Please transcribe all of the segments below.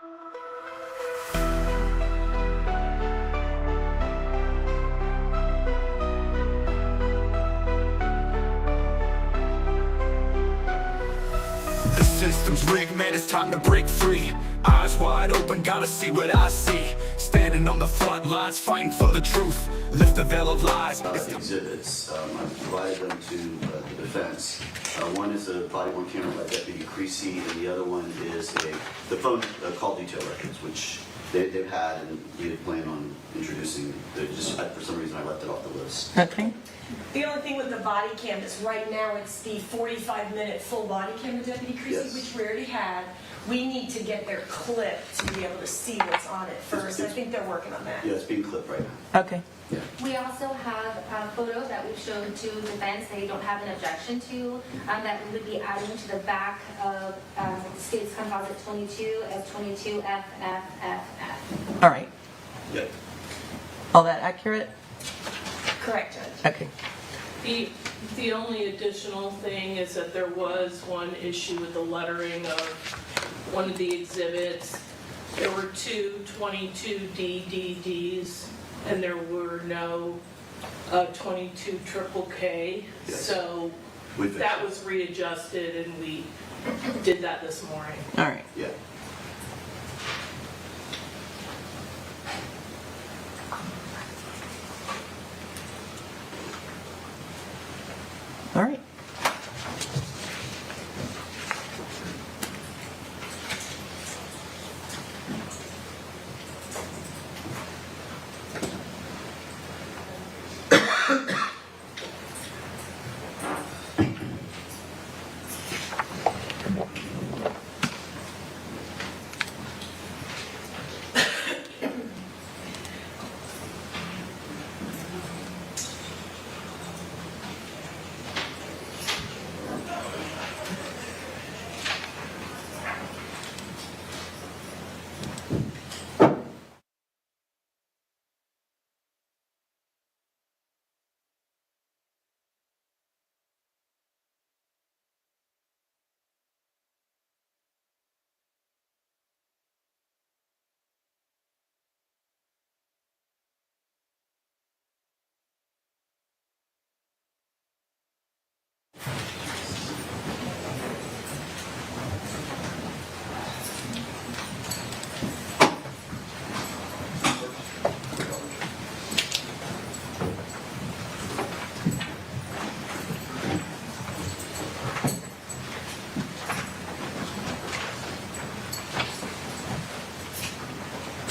The system's rigged, man, it's time to break free. Eyes wide open, gotta see what I see. Standing on the front lines, fighting for the truth. Lift the veil of lies. Exhibits, I provided them to the defense. One is a body-worn camera by Deputy Creasy, and the other one is the phone call detail records, which they've had, and we had planned on introducing. For some reason, I left it off the list. Okay. The only thing with the body cam is right now it's the 45-minute full body cam with Deputy Creasy, Yes. which we already had. We need to get their clip to be able to see what's on it first. I think they're working on that. Yeah, it's being clipped right now. Okay. Yeah. We also have photos that we've shown to defense they don't have an objection to, that we would be adding to the back of the state's composite 22 as 22FFFF. All right. Yeah. All that accurate? Correct, Judge. Okay. The only additional thing is that there was one issue with the lettering of one of the exhibits. There were two 22D DDs, and there were no 22 triple K. Yes. So that was readjusted, and we did that this morning. All right. Yeah. All right.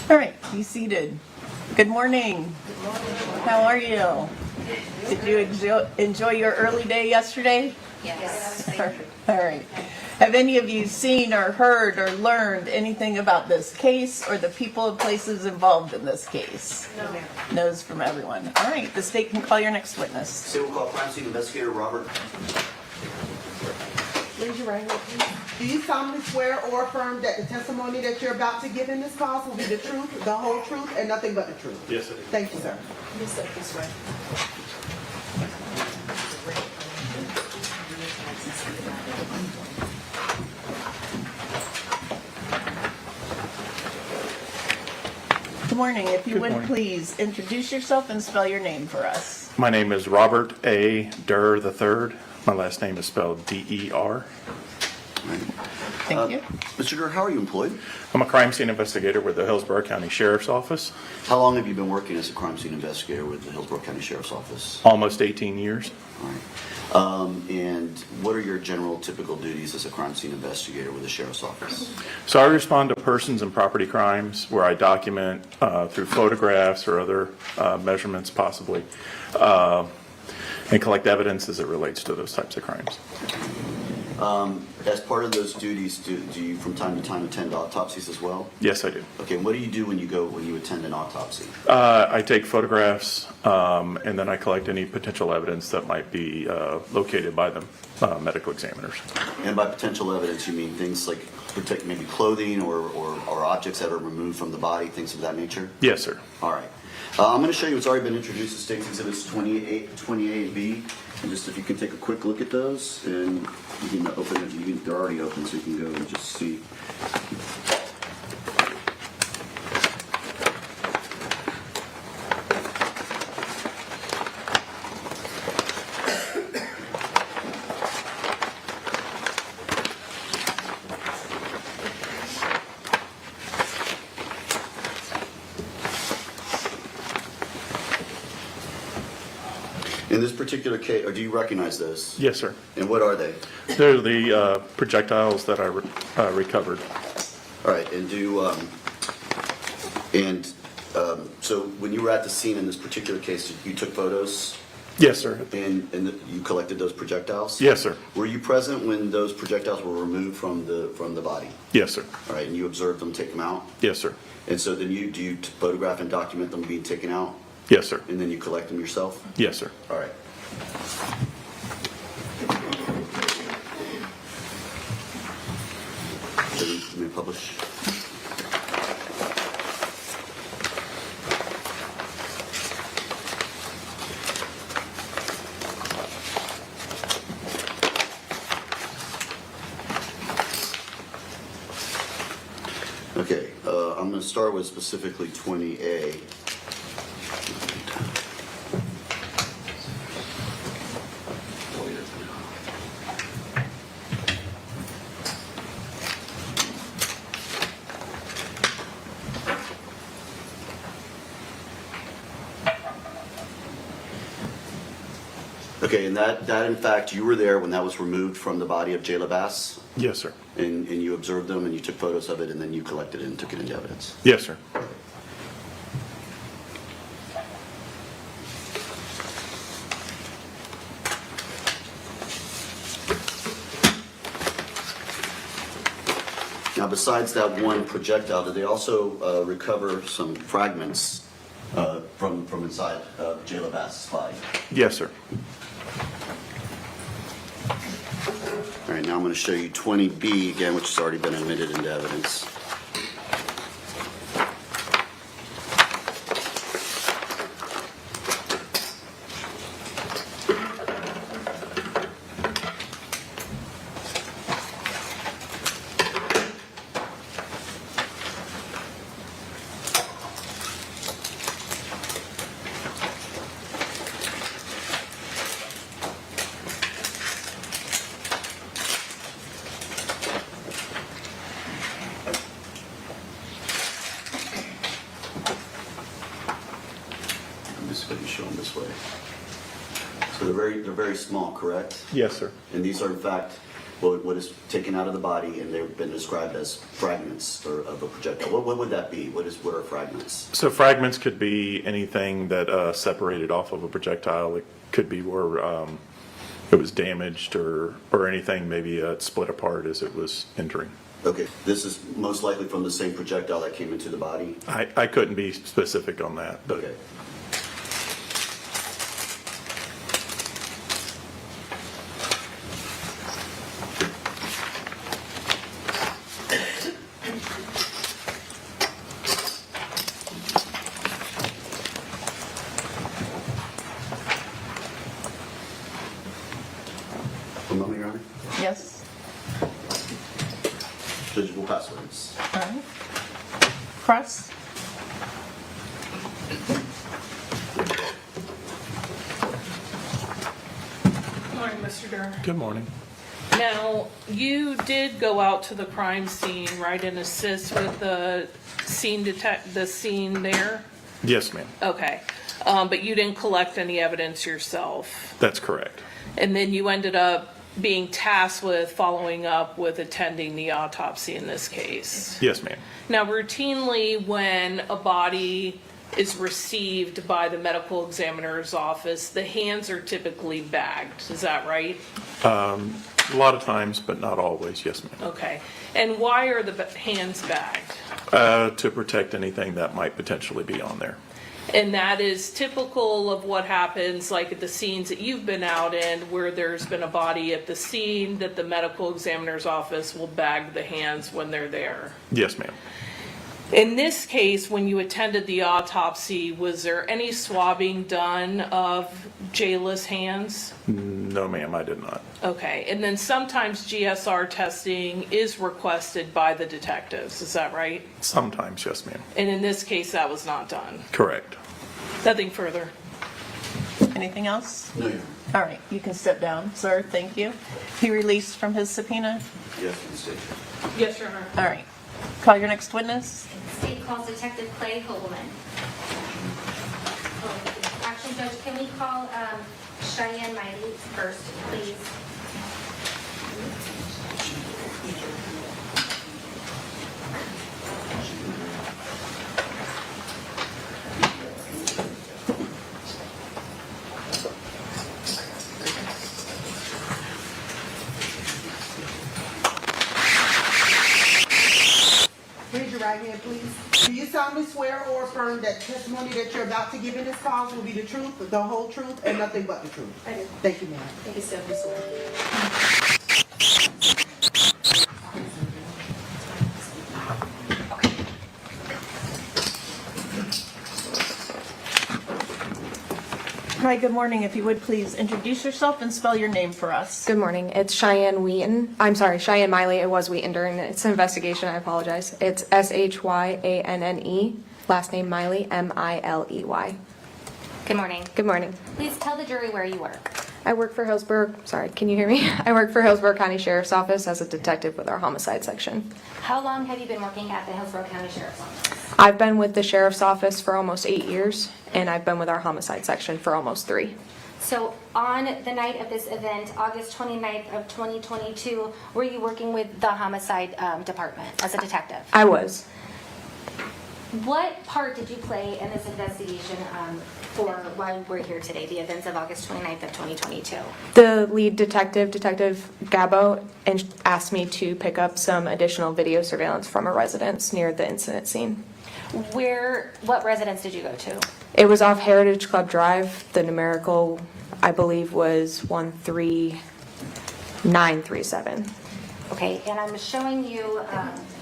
All right, be seated. Good morning. Good morning. How are you? Did you enjoy your early day yesterday? Yes. All right. Have any of you seen or heard or learned anything about this case or the people and places involved in this case? No. No's from everyone. All right, the state can call your next witness. State will call crime scene investigator Robert. Raise your right hand, please. Do you solemnly swear or affirm that the testimony that you're about to give in this cause will be the truth, the whole truth, and nothing but the truth? Yes, I do. Thank you, sir. Let me step this way. Good morning. If you Good would morning. please introduce yourself and spell your name for us. My name is Robert A. Durr III. My last name is spelled D-E-R. Thank you. Mr. Durr, how are you employed? I'm a crime scene investigator with the Hillsborough County Sheriff's Office. How long have you been working as a crime scene investigator with the Hillsborough County Sheriff's Office? Almost 18 years. All right. And what are your general typical duties as a crime scene investigator with the Sheriff's Office? So I respond to persons and property crimes where I document through photographs or other measurements possibly and collect evidence as it relates to those types of crimes. As part of those duties, do you from time to time attend autopsies as well? Yes, I do. Okay, what do you do when you attend an autopsy? I take photographs and then I collect any potential evidence that might be located by the medical examiners. And by potential evidence, you mean things like maybe clothing or objects that are removed from the body, things of that nature? Yes, sir. All right. I'm going to show you what's already been introduced as State's Exhibits 20A and B. And just if you can take a quick look at those, and you can open it. They're already open, so you can go and just see. In this particular case, or do you recognize those? Yes, sir. And what are they? They're the projectiles that I recovered. All right, and so when you were at the scene in this particular case, you took photos Yes, sir. and you collected those projectiles? Yes, sir. Were you present when those projectiles were removed from the body? Yes, sir. All right, and you observed them take them out? Yes, sir. And so then do you photograph and document them being taken out? Yes, sir. And then you collect them yourself? Yes, sir. All right. So you may publish. Okay, I'm going to start with specifically 20A. Okay, and that in fact, you were there when that was removed from the body of Jermaine Bass? Yes, sir. And you observed them and you took photos of it and then you collected it and took it into evidence? Yes, sir. Now, besides that one projectile, did they also recover some fragments from inside Jermaine Bass's body? Yes, sir. All right, now I'm going to show you 20B again, which has already been admitted into evidence. I'm just going to show them this way. So they're very small, correct? Yes, sir. And these are in fact what is taken out of the body, and they've been described as fragments of a projectile. What would that be? What are fragments? So fragments could be anything that separated off of a projectile. It could be where it was damaged or anything, maybe split apart as it was entering. Okay, this is most likely from the same projectile that came into the body? I couldn't be specific on that, but Okay. One moment, Your Honor. Yes? Judge will pass witness. All right. Cross? Good morning, Mr. Durr. good morning. Now, you did go out to the crime scene, right, and assist with the scene there? Yes, ma'am. Okay. But you didn't collect any evidence yourself? That's correct. And then you ended up being tasked with following up with attending the autopsy in this case? Yes, ma'am. Now, routinely, when a body is received by the medical examiner's office, the hands are typically bagged. Is that right? A lot of times, but not always. Yes, ma'am. Okay. And why are the hands bagged? To protect anything that might potentially be on there. And that is typical of what happens, like at the scenes that you've been out in, where there's been a body at the scene, that the medical examiner's office will bag the hands when they're there. Yes, ma'am. In this case, when you attended the autopsy, was there any swabbing done of Jayla's hands? No, ma'am, I did not. Okay, and then sometimes GSR testing is requested by the detectives, is that right? Sometimes, yes, ma'am. And in this case, that was not done. Correct. Nothing further. Anything else? No, Your Honor. All right, you can step down, sir. Thank you. He released from his subpoena. Yes, Ms. State. Yes, Your Honor. All right. Call your next witness. State calls Detective Clay Hobelmann. Oh, actually, Judge, can we call Shyanne Miley first, please. Raise your right hand, please. Do you solemnly swear or affirm that the testimony that you're about to give in this cause will be the truth, the whole truth, and nothing but the truth? I do. Thank you, ma'am. Thank you, Stephanie. Hi, good morning. If you would please introduce yourself and spell your name for us. Good morning. It's Shyanne Shyanne Miley. It was Wheaton. It's an investigation. I apologize. It's Shyanne. Last name Miley, Miley. Good morning. Good morning. Please tell the jury where you work. I work for Sorry, can you hear me? I work for Hillsborough County Sheriff's Office as a detective with our homicide section. How long have you been working at the Hillsborough County Sheriff's Office? I've been with the Sheriff's Office for almost 8 years, and I've been with our homicide section for almost 3. So on the night of this event, August 29th of 2022, were you working with the homicide department as a detective? I was. What part did you play in this investigation for why we're here today, the events of August 29th of 2022? The lead detective, Detective Gabo, asked me to pick up some additional video surveillance from a residence near the incident scene. What residence did you go to? It was off Heritage Club Drive. The numerical, I believe, was 13937. Okay, and I'm showing you,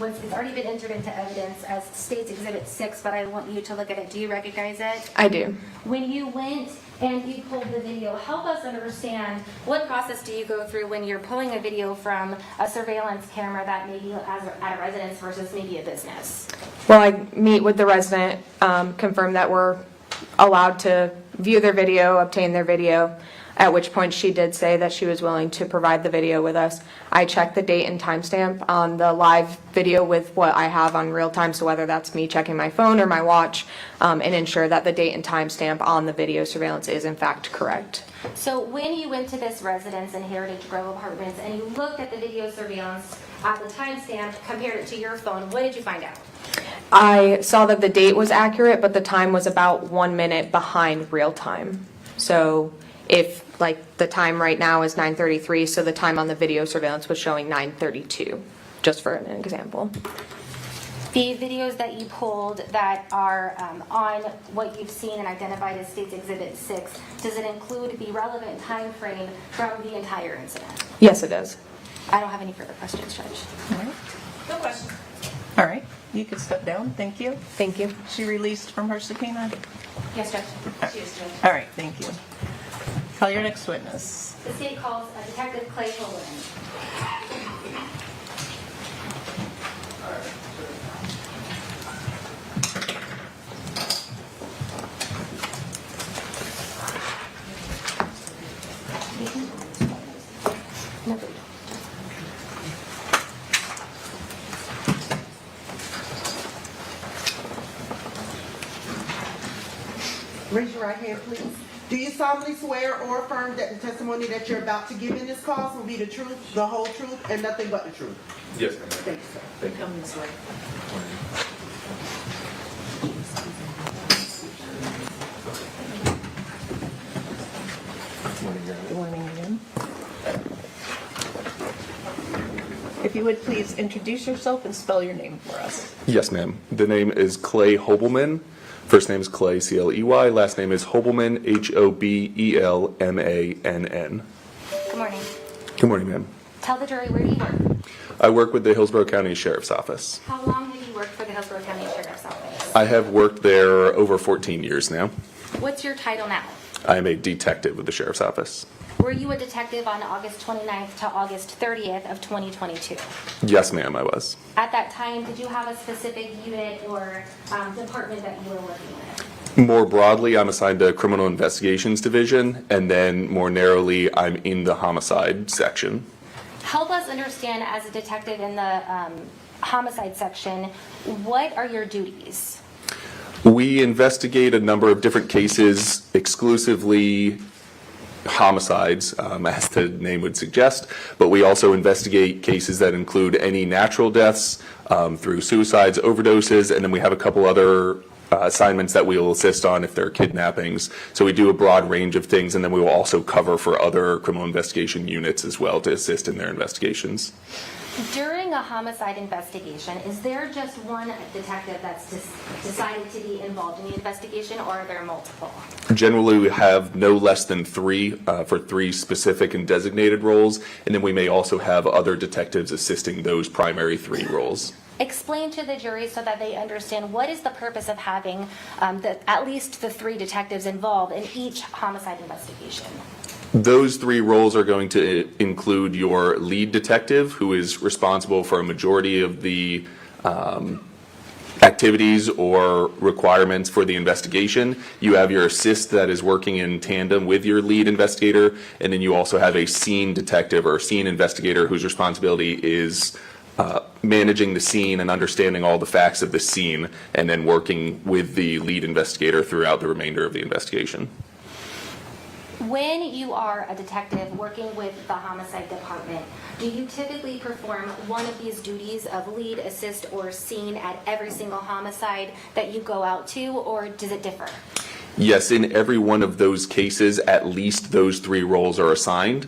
it's already been entered into evidence as State's Exhibit 6, but I want you to look at it. Do you recognize it? I do. When you went and you pulled the video, help us understand what process do you go through when you're pulling a video from a surveillance camera that maybe at a residence versus maybe a business? Well, I meet with the resident, confirm that we're allowed to view their video, obtain their video, at which point she did say that she was willing to provide the video with us. I checked the date and timestamp on the live video with what I have on real time, so whether that's me checking my phone or my watch, and ensure that the date and timestamp on the video surveillance is in fact correct. So when you went to this residence in Heritage Grove Apartments and you looked at the video surveillance at the timestamp, compared it to your phone, what did you find out? I saw that the date was accurate, but the time was about 1 minute behind real time. So if the time right now is 9:33, so the time on the video surveillance was showing 9:32, just for an example. The videos that you pulled that are on what you've seen and identified as State's Exhibit 6, does it include the relevant time frame from the entire incident? Yes, it does. I don't have any further questions, Judge. All right. No question. All right. You can step down. Thank you. Thank you. She released from her subpoena. Yes, Judge. She is, Judge. All right. Thank you. Call your next witness. The state calls Detective Clay Hobelmann. Raise your right hand, please. Do you solemnly swear or affirm that the testimony that you're about to give in this cause will be the truth, the whole truth, and nothing but the truth? Yes, ma'am. Thank you, sir. Come this way. Good morning again. If you would please introduce yourself and spell your name for us. Yes, ma'am. The name is Clay Hobelmann. First name is Clay, C-L-E-Y. Last name is Hobelmann, H-O-B-E-L-M-A-N-N. Good morning. Good morning, ma'am. Tell the jury where you work. I work with the Hillsborough County Sheriff's Office. How long have you worked for the Hillsborough County Sheriff's Office? I have worked there over 14 years now. What's your title now? I am a detective with the Sheriff's Office. Were you a detective on August 29th to August 30th of 2022? Yes, ma'am, I was. At that time, did you have a specific unit or department that you were working with? More broadly, I'm assigned to Criminal Investigations Division, and then more narrowly, I'm in the homicide section. Help us understand, as a detective in the homicide section, what are your duties? We investigate a number of different cases exclusively homicides, as the name would suggest, but we also investigate cases that include any natural deaths through suicides, overdoses, and then we have a couple other assignments that we will assist on if there are kidnappings. So we do a broad range of things, and then we will also cover for other criminal investigation units as well to assist in their investigations. During a homicide investigation, is there just one detective that's decided to be involved in the investigation, or are there multiple? Generally, we have no less than 3 for 3 specific and designated roles, and then we may also have other detectives assisting those primary 3 roles. Explain to the jury so that they understand what is the purpose of having at least the 3 detectives involved in each homicide investigation. Those 3 roles are going to include your lead detective, who is responsible for a majority of the activities or requirements for the investigation. You have your assist that is working in tandem with your lead investigator, and then you also have a scene detective or scene investigator whose responsibility is managing the scene and understanding all the facts of the scene, and then working with the lead investigator throughout the remainder of the investigation. When you are a detective working with the homicide department, do you typically perform one of these duties of lead, assist, or scene at every single homicide that you go out to, or does it differ? Yes, in every one of those cases, at least those 3 roles are assigned.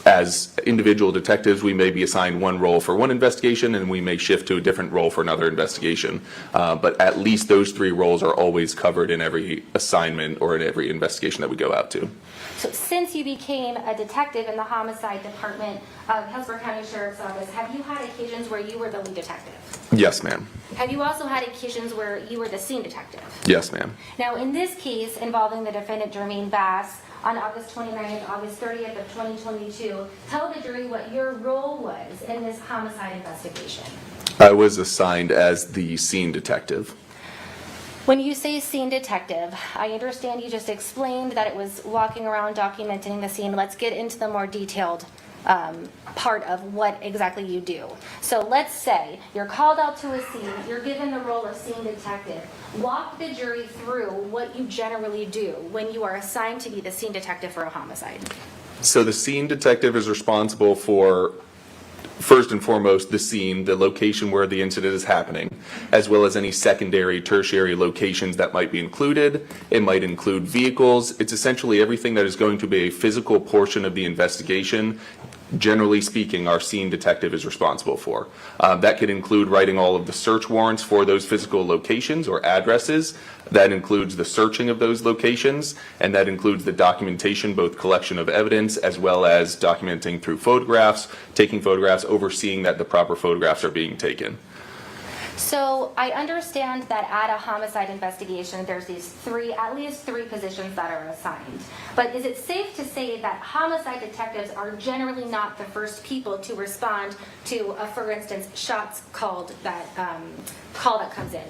As individual detectives, we may be assigned one role for one investigation, and we may shift to a different role for another investigation. But at least those 3 roles are always covered in every assignment or in every investigation that we go out to. So since you became a detective in the homicide department of Hillsborough County Sheriff's Office, have you had occasions where you were the lead detective? Yes, ma'am. Have you also had occasions where you were the scene detective? Yes, ma'am. Now, in this case involving the defendant Jermaine Bass, on August 29th, August 30th of 2022, tell the jury what your role was in this homicide investigation. I was assigned as the scene detective. When you say scene detective, I understand you just explained that it was walking around documenting the scene. Let's get into the more detailed part of what exactly you do. So let's say you're called out to a scene, you're given the role of scene detective. Walk the jury through what you generally do when you are assigned to be the scene detective for a homicide. So the scene detective is responsible for, first and foremost, the scene, the location where the incident is happening, as well as any secondary, tertiary locations that might be included. It might include vehicles. It's essentially everything that is going to be a physical portion of the investigation. Generally speaking, our scene detective is responsible for. That could include writing all of the search warrants for those physical locations or addresses. That includes the searching of those locations, and that includes the documentation, both collection of evidence as well as documenting through photographs, taking photographs, overseeing that the proper photographs are being taken. So I understand that at a homicide investigation, there's these at least three positions that are assigned. But is it safe to say that homicide detectives are generally not the first people to respond to a, for instance, shots called that call that comes in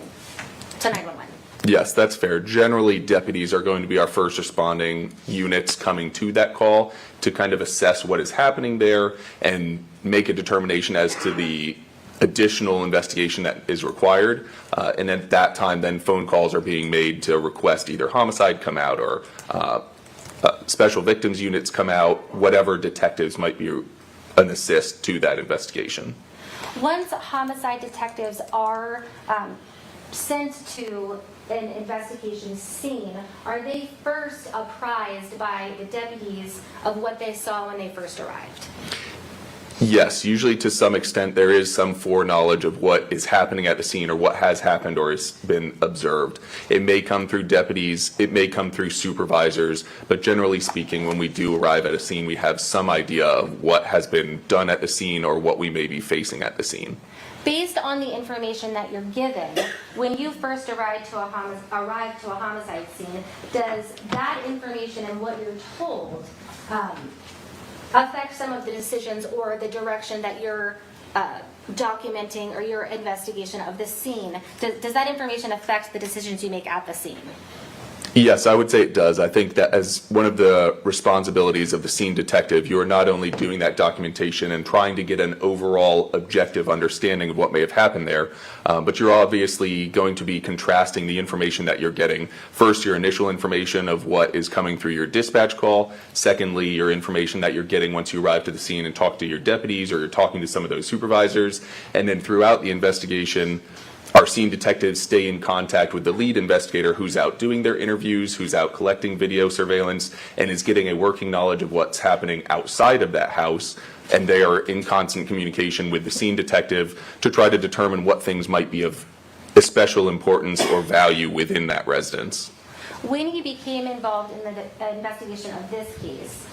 to 911? Yes, that's fair. Generally, deputies are going to be our first responding units coming to that call to kind of assess what is happening there and make a determination as to the additional investigation that is required. And at that time, then phone calls are being made to request either homicide come out or special victims units come out, whatever detectives might be an assist to that investigation. Once homicide detectives are sent to an investigation scene, are they first apprised by the deputies of what they saw when they first arrived? Yes, usually to some extent there is some foreknowledge of what is happening at the scene or what has happened or has been observed. It may come through deputies, it may come through supervisors, but generally speaking, when we do arrive at a scene, we have some idea of what has been done at the scene or what we may be facing at the scene. Based on the information that you're given, when you first arrived to a homicide scene, does that information and what you're told affect some of the decisions or the direction that you're documenting or your investigation of the scene? Does that information affect the decisions you make at the scene? Yes, I would say it does. I think that as one of the responsibilities of the scene detective, you are not only doing that documentation and trying to get an overall objective understanding of what may have happened there, but you're obviously going to be contrasting the information that you're getting. First, your initial information of what is coming through your dispatch call. Secondly, your information that you're getting once you arrive to the scene and talk to your deputies or you're talking to some of those supervisors. And then throughout the investigation, our scene detectives stay in contact with the lead investigator who's out doing their interviews, who's out collecting video surveillance, and is getting a working knowledge of what's happening outside of that house. And they are in constant communication with the scene detective to try to determine what things might be of special importance or value within that residence. When you became involved in the investigation of this case,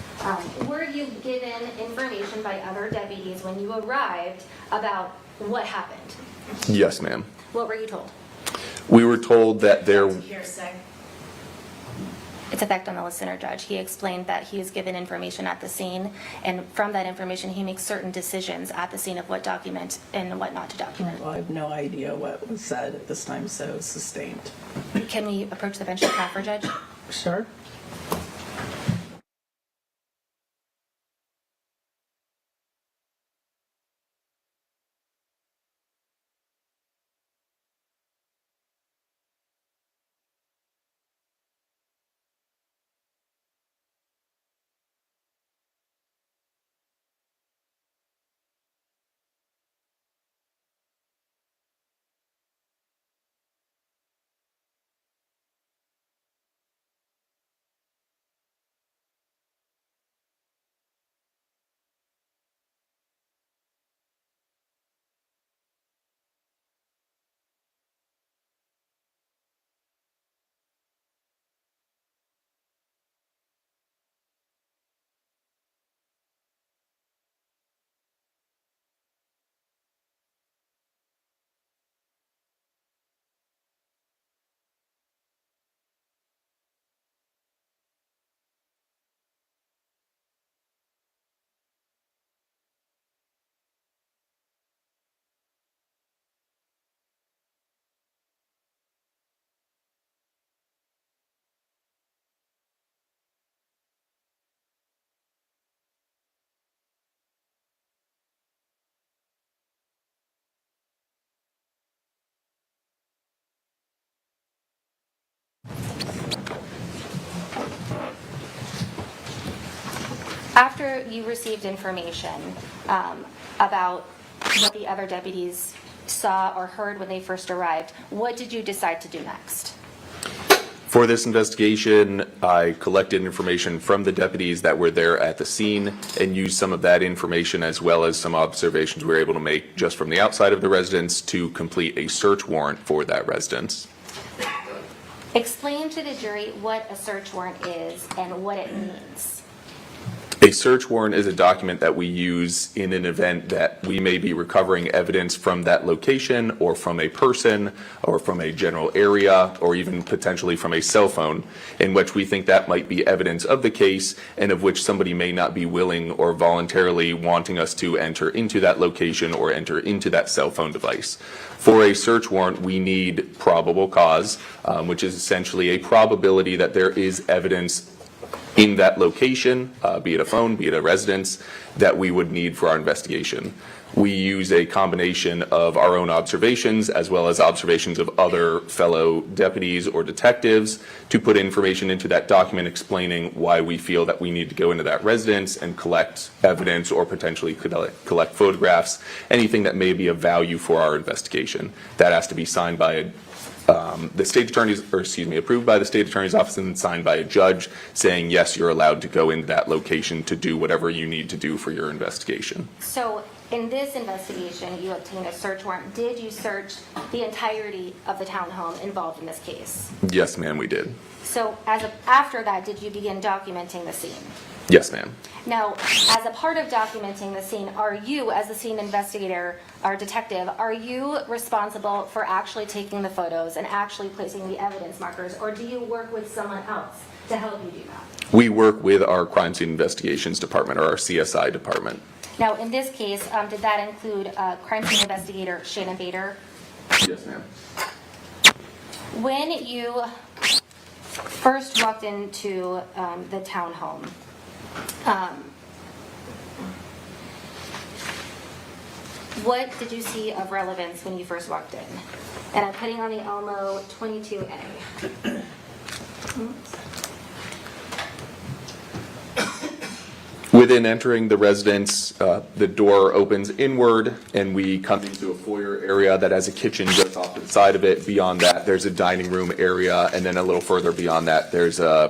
were you given information by other deputies when you arrived about what happened? Yes, ma'am. What were you told? We were told that there... Hearsay. Its effect on the listener judge. He explained that he is given information at the scene, and from that information he makes certain decisions at the scene of what document and what not to document. Well, I have no idea what was said at this time, so sustained. Can we approach the bench and proffer, Judge? Sure. After you received information about what the other deputies saw or heard when they first arrived, what did you decide to do next? For this investigation, I collected information from the deputies that were there at the scene and used some of that information as well as some observations we were able to make just from the outside of the residence to complete a search warrant for that residence. Explain to the jury what a search warrant is and what it means. A search warrant is a document that we use in an event that we may be recovering evidence from that location or from a person or from a general area or even potentially from a cell phone in which we think that might be evidence of the case and of which somebody may not be willing or voluntarily wanting us to enter into that location or enter into that cell phone device. For a search warrant, we need probable cause, which is essentially a probability that there is evidence in that location, be it a phone, be it a residence, that we would need for our investigation. We use a combination of our own observations as well as observations of other fellow deputies or detectives to put information into that document explaining why we feel that we need to go into that residence and collect evidence or potentially collect photographs, anything that may be of value for our investigation. That has to be signed by the state attorney's, or excuse me, approved by the state attorney's office and signed by a judge saying, yes, you're allowed to go into that location to do whatever you need to do for your investigation. So in this investigation, you obtained a search warrant. Did you search the entirety of the townhome involved in this case? Yes, ma'am, we did. So after that, did you begin documenting the scene? Yes, ma'am. Now, as a part of documenting the scene, are you, as the scene investigator or detective, are you responsible for actually taking the photos and actually placing the evidence markers, or do you work with someone else to help you do that? We work with our crime scene investigations department or our CSI department. Now, in this case, did that include crime scene investigator Shyanne Miley? Yes, ma'am. When you first walked into the townhome, what did you see of relevance when you first walked in? And I'm putting on the Elmo 22A. Within entering the residence, the door opens inward and we come into a foyer area that has a kitchen just off to the side of it. Beyond that, there's a dining room area, and then a little further beyond that, there's a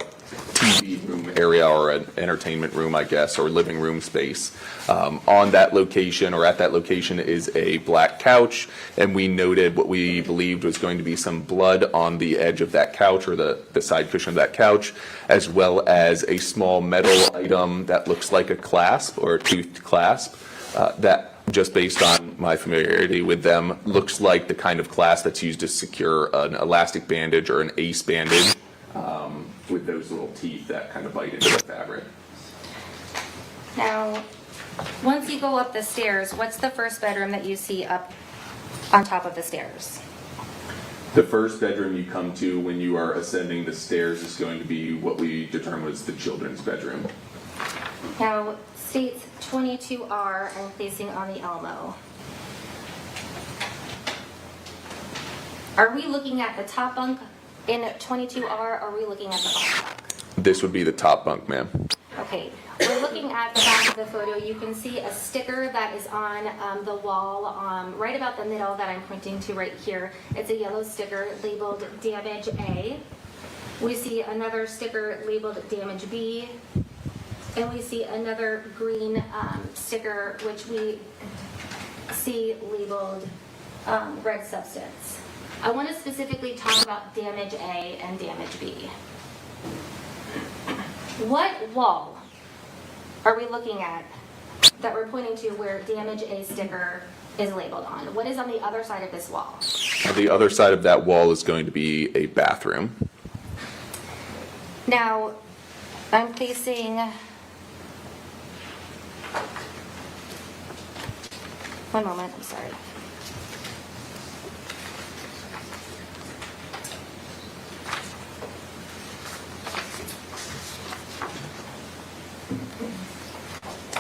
TV room area or an entertainment room, I guess, or living room space. On that location, or at that location, is a black couch, and we noted what we believed was going to be some blood on the edge of that couch, or the side cushion of that couch, as well as a small metal item that looks like a clasp or a toothed clasp that, just based on my familiarity with them, looks like the kind of clasp that's used to secure an elastic bandage or an ace bandage, with those little teeth that kind of bite into the fabric. Now, once you go up the stairs, what's the first bedroom that you see up on top of the stairs? The first bedroom you come to when you are ascending the stairs is going to be what we determined was the children's bedroom. Now, states 22R, I'm placing on the Elmo. Are we looking at the top bunk in 22R, or are we looking at the bottom bunk? This would be the top bunk, ma'am. Okay, we're looking at the back of the photo. You can see a sticker that is on the wall, right about the middle that I'm pointing to right here. It's a yellow sticker labeled Damage A. We see another sticker labeled Damage B. And we see another green sticker, which we see labeled red substance. I want to specifically talk about Damage A and Damage B. What wall are we looking at that we're pointing to where Damage A sticker is labeled on? What is on the other side of this wall? On the other side of that wall is going to be a bathroom. Now, I'm placing... One moment, I'm sorry.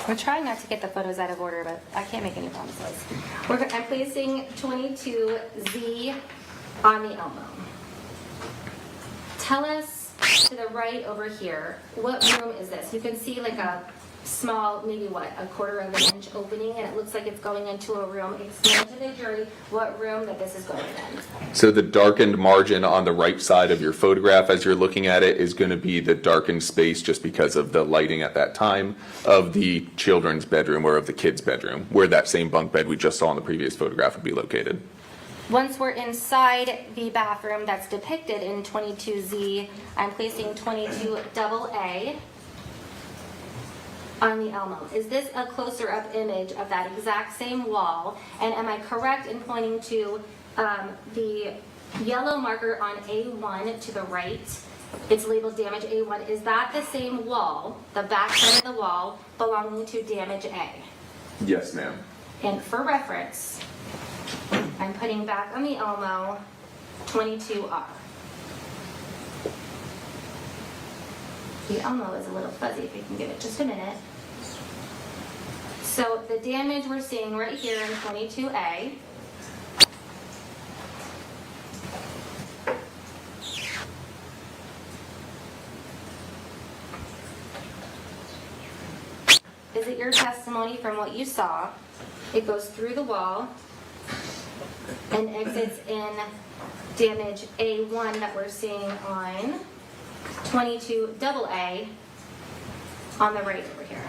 We're trying not to get the photos out of order, but I can't make any promises. I'm placing 22Z on the Elmo. Tell us to the right over here, what room is this? You can see like a small, maybe what, a quarter of an inch opening, and it looks like it's going into a room. Explain to the jury what room that this is going in. So the darkened margin on the right side of your photograph as you're looking at it is going to be the darkened space, just because of the lighting at that time, of the children's bedroom or of the kids' bedroom, where that same bunk bed we just saw in the previous photograph would be located. Once we're inside the bathroom that's depicted in 22Z, I'm placing 22AA on the Elmo. Is this a closer up image of that exact same wall? And am I correct in pointing to the yellow marker on A1 to the right? It's labeled Damage A1. Is that the same wall, the back side of the wall, belonging to Damage A? Yes, ma'am. And for reference, I'm putting back on the Elmo 22R. The Elmo is a little fuzzy, if we can give it just a minute. So the damage we're seeing right here in 22A is it your testimony from what you saw? It goes through the wall and exits in damage A1 that we're seeing on 22AA on the right over here.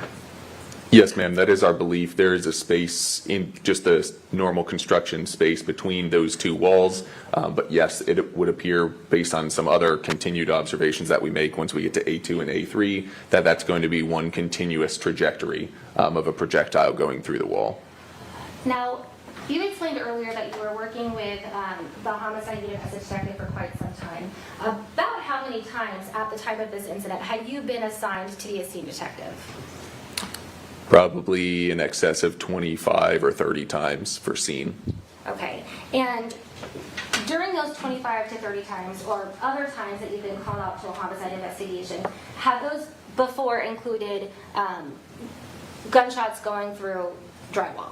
Yes, ma'am, that is our belief. There is a space in just the normal construction space between those two walls. But yes, it would appear, based on some other continued observations that we make once we get to A2 and A3, that that's going to be one continuous trajectory of a projectile going through the wall. Now, you explained earlier that you were working with the homicide unit as a detective for quite some time. About how many times at the time of this incident had you been assigned to be a scene detective? Probably in excess of 25 or 30 times for scene. Okay, and during those 25 to 30 times or other times that you've been called out to a homicide investigation, have those before included gunshots going through drywall?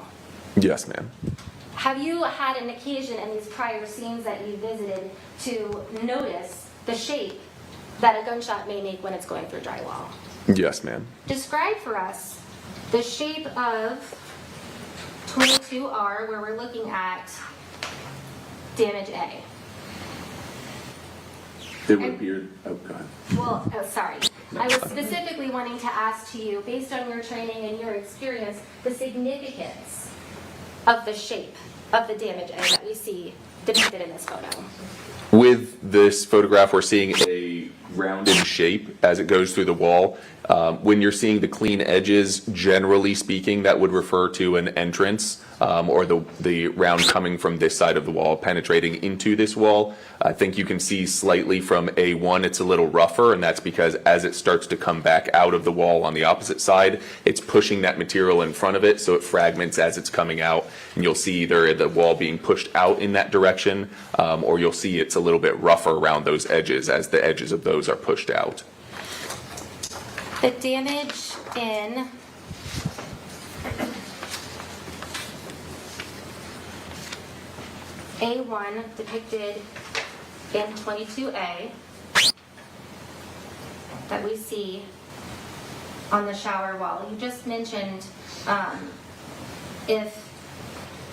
Yes, ma'am. Have you had an occasion in these prior scenes that you visited to notice the shape that a gunshot may make when it's going through drywall? Yes, ma'am. Describe for us the shape of 22R, where we're looking at damage A. It would appear, oh, go ahead. Well, sorry. I was specifically wanting to ask to you, based on your training and your experience, the significance of the shape of the damage A that we see depicted in this photo. With this photograph, we're seeing a rounded shape as it goes through the wall. When you're seeing the clean edges, generally speaking, that would refer to an entrance or the round coming from this side of the wall, penetrating into this wall. I think you can see slightly from A1, it's a little rougher, and that's because as it starts to come back out of the wall on the opposite side, it's pushing that material in front of it, so it fragments as it's coming out. And you'll see either the wall being pushed out in that direction, or you'll see it's a little bit rougher around those edges as the edges of those are pushed out. The damage in A1 depicted in 22A that we see on the shower wall. You just mentioned if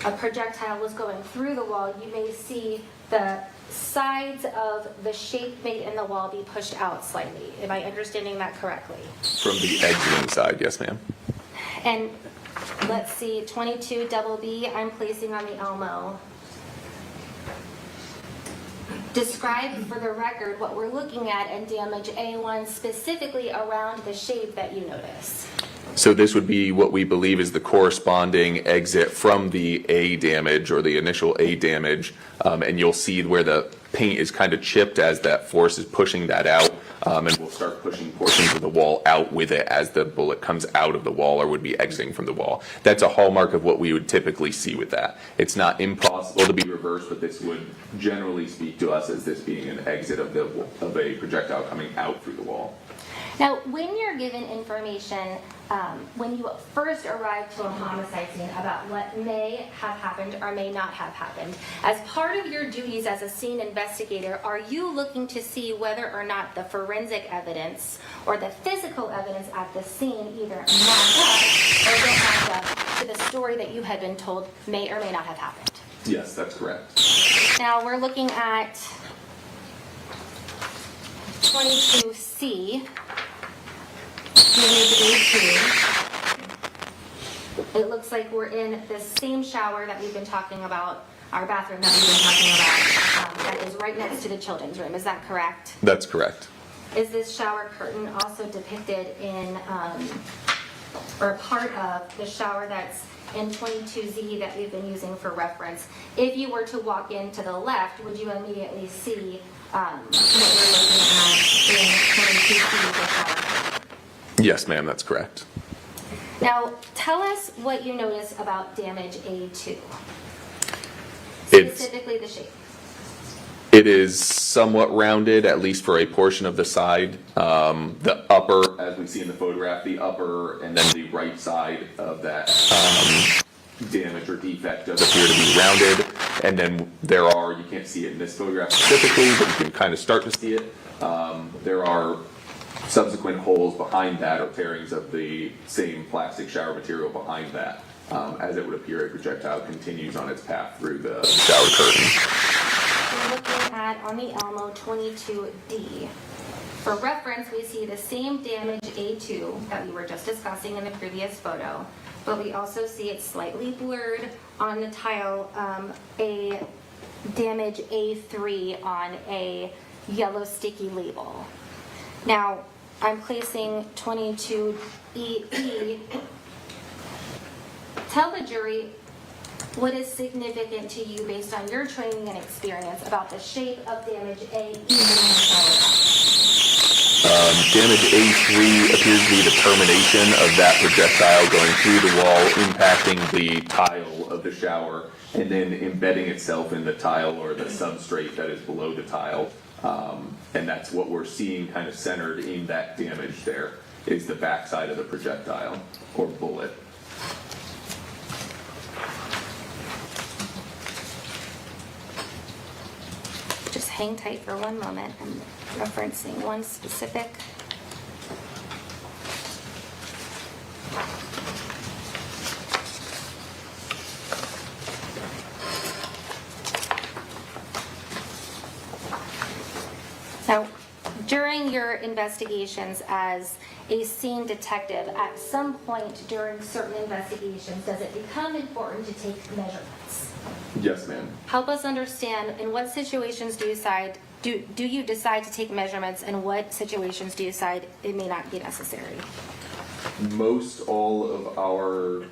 a projectile was going through the wall, you may see the sides of the shape made in the wall be pushed out slightly. Am I understanding that correctly? From the exiting side, yes, ma'am. And let's see, 22 double B, I'm placing on the Elmo. Describe for the record what we're looking at in damage A1, specifically around the shape that you notice. So this would be what we believe is the corresponding exit from the A damage or the initial A damage, and you'll see where the paint is kind of chipped as that force is pushing that out, and we'll start pushing portions of the wall out with it as the bullet comes out of the wall or would be exiting from the wall. That's a hallmark of what we would typically see with that. It's not impossible to be reversed, but this would generally speak to us as this being an exit of a projectile coming out through the wall. Now, when you're given information, when you first arrive to a homicide scene about what may have happened or may not have happened, as part of your duties as a scene investigator, are you looking to see whether or not the forensic evidence or the physical evidence at the scene either match up or don't match up to the story that you had been told may or may not have happened? Yes, that's correct. Now, we're looking at 22C. It looks like we're in the same shower that we've been talking about, our bathroom that we've been talking about, that is right next to the children's room. Is that correct? That's correct. Is this shower curtain also depicted in, or part of the shower that's in 22Z that we've been using for reference? If you were to walk in to the left, would you immediately see what we're looking at in 22Z, the shower curtain? Yes, ma'am, that's correct. Now, tell us what you notice about damage A2. It's- Specifically the shape. It is somewhat rounded, at least for a portion of the side. The upper, as we see in the photograph, the upper and then the right side of that damage or defect does appear to be rounded. And then there are, you can't see it in this photograph specifically, but you can kind of start to see it. There are subsequent holes behind that, or tearings of the same plastic shower material behind that, as it would appear a projectile continues on its path through the shower curtain. We're looking at, on the Elmo, 22D. For reference, we see the same damage A2 that we were just discussing in the previous photo, but we also see it slightly blurred on the tile, a damage A3 on a yellow sticky label. Now, I'm placing 22E. Tell the jury what is significant to you based on your training and experience about the shape of damage A in the shower. Damage A3 appears to be the termination of that projectile going through the wall, impacting the tile of the shower, and then embedding itself in the tile or the substrate that is below the tile. And that's what we're seeing kind of centered in that damage there, is the backside of the projectile or bullet. Just hang tight for one moment. I'm referencing one specific. Now, during your investigations as a scene detective, at some point during certain investigations, does it become important to take measurements? Yes, ma'am. Help us understand, in what situations do you decide to take measurements, and what situations do you decide it may not be necessary? Most all of our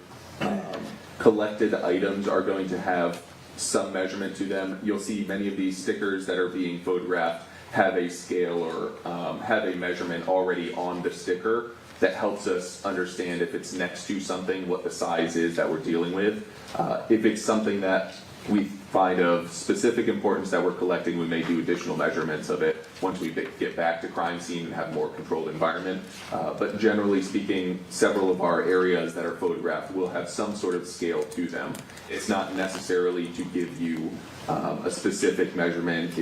collected items are going to have some measurement to them. You'll see many of these stickers that are being photographed have a scale or have a measurement already on the sticker that helps us understand if it's next to something, what the size is that we're dealing with. If it's something that we find of specific importance that we're collecting, we may do additional measurements of it once we get back to crime scene and have more controlled environment. But generally speaking, several of our areas that are photographed will have some sort of scale to them. It's not necessarily to give you a specific measurement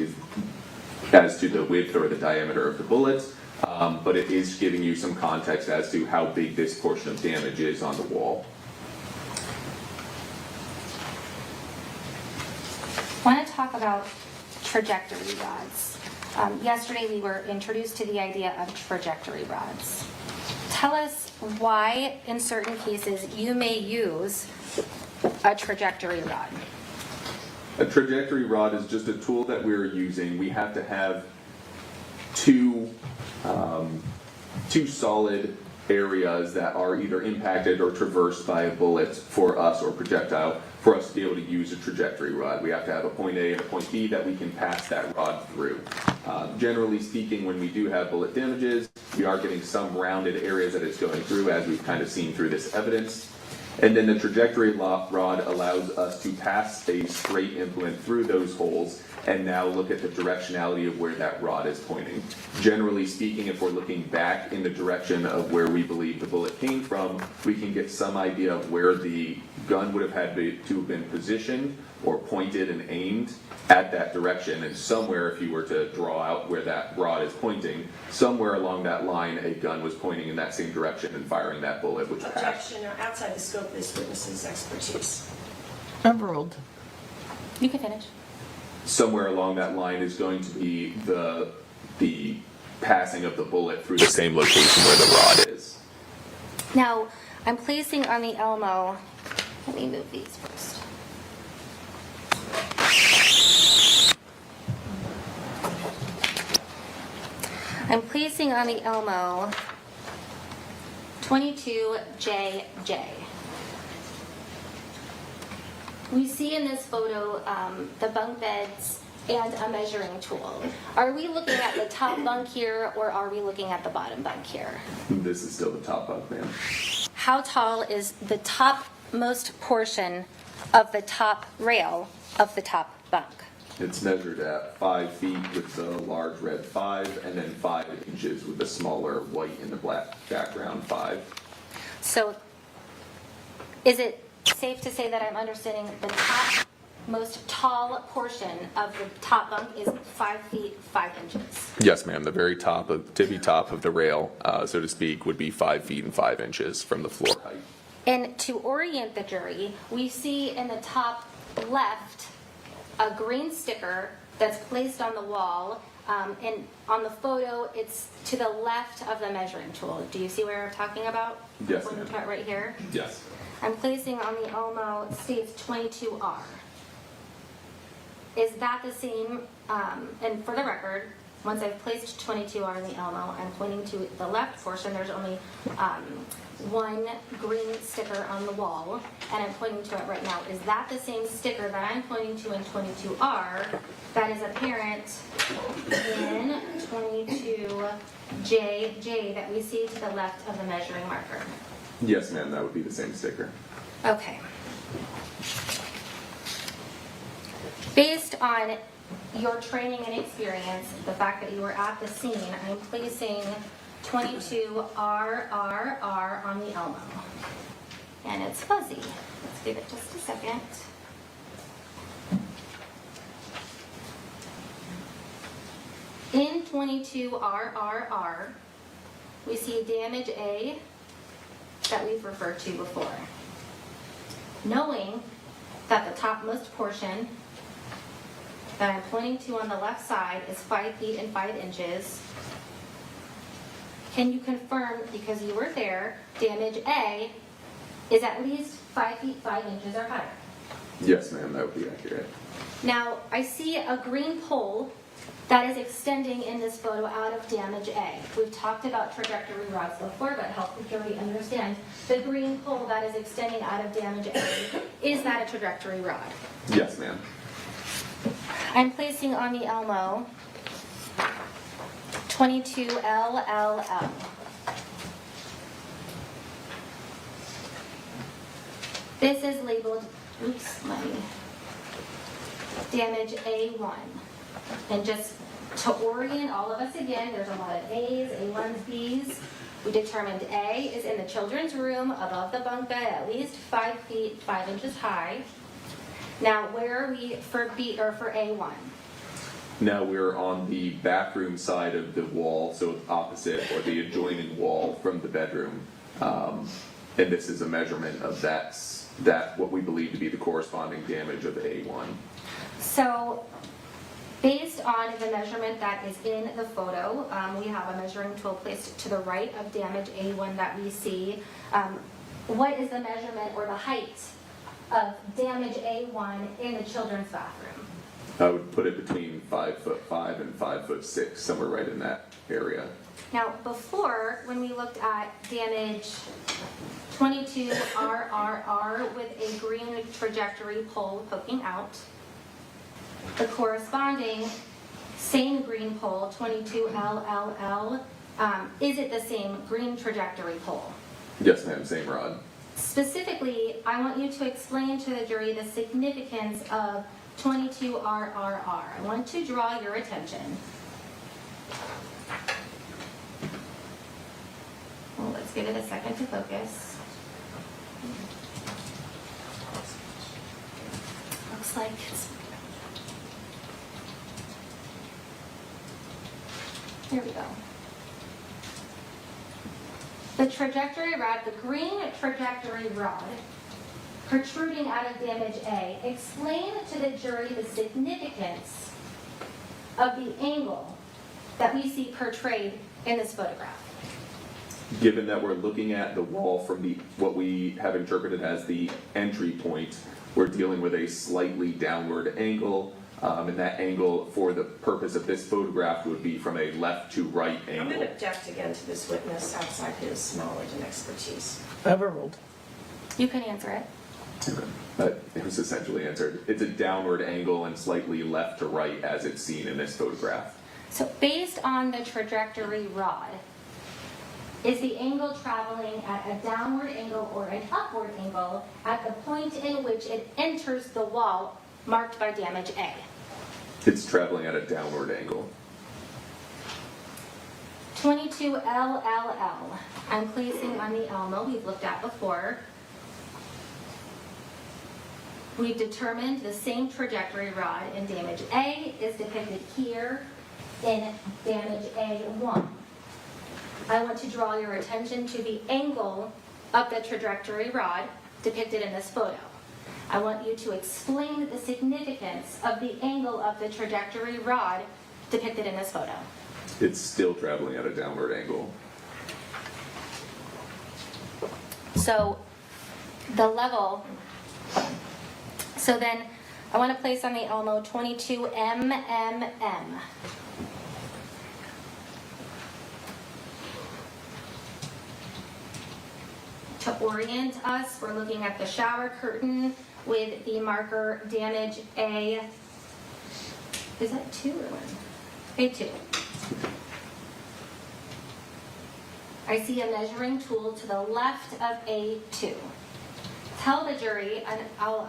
as to the width or the diameter of the bullet, but it is giving you some context as to how big this portion of damage is on the wall. I want to talk about trajectory rods. Yesterday we were introduced to the idea of trajectory rods. Tell us why in certain cases you may use a trajectory rod. A trajectory rod is just a tool that we're using. We have to have two solid areas that are either impacted or traversed by a bullet for us, or projectile, for us to be able to use a trajectory rod. We have to have a point A and a point B that we can pass that rod through. Generally speaking, when we do have bullet damages, we are getting some rounded areas that it's going through, as we've kind of seen through this evidence. And then the trajectory rod allows us to pass a straight implement through those holes and now look at the directionality of where that rod is pointing. Generally speaking, if we're looking back in the direction of where we believe the bullet came from, we can get some idea of where the gun would have had to have been positioned or pointed and aimed at that direction. And somewhere, if you were to draw out where that rod is pointing, somewhere along that line, a gun was pointing in that same direction and firing that bullet, which passed. Objection, or outside the scope of this witness's expertise. Overruled. You can finish. Somewhere along that line is going to be the passing of the bullet through the same location where the rod is. Now, I'm placing on the Elmo, let me move these first. I'm placing on the Elmo 22JJ. We see in this photo the bunk beds and a measuring tool. Are we looking at the top bunk here, or are we looking at the bottom bunk here? This is still the top bunk, ma'am. How tall is the topmost portion of the top rail of the top bunk? It's measured at 5 feet with the large red 5, and then 5 inches with the smaller white in the black background 5. So is it safe to say that I'm understanding the top most tall portion of the top bunk is 5 feet 5 inches? Yes, ma'am. The very top of tippy top of the rail, so to speak, would be 5 feet and 5 inches from the floor height. And to orient the jury, we see in the top left a green sticker that's placed on the wall, and on the photo it's to the left of the measuring tool. Do you see where I'm talking about? Yes, When ma'am. we talk right here? Yes. I'm placing on the Elmo, states 22R. Is that the same, and for the record, once I've placed 22R in the Elmo, I'm pointing to the left portion. There's only one green sticker on the wall, and I'm pointing to it right now. Is that the same sticker that I'm pointing to in 22R that is apparent in 22JJ? J that we see to the left of the measuring marker? Yes, ma'am, that would be the same sticker. Okay. Based on your training and experience, the fact that you were at the scene, I'm placing 22 RRR on the Elmo. And it's fuzzy. Let's give it just a second. In 22 RRR, we see damage A that we've referred to before. Knowing that the topmost portion that I'm pointing to on the left side is 5 feet and 5 inches, can you confirm, because you were there, damage A is at least 5 feet 5 inches or higher? Yes, ma'am, that would be accurate. Now, I see a green pole that is extending in this photo out of damage A. We've talked about trajectory rods before, but help the jury understand. The green pole that is extending out of damage A, is that a trajectory rod? Yes, ma'am. I'm placing on the Elmo 22 LLL. This is labeled, damage A1. And just to orient all of us again, there's a lot of A's, A1s, B's. We determined A is in the children's room above the bunk bed, at least 5 feet 5 inches high. Now, where are we for B or for A1? Now we're on the bathroom side of the wall, so opposite or the adjoining wall from the bedroom. And this is a measurement of that what we believe to be the corresponding damage of A1. So, based on the measurement that is in the photo, we have a measuring tool placed to the right of damage A1 that we see. What is the measurement or the height of damage A1 in the children's bathroom? I would put it between 5'5" and 5'6", somewhere right in that area. Now, before, when we looked at damage 22 RRR with a green trajectory pole poking out, the corresponding same green pole, 22 LLL, is it the same green trajectory pole? Yes, ma'am, same rod. Specifically, I want you to explain to the jury the significance of 22 RRR. I want to draw your attention. Well, let's give it a second to focus. Looks like it's... There we go. The trajectory rod, the green trajectory rod, protruding out of damage A, explain to the jury the significance of the angle that we see portrayed in this photograph. Given that we're looking at the wall from what we have interpreted as the entry point, we're dealing with a slightly downward angle, and that angle, for the purpose of this photograph, would be from a left to right I'm angle. going to object again to this witness outside his knowledge and expertise. Overruled. You can answer it. But it was essentially answered. It's a downward angle and slightly left to right as it's seen in this photograph. So based on the trajectory rod, is the angle traveling at a downward angle or an upward angle at the point in which it enters the wall marked by damage A? It's traveling at a downward angle. 22 LLL. I'm placing on the Elmo we've looked at before. We've determined the same trajectory rod in damage A is depicted here in damage A1. I want to draw your attention to the angle of the trajectory rod depicted in this photo. I want you to explain the significance of the angle of the trajectory rod depicted in this photo. It's still traveling at a downward angle. So the level, so then I want to place on the Elmo 22 MMM. To orient us, we're looking at the shower curtain with the marker damage A. Is that 2 or 1? A2. I see a measuring tool to the left of A2. Tell the jury, and I'll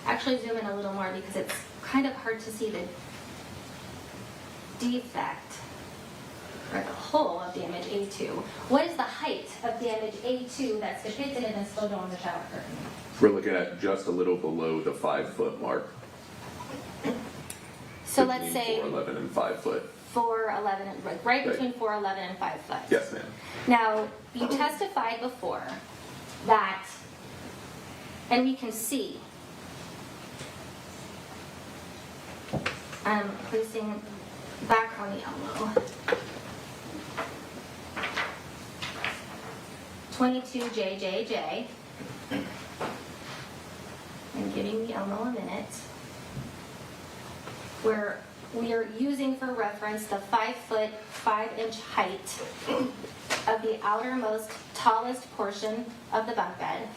actually zoom in a little more because it's kind of hard to see the defect or the hole of damage A2. What is the height of damage A2 that's depicted in this photo on the shower curtain? We're looking at just a little below the 5-foot mark. So let's say 4'11" and 5 foot. 4'11", right between 4'11" and 5 foot. Yes, ma'am. Now, you testified before that, and we can see, I'm placing back on the elbow. 22JJJ. I'm giving the elbow a minute. Where we are using for reference the 5 foot, 5 inch height of the outermost, tallest portion of the bunk bed.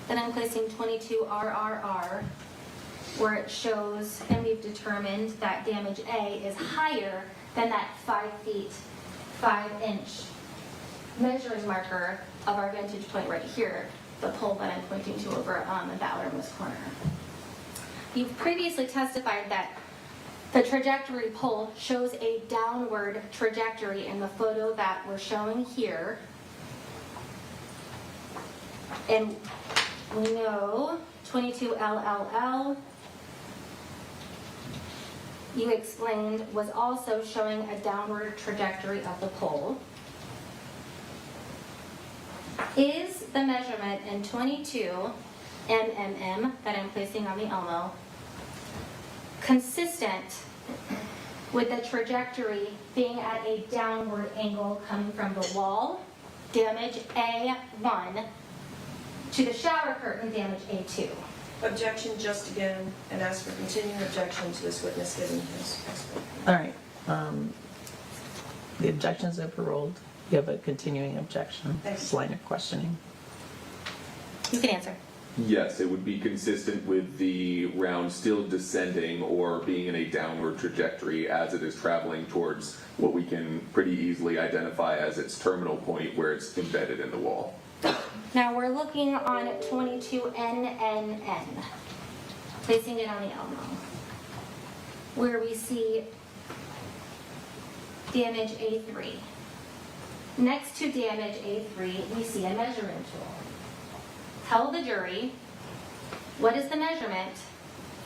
Then I'm placing 22RRR, where it shows, and we've determined that damage A is higher than that 5 feet, 5 inch measuring marker of our vantage point right here, the pole that I'm pointing to over in the outermost corner. You've previously testified that the trajectory pole shows a downward trajectory in the photo that we're showing here. And we know 22LLL, you explained, was also showing a downward trajectory of the pole. Is the measurement in 22 MMM that I'm placing on the elbow consistent with the trajectory being at a downward angle coming from the wall, damage A1, to the shower curtain, damage A2? Objection just again, and ask for continuing objection to this witness giving his explanation. All right. The objections are overruled. You have a continuing objection. This line of questioning. You can answer. Yes, it would be consistent with the round still descending or being in a downward trajectory as it is traveling towards what we can pretty easily identify as its terminal point where it's embedded in the wall. Now we're looking on 22NNN, placing it on the elbow, where we see damage A3. Next to damage A3, we see a measuring tool. Tell the jury, what is the measurement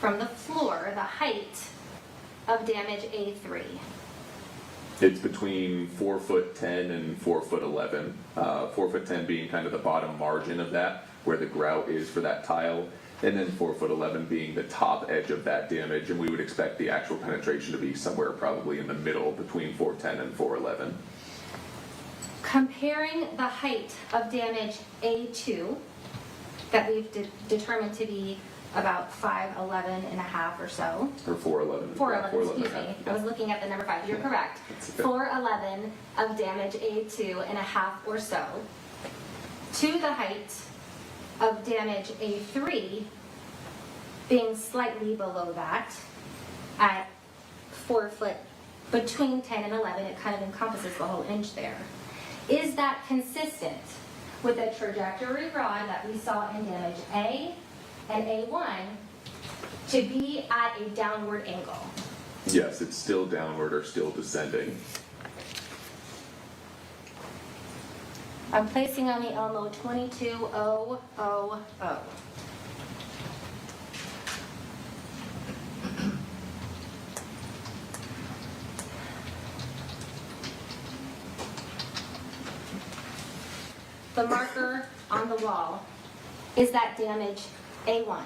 from the floor, the height of damage A3? It's between 4'10" and 4'11". 4'10" being kind of the bottom margin of that, where the grout is for that tile, and then 4'11" being the top edge of that damage, and we would expect the actual penetration to be somewhere probably in the middle between 4'10" and 4'11". Comparing the height of damage A2, that we've determined to be about 5'11" and a half or so. Or 4'11". 4'11", excuse me. I was looking at the number 5. You're correct. 4'11" of damage A2 and a half or so, to the height of damage A3 being slightly below that at 4 foot, between 10 and 11. It kind of encompasses the whole inch there. Is that consistent with the trajectory rod that we saw in damage A and A1 to be at a downward angle? Yes, it's still downward or still descending. I'm placing on the elbow 22000. The marker on the wall, is that damage A1?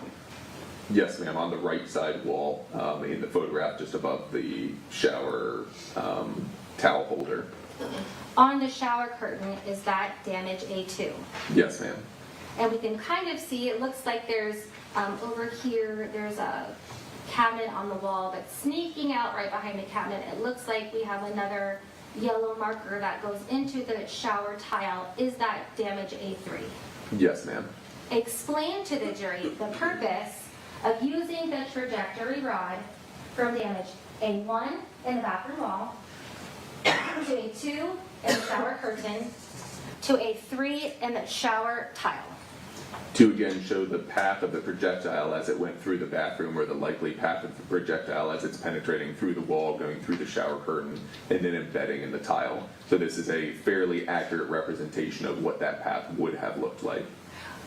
Yes, ma'am, on the right side wall, in the photograph just above the shower towel holder. On the shower curtain, is that damage A2? Yes, ma'am. And we can kind of see, it looks like there's, over here, there's a cabinet on the wall that's sneaking out right behind the cabinet. It looks like we have another yellow marker that goes into the shower tile. Is that damage A3? Yes, ma'am. Explain to the jury the purpose of using the trajectory rod from damage A1 in the bathroom wall to a 2 in the shower curtain, to a 3 in the shower tile. To again show the path of the projectile as it went through the bathroom, or the likely path of the projectile as it's penetrating through the wall, going through the shower curtain, and then embedding in the tile. So this is a fairly accurate representation of what that path would have looked like.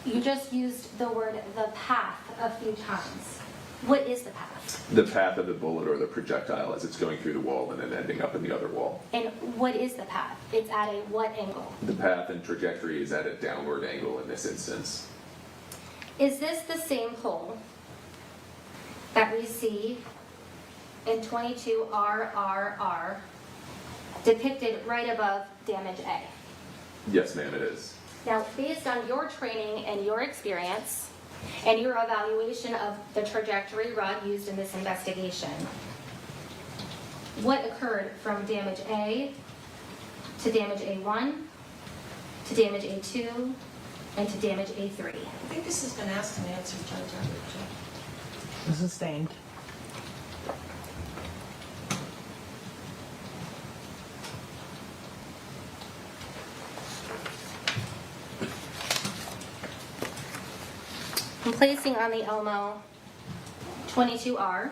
You just used the word the path a few times. What is the path? The path of the bullet or the projectile as it's going through the wall and then ending up in the other wall. And what is the path? It's at a what angle? The path and trajectory is at a downward angle in this instance. Is this the same hole that we see in 22 RRR depicted right above damage A? Yes, ma'am, it is. Now, based on your training and your experience and your evaluation of the trajectory rod used in this investigation, what occurred from damage A to damage A1 to damage A2 and to damage A3? I think this has been asked and answered, Judge. Sustained. I'm placing on the Elmo 22R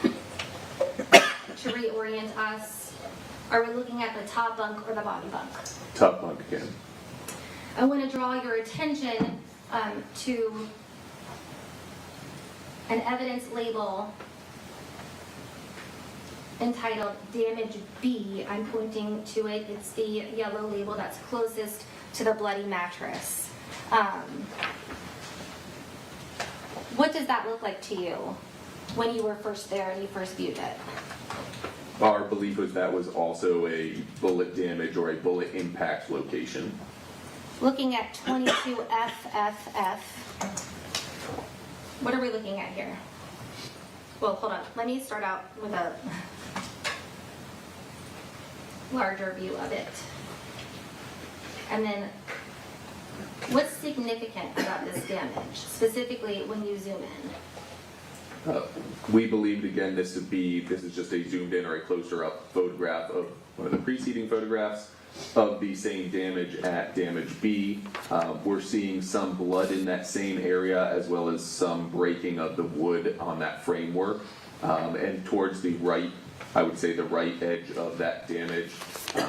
to reorient us. Are we looking at the top bunk or the bottom bunk? Top bunk again. I want to draw your attention to an evidence label entitled Damage B. I'm pointing to it. It's the yellow label that's closest to the bloody mattress. What does that look like to you when you were first there and you first viewed it? Our belief was that was also a bullet damage or a bullet impact location. Looking at 22FFF, what are we looking at here? Well, hold on. Let me start out with a larger view of it. And then, what's significant about this damage, specifically when you zoom in? We believed, again, this is just a zoomed in or a closer up photograph of one of the preceding photographs of the same damage at damage B. We're seeing some blood in that same area, as well as some breaking of the wood on that framework. And towards the right, I would say the right edge of that damage,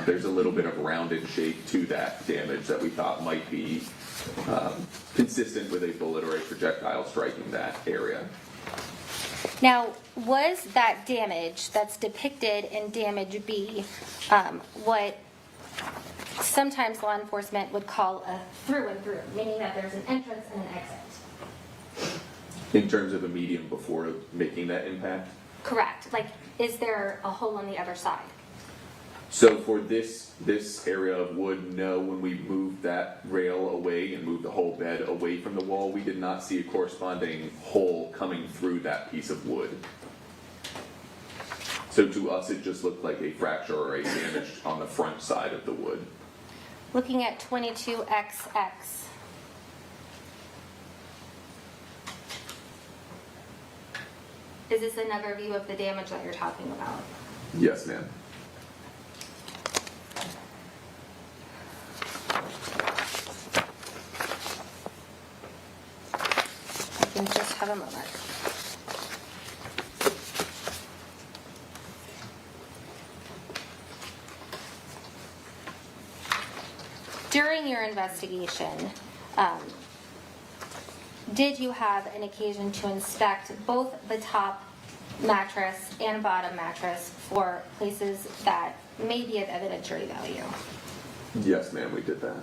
there's a little bit of rounded shape to that damage that we thought might be consistent with a bullet or a projectile striking that area. Now, was that damage that's depicted in damage B what sometimes law enforcement would call a through and through, meaning that there's an entrance and an exit? In terms of a medium before making that impact? Correct. Like, is there a hole on the other side? So for this area of wood, no, when we moved that rail away and moved the whole bed away from the wall, we did not see a corresponding hole coming through that piece of wood. So to us, it just looked like a fracture or a damage on the front side of the wood. Looking at 22XX. Is this another view of the damage that you're talking about? Yes, ma'am. I can just have a moment. During your investigation, did you have an occasion to inspect both the top mattress and bottom mattress for places that may be of evidentiary value? Yes, ma'am, we did that.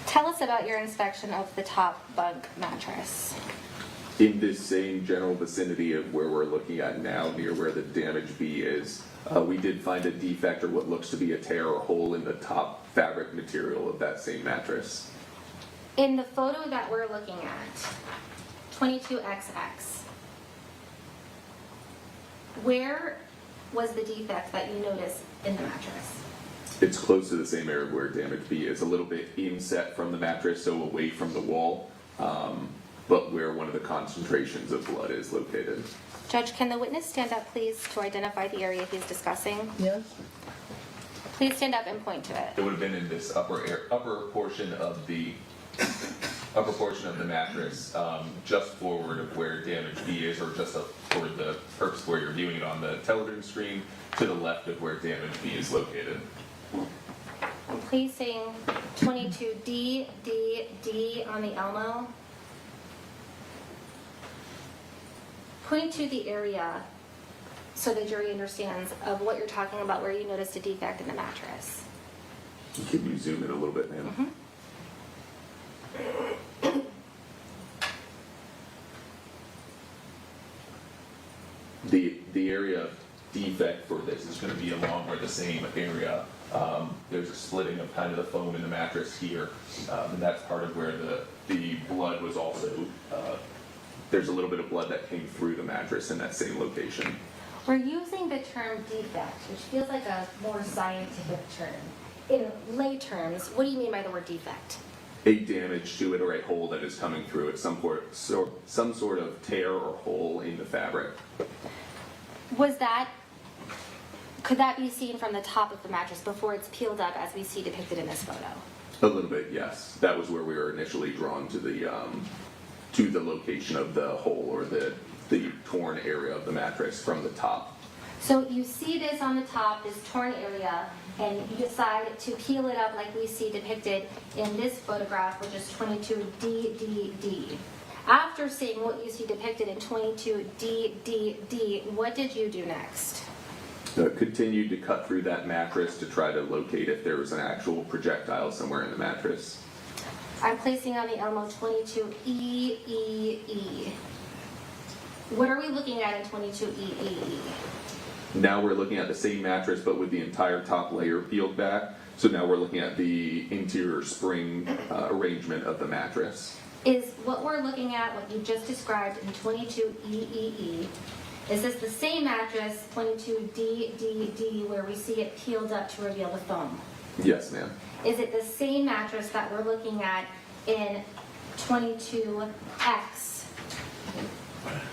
Tell us about your inspection of the top bunk mattress. In this same general vicinity of where we're looking at now, near where the damage B is, we did find a defect or what looks to be a tear or hole in the top fabric material of that same mattress. In the photo that we're looking at, 22XX, where was the defect that you noticed in the mattress? It's close to the same area where damage B is, a little bit inset from the mattress, so away from the wall, but where one of the concentrations of blood is located. Judge, can the witness stand up, please, to identify the area he's discussing? Yes. Please stand up and point to it. It would have been in this upper portion of the mattress, just forward of where damage B is, or just up for the purpose where you're viewing it on the television screen, to the left of where damage B is located. And please sing 22D, D, D on the Elmo. Point to the area so the jury understands of what you're talking about where you noticed a defect in the mattress. Can you zoom in a little bit, ma'am? The area of defect for this is going to be along where the same area. There's a splitting of kind of the foam in the mattress here, and that's part of where the blood was also. There's a little bit of blood that came through the mattress in that same location. We're using the term defect, which feels like a more scientific term. In lay terms, what do you mean by the word defect? A damage to it or a hole that is coming through it, some sort of tear or hole in the fabric. Could that be seen from the top of the mattress before it's peeled up as we see depicted in this photo? A little bit, yes. That was where we were initially drawn to the location of the hole or the torn area of the mattress from the top. So you see this on the top, this torn area, and you decide to peel it up like we see depicted in this photograph, which is 22DDD. After seeing what you see depicted in 22DDD, what did you do next? Continued to cut through that mattress to try to locate if there was an actual projectile somewhere in the mattress. I'm placing on the Elmo 22EEE. What are we looking at in 22EEE? Now we're looking at the same mattress but with the entire top layer peeled back. So now we're looking at the interior spring arrangement of the mattress. Is what we're looking at what you just described in 22EEE, is this the same mattress, 22DDD, where we see it peeled up to reveal the foam? Yes, ma'am. Is it the same mattress that we're looking at in 22X,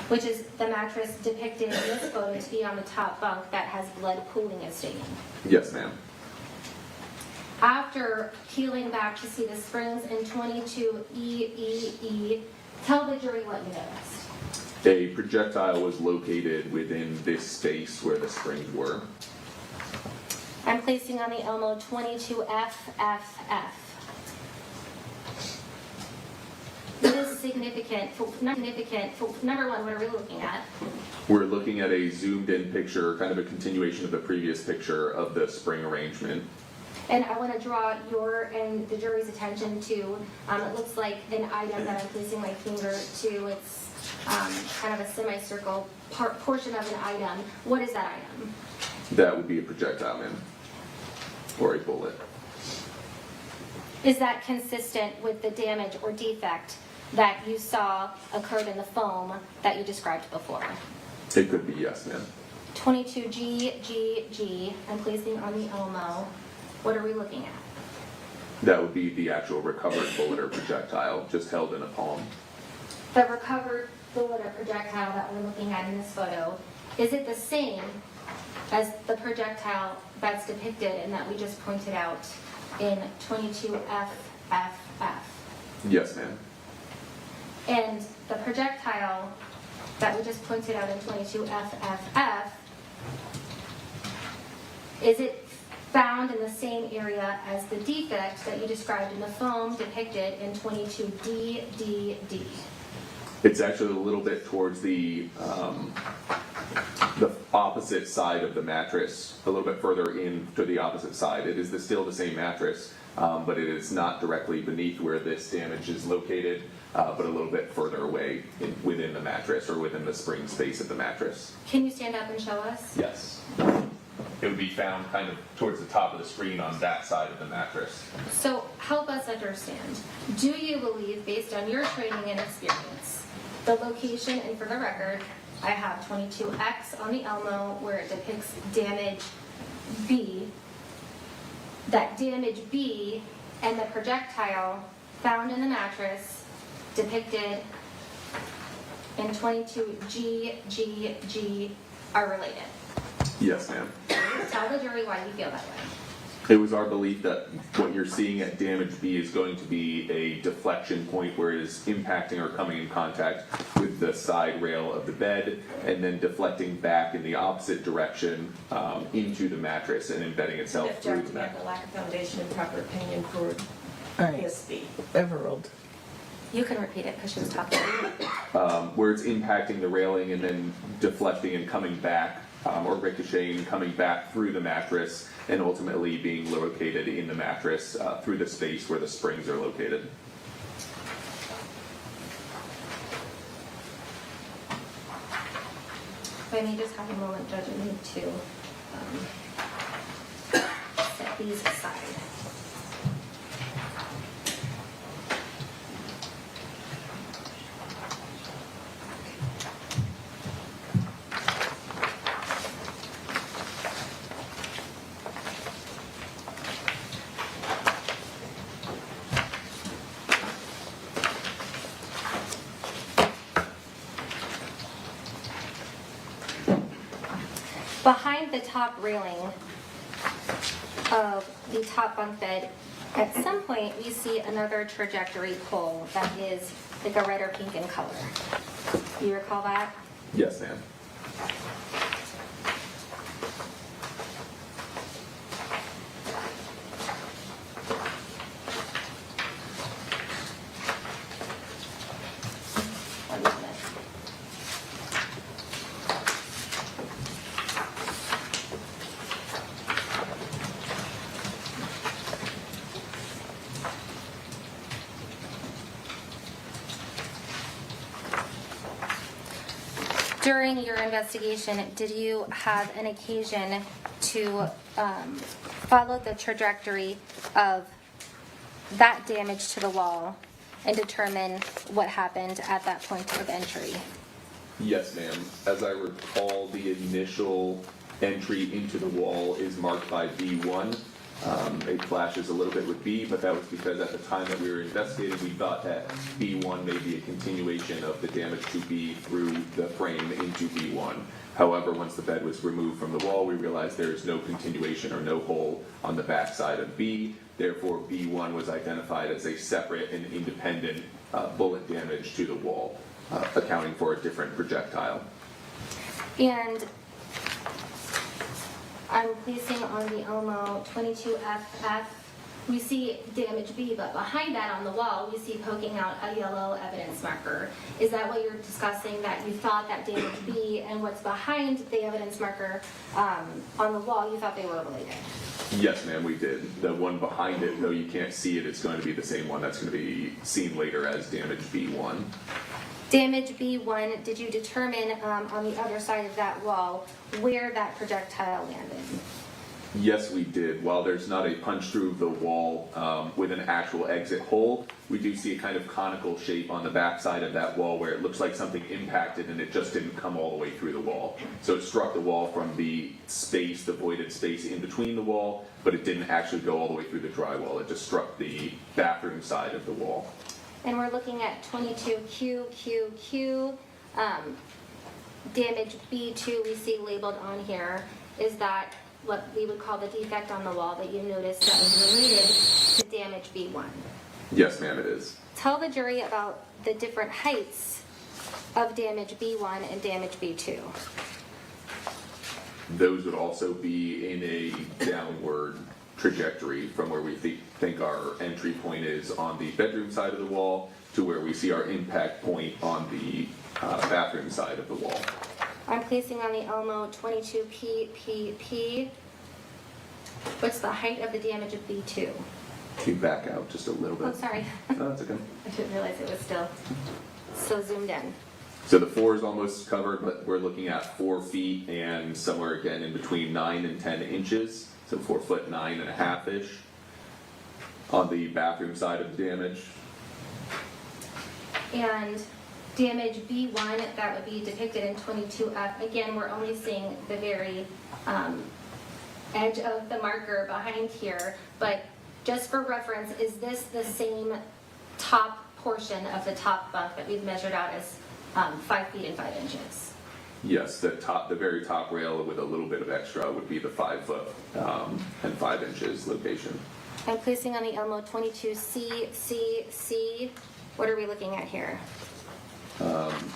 which is the mattress depicted in this photo to be on the top bunk that has blood pooling and staining? Yes, ma'am. After peeling back to see the springs in 22EEE, tell the jury what you noticed. A projectile was located within this space where the springs were. I'm placing on the Elmo 22FFF. It is significant. Number one, what are we looking at? We're looking at a zoomed in picture, kind of a continuation of the previous picture of the spring arrangement. And I want to draw your and the jury's attention to, it looks like an item that I'm placing my finger to. It's kind of a semicircle portion of an item. What is that item? That would be a projectile, ma'am. Or a bullet. Is that consistent with the damage or defect that you saw occurred in the foam that you described before? It could be, yes, ma'am. 22GGG, I'm placing on the Elmo. What are we looking at? That would be the actual recovered bullet or projectile, just held in a palm. The recovered bullet or projectile that we're looking at in this photo, is it the same as the projectile that's depicted and that we just pointed out in 22FFF? Yes, ma'am. And the projectile that we just pointed out in 22FFF, is it found in the same area as the defect that you described in the foam depicted in 22DDD? It's actually a little bit towards the opposite side of the mattress, a little bit further in to the opposite side. It is still the same mattress, but it is not directly beneath where this damage is located, but a little bit further away within the mattress or within the spring space of the mattress. Can you stand up and show us? Yes. It would be found kind of towards the top of the screen on that side of the mattress. So help us understand. Do you believe, based on your training and experience, the location, and for the record, I have 22X on the Elmo where it depicts damage B, that damage B and the projectile found in the mattress depicted in 22GGG are related? Yes, ma'am. Tell the jury why you feel that way. It was our belief that what you're seeing at damage B is going to be a deflection point where it is impacting or coming in contact with the side rail of the bed and then deflecting back in the opposite direction into the mattress and embedding itself through the Objecting at mattress. the lack of foundation and proper opinion for All right, PSB. Everald. You can repeat it because she was talking. Where it's impacting the railing and then deflecting and coming back, or ricocheting, coming back through the mattress, and ultimately being located in the mattress through the space where the springs are located. If I may just have a moment, Judge, I need to set these aside. Behind the top railing of the top bunk bed, at some point we see another trajectory pole that is like a red or pink in color. You recall that? Yes, ma'am. One moment. During your investigation, did you have an occasion to follow the trajectory of that damage to the wall and determine what happened at that point of entry? Yes, ma'am. As I recall, the initial entry into the wall is marked by B1. It clashes a little bit with B, but that was because at the time that we were investigating, we thought that B1 may be a continuation of the damage to B through the frame into B1. However, once the bed was removed from the wall, we realized there is no continuation or no hole on the back side of B. Therefore, B1 was identified as a separate and independent bullet damage to the wall, accounting for a different projectile. And I'm placing on the Elmo 22FF, we see damage B, but behind that on the wall, we see poking out a yellow evidence marker. Is that what you're discussing, that you thought that damage B and what's behind the evidence marker on the wall, you thought they were related? Yes, ma'am, we did. The one behind it, though you can't see it, it's going to be the same one that's going to be seen later as damage B1. Damage B1, did you determine on the other side of that wall where that projectile landed? Yes, we did. While there's not a punch through of the wall with an actual exit hole, we do see a kind of conical shape on the back side of that wall where it looks like something impacted and it just didn't come all the way through the wall. So it struck the wall from the space, the voided space in between the wall, but it didn't actually go all the way through the drywall. It just struck the bathroom side of the wall. And we're looking at 22QQQ. Damage B2 we see labeled on here. Is that what we would call the defect on the wall that you noticed that was related to damage B1? Yes, ma'am, it is. Tell the jury about the different heights of damage B1 and damage B2. Those would also be in a downward trajectory from where we think our entry point is on the bedroom side of the wall to where we see our impact point on the bathroom side of the wall. I'm placing on the Elmo 22PPP. What's the height of the damage of B2? Can you back out just a little bit? Oh, sorry. No, that's okay. I didn't realize it was still so zoomed in. So the floor is almost covered, but we're looking at 4 feet and somewhere again in between 9 and 10 inches. So 4 foot 9.5-ish on the bathroom side of the damage. And damage B1, that would be depicted in 22F. Again, we're only seeing the very edge of the marker behind here, but just for reference, is this the same top portion of the top bunk that we've measured out as 5 feet and 5 inches? Yes, the very top rail with a little bit of extra would be the 5 foot and 5 inches location. And placing on the Elmo 22C. What are we looking at here?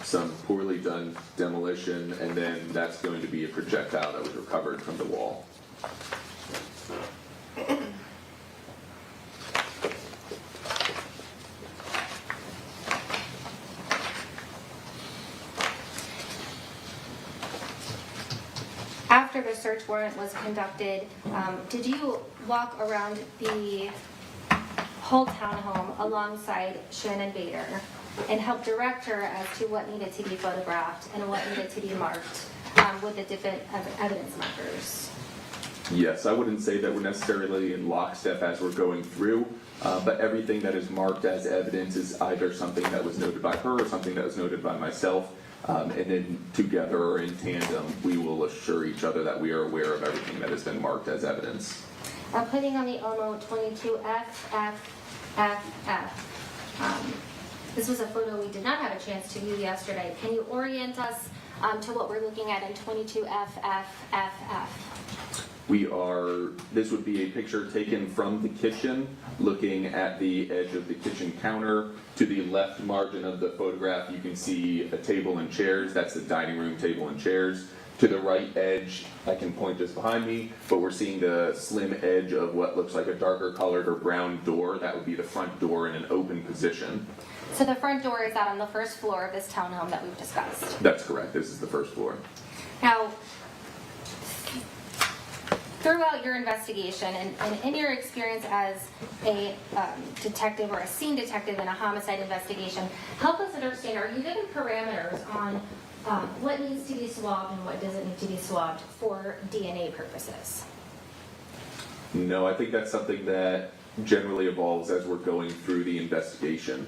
Some poorly done demolition, and then that's going to be a projectile that was recovered from the wall. After the search warrant was conducted, did you walk around the whole townhome alongside Shannon Bader and help direct her as to what needed to be photographed and what needed to be marked with the different evidence markers? Yes, I wouldn't say that we're necessarily in lockstep as we're going through, but everything that is marked as evidence is either something that was noted by her or something that was noted by myself. And then together or in tandem, we will assure each other that we are aware of everything that has been marked as evidence. Putting on the Elmo 22FFFF. This was a photo we did not have a chance to view yesterday. Can you orient us to what we're looking at in 22FFFF? This would be a picture taken from the kitchen, looking at the edge of the kitchen counter. To the left margin of the photograph, you can see a table and chairs. That's the dining room table and chairs. To the right edge, I can point this behind me, but we're seeing the slim edge of what looks like a darker colored or brown door. That would be the front door in an open position. So the front door is out on the first floor of this townhome that we've discussed. That's correct. This is the first floor. Now, throughout your investigation and in your experience as a detective or a scene detective in a homicide investigation, help us understand, are you given parameters on what needs to be swabbed and what doesn't need to be swabbed for DNA purposes? No, I think that's something that generally evolves as we're going through the investigation.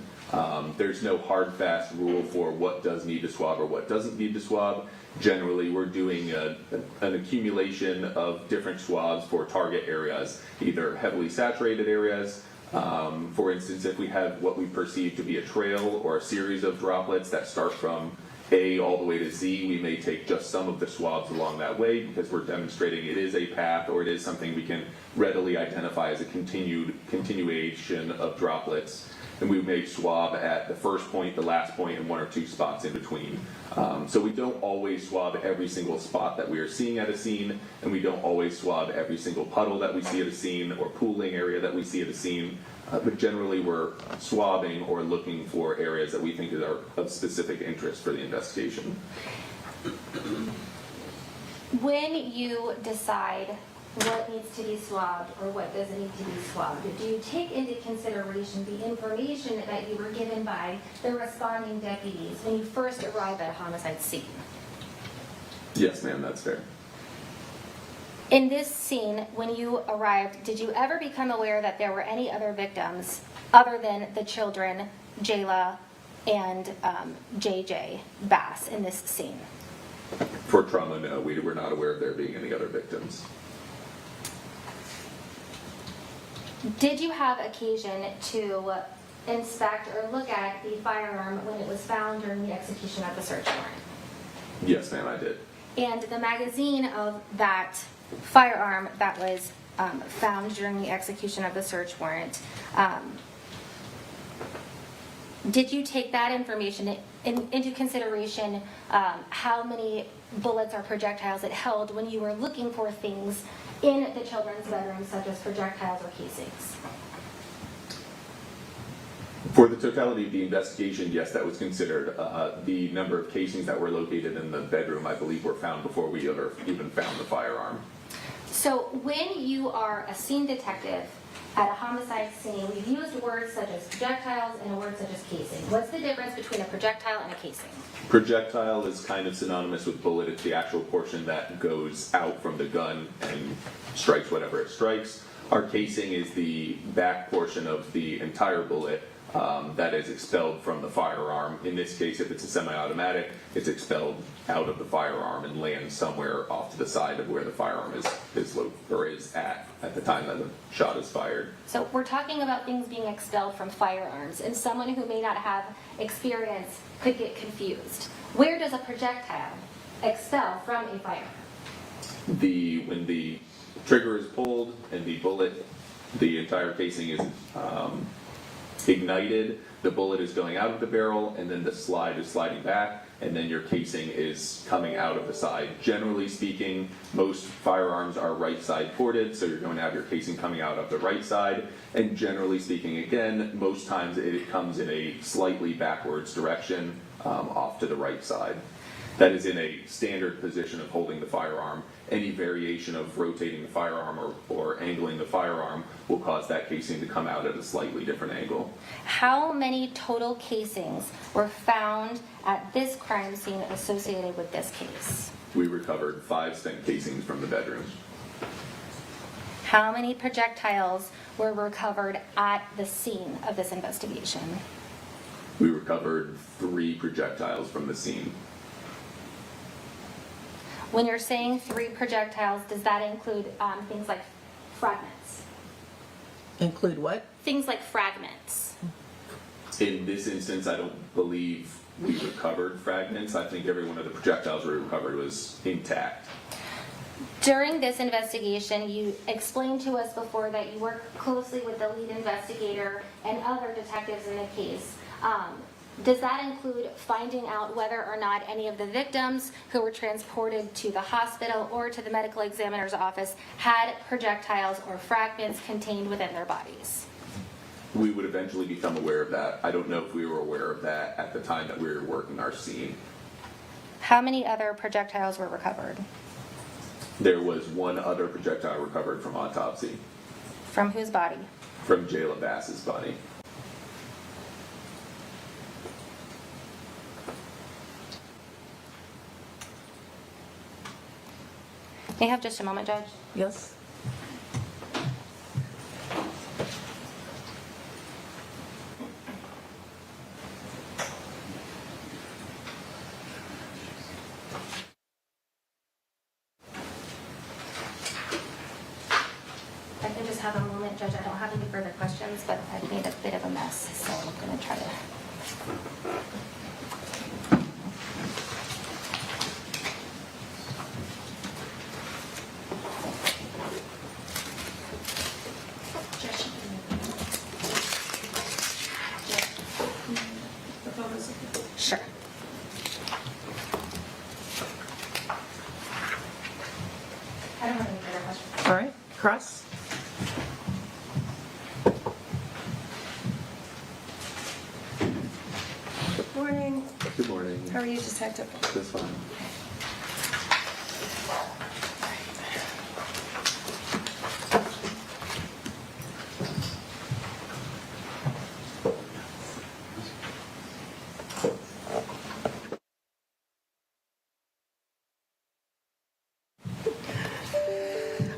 There's no hard, fast rule for what does need to swab or what doesn't need to swab. Generally, we're doing an accumulation of different swabs for target areas, either heavily saturated areas. For instance, if we have what we perceive to be a trail or a series of droplets that start from A all the way to Z, we may take just some of the swabs along that way because we're demonstrating it is a path or it is something we can readily identify as a continuation of droplets. And we may swab at the first point, the last point, and 1 or 2 spots in between. So we don't always swab every single spot that we are seeing at a scene, and we don't always swab every single puddle that we see at a scene or pooling area that we see at a scene. But generally we're swabbing or looking for areas that we think are of specific interest for the investigation. When you decide what needs to be swabbed or what doesn't need to be swabbed, do you take into consideration the information that you were given by the responding deputies when you first arrived at a homicide scene? Yes, ma'am, that's fair. In this scene, when you arrived, did you ever become aware that there were any other victims other than the children, Jayla and JJ Bass, in this scene? For trauma, no, we were not aware of there being any other victims. Did you have occasion to inspect or look at the firearm when it was found during the execution of the search warrant? Yes, ma'am, I did. And the magazine of that firearm that was found during the execution of the search warrant, did you take that information into consideration, how many bullets or projectiles it held when you were looking for things in the children's bedrooms, such as projectiles or casings? For the totality of the investigation, yes, that was considered. The number of casings that were located in the bedroom, I believe, were found before we ever even found the firearm. So when you are a scene detective at a homicide scene, we've used words such as projectiles and a word such as casing. What's the difference between a projectile and a casing? Projectile is kind of synonymous with bullet. It's the actual portion that goes out from the gun and strikes whatever it strikes. Our casing is the back portion of the entire bullet that is expelled from the firearm. In this case, if it's a semi-automatic, it's expelled out of the firearm and lands somewhere off to the side of where the firearm is at the time that the shot is fired. So we're talking about things being expelled from firearms, and someone who may not have experience could get confused. Where does a projectile expel from a firearm? When the trigger is pulled and the bullet, the entire casing is ignited, the bullet is going out of the barrel, and then the slide is sliding back, and then your casing is coming out of the side. Generally speaking, most firearms are right side ported, so you're going to have your casing coming out of the right side. And generally speaking, again, most times it comes in a slightly backwards direction off to the right side. That is in a standard position of holding the firearm. Any variation of rotating the firearm or angling the firearm will cause that casing to come out at a slightly different angle. How many total casings were found at this crime scene associated with this case? We recovered 5 stent casings from the bedroom. How many projectiles were recovered at the scene of this investigation? We recovered 3 projectiles from the scene. When you're saying 3 projectiles, does that include things like fragments? Include what? Things like fragments. In this instance, I don't believe we recovered fragments. I think every one of the projectiles we recovered was intact. During this investigation, you explained to us before that you work closely with the lead investigator and other detectives in the case. Does that include finding out whether or not any of the victims who were transported to the hospital or to the medical examiner's office had projectiles or fragments contained within their bodies? We would eventually become aware of that. I don't know if we were aware of that at the time that we were working our scene. How many other projectiles were recovered? There was 1 other projectile recovered from autopsy. From whose body? From Jayla Bass's body. May I have just a moment, Judge? Yes. I can just have a moment, Judge. I don't have any further questions, but I've made a bit of a mess, so I'm going to try to... Sure. I don't have any further questions. All right. Cross. Good morning. Good morning. How are you, Detective? That's fine.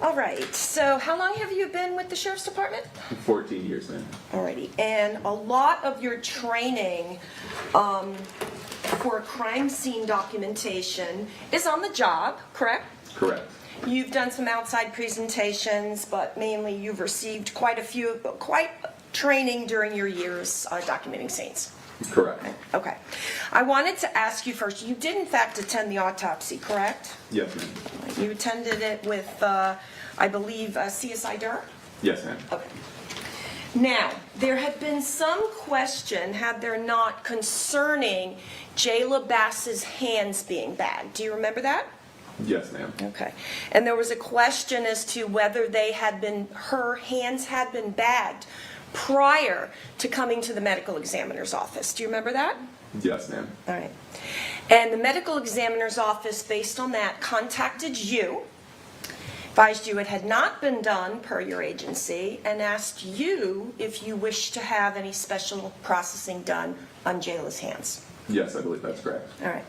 All right, so how long have you been with the Sheriff's Department? 14 years, man. Alrighty, and a lot of your training for crime scene documentation is on the job, correct? Correct. You've done some outside presentations, but mainly you've received quite training during your years documenting scenes. Correct. Okay. I wanted to ask you first, you did in fact attend the autopsy, correct? Yes, ma'am. You attended it with, I believe, CSI Durham? Yes, ma'am. Okay. Now, there had been some question, had there not, concerning Jayla Bass's hands being bagged. Do you remember that? Yes, ma'am. Okay. And there was a question as to whether her hands had been bagged prior to coming to the medical examiner's office. Do you remember that? Yes, ma'am. All right. And the medical examiner's office, based on that, contacted you, advised you it had not been done per your agency, and asked you if you wished to have any special processing done on Jayla's hands. Yes, I believe that's correct. All right.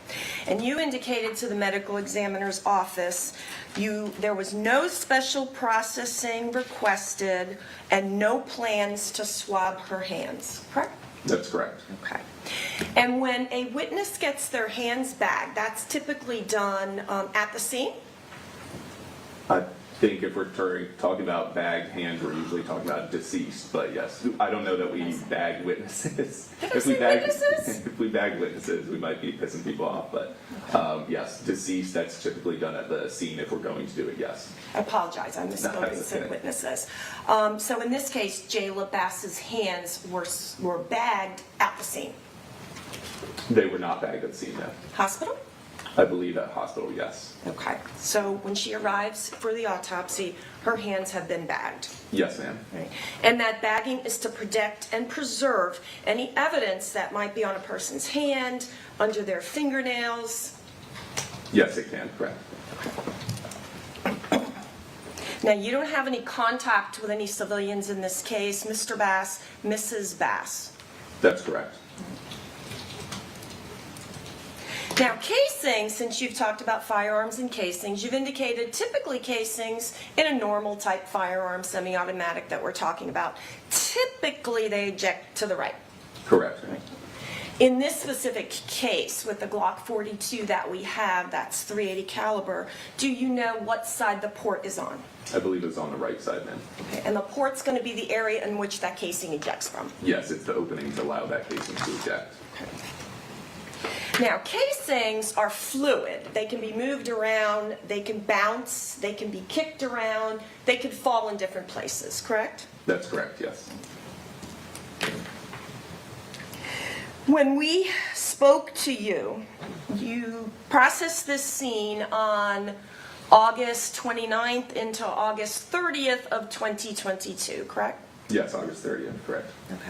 And you indicated to the medical examiner's office there was no special processing requested and no plans to swab her hands, correct? That's correct. Okay. And when a witness gets their hands bagged, that's typically done at the scene? think if we're talking about bagged hands, we're usually talking about deceased, but yes, I don't know that we bagged witnesses. If we bagged witnesses, we might be pissing people off, but yes, deceased, that's typically done at the scene if we're going to do it, yes. I apologize, I misspoke and said witnesses. So in this case, Jayla Bass's hands were bagged at the scene. They were not bagged at the scene, no. Hospital? I believe at hospital, yes. Okay, so when she arrives for the autopsy, her hands have been bagged. Yes, ma'am. Right. And that bagging is to protect and preserve any evidence that might be on a person's hand, under their fingernails. Yes, it can, correct. Now, you don't have any contact with any civilians in this case, Mr. Bass, Mrs. Bass. That's correct. Now, casings, since you've talked about firearms and casings, you've indicated typically casings in a normal type firearm, semi-automatic that we're talking about, typically they eject to the right. Correct. In this specific case, with the Glock 42 that we have, that's .380 caliber, do you know what side the port is on? I believe it's on the right side, ma'am. Okay, and the port's going to be the area in which that casing ejects from? Yes, it's the opening to allow that casing to eject. Okay. Now, casings are fluid. They can be moved around, they can bounce, they can be kicked around, they can fall in different places, correct? That's correct, yes. When we spoke to you, you processed this scene on August 29th into August 30th of 2022, correct? Yes, August 30th, correct. Okay.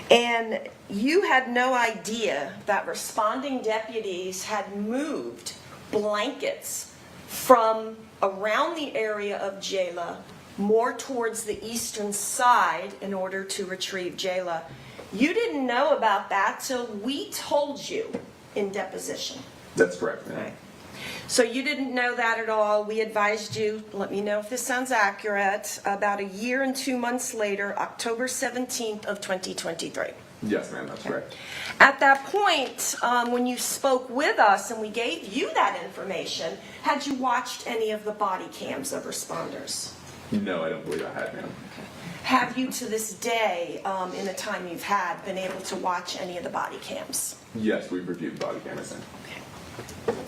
And you had no idea that responding deputies had moved blankets from around the area of Jayla more towards the eastern side in order to retrieve Jayla. You didn't know about that till we told you in deposition. That's correct, ma'am. Right. So you didn't know that at all. We advised you, let me know if this sounds accurate, about a year and 2 months later, October 17th of 2023. Yes, ma'am, that's correct. At that point, when you spoke with us and we gave you that information, had you watched any of the body cams of responders? No, I don't believe I had, ma'am. Have you to this day, in the time you've had, been able to watch any of the body cams? Yes, we've reviewed body cameras, ma'am. Okay.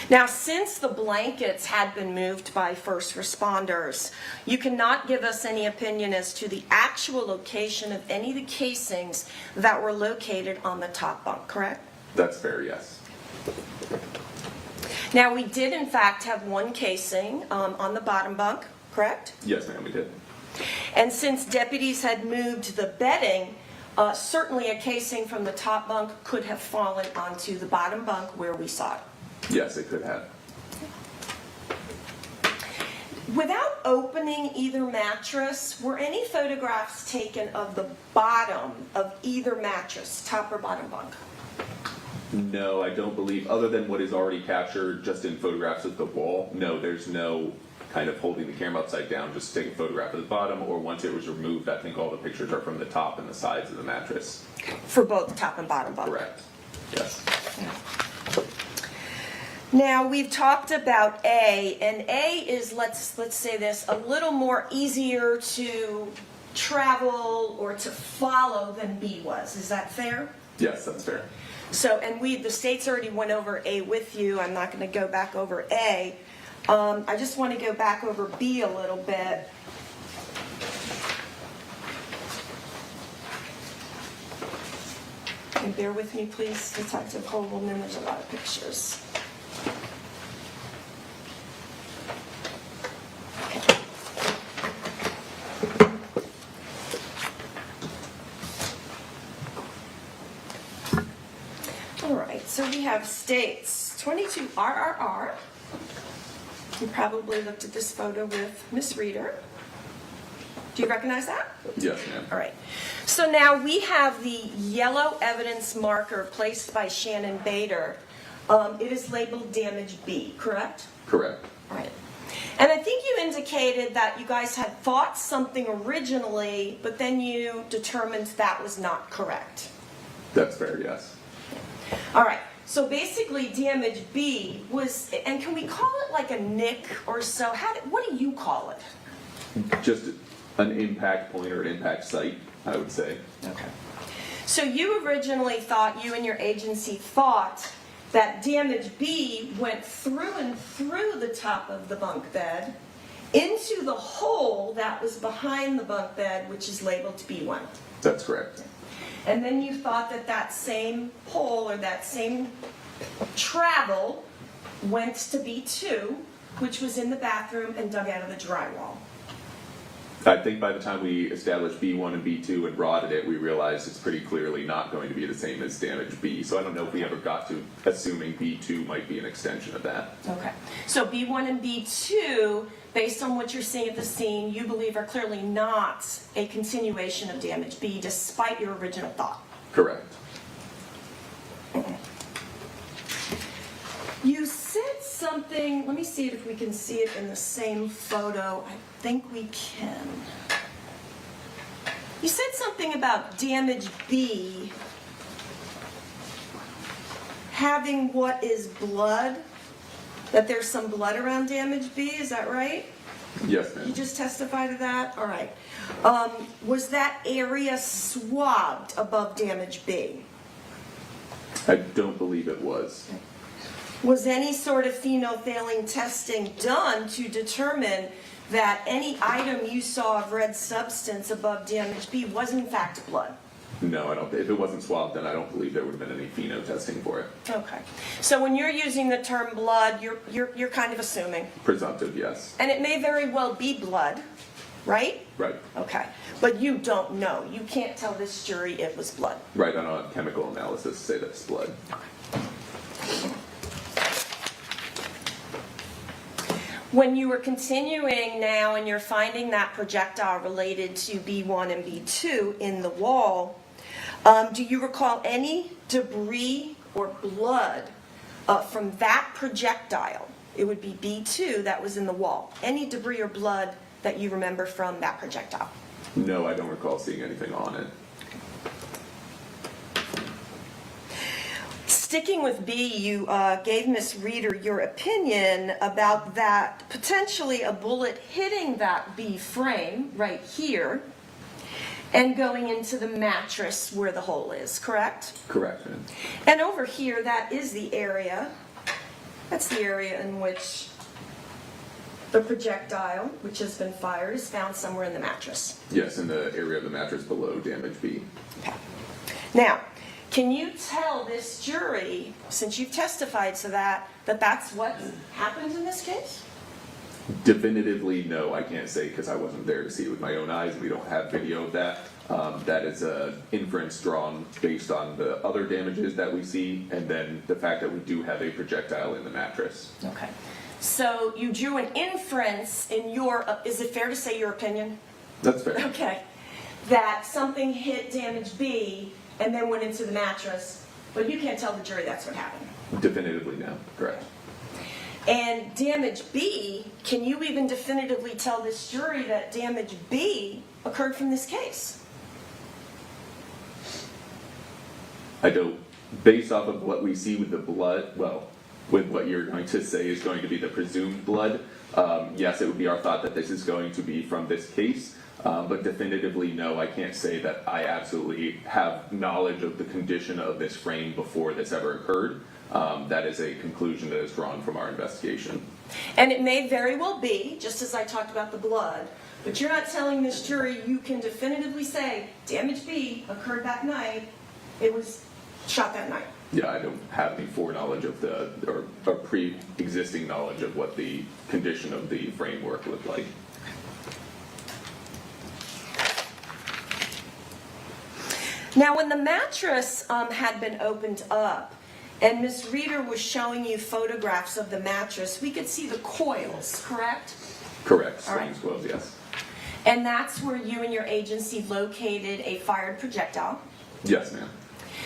Now, since the blankets had been moved by first responders, you cannot give us any opinion as to the actual location of any of the casings that were located on the top bunk, correct? That's fair, yes. Now, we did in fact have one casing on the bottom bunk, correct? Yes, ma'am, we did. And since deputies had moved the bedding, certainly a casing from the top bunk could have fallen onto the bottom bunk where we saw it. Yes, it could have. Without opening either mattress, were any photographs taken of the bottom of either mattress, top or bottom bunk? No, I don't believe, other than what is already captured just in photographs of the wall, no, there's no kind of holding the camera upside down, just take a photograph of the bottom, or once it was removed, I think all the pictures are from the top and the sides of the mattress. For both top and bottom bunk? Correct, yes. Now, we've talked about A, and A is, let's say this, a little more easier to travel or to follow than B was. Is that fair? Yes, that's fair. So, and the state's already went over A with you. I'm not going to go back over A. I just want to go back over B a little bit. And bear with me, please, Detective Hobelmann. There's a lot of pictures. All right, so we have states 22 RRR. You probably looked at this photo with Miss Reader. Do you recognize that? Yes, ma'am. All right. So now we have the yellow evidence marker placed by Shannon Bader. It is labeled damage B, correct? Correct. All right. And I think you indicated that you guys had thought something originally, but then you determined that was not correct. That's fair, yes. All right. So basically, damage B was, and can we call it like a nick or so? What do you call it? Just an impact point or an impact site, I would say. Okay. So you originally thought, you and your agency thought, that damage B went through and through the top of the bunk bed into the hole that was behind the bunk bed, which is labeled B1. That's correct. And then you thought that that same hole or that same travel went to B2, which was in the bathroom and dug out of the drywall. I think by the time we established B1 and B2 and rotted it, we realized it's pretty clearly not going to be the same as damage B. So I don't know if we ever got to assuming B2 might be an extension of that. Okay. So B1 and B2, based on what you're seeing at the scene, you believe are clearly not a continuation of damage B, despite your original thought. Correct. You said something, let me see if we can see it in the same photo. I think we can. You said something about damage B having what is blood, that there's some blood around damage B, is that right? Yes, ma'am. You just testified to that? All right. Was that area swabbed above damage B? I don't believe it was. Was any sort of phenolphthalein testing done to determine that any item you saw of red substance above damage B was in fact blood? No, I don't. If it wasn't swabbed, then I don't believe there would have been any pheno testing for it. Okay. So when you're using the term blood, you're kind of assuming. Presumptive, yes. And it may very well be blood, right? Right. Okay. But you don't know. You can't tell this jury it was blood. Right, on a chemical analysis, say that's blood. When you were continuing now and you're finding that projectile related to B1 and B2 in the wall, do you recall any debris or blood from that projectile? It would be B2 that was in the wall. Any debris or blood that you remember from that projectile? No, I don't recall seeing anything on it. Sticking with B, you gave Ms. Reeder your opinion about that potentially a bullet hitting that B frame right here and going into the mattress where the hole is, correct? Correct, ma'am. And over here, that is the area, that's the area in which the projectile, which has been fired, is found somewhere in the mattress. Yes, in the area of the mattress below damage B. Okay. Now, can you tell this jury, since you've testified to that, that that's what happened in this case? Definitively, no, I can't say because I wasn't there to see it with my own eyes. We don't have video of that. That is an inference drawn based on the other damages that we see, and then the fact that we do have a projectile in the mattress. Okay. So you drew an inference in your, is it fair to say your opinion? That's fair. Okay. That something hit damage B and then went into the mattress, but you can't tell the jury that's what happened. Definitively, no. Correct. And damage B, can you even definitively tell this jury that damage B occurred from this case? I don't, based off of what we see with the blood, well, with what you're going to say is going to be the presumed blood, yes, it would be our thought that this is going to be from this case. But definitively, no, I can't say that I absolutely have knowledge of the condition of this frame before this ever occurred. That is a conclusion that is drawn from our investigation. And it may very well be, just as I talked about the blood, but you're not telling this jury you can definitively say damage B occurred that night, it was shot that night. Yeah, I don't have any foreknowledge of or pre-existing knowledge of what the condition of the framework looked like. Now, when the mattress had been opened up, and Ms. Reeder was showing you photographs of the mattress, we could see the coils, correct? Correct. All right. Springs coils, yes. And that's where you and your agency located a fired projectile? Yes, ma'am.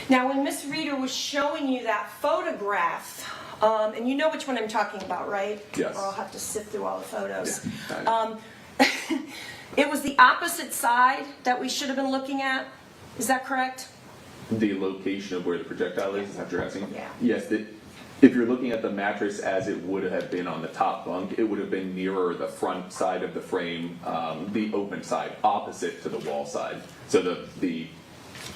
Now, when Ms. Reeder was showing you that photograph, and you know which one I'm talking about, right? Yes. Or I'll have to sift through all the photos. Yeah, It was the opposite side that we should have been looking at? Is that correct? The location of where the projectile is that you're asking? Yeah. Yes, if you're looking at the mattress as it would have been on the top bunk, it would have been nearer the front side of the frame, the open side, opposite to the wall side. So the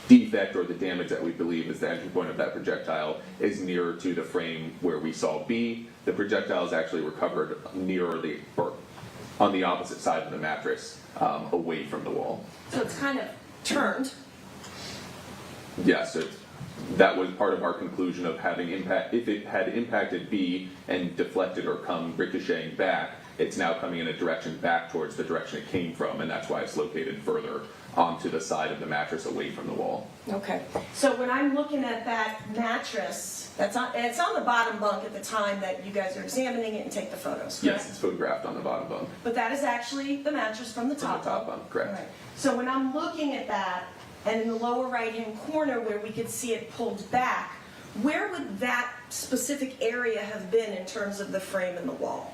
defect or the damage that we believe is the entry point of that projectile is nearer to the frame where we saw B. The projectile is actually recovered nearer or on the opposite side of the mattress, away from the wall. So it's kind of turned. Yes, that was part of our conclusion of having impact. If it had impacted B and deflected or come ricocheting back, it's now coming in a direction back towards the direction it came from, and that's why it's located further onto the side of the mattress away from the wall. Okay. So when I'm looking at that mattress, it's on the bottom bunk at the time that you guys are examining it and take the photos, correct? Yes, it's photographed on the bottom bunk. But that is actually the mattress from the From top the top bunk, correct. Right. So when I'm looking at that, and in the lower right-hand corner where we could see it pulled back, where would that specific area have been in terms of the frame and the wall?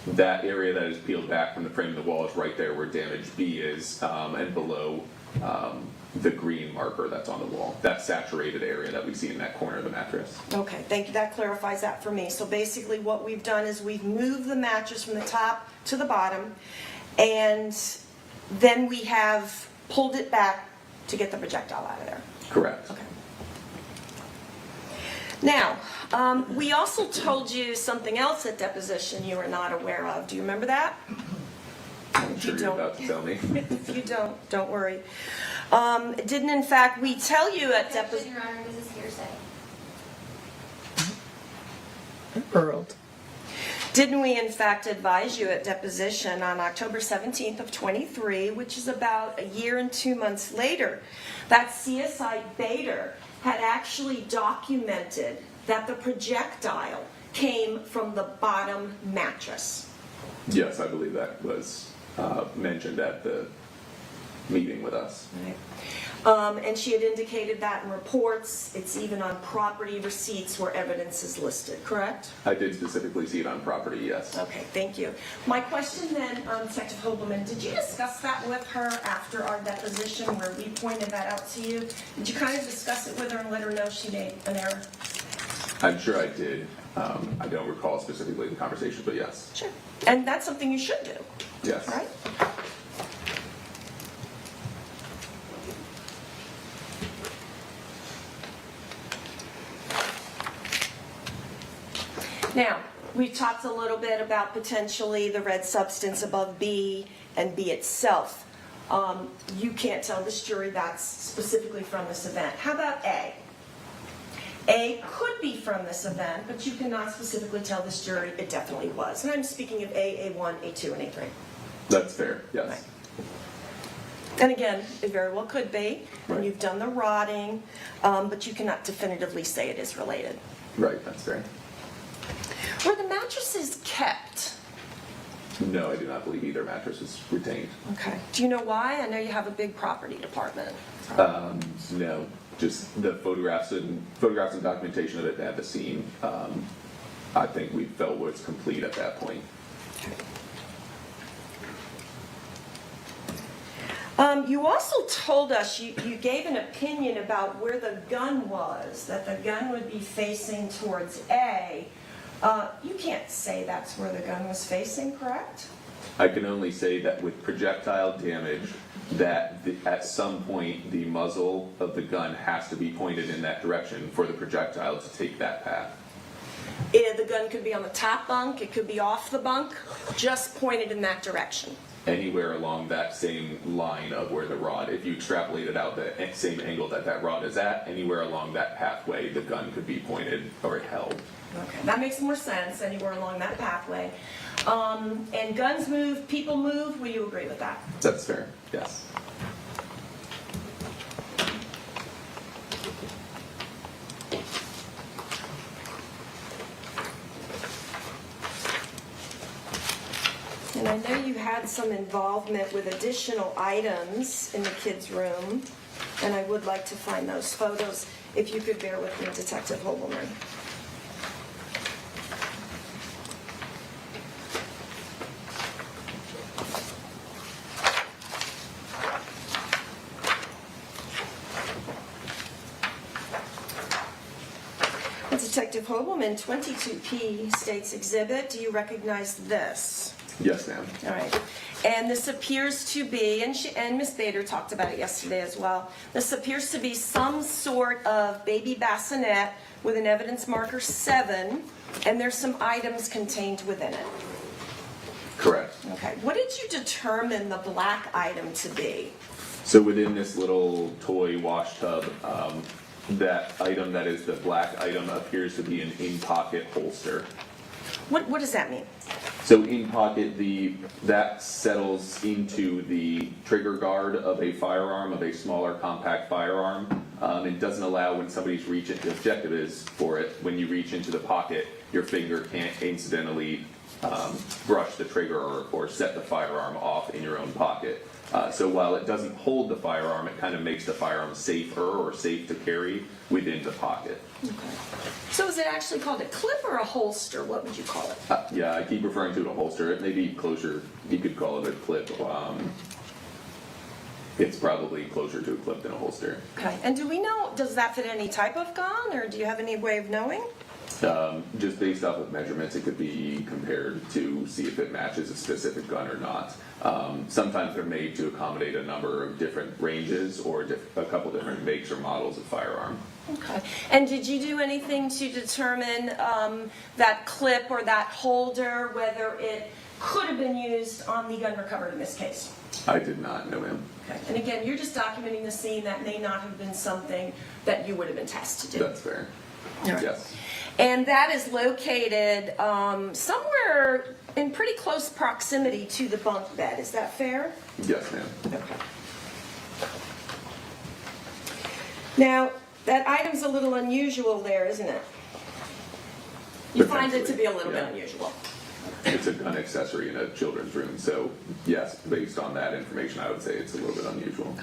That area that is peeled back from the frame of the wall is right there where damage B is, and below the green marker that's on the wall. That saturated area that we see in that corner of the mattress. Okay, thank you. That clarifies that for me. So basically what we've done is we've moved the mattress from the top to the bottom, and then we have pulled it back to get the projectile out of there. Correct. Okay. Now, we also told you something else at deposition you were not aware of. Do you remember that? I'm sure you're about to tell me. If you don't worry. Didn't in fact we tell you at deposition? Your Honor, this is hearsay. World. Didn't we in fact advise you at deposition on October 17th of 23, which is about a year and 2 months later, that CSI Bader had actually documented that the projectile came from the bottom mattress? Yes, I believe that was mentioned at the meeting with us. Right. And she had indicated that in reports. It's even on property receipts where evidence is listed, correct? I did specifically see it on property, yes. Okay, thank you. My question then, Detective Hobelmann, did you discuss that with her after our deposition where we pointed that out to you? Did you kind of discuss it with her and let her know she made an error? I'm sure I did. I don't recall specifically the conversation, but yes. Sure. And that's something you should do, Yes. right? Now, we talked a little bit about potentially the red substance above B and B itself. You can't tell this jury that's specifically from this event. How about A? A could be from this event, but you cannot specifically tell this jury it definitely was. And I'm speaking of A, A1, A2, and A3. That's fair, yes. Right. And again, it very well could be, and Right. you've done the rotting, but you cannot definitively say it is related. Right, that's fair. Were the mattresses kept? No, I do not believe either mattress was retained. Okay. Do you know why? I know you have a big property department. No, just the photographs and documentation of it at the scene, I think we felt was complete at that point. You also told us, you gave an opinion about where the gun was, that the gun would be facing towards A. You can't say that's where the gun was facing, correct? I can only say that with projectile damage, that at some point the muzzle of the gun has to be pointed in that direction for the projectile to take that path. The gun could be on the top bunk, it could be off the bunk, just pointed in that direction. Anywhere along that same line of where the rod, if you extrapolate it out the same angle that that rod is at, anywhere along that pathway, the gun could be pointed or held. Okay, that makes more sense, anywhere along that pathway. And guns move, people move, will you agree with that? That's fair, yes. And I know you had some involvement with additional items in the kids' room, and I would like to find those photos, if you could bear with me, Detective Hobelmann. Detective Hobelmann, 22P State's Exhibit. Do you recognize this? Yes, ma'am. All right. And this appears to be, and Ms. Bader talked about it yesterday as well, this appears to be some sort of baby bassinet with an evidence marker 7, and there's some items contained within it. Correct. Okay. What did you determine the black item to be? So within this little toy wash tub, that item that is the black item appears to be an in-pocket holster. What does that mean? So in pocket, that settles into the trigger guard of a firearm, of a smaller compact firearm. It doesn't allow when somebody's reaching, the objective is for it, when you reach into the pocket, your finger can't incidentally brush the trigger or set the firearm off in your own pocket. So while it doesn't hold the firearm, it kind of makes the firearm safer or safe to carry within the pocket. Okay. So is it actually called a clip or a holster? What would you call it? Yeah, I keep referring to it a holster. It may be closer, you could call it a clip. It's probably closer to a clip than a holster. Okay. And do we know, does that fit any type of gun, or do you have any way of knowing? Just based off of measurements, it could be compared to see if it matches a specific gun or not. Sometimes they're made to accommodate a number of different ranges or a couple different makes or models of firearm. Okay. And did you do anything to determine that clip or that holder, whether it could have been used on the gun recovered in this case? I did not know, ma'am. Okay. And again, you're just documenting the scene. That may not have been something that you would have been tasked to do. That's fair. Right. Yes. And that is located somewhere in pretty close proximity to the bunk bed. Is that fair? Yes, ma'am. Okay. Now, that item's a little unusual there, isn't it? You find it to be a little bit unusual. It's a gun accessory in a children's room, so yes, based on that information, I would say it's a little bit unusual.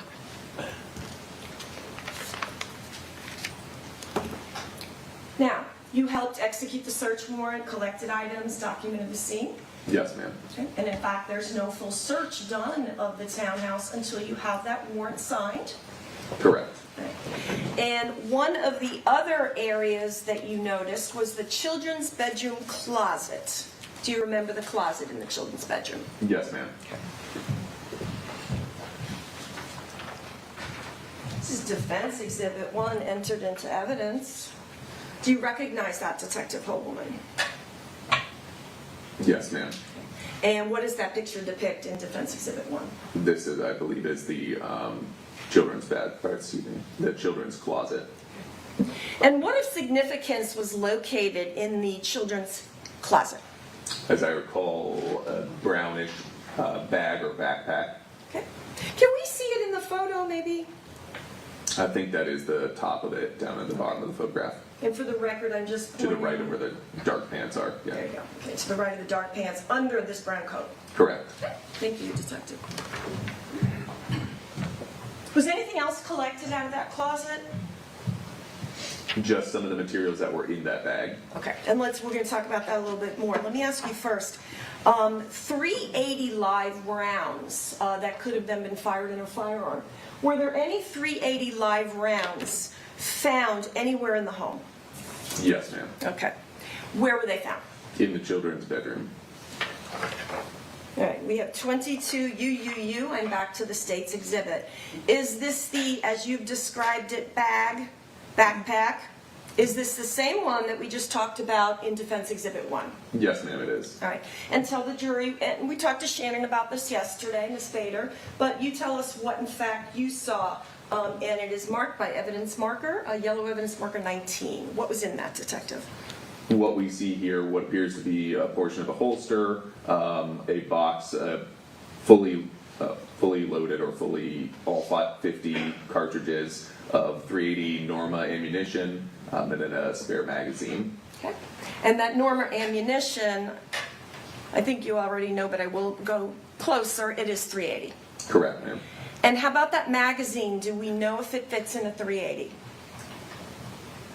Now, you helped execute the search warrant, collected items, documented the scene. Yes, ma'am. Okay. And in fact, there's no full search done of the townhouse until you have that warrant signed. Correct. Right. And one of the other areas that you noticed was the children's bedroom closet. Do you remember the closet in the children's bedroom? Yes, ma'am. This is Defense Exhibit 1 entered into evidence. Do you recognize that, Detective Hobelmann? Yes, ma'am. And what does that picture depict in Defense Exhibit 1? This is, I believe, is the children's the children's closet. And what of significance was located in the children's closet? As I recall, a brownish bag or backpack. Okay. Can we see it in the photo, maybe? I think that is the top of it, down at the bottom of the photograph. And for the record, I'm just To the pointing... right of where the dark pants are. Yeah. There you go. Okay, to the right of the dark pants, under this brown coat. Correct. Thank you, Detective. Was anything else collected out of that closet? Just some of the materials that were in that bag. Okay, and we're going to talk about that a little bit more. Let me ask you first. 380 live rounds that could have then been fired in a firearm. Were there any 380 live rounds found anywhere in the home? Yes, ma'am. Okay. Where were they found? In the children's bedroom. All right, we have 22 UUU. I'm back to the state's exhibit. Is this the, as you've described it, backpack? Is this the same one that we just talked about in Defense Exhibit 1? Yes, ma'am, it is. All right, and tell the jury, and we talked to Shyanne about this yesterday, Ms. Bader, but you tell us what in fact you saw, and it is marked by evidence marker, a yellow evidence marker 19. What was in that, Detective? What we see here, what appears to be a portion of a holster, a box fully loaded or all 50 cartridges of .380 Norma ammunition, and then a spare magazine. Okay. And that Norma ammunition, I think you already know, but I will go closer. It is .380. Correct, ma'am. And how about that magazine? Do we know if it fits in a .380?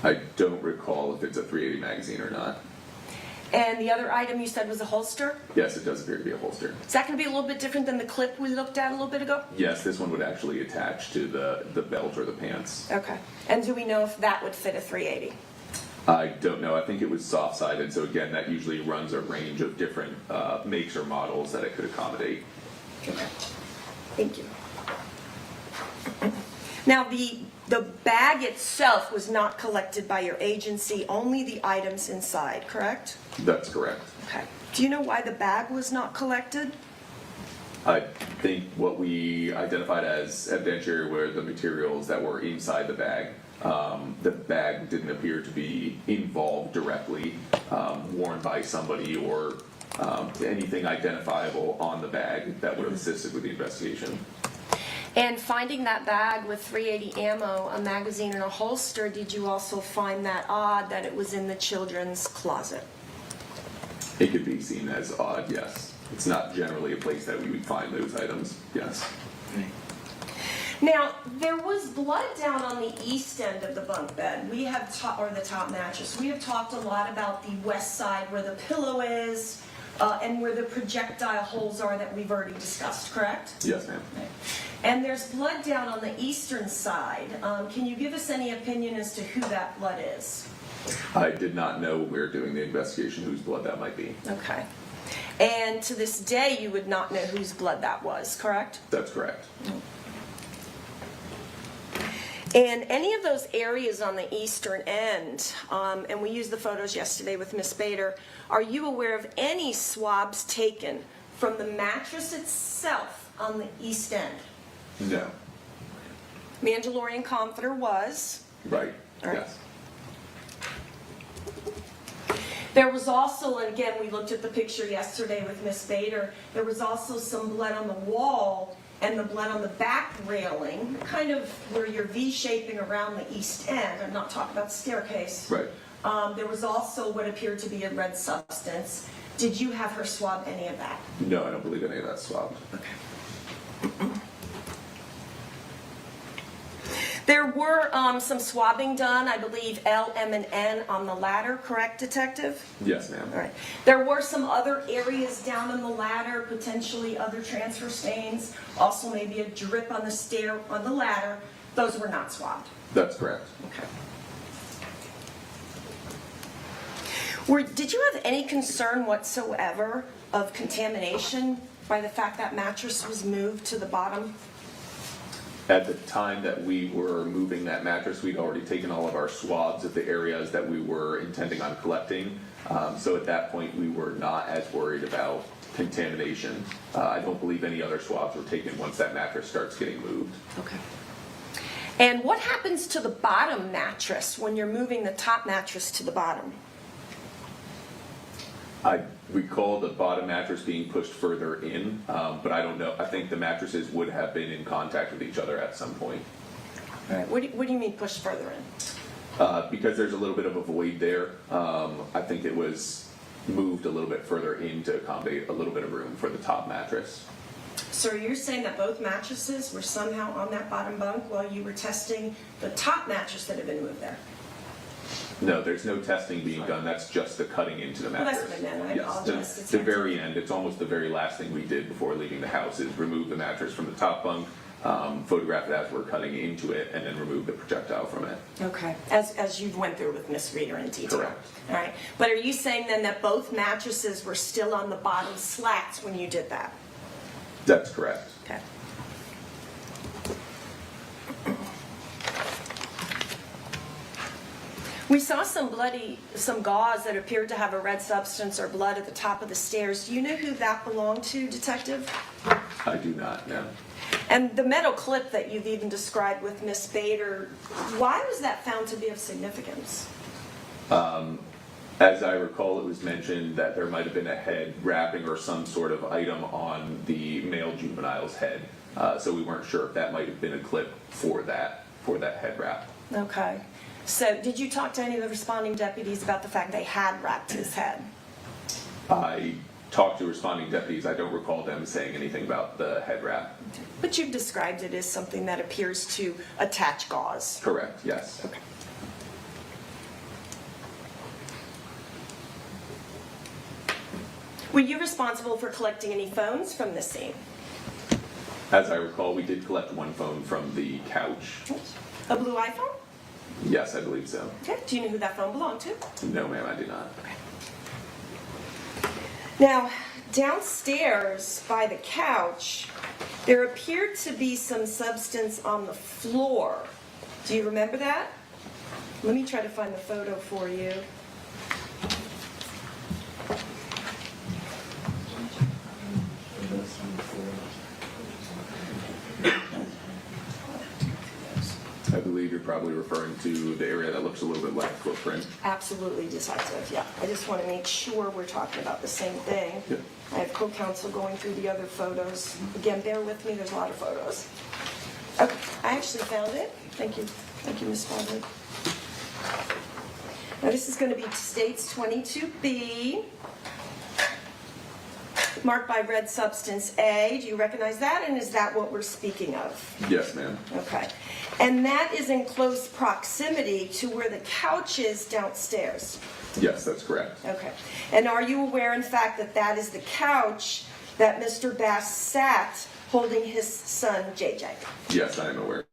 I don't recall if it's a .380 magazine or not. And the other item you said was a holster? Yes, it does appear to be a holster. Is that going to be a little bit different than the clip we looked at a little bit ago? Yes, this one would actually attach to the belt or the pants. Okay. And do we know if that would fit a .380? I don't know. I think it was soft-sided, so again, that usually runs a range of different makes or models that it could accommodate. Okay. Thank you. Now, the bag itself was not collected by your agency, only the items inside, correct? That's correct. Okay. Do you know why the bag was not collected? I think what we identified as evidentiary were the materials that were inside the bag. The bag didn't appear to be involved directly, worn by somebody, or anything identifiable on the bag that would have assisted with the investigation. And finding that bag with .380 ammo, a magazine, and a holster, did you also find that odd that it was in the children's closet? It could be seen as odd, yes. It's not generally a place that we would find those items, yes. Now, there was blood down on the east end of the bunk bed. We have or the top mattress. We have talked a lot about the west side where the pillow is and where the projectile holes are that we've already discussed, correct? Yes, ma'am. Okay. And there's blood down on the eastern side. Can you give us any opinion as to who that blood is? I did not know we were doing the investigation whose blood that might be. Okay. And to this day, you would not know whose blood that was, correct? That's correct. And any of those areas on the eastern end, and we used the photos yesterday with Miss Bader, are you aware of any swabs taken from the mattress itself on the east end? No. Mandalorian comforter was. Right, All right. yes. There was also, and again, we looked at the picture yesterday with Miss Bader, there was also some blood on the wall and the blood on the back railing, kind of where you're V-shaping around the east end. I'm not talking about the staircase. Right. There was also what appeared to be a red substance. Did you have her swab any of that? No, I don't believe any of that swabbed. Okay. There were some swabbing done, I believe L, M, and N on the ladder, correct, Detective? Yes, ma'am. All right. There were some other areas down on the ladder, potentially other transfer stains, also maybe a drip on the stair, on the ladder. Those were not swabbed. That's correct. Okay. Did you have any concern whatsoever of contamination by the fact that mattress was moved to the bottom? At the time that we were moving that mattress, we'd already taken all of our swabs of the areas that we were intending on collecting. So at that point, we were not as worried about contamination. I don't believe any other swabs were taken once that mattress starts getting moved. Okay. And what happens to the bottom mattress when you're moving the top mattress to the bottom? I recall the bottom mattress being pushed further in, but I don't know. I think the mattresses would have been in contact with each other at some point. All right. What do you mean pushed further in? Because there's a little bit of a void there. I think it was moved a little bit further in to accommodate a little bit of room for the top mattress. So you're saying that both mattresses were somehow on that bottom bunk while you were testing the top mattress that had been moved there? No, there's no testing being done. That's just the cutting into the mattress. Well, that's what I meant. I apologize. Yes, the very end. It's almost the very last thing we did before leaving the house is remove the mattress from the top bunk, photograph it as we're cutting into it, and then remove the projectile from it. Okay. As you went through with Miss Reader in detail. Correct. All right. But are you saying then that both mattresses were still on the bottom slats when you did that? That's correct. Okay. We saw some gauze that appeared to have a red substance or blood at the top of the stairs. Do you know who that belonged to, Detective? I do not, no. And the metal clip that you've even described with Miss Bader, why was that found to be of significance? As I recall, it was mentioned that there might have been a head wrapping or some sort of item on the male juvenile's head. So we weren't sure if that might have been a clip for that head wrap. Okay. So did you talk to any of the responding deputies about the fact they had wrapped his head? I talked to responding deputies. I don't recall them saying anything about the head wrap. But you've described it as something that appears to attach gauze. Correct, yes. Okay. Were you responsible for collecting any phones from the scene? As I recall, we did collect one phone from the couch. A blue iPhone? Yes, I believe so. Okay, do you know who that phone belonged to? No, ma'am, I do not. Now, downstairs by the couch, there appeared to be some substance on the floor. Do you remember that? Let me try to find the photo for you. I believe you're probably referring to the area that looks a little bit like footprint. Absolutely decisive, yeah. I just want to make sure we're talking about the same thing. Yeah. I have co-counsel going through the other photos. Again, bear with me, there's a lot of photos. Okay, I actually found it. Thank you. Thank you, Ms. Spalding. Now, this is going to be States 22B, marked by red substance A. Do you recognize that? And is that what we're speaking of? Yes, ma'am. Okay. And that is in close proximity to where the couch is downstairs. Yes, that's correct. Okay. And are you aware, in fact, that that is the couch that Mr. Bass sat holding his son, JJ? Yes, I am aware.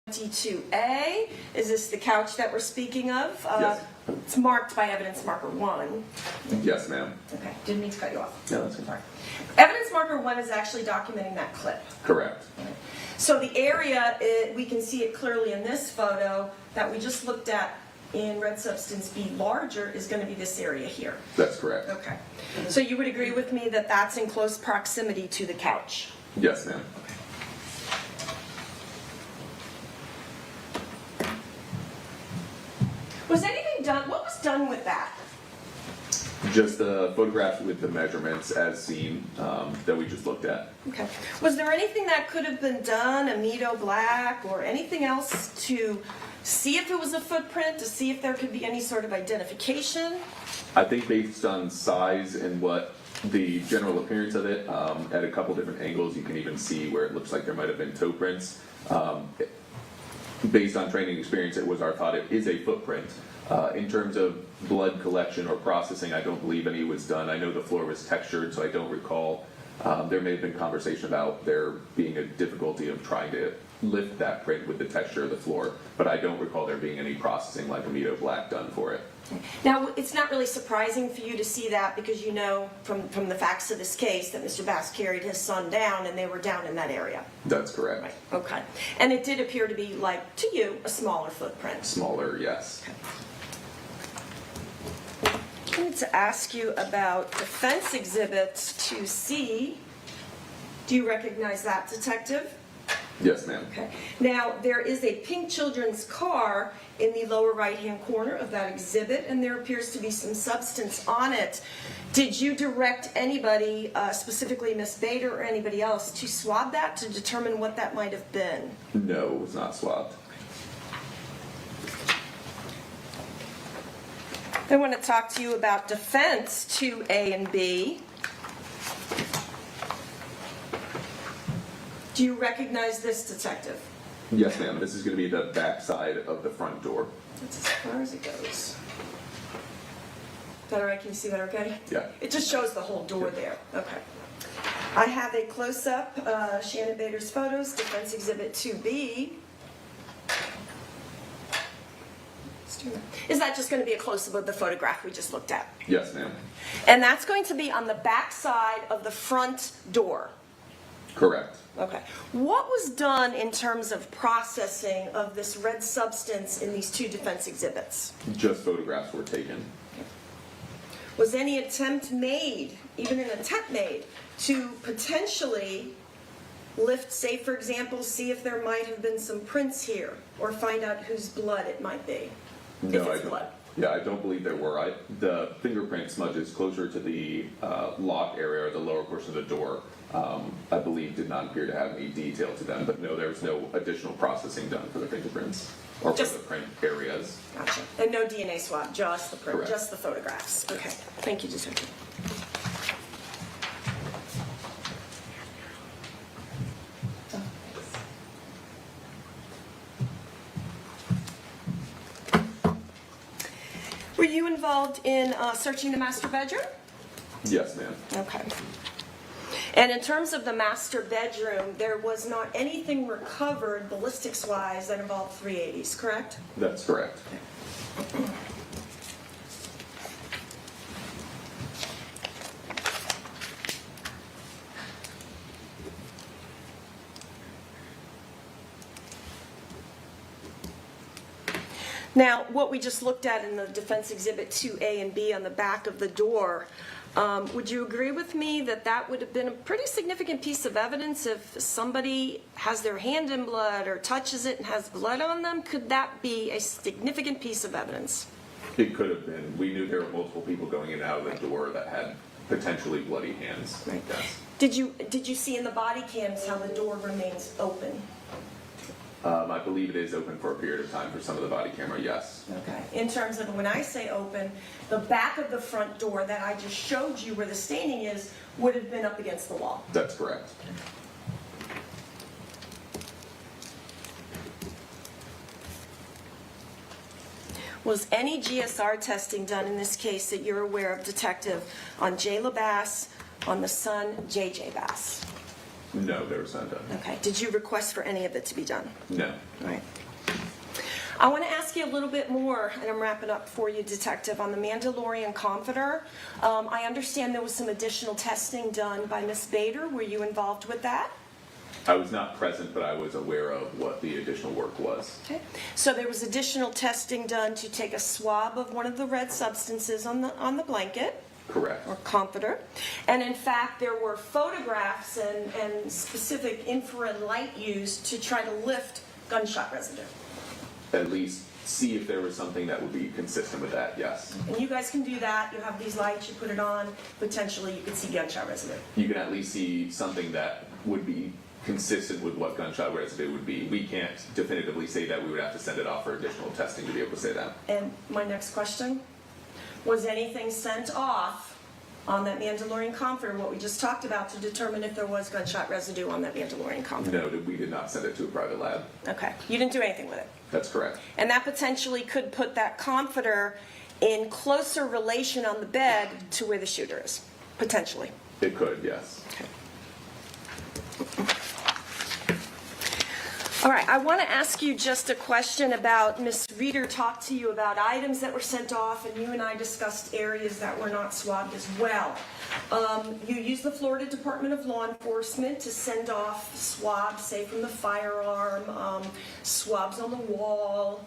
22A, is this the couch that we're speaking of? Yes. It's marked by evidence marker 1. Yes, ma'am. Okay, didn't mean to cut you off. No, that's good. Sorry. Evidence marker 1 is actually documenting that clip. Correct. So the area, we can see it clearly in this photo that we just looked at in red substance B larger is going to be this area here. That's correct. Okay. So you would agree with me that that's in close proximity to the couch? Yes, ma'am. Was anything done, what was done with that? Just the photographs with the measurements as seen that we just looked at. Okay. Was there anything that could have been done, amido black or anything else to see if it was a footprint, to see if there could be any sort of identification? I think based on size and what the general appearance of it, at a couple different angles, you can even see where it looks like there might have been toe prints. Based on training experience, it was our thought it is a footprint. In terms of blood collection or processing, I don't believe any was done. I know the floor was textured, so I don't recall. There may have been conversation about there being a difficulty of trying to lift that print with the texture of the floor, but I don't recall there being any processing like amido black done for it. Now, it's not really surprising for you to see that because you know from the facts of this case that Mr. Bass carried his son down and they were down in that area. That's correct. Right. Okay. And it did appear to be, like, to you, a smaller footprint. Smaller, yes. I need to ask you about Defense Exhibit 2C. Do you recognize that, Detective? Yes, ma'am. Okay. Now, there is a pink children's car in the lower right-hand corner of that exhibit, and there appears to be some substance on it. Did you direct anybody, specifically Miss Bader or anybody else, to swab that to determine what that might have been? No, it was not swabbed. I want to talk to you about Defense 2A and B. Do you recognize this, Detective? Yes, ma'am. This is going to be the back side of the front door. That's as far as it goes. Is that all right? Can you see that okay? Yeah. It just shows the whole door there. Okay. I have a close-up, Shyanne Bader's photos, Defense Exhibit 2B. Is that just going to be a close-up of the photograph we just looked at? Yes, ma'am. And that's going to be on the back side of the front door. Correct. Okay. What was done in terms of processing of this red substance in these two defense exhibits? Just photographs were taken. Was any attempt made, even an attempt made, to potentially lift, say for example, see if there might have been some prints here, or find out whose blood it might be? No, if I it's don't. blood. Yeah, I don't believe there were. The fingerprint smudges closer to the lock area or the lower portion of the door, I believe did not appear to have any detail to them. But no, there was no additional processing done for the fingerprints or for the print areas. Gotcha. And no DNA swab, just the print, Correct. just the photographs. Okay. Thank you, Detective. Were you involved in searching the master bedroom? Yes, ma'am. Okay. And in terms of the master bedroom, there was not anything recovered ballistics-wise that involved 380s, correct? That's correct. Now, what we just looked at in the Defense Exhibit 2A and B on the back of the door, would you agree with me that that would have been a pretty significant piece of evidence if somebody has their hand in blood or touches it and has blood on them? Could that be a significant piece of evidence? It could have been. We knew there were multiple people going in and out of the door that had potentially bloody hands. Right. Yes. Did you see in the body cams how the door remains open? I believe it is open for a period of time for some of the body camera, yes. Okay. In terms of, when I say open, the back of the front door that I just showed you where the staining is would have been up against the wall. That's correct. Was any GSR testing done in this case that you're aware of, Detective, on Jayla Bass, on the son, JJ Bass? No, there was none done. Okay. Did you request for any of it to be done? No. All right. I want to ask you a little bit more, and I'm wrapping up for you, Detective, on the Mandalorian Comforter. I understand there was some additional testing done by Ms. Bader. Were you involved with that? I was not present, but I was aware of what the additional work was. Okay. So there was additional testing done to take a swab of one of the red substances on the blanket. Correct. Or comforter. And in fact, there were photographs and specific infrared light used to try to lift gunshot residue. At least see if there was something that would be consistent with that, yes. And you guys can do that. You have these lights, you put it on, potentially you could see gunshot residue. You can at least see something that would be consistent with what gunshot residue would be. We can't definitively say that. We would have to send it off for additional testing to be able to say that. And my next question, was anything sent off on that Mandalorian comforter, what we just talked about, to determine if there was gunshot residue on that Mandalorian comforter? No, we did not send it to a private lab. Okay, you didn't do anything with it? That's correct. And that potentially could put that comforter in closer relation on the bed to where the shooter is, potentially. It could, yes. All right, I want to ask you just a question about, Ms. Reeder talked to you about items that were sent off, and you and I discussed areas that were not swabbed as well. You used the Florida Department of Law Enforcement to send off swabs, say from the firearm, swabs on the wall.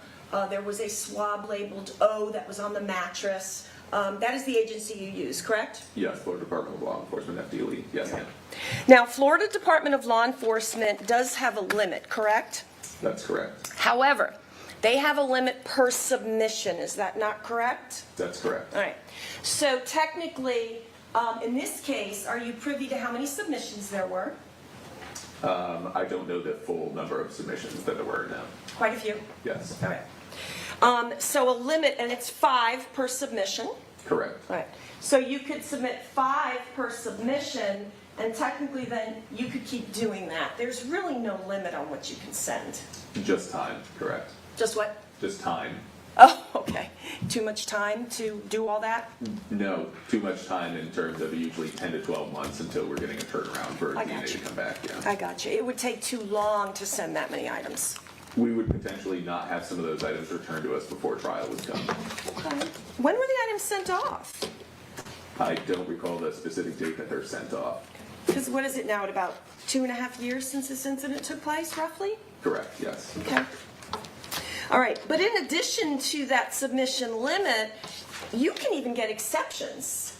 There was a swab labeled O that was on the mattress. That is the agency you use, correct? Yes, Florida Department of Law Enforcement, FDLE. Yes, ma'am. Now, Florida Department of Law Enforcement does have a limit, correct? That's correct. However, they have a limit per submission. Is that not correct? That's correct. All right. So technically, in this case, are you privy to how many submissions there were? I don't know the full number of submissions that there were now. Quite a few. Yes. All right. So a limit, and it's 5 per submission. Correct. All right. So you could submit 5 per submission, and technically then you could keep doing that. There's really no limit on what you can send. Just time, correct. Just what? Just time. Oh, okay. Too much time to do all that? No, too much time in terms of usually 10 to 12 months until we're getting a turnaround for I DNA got to you. come back. Yeah. I got you. It would take too long to send that many items. We would potentially not have some of those items returned to us before trial was done. Okay. When were the items sent off? I don't recall the specific date that they're sent off. Because what is it now, at about 2.5 years since this incident took place, roughly? Correct, yes. Okay. All right, but in addition to that submission limit, you can even get exceptions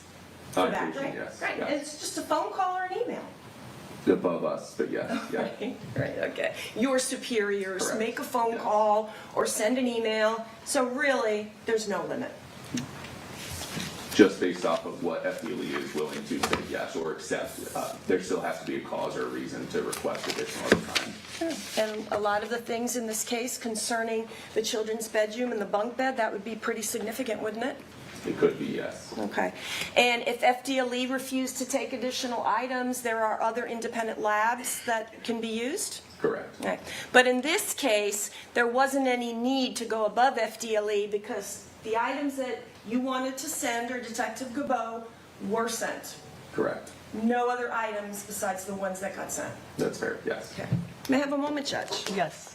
for that, Occasion, right? yes, Right, yes. and it's just a phone call or an email. Above us, but yes, yeah. Right, okay. Your superiors Correct. make a phone Yeah. call or send an email, so really, there's no limit. Just based off of what FDLE is willing to say yes or accept, there still has to be a cause or a reason to request additional time. And a lot of the things in this case concerning the children's bedroom and the bunk bed, that would be pretty significant, wouldn't it? It could be yes. Okay. And if FDLE refused to take additional items, there are other independent labs that can be used? Correct. Okay. But in this case, there wasn't any need to go above FDLE because the items that you wanted to send, or Detective Gabot, were sent. Correct. No other items besides the ones that got sent? That's fair, yes. Okay. May I have a moment, Judge? Yes.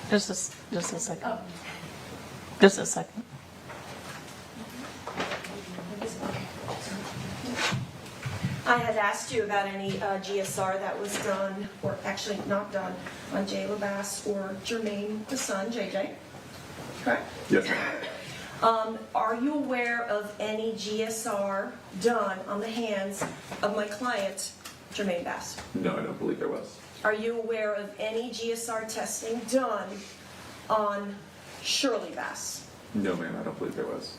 Just a second. Just a second. I had asked you about any GSR that was done, or actually not done, on Jayla Bass or Jermaine, the son, JJ, correct? Yes, ma'am. Are you aware of any GSR done on the hands of my client, Jermaine Bass? No, I don't believe there was. Are you aware of any GSR testing done on Shirley Bass? No, ma'am, I don't believe there was.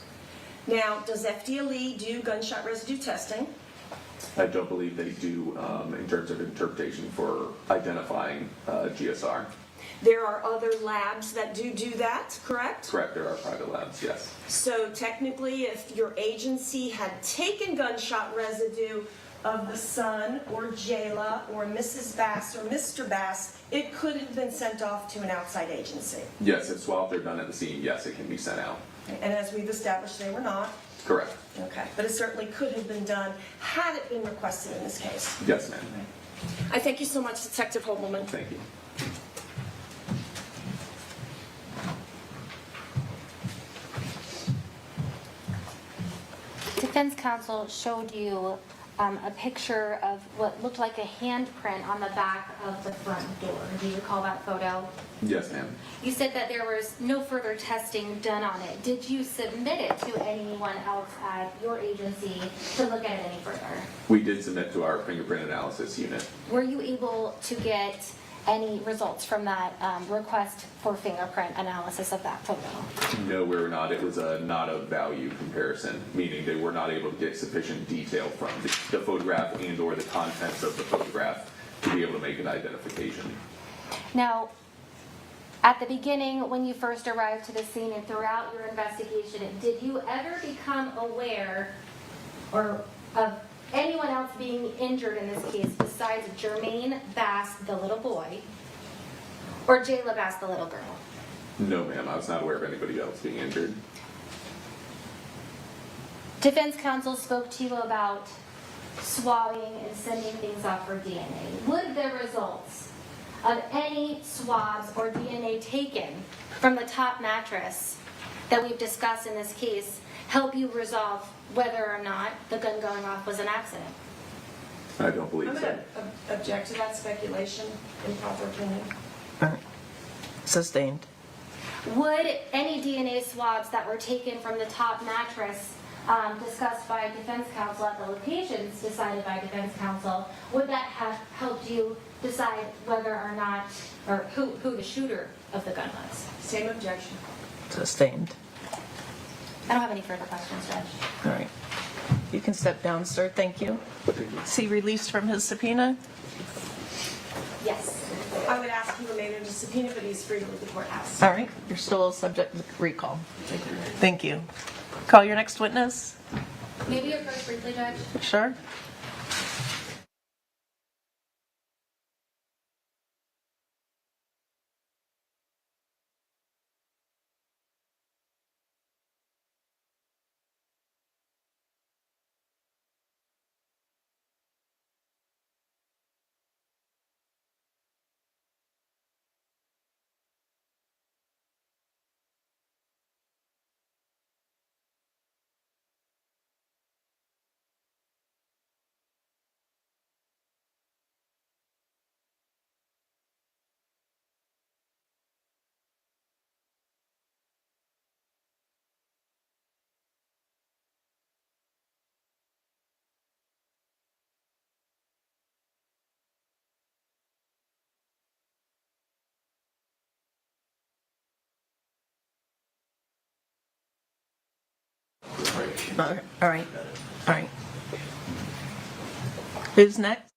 Now, does FDLE do gunshot residue testing? I don't believe they do in terms of interpretation for identifying GSR. There are other labs that do that, correct? Correct, there are private labs, yes. So technically, if your agency had taken gunshot residue of the son or Jayla or Mrs. Bass or Mr. Bass, it could have been sent off to an outside agency. Yes, if swabs are done at the scene, yes, it can be sent out. And as we've established, they were not. Correct. Okay, but it certainly could have been done had it been requested in this case. Yes, ma'am. I thank you so much, Detective Hobelmann. Thank you. Defense counsel showed you a picture of what looked like a handprint on the back of the front door. Do you recall that photo? Yes, ma'am. You said that there was no further testing done on it. Did you submit it to anyone else at your agency to look at it any further? We did submit to our fingerprint analysis unit. Were you able to get any results from that request for fingerprint analysis of that photo? No, we were not. It was a not of value comparison, meaning they were not able to get sufficient detail from the photograph and or the contents of the photograph to be able to make an identification. Now, at the beginning, when you first arrived to the scene and throughout your investigation, did you ever become aware or of anyone else being injured in this case besides Jermaine Bass, the little boy, or Jayla Bass, the little girl? No, ma'am. I was not aware of anybody else being injured. Defense counsel spoke to you about swabbing and sending things off for DNA. Would the results of any swabs or DNA taken from the top mattress that we've discussed in this case help you resolve whether or not the gun going off was an accident? I don't believe I'm so. going to object to that speculation, improper opinion. Sustained. Would any DNA swabs that were taken from the top mattress discussed by defense counsel at the locations decided by defense counsel, would that have helped you decide whether or not, or who the shooter of the gun was? Same objection. Sustained. I don't have any further questions, Judge. All right. You can step down, sir. Thank you. Is he released from his subpoena? Yes. I would ask him to remain under subpoena, but he's free to leave the courthouse. All right. You're still subject to recall. Thank you. Call your next witness. Maybe your first briefly, Judge? Sure. All right. All right. Who's next?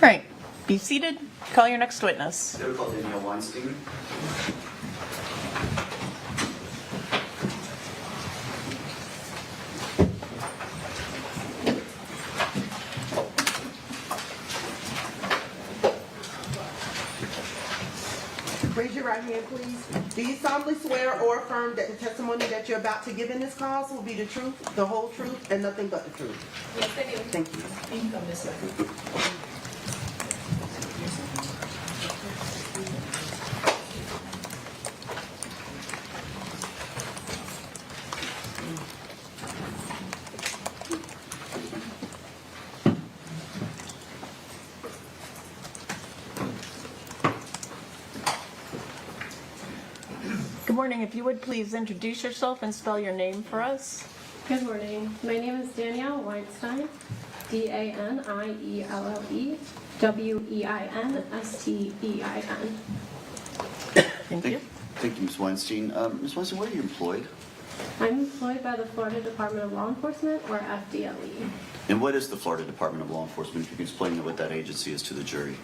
right, be seated. Call your next witness. They're called Danielle Weinstein. Raise your right hand, please. Do you solemnly swear or affirm that the testimony that you're about to give in this cause will be the truth, the whole truth, and nothing but the truth? Yes, I do. Thank you. You can come this way. Good morning. If you would please introduce yourself and spell your name for us. Good morning. My name is Danielle Weinstein, D-A-N-I-E-L-L-E, W-E-I-N-S-T-E-I-N. Thank you. Thank you, Ms. Weinstein. Ms. Weinstein, where are you employed? I'm employed by the Florida Department of Law Enforcement, or FDLE. And what is the Florida Department of Law Enforcement? If you can explain what that agency is to the jury.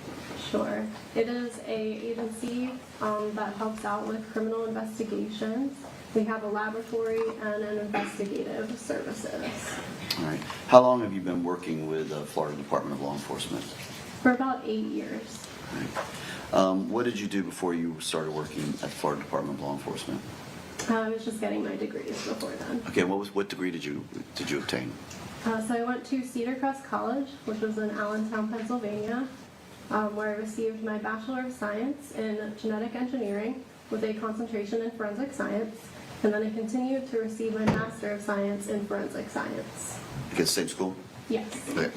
Sure. It is an agency that helps out with criminal investigations. We have a laboratory and an investigative services. All right. How long have you been working with the Florida Department of Law Enforcement? For about 8 years. All right. What did you do before you started working at the Florida Department of Law Enforcement? I was just getting my degrees before then. Okay. What degree did you obtain? So I went to Cedar Crest College, which was in Allentown, Pennsylvania, where I received my Bachelor of Science in Genetic Engineering with a concentration in Forensic Science, and then I continued to receive my Master of Science in Forensic Science. At the same school? Yes. Okay.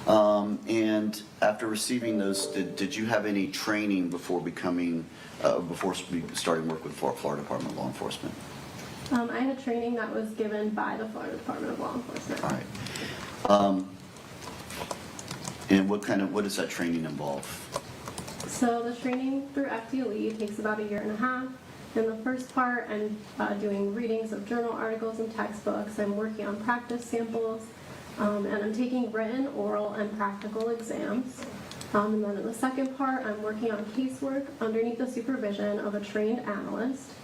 And after receiving those, did you have any training before starting work with Florida Department of Law Enforcement? I had a training that was given by the Florida Department of Law Enforcement. All right. And what does that training involve? So the training through FDLE takes about 1.5 years. In the first part, I'm doing readings of journal articles and textbooks. I'm working on practice samples, and I'm taking written, oral, and practical exams. And then in the second part, I'm working on casework underneath the supervision of a trained analyst.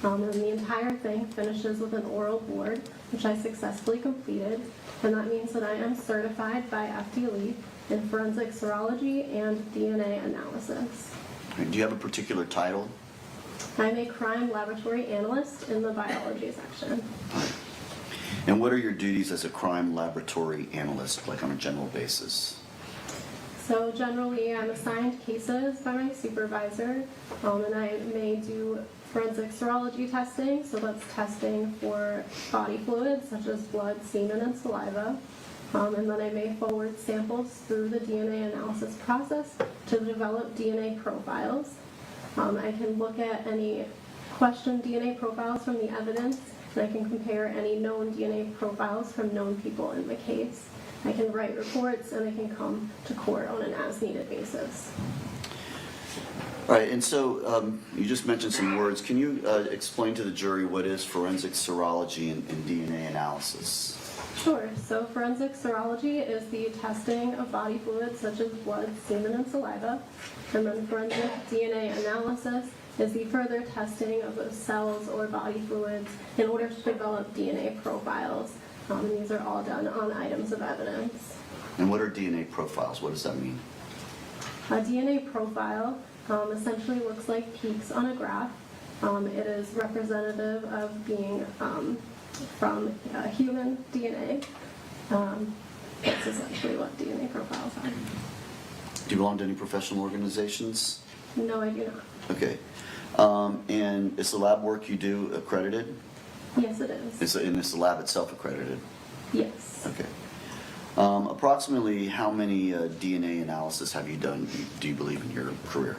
And the entire thing finishes with an oral board, which I successfully completed. And that means that I am certified by FDLE in forensic serology and DNA analysis. Do you have a particular title? I'm a crime laboratory analyst in the biology section. And what are your duties as a crime laboratory analyst, like on a general basis? So generally, I'm assigned cases by my supervisor, and I may do forensic serology testing, so that's testing for body fluids such as blood, semen, and saliva. And then I may forward samples through the DNA analysis process to develop DNA profiles. I can look at any questioned DNA profiles from the evidence, and I can compare any known DNA profiles from known people in the case. I can write reports, and I can come to court on an as-needed basis. All right, and so you just mentioned some words. Can you explain to the jury what is forensic serology and DNA analysis? Sure. So forensic serology is the testing of body fluids such as blood, semen, and saliva. And then forensic DNA analysis is the further testing of those cells or body fluids in order to develop DNA profiles. And these are all done on items of evidence. And what are DNA profiles? What does that mean? A DNA profile essentially looks like peaks on a graph. It is representative of being from human DNA. That's essentially what DNA profiles are. Do you belong to any professional organizations? No, I do not. Okay. And is the lab work you do accredited? Yes, it is. And is the lab itself accredited? Yes. Okay. Approximately how many DNA analysis have you done, do you believe, in your career?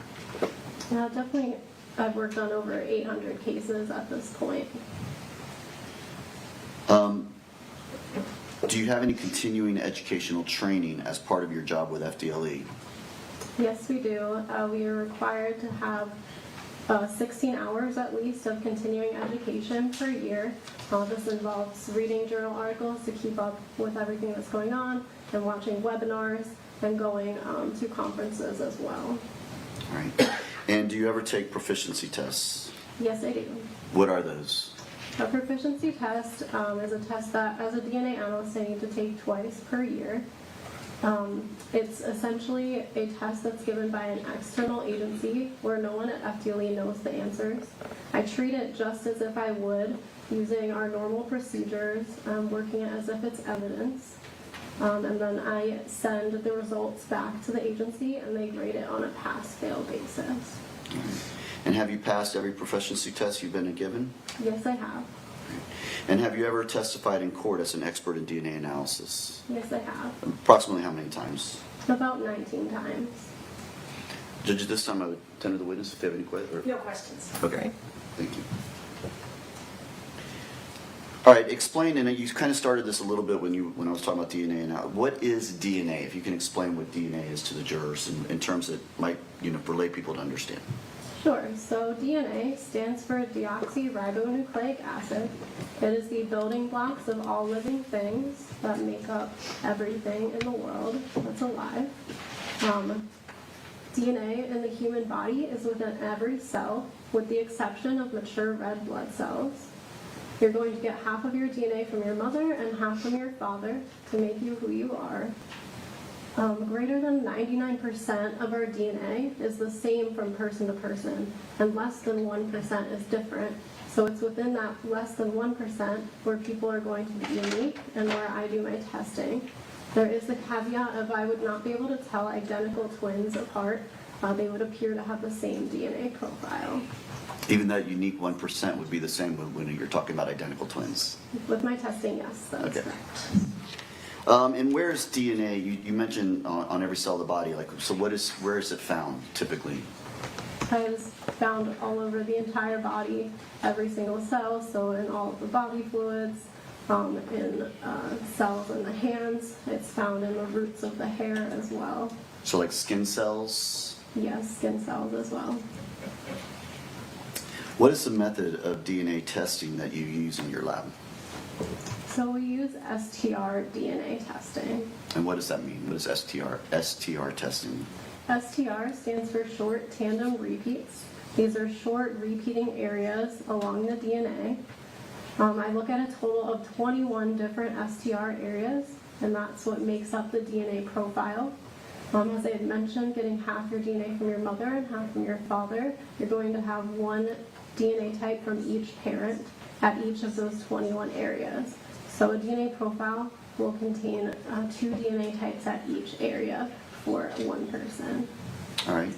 Definitely, I've worked on over 800 cases at this point. Do you have any continuing educational training as part of your job with FDLE? Yes, we do. We are required to have 16 hours at least of continuing education per year. This involves reading journal articles to keep up with everything that's going on, and watching webinars, and going to conferences as well. All right. And do you ever take proficiency tests? Yes, I do. What are those? A proficiency test is a test that, as a DNA analyst, I need to take twice per year. It's essentially a test that's given by an external agency where no one at FDLE knows the answers. I treat it just as if I would, using our normal procedures, working it as if it's evidence. And then I send the results back to the agency, and they grade it on a pass-fail basis. And have you passed every proficiency test you've been given? Yes, I have. And have you ever testified in court as an expert in DNA analysis? Yes, I have. Approximately how many times? About 19 times. Judge, this time I would tender the witness if they have any questions. No questions. Okay, thank you. All right, explain, and you kind of started this a little bit when I was talking about DNA. Now, what is DNA? If you can explain what DNA is to the jurors in terms that might, for lay people to understand. Sure. So DNA stands for deoxyribonucleic acid. It is the building blocks of all living things that make up everything in the world that's alive. DNA in the human body is within every cell, with the exception of mature red blood cells. You're going to get half of your DNA from your mother and half from your father to make you who you are. Greater than 99% of our DNA is the same from person to person, and less than 1% is different. So it's within that less than 1% where people are going to be unique and where I do my testing. There is the caveat of I would not be able to tell identical twins apart. They would appear to have the same DNA profile. Even that unique 1% would be the same when you're talking about identical twins? With my testing, yes, that's okay. correct. And where is DNA? You mentioned on every cell of the body. So where is it found typically? It is found all over the entire body, every single cell. So in all of the body fluids, in cells in the hands. It's found in the roots of the hair as well. So like skin cells? Yes, skin cells as well. What is the method of DNA testing that you use in your lab? So we use STR DNA testing. And what does that mean? What is STR testing? STR stands for short tandem repeats. These are short repeating areas along the DNA. I look at a total of 21 different STR areas, and that's what makes up the DNA profile. As I had mentioned, getting half your DNA from your mother and half from your father, you're going to have one DNA type from each parent at each of those 21 areas. So a DNA profile will contain 2 DNA types at each area for one person. All right.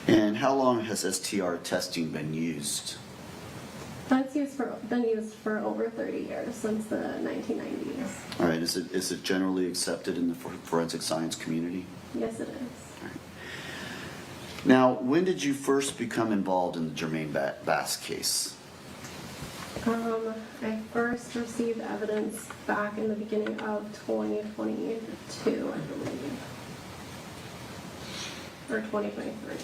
And how long has STR testing been used? That's been used for over 30 years, since the 1990s. All right. Is it generally accepted in the forensic science community? Yes, it is. All right. Now, when did you first become involved in the Jermaine Bass case? I first received evidence back in the beginning of 2022, I believe. Or 2023.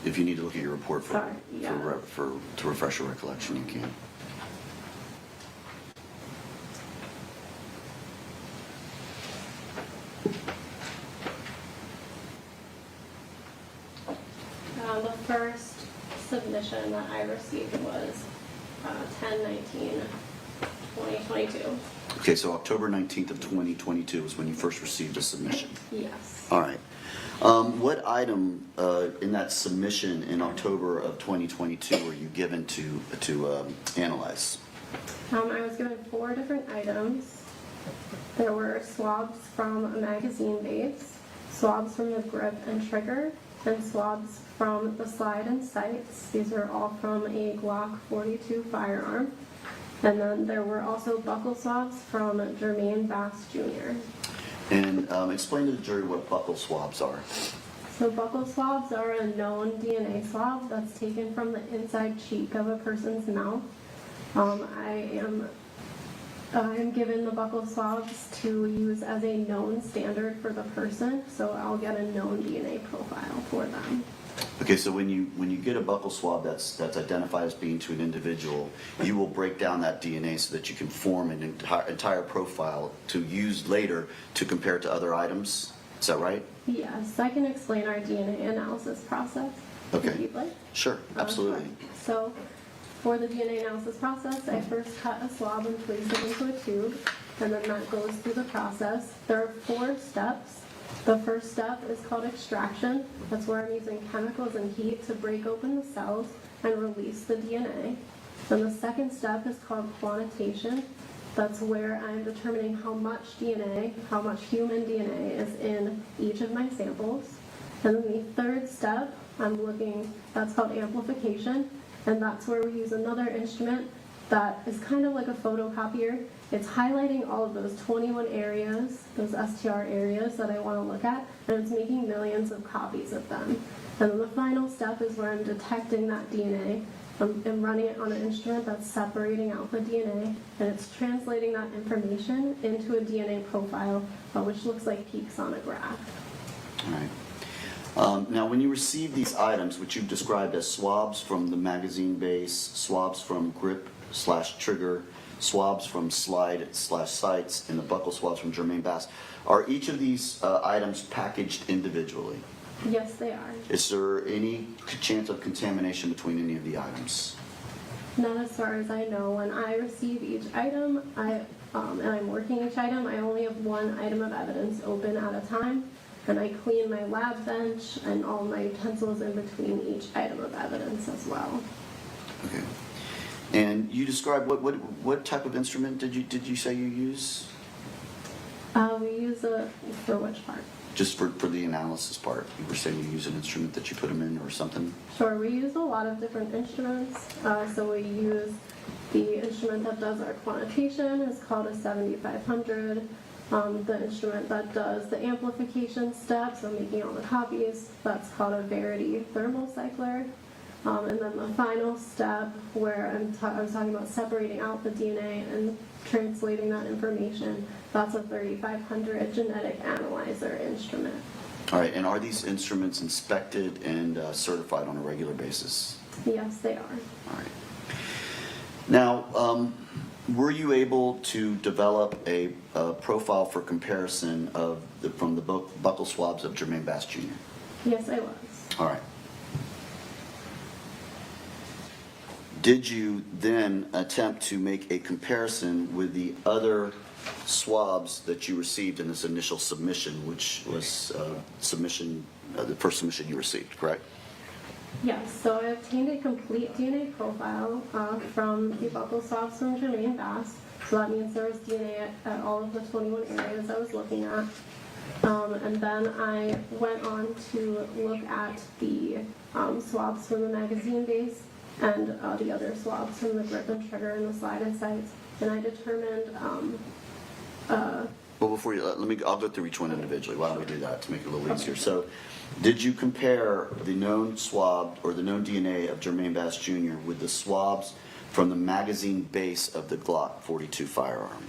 If you need to look at your report Sorry, yeah. to refresh your recollection, you can. The first submission that I received was 10/19/2022. Okay, so October 19th of 2022 is when you first received a submission. Yes. All right. What item in that submission in October of 2022 were you given to analyze? I was given 4 different items. There were swabs from a magazine base, swabs from the grip and trigger, and swabs from the slide and sights. These are all from a Glock 42 firearm. And then there were also buccal swabs from Jermaine Bass Jr. And explain to the jury what buccal swabs are. So buccal swabs are a known DNA swab that's taken from the inside cheek of a person's mouth. I'm given the buccal swabs to use as a known standard for the person, so I'll get a known DNA profile for them. Okay, so when you get a buccal swab that's identified as being to an individual, you will break down that DNA so that you can form an entire profile to use later to compare it to other items. Is that right? Yes, I can explain our DNA analysis process if Okay. you'd like. Sure, absolutely. Sure. So for the DNA analysis process, I first cut a swab and place it into a tube, and then that goes through the process. There are 4 steps. The first step is called extraction. That's where I'm using chemicals and heat to break open the cells and release the DNA. Then the second step is called quantitation. That's where I'm determining how much DNA, how much human DNA is in each of my samples. And then the third step, that's called amplification, and that's where we use another instrument that is kind of like a photocopier. It's highlighting all of those 21 areas, those STR areas that I want to look at, and it's making millions of copies of them. And then the final step is where I'm detecting that DNA. I'm running it on an instrument that's separating out the DNA, and it's translating that information into a DNA profile, which looks like peaks on a graph. All right. Now, when you receive these items, which you've described as swabs from the magazine base, swabs from grip/trigger, swabs from slide/sights, and the buccal swabs from Jermaine Bass, are each of these items packaged individually? Yes, they are. Is there any chance of contamination between any of the items? Not as far as I know. When I receive each item, and I'm working each item, I only have one item of evidence open at a time, and I clean my lab bench and all my utensils in between each item of evidence as well. Okay. And you described what type of instrument did you say you use? We use for which part? Just for the analysis part. You were saying you use an instrument that you put them in or something? Sure, we use a lot of different instruments. So we use the instrument that does our quantitation is called a 7500. The instrument that does the amplification step, so making all the copies, that's called a Verity thermal cycler. And then the final step where I was talking about separating out the DNA and translating that information, that's a 3500 genetic analyzer instrument. All right, and are these instruments inspected and certified on a regular basis? Yes, they are. All right. Now, were you able to develop a profile for comparison from the buccal swabs of Jermaine Bass Jr.? Yes, I was. All right. Did you then attempt to make a comparison with the other swabs that you received in this initial submission, which was the first submission you received, correct? Yes, so I obtained a complete DNA profile from the buccal swabs from Jermaine Bass. So that means there was DNA at all of the 21 areas I was looking at. And then I went on to look at the swabs from the magazine base and the other swabs from the grip and trigger and the slide and sights. And I determined... well, before you, I'll go through each one individually. Why don't we do that to make it a little easier? So, did you compare the known swab or the known DNA of Jermaine Bass Jr. with the swabs from the magazine base of the Glock 42 firearm?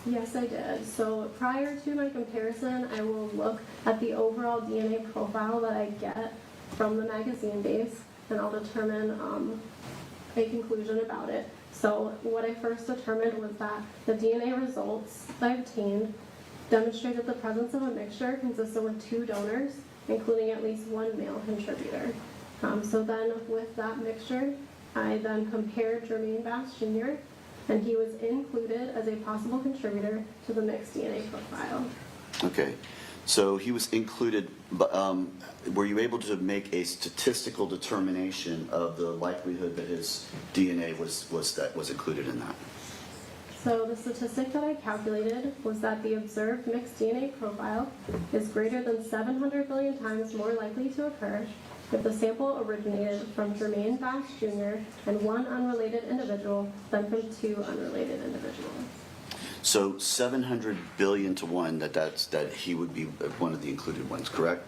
Yes, I did. So prior to my comparison, I will look at the overall DNA profile that I get from the magazine base, and I'll determine a conclusion about it. So what I first determined was that the DNA results I obtained demonstrated the presence of a mixture consistent with 2 donors, including at least 1 male contributor. So then with that mixture, I then compared Jermaine Bass Jr., and he was included as a possible contributor to the mixed DNA profile. Okay, so he was included, but were you able to make a statistical determination of the likelihood that his DNA was included in that? So the statistic that I calculated was that the observed mixed DNA profile is greater than 700 billion times more likely to occur if the sample originated from Jermaine Bass Jr. and 1 unrelated individual than from 2 unrelated individuals. So 700 billion to 1 that he would be one of the included ones, correct?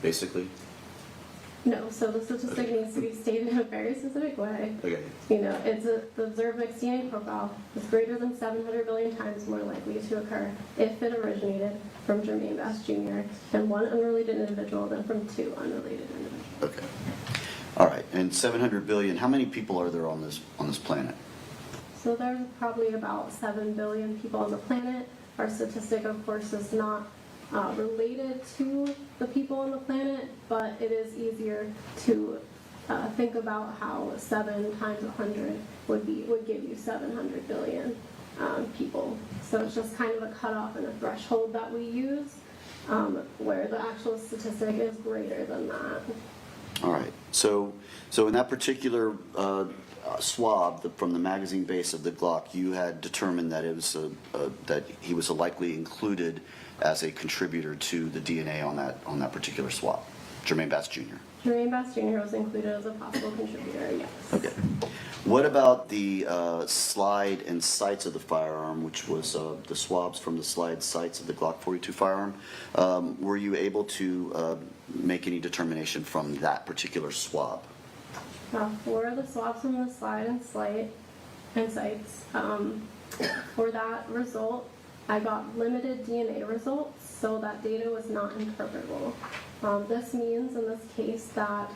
Basically? No, so the statistic needs to be stated in a very specific way. Okay. You know, the observed mixed DNA profile is greater than 700 billion times more likely to occur if it originated from Jermaine Bass Jr. and 1 unrelated individual than from 2 unrelated individuals. Okay. All right, and 700 billion, how many people are there on this planet? So there's probably about 7 billion people on the planet. Our statistic, of course, is not related to the people on the planet, but it is easier to think about how 7 times 100 would give you 700 billion people. So it's just kind of a cutoff and a threshold that we use, where the actual statistic is greater than that. All right, so in that particular swab from the magazine base of the Glock, you had determined that it was that he was likely included as a contributor to the DNA on that particular swab, Jermaine Bass Jr. Jermaine Bass Jr. was included as a possible contributor, yes. Okay. What about the slide and sights of the firearm, which was the swabs from the slide sights of the Glock 42 firearm? Were you able to make any determination from that particular swab? For the swabs from the slide and sights, for that result, I got limited DNA results, so that data was not interpretable. This means in this case that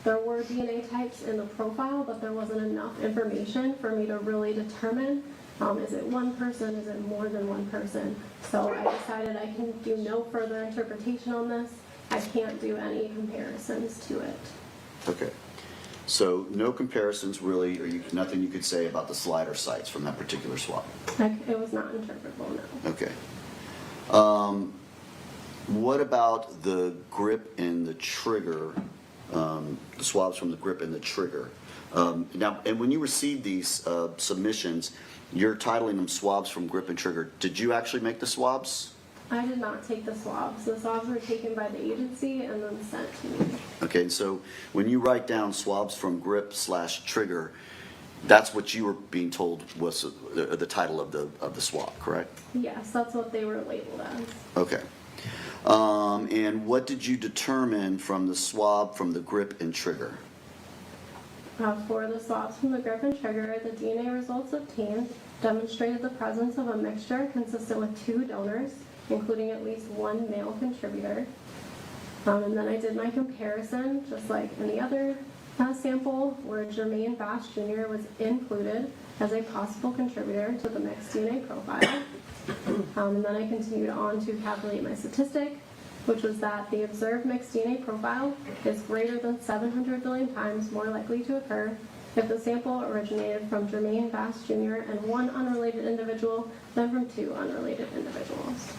there were DNA types in the profile, but there wasn't enough information for me to really determine, is it one person, is it more than one person? So I decided I can do no further interpretation on this. I can't do any comparisons to it. Okay. So no comparisons really, or nothing you could say about the slide or sights from that particular swab? It was not interpretable, no. Okay. What about the grip and the trigger, the swabs from the grip and the trigger? Now, and when you received these submissions, you're titling them swabs from grip and trigger. Did you actually make the swabs? I did not take the swabs. The swabs were taken by the agency and then sent to me. Okay, so when you write down swabs from grip/trigger, that's what you were being told was the title of the swab, correct? Yes, that's what they were labeled as. Okay. And what did you determine from the swab from the grip and trigger? For the swabs from the grip and trigger, the DNA results obtained demonstrated the presence of a mixture consistent with 2 donors, including at least 1 male contributor. And then I did my comparison, just like any other sample, where Jermaine Bass Jr. was included as a possible contributor to the mixed DNA profile. And then I continued on to calculate my statistic, which was that the observed mixed DNA profile is greater than 700 billion times more likely to occur if the sample originated from Jermaine Bass Jr. and 1 unrelated individual than from 2 unrelated individuals.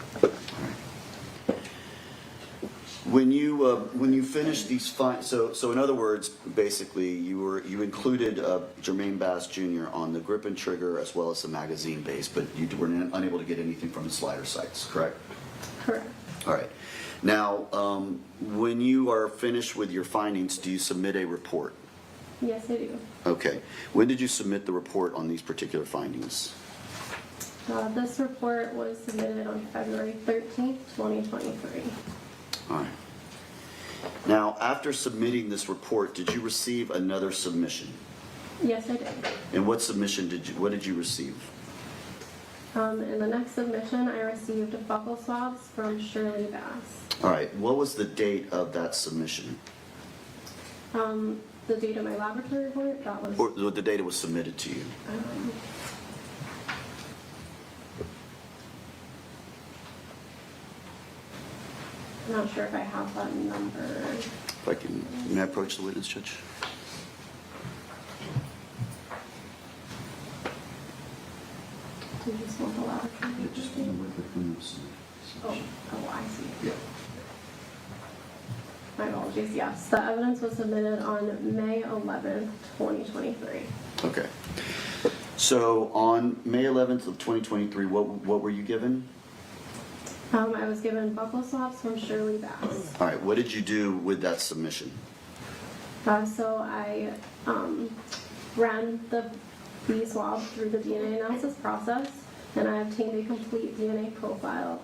When you finished these so in other words, basically you included Jermaine Bass Jr. on the grip and trigger as well as the magazine base, but you were unable to get anything from the slider sights, correct? Correct. All right. Now, when you are finished with your findings, do you submit a report? Yes, I do. Okay. When did you submit the report on these particular findings? This report was submitted on February 13th, 2023. All right. Now, after submitting this report, did you receive another submission? Yes, I did. And what submission what did you receive? In the next submission, I received buccal swabs from Shirley Bass. All right. What was the date of that submission? The date of my laboratory report, that was... Or the date it was submitted to you? I'm not sure if I have that number. If I can, may I approach the witness, Judge? Do you just want the laboratory? Just I see. Yeah. My apologies, yes. The evidence was submitted on May 11th, 2023. Okay. So on May 11th of 2023, what were you given? I was given buccal swabs from Shirley Bass. All right. What did you do with that submission? So I ran the swab through the DNA analysis process, and I obtained a complete DNA profile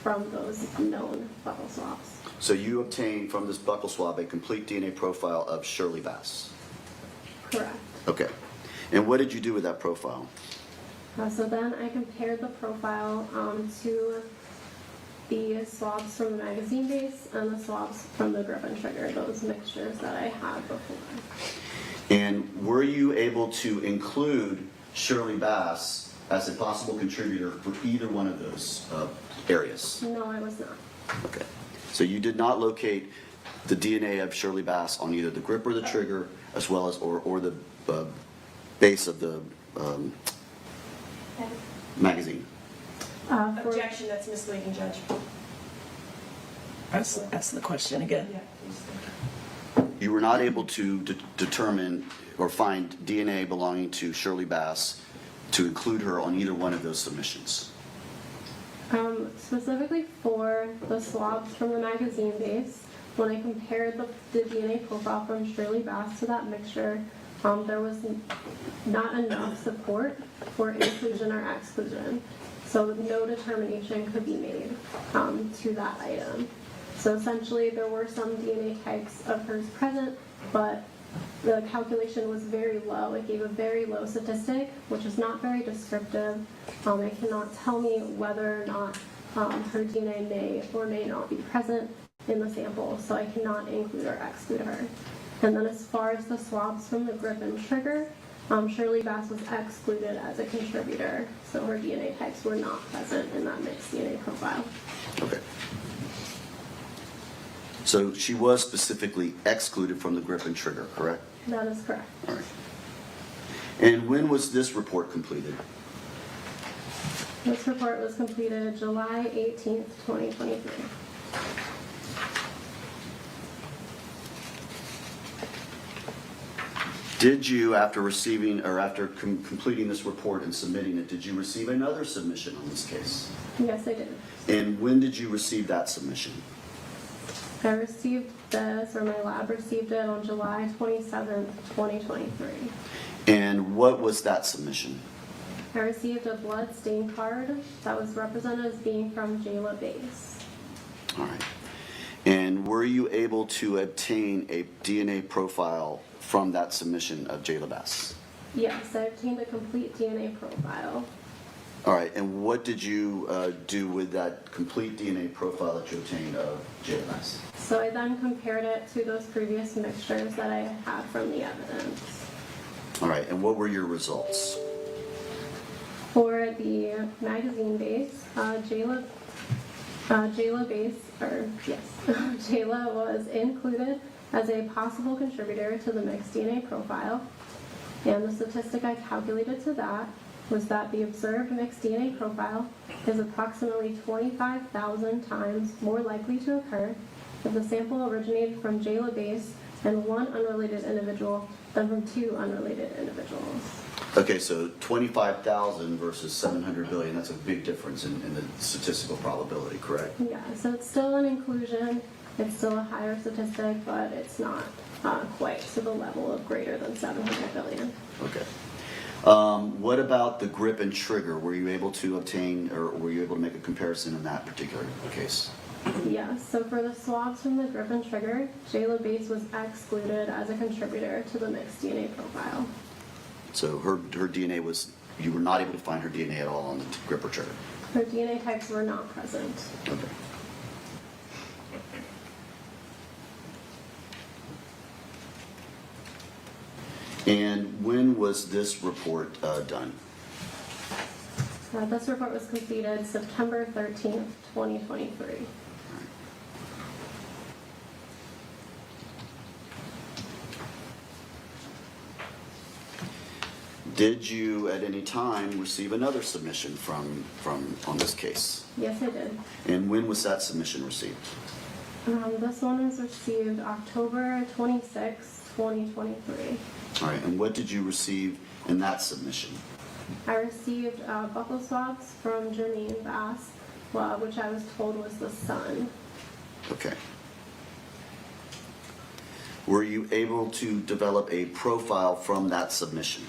from those known buccal swabs. So you obtained from this buccal swab a complete DNA profile of Shirley Bass? Correct. Okay. And what did you do with that profile? So then I compared the profile to the swabs from the magazine base and the swabs from the grip and trigger, those mixtures that I had before. And were you able to include Shirley Bass as a possible contributor for either one of those areas? No, I was not. Okay. So you did not locate the DNA of Shirley Bass on either the grip or the trigger, as well as, or the base of the magazine? Objection, that's misleading, Judge. Ask the question again. You were not able to determine or find DNA belonging to Shirley Bass to include her on either one of those submissions? Specifically for the swabs from the magazine base, when I compared the DNA profile from Shirley Bass to that mixture, there was not enough support for inclusion or exclusion. So no determination could be made to that item. So essentially there were some DNA types of hers present, but the calculation was very low. It gave a very low statistic, which is not very descriptive. It cannot tell me whether or not her DNA may or may not be present in the sample, so I cannot include or exclude her. And then as far as the swabs from the grip and trigger, Shirley Bass was excluded as a contributor, so her DNA types were not present in that mixed DNA profile. Okay. So she was specifically excluded from the grip and trigger, correct? That is correct. All right. And when was this report completed? This report was completed July 18th, 2023. Did you, after receiving or after completing this report and submitting it, did you receive another submission on this case? Yes, I did. And when did you receive that submission? I received this, or my lab received it on July 27th, 2023. And what was that submission? I received a blood stain card that was represented as being from Jayla Bass. All right. And were you able to obtain a DNA profile from that submission of Jayla Bass? Yes, I obtained a complete DNA profile. All right. And what did you do with that complete DNA profile that you obtained of Jayla Bass? So I then compared it to those previous mixtures that I had from the evidence. All right. And what were your results? For the magazine base, Jayla Bass, or yes, Jayla was included as a possible contributor to the mixed DNA profile. And the statistic I calculated to that was that the observed mixed DNA profile is approximately 25,000 times more likely to occur if the sample originated from Jayla Bass and one unrelated individual than from two unrelated individuals. Okay, so 25,000 versus 700 billion, that's a big difference in the statistical probability, correct? Yeah, so it's still an inclusion, it's still a higher statistic, but it's not quite to the level of greater than 700 billion. Okay. What about the grip and trigger? Were you able to obtain, or were you able to make a comparison in that particular case? Yeah, so for the swabs from the grip and trigger, Jayla Bass was excluded as a contributor to the mixed DNA profile. So her DNA was, you were not able to find her DNA at all on the grip or trigger? Her DNA types were not present. Okay. And when was this report done? This report was completed September 13th, 2023. Did you at any time receive another submission from on this case? Yes, I did. And when was that submission received? This one was received October 26th, 2023. All right, and what did you receive in that submission? I received buccal swabs from Jermaine Bass, which I was told was the son. Okay. Were you able to develop a profile from that submission?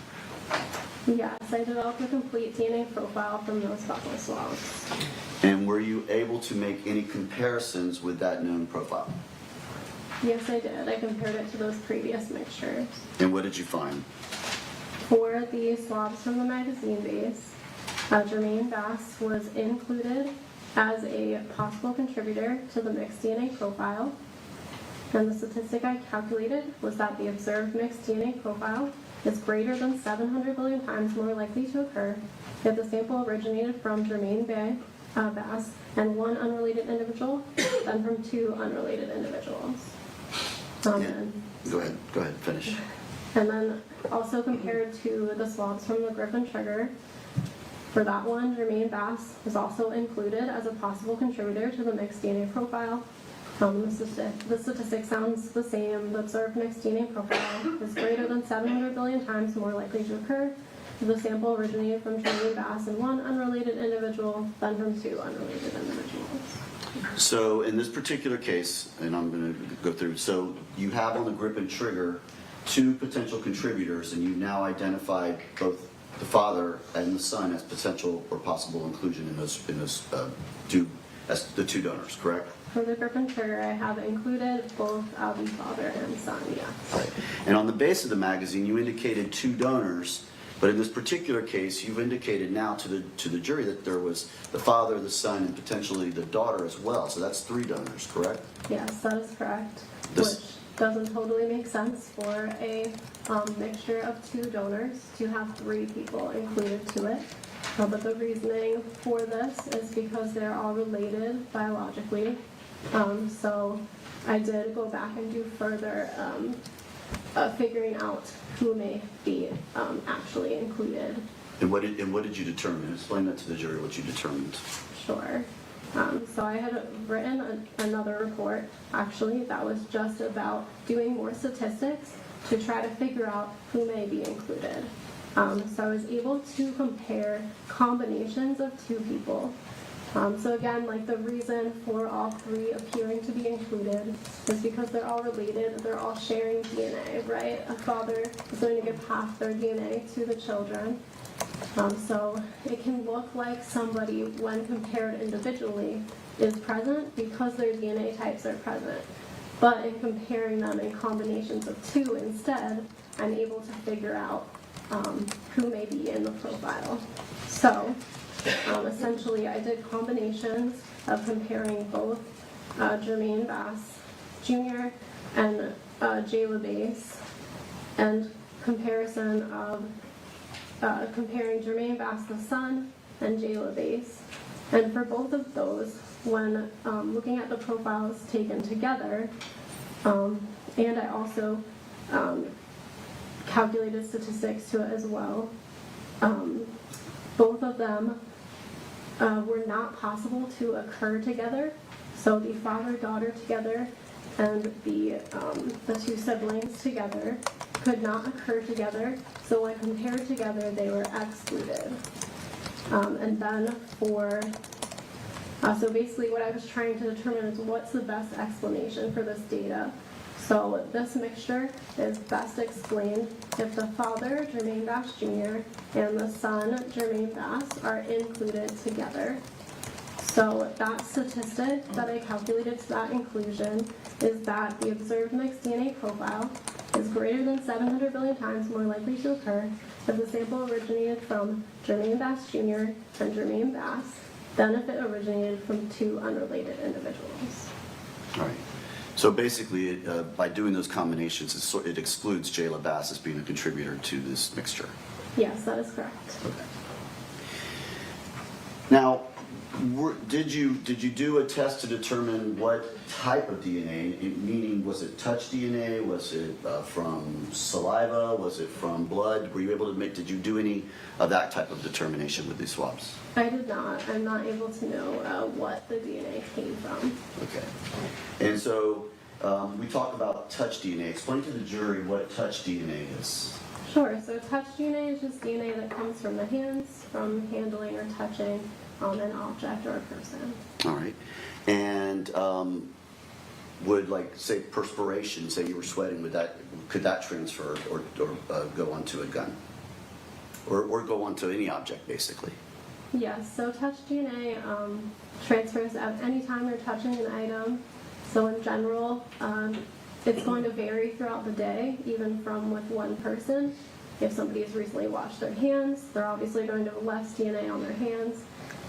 Yes, I developed a complete DNA profile from those buccal swabs. And were you able to make any comparisons with that known profile? Yes, I did. I compared it to those previous mixtures. And what did you find? For the swabs from the magazine base, Jermaine Bass was included as a possible contributor to the mixed DNA profile. And the statistic I calculated was that the observed mixed DNA profile is greater than 700 billion times more likely to occur if the sample originated from Jermaine Bass and one unrelated individual than from two unrelated individuals. Yeah. Go ahead, finish. And then also compared to the swabs from the grip and trigger, for that one, Jermaine Bass was also included as a possible contributor to the mixed DNA profile. The statistic sounds the same. The observed mixed DNA profile is greater than 700 billion times more likely to occur if the sample originated from Jermaine Bass and one unrelated individual than from two unrelated individuals. So in this particular case, and I'm going to go through, so you have on the grip and trigger 2 potential contributors, and you've now identified both the father and the son as potential or possible inclusion in those 2 as the 2 donors, correct? For the grip and trigger, I have included both the father and son, yes. Right. And on the base of the magazine, you indicated 2 donors, but in this particular case, you've indicated now to the jury that there was the father, the son, and potentially the daughter as well. So that's 3 donors, correct? Yes, that is correct. Which doesn't totally make sense for a mixture of 2 donors to have 3 people included to it. But the reasoning for this is because they're all related biologically. So I did go back and do further figuring out who may be actually included. And what did you determine? Explain that to the jury, what you determined. Sure. So I had written another report, actually, that was just about doing more statistics to try to figure out who may be included. So I was able to compare combinations of 2 people. So again, like the reason for all 3 appearing to be included is because they're all related, they're all sharing DNA, right? A father is going to give half their DNA to the children. So it can look like somebody, when compared individually, is present because their DNA types are present. But in comparing them in combinations of 2 instead, I'm able to figure out who may be in the profile. So essentially, I did combinations of comparing both Jermaine Bass Jr. and Jayla Bass, and comparison of comparing Jermaine Bass the son and Jayla Bass. And for both of those, when looking at the profiles taken together, and I also calculated statistics to it as well, both of them were not possible to occur together. So the father-daughter together and the 2 siblings together could not occur together. So when compared together, they were excluded. And then so basically what I was trying to determine is what's the best explanation for this data. So this mixture is best explained if the father, Jermaine Bass Jr., and the son, Jermaine Bass, are included together. So that statistic that I calculated to that inclusion is that the observed mixed DNA profile is greater than 700 billion times more likely to occur if the sample originated from Jermaine Bass Jr. and Jermaine Bass than if it originated from 2 unrelated individuals. All right. So basically, by doing those combinations, it excludes Jayla Bass as being a contributor to this mixture. Yes, that is correct. Okay. Now, did you do a test to determine what type of DNA? Meaning, was it touch DNA? Was it from saliva? Was it from blood? Were you able to did you do any of that type of determination with these swabs? I did not. I'm not able to know what the DNA came from. Okay. And so we talk about touch DNA. Explain to the jury what touch DNA is. Sure. So touch DNA is just DNA that comes from the hands, from handling or touching an object or a person. All right. And would, like, say, perspiration, say you were sweating, could that transfer or go onto a gun? Or go onto any object, basically? Yes, so touch DNA transfers at any time you're touching an item. So in general, it's going to vary throughout the day, even from with one person. If somebody has recently washed their hands, they're obviously going to have less DNA on their hands.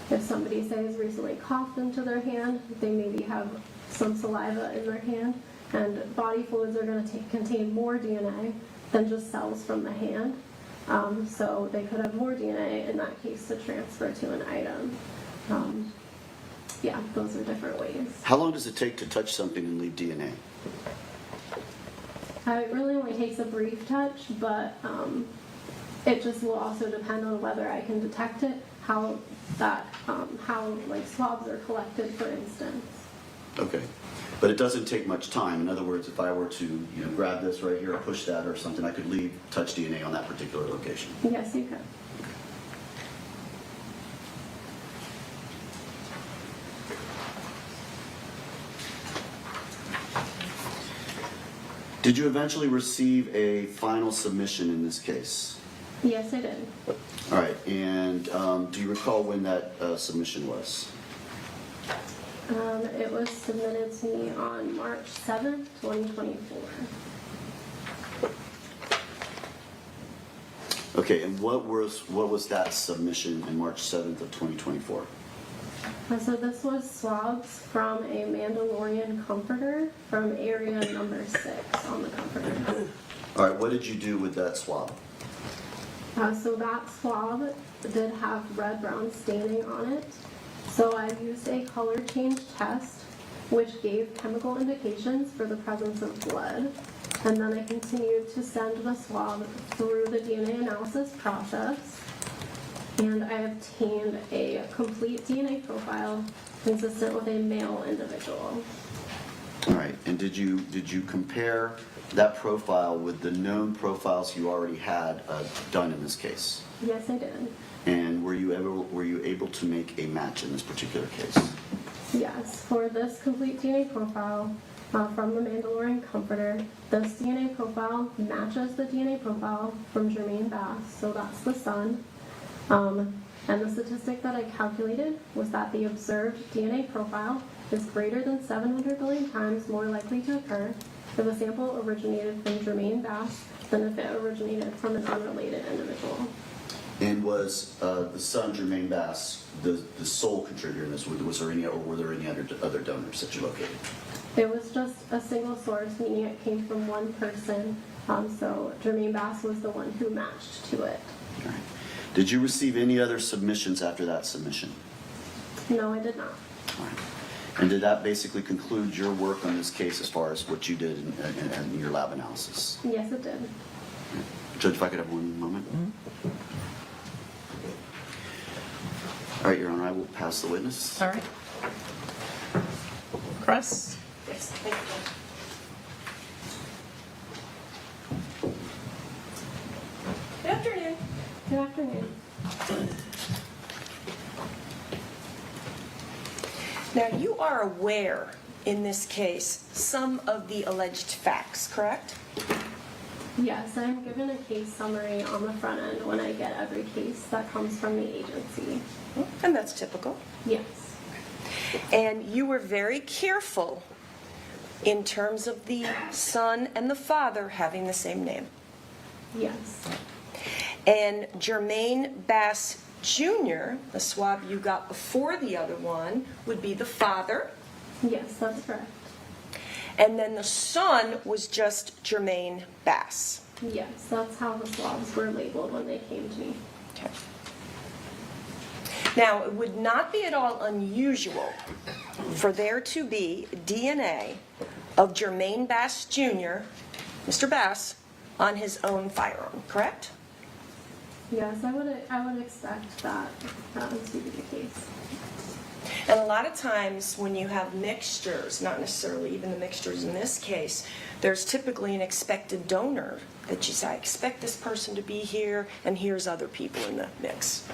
If somebody, say, has recently coughed into their hand, they maybe have some saliva in their hand, and body fluids are going to contain more DNA than just cells from the hand. So they could have more DNA in that case to transfer to an item. Yeah, those are different ways. How long does it take to touch something and leave DNA? It really only takes a brief touch, but it just will also depend on whether I can detect it, how like swabs are collected, for instance. Okay. But it doesn't take much time. In other words, if I were to grab this right here or push that or something, I could leave touch DNA on that particular location. Yes, you could. Did you eventually receive a final submission in this case? Yes, I did. All right. And do you recall when that submission was? It was submitted to me on March 7th, 2024. Okay, and what was that submission in March 7th of 2024? So this was swabs from a Mandalorian comforter from area number 6 on the comforter. All right, what did you do with that swab? So that swab did have red-brown staining on it. So I used a color change test, which gave chemical indications for the presence of blood. And then I continued to send the swab through the DNA analysis process. And I obtained a complete DNA profile consistent with a male individual. All right, and did you compare that profile with the known profiles you already had done in this case? Yes, I did. And were you able to make a match in this particular case? Yes, for this complete DNA profile from the Mandalorian comforter, this DNA profile matches the DNA profile from Jermaine Bass, so that's the son. And the statistic that I calculated was that the observed DNA profile is greater than 700 billion times more likely to occur if a sample originated from Jermaine Bass than if it originated from an unrelated individual. And was the son, Jermaine Bass, the sole contributor in this? Was there any, or were there any other donors that you located? It was just a single source, meaning it came from one person. So Jermaine Bass was the one who matched to it. All right. Did you receive any other submissions after that submission? No, I did not. All right. And did that basically conclude your work on this case as far as what you did in your lab analysis? Yes, it did. Judge, if I could have one moment. All right, Your Honor, I will pass the witness. All right. Cross. Yes, thank you. Good afternoon. Good afternoon. Now, you are aware in this case some of the alleged facts, correct? Yes, I'm given a case summary on the front end when I get every case that comes from the agency. And that's typical. Yes. And you were very careful in terms of the son and the father having the same name. Yes. And Jermaine Bass Jr., the swab you got before the other one, would be the father. Yes, that's correct. And then the son was just Jermaine Bass. Yes, that's how the swabs were labeled when they came to me. Okay. Now, it would not be at all unusual for there to be DNA of Jermaine Bass Jr., Mr. Bass, on his own firearm, correct? Yes, I would expect that to be the case. And a lot of times when you have mixtures, not necessarily even the mixtures in this case, there's typically an expected donor that you say, I expect this person to be here, and here's other people in the mix.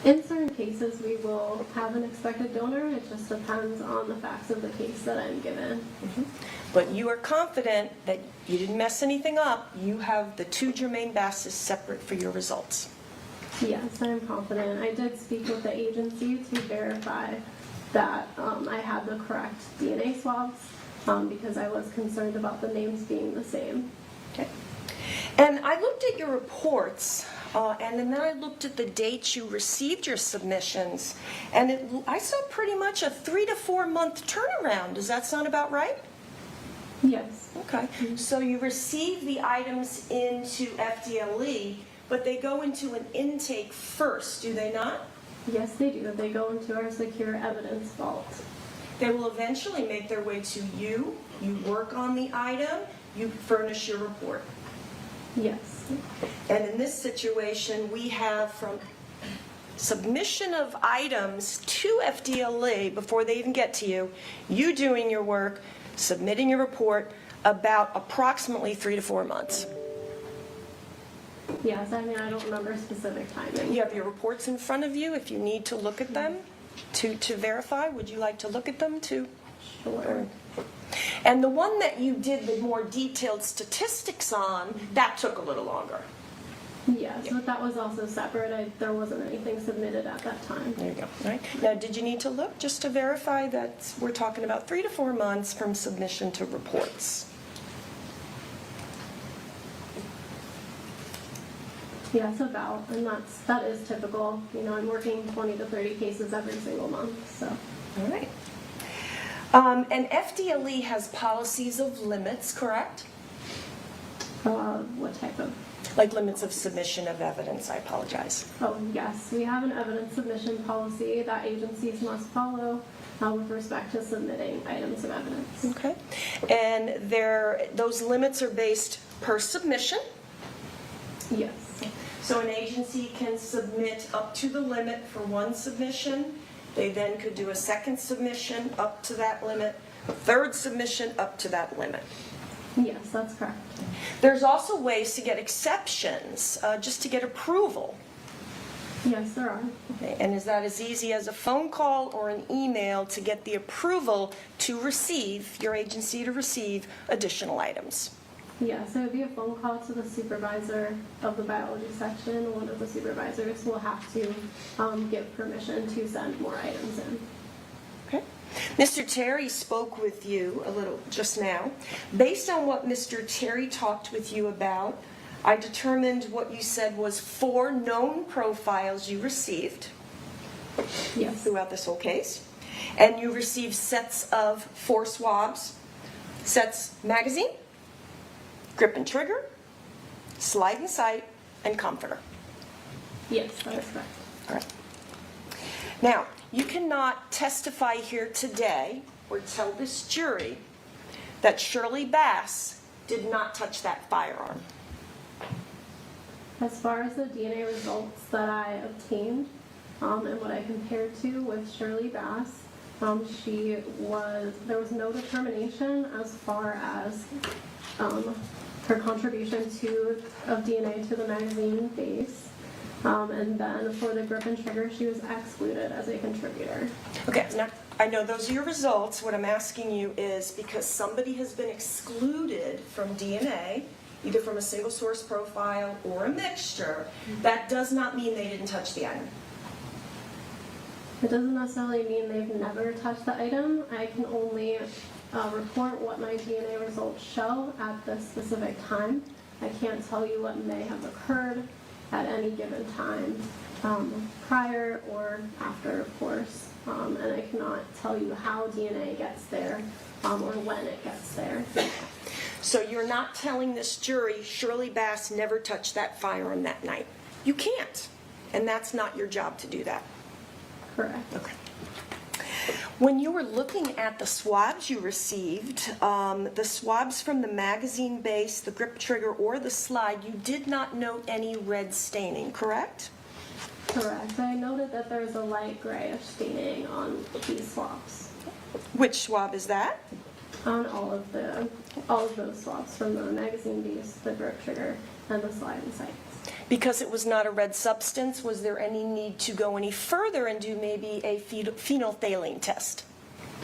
In certain cases, we will have an expected donor. It just depends on the facts of the case that I'm given. But you are confident that you didn't mess anything up. You have the two Jermaine Basses separate for your results. Yes, I'm confident. I did speak with the agency to verify that I had the correct DNA swabs because I was concerned about the names being the same. Okay. And I looked at your reports And then I looked at the dates you received your submissions, and I saw pretty much a 3 to 4 month turnaround. Does that sound about right? Yes. Okay. So you receive the items into FDLE, but they go into an intake first, do they not? Yes, they do. They go into our secure evidence vault. They will eventually make their way to you. You work on the item, you furnish your report. Yes. And in this situation, we have from submission of items to FDLE before they even get to you, you doing your work, submitting your report, about approximately 3 to 4 months. Yes, I mean, I don't remember specific timing. You have your reports in front of you if you need to look at them to verify. Would you like to look at them too? Sure. And the one that you did the more detailed statistics on, that took a little longer. Yes, but that was also separate. There wasn't anything submitted at that time. There you go. All right. Now, did you need to look just to verify that we're talking about 3 to 4 months from submission to reports? Yes, about, and that is typical. You know, I'm working 20 to 30 cases every single month, so. All right. And FDLE has policies of limits, correct? What type of? Like limits of submission of evidence, I apologize. Oh, yes, we have an evidence submission policy that agencies must follow with respect to submitting items of evidence. Okay. And those limits are based per submission? Yes. So an agency can submit up to the limit for one submission. They then could do a second submission up to that limit, a third submission up to that limit. Yes, that's correct. There's also ways to get exceptions, just to get approval. Yes, there are. Okay. And is that as easy as a phone call or an email to get the approval to receive, your agency to receive additional items? Yes, it would be a phone call to the supervisor of the biology section. One of the supervisors will have to give permission to send more items in. Okay. Mr. Terry spoke with you a little just now. Based on what Mr. Terry talked with you about, I determined what you said was 4 known profiles you received throughout this whole case. And you received sets of 4 swabs, sets magazine, grip and trigger, slide and sight, and comforter. Yes, that is correct. All right. Now, you cannot testify here today or tell this jury that Shirley Bass did not touch that firearm. As far as the DNA results that I obtained and what I compared to with Shirley Bass, there was no determination as far as her contribution of DNA to the magazine base. And then for the grip and trigger, she was excluded as a contributor. Okay, now I know those are your results. What I'm asking you is because somebody has been excluded from DNA, either from a single source profile or a mixture, that does not mean they didn't touch the item. It doesn't necessarily mean they've never touched the item. I can only report what my DNA results show at this specific time. I can't tell you what may have occurred at any given time, prior or after, of course. And I cannot tell you how DNA gets there or when it gets there. So you're not telling this jury Shirley Bass never touched that firearm that night. You can't. And that's not your job to do that. Correct. Okay. When you were looking at the swabs you received, the swabs from the magazine base, the grip trigger, or the slide, you did not note any red staining, correct? Correct. I noted that there's a light grayish staining on these swabs. Which swab is that? On all of those swabs from the magazine base, the grip trigger, and the slide and sights. Because it was not a red substance, was there any need to go any further and do maybe a phenolphthalein test?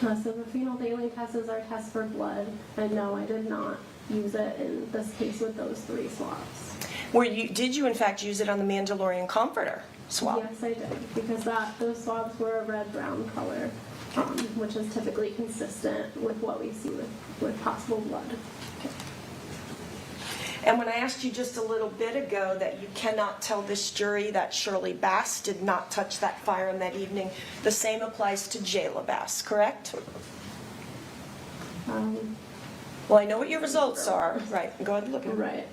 So the phenolphthalein test is our test for blood, and no, I did not use it in this case with those 3 swabs. Did you in fact use it on the Mandalorian comforter swab? Yes, I did, because those swabs were a red-brown color, which is typically consistent with what we see with possible blood. And when I asked you just a little bit ago that you cannot tell this jury that Shirley Bass did not touch that firearm that evening, the same applies to Jayla Bass, correct? Well, I know what your results are. Right, go ahead and look at it. Right.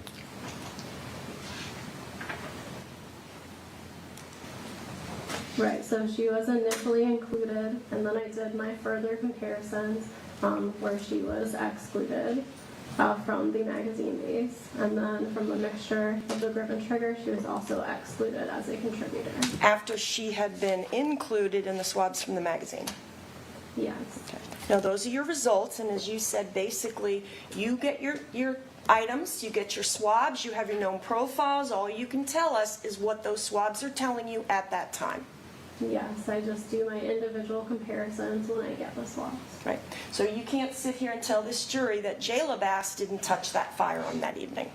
Right, so she was initially included, and then I did my further comparisons where she was excluded from the magazine base, and then from the mixture of the grip and trigger, she was also excluded as a contributor. After she had been included in the swabs from the magazine. Yes. Now, those are your results, and as you said, basically, you get your items, you get your swabs, you have your known profiles. All you can tell us is what those swabs are telling you at that time. Yes, I just do my individual comparisons when I get the swabs. Right. So you can't sit here and tell this jury that Jayla Bass didn't touch that firearm that evening.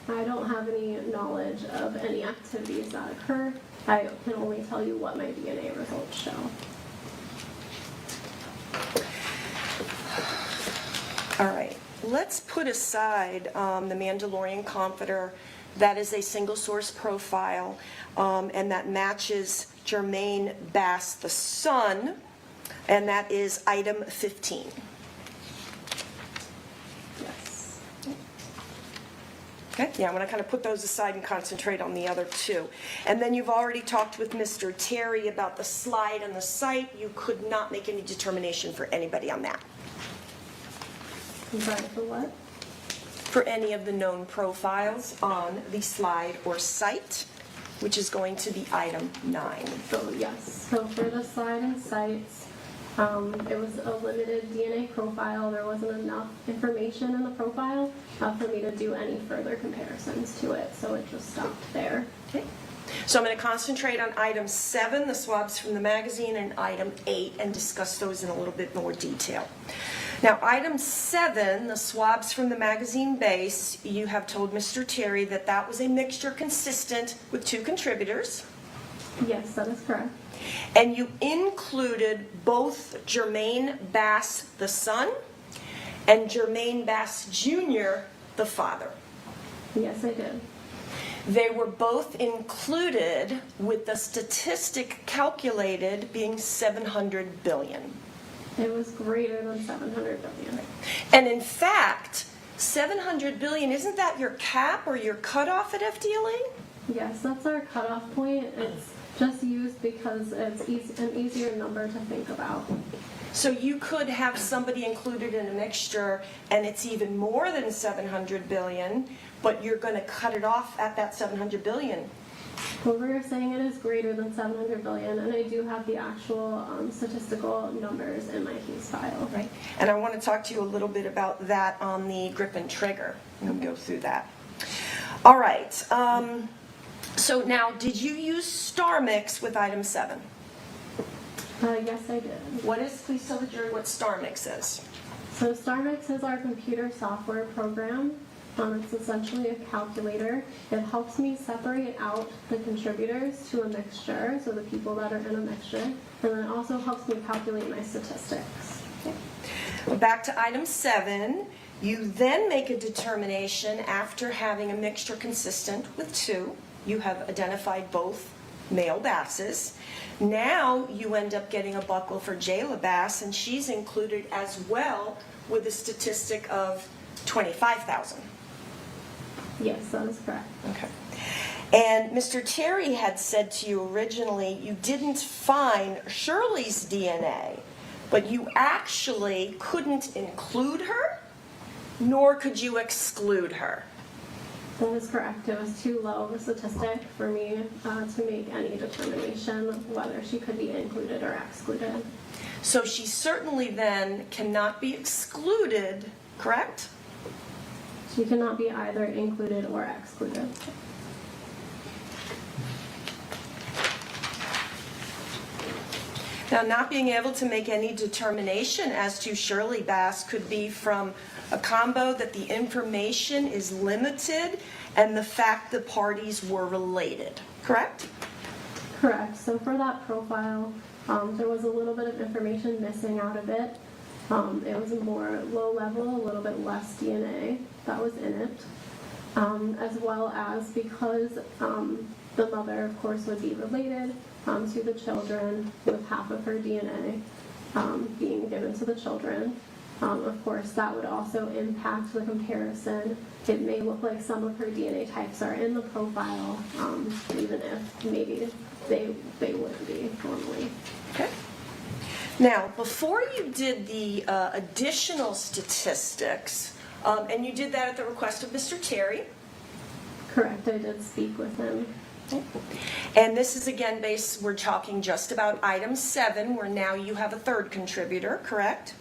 I don't have any knowledge of any activities that occur. I can only tell you what my DNA results show. All right. Let's put aside the Mandalorian Comforter. That is a single source profile, and that matches Jermaine Bass, the son, and that is item 15. Yes. Okay, yeah, I'm going to kind of put those aside and concentrate on the other two. And then you've already talked with Mr. Terry about the slide and the site. You could not make any determination for anybody on that. I'm sorry, for what? For any of the known profiles on the slide or site, which is going to be item 9. So yes, so for the slide and sites, it was a limited DNA profile. There wasn't enough information in the profile for me to do any further comparisons to it, so it just stopped there. Okay. So I'm going to concentrate on item 7, the swabs from the magazine, and item 8, and discuss those in a little bit more detail. Now, item 7, the swabs from the magazine base, you have told Mr. Terry that that was a mixture consistent with 2 contributors. Yes, that is correct. And you included both Jermaine Bass, the son, and Jermaine Bass Jr., the father. Yes, I did. They were both included with the statistic calculated being 700 billion. It was greater than 700 billion. And in fact, 700 billion, isn't that your cap or your cutoff at FDLE? Yes, that's our cutoff point. It's just used because it's an easier number to think about. So you could have somebody included in a mixture and it's even more than 700 billion, but you're going to cut it off at that 700 billion. Well, we're saying it is greater than 700 billion, and I do have the actual statistical numbers in my case file. Right. And I want to talk to you a little bit about that on the grip and trigger. We'll go through that. All right. So now, did you use Star Mix with item 7? Yes, I did. Please tell the jury what Star Mix is. So StarMix is our computer software program. It's essentially a calculator. It helps me separate out the contributors to a mixture, so the people that are in a mixture, and then it also helps me calculate my statistics. Okay. Back to item 7. You then make a determination after having a mixture consistent with 2. You have identified both male Basses. Now you end up getting a buckle for Jayla Bass, and she's included as well with a statistic of 25,000. Yes, that is correct. Okay. And Mr. Terry had said to you originally you didn't find Shirley's DNA, but you actually couldn't include her, nor could you exclude her. That is correct. It was too low of a statistic for me to make any determination whether she could be included or excluded. So she certainly then cannot be excluded, correct? She cannot be either included or excluded. Now, not being able to make any determination as to Shirley Bass could be from a combo that the information is limited and the fact the parties were related, correct? Correct. So for that profile, there was a little bit of information missing out of it. It was more low level, a little bit less DNA that was in it, as well as because the mother, of course, would be related to the children with half of her DNA being given to the children. Of course, that would also impact the comparison. It may look like some of her DNA types are in the profile, even if maybe they wouldn't be normally. Okay. Now, before you did the additional statistics, and you did that at the request of Mr. Terry. Correct, I did speak with him. And this is again based, we're talking just about item 7, where now you have a third contributor, correct?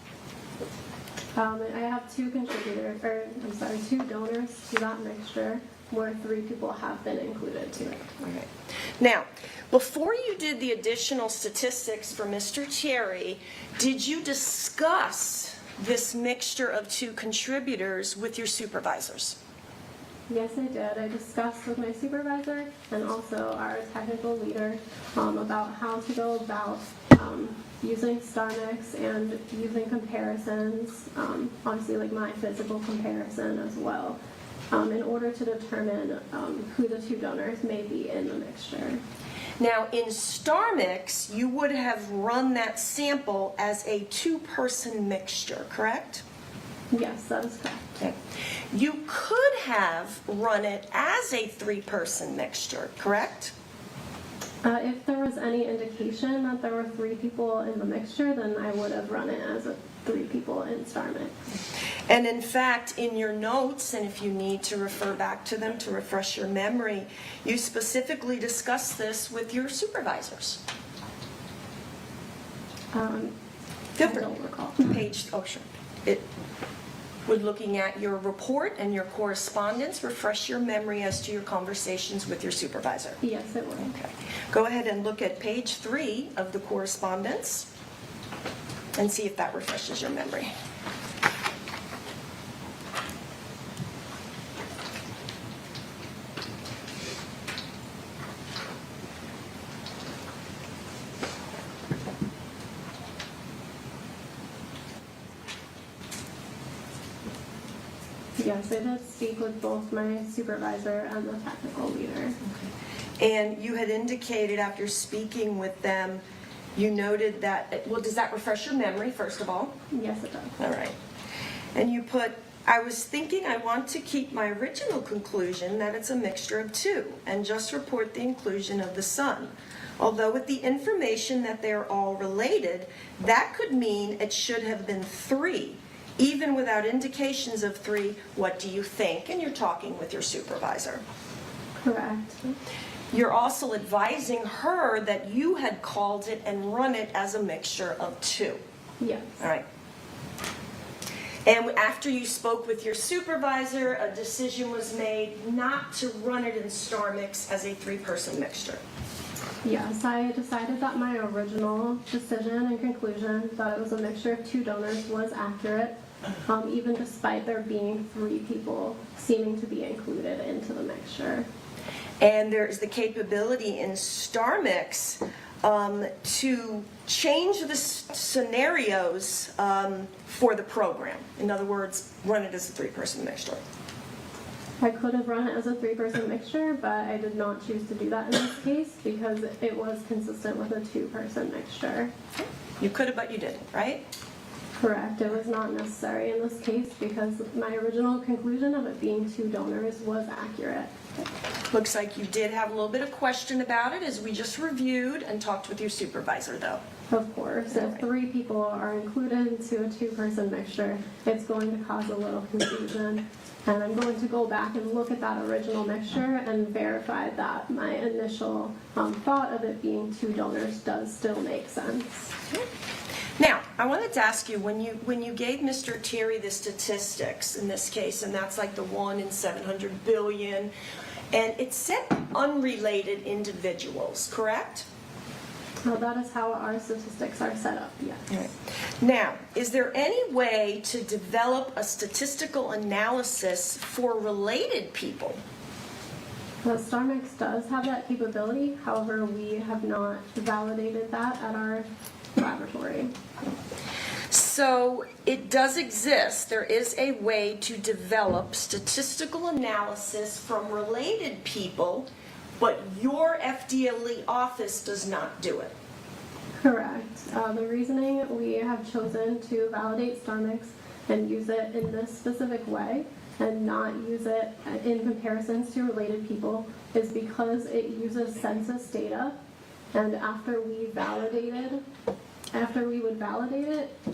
I have two donors to that mixture, where 3 people have been included to it. Okay. Now, before you did the additional statistics for Mr. Terry, did you discuss this mixture of 2 contributors with your supervisors? Yes, I did. I discussed with my supervisor and also our technical leader about how to go about using StarMix and using comparisons, obviously like my physical comparison as well, in order to determine who the 2 donors may be in the mixture. Now, in StarMix, you would have run that sample as a 2-person mixture, correct? Yes, that is correct. Okay. You could have run it as a 3-person mixture, correct? If there was any indication that there were 3 people in the mixture, then I would have run it as 3 people in StarMix. And in fact, in your notes, and if you need to refer back to them to refresh your memory, you specifically discussed this with your supervisors. I don't recall. Page, oh sure. Would looking at your report and your correspondence refresh your memory as to your conversations with your supervisor? Yes, it would. Okay. Go ahead and look at page 3 of the correspondence and see if that refreshes your memory. Yes, I did speak with both my supervisor and the technical leader. And you had indicated after speaking with them, you noted that, well, does that refresh your memory, first of all? Yes, it does. All right. And you put, I was thinking I want to keep my original conclusion that it's a mixture of 2 and just report the inclusion of the son. Although with the information that they're all related, that could mean it should have been 3. Even without indications of 3, what do you think? And you're talking with your supervisor. Correct. You're also advising her that you had called it and run it as a mixture of 2. Yes. All right. And after you spoke with your supervisor, a decision was made not to run it in StarMix as a 3-person mixture. Yes, I decided that my original decision and conclusion that it was a mixture of 2 donors was accurate, even despite there being 3 people seeming to be included into the mixture. And there is the capability in StarMix to change the scenarios for the program. In other words, run it as a 3-person mixture. I could have run it as a 3-person mixture, but I did not choose to do that in this case because it was consistent with a 2-person mixture. You could have, but you didn't, right? Correct. It was not necessary in this case because my original conclusion of it being 2 donors was accurate. Looks like you did have a little bit of question about it as we just reviewed and talked with your supervisor, though. Of course, if 3 people are included into a 2-person mixture, it's going to cause a little confusion. And I'm going to go back and look at that original mixture and verify that my initial thought of it being 2 donors does still make sense. Now, I wanted to ask you, when you gave Mr. Terry the statistics in this case, and that's like the 1 in 700 billion, and it said unrelated individuals, correct? Well, that is how our statistics are set up, yes. Right. Now, is there any way to develop a statistical analysis for related people? The StarMix does have that capability, however, we have not validated that at our laboratory. So it does exist. There is a way to develop statistical analysis from related people, but your FDLE office does not do it. Correct. The reasoning we have chosen to validate StarMix and use it in this specific way and not use it in comparisons to related people is because it uses census data, and after we would validate it,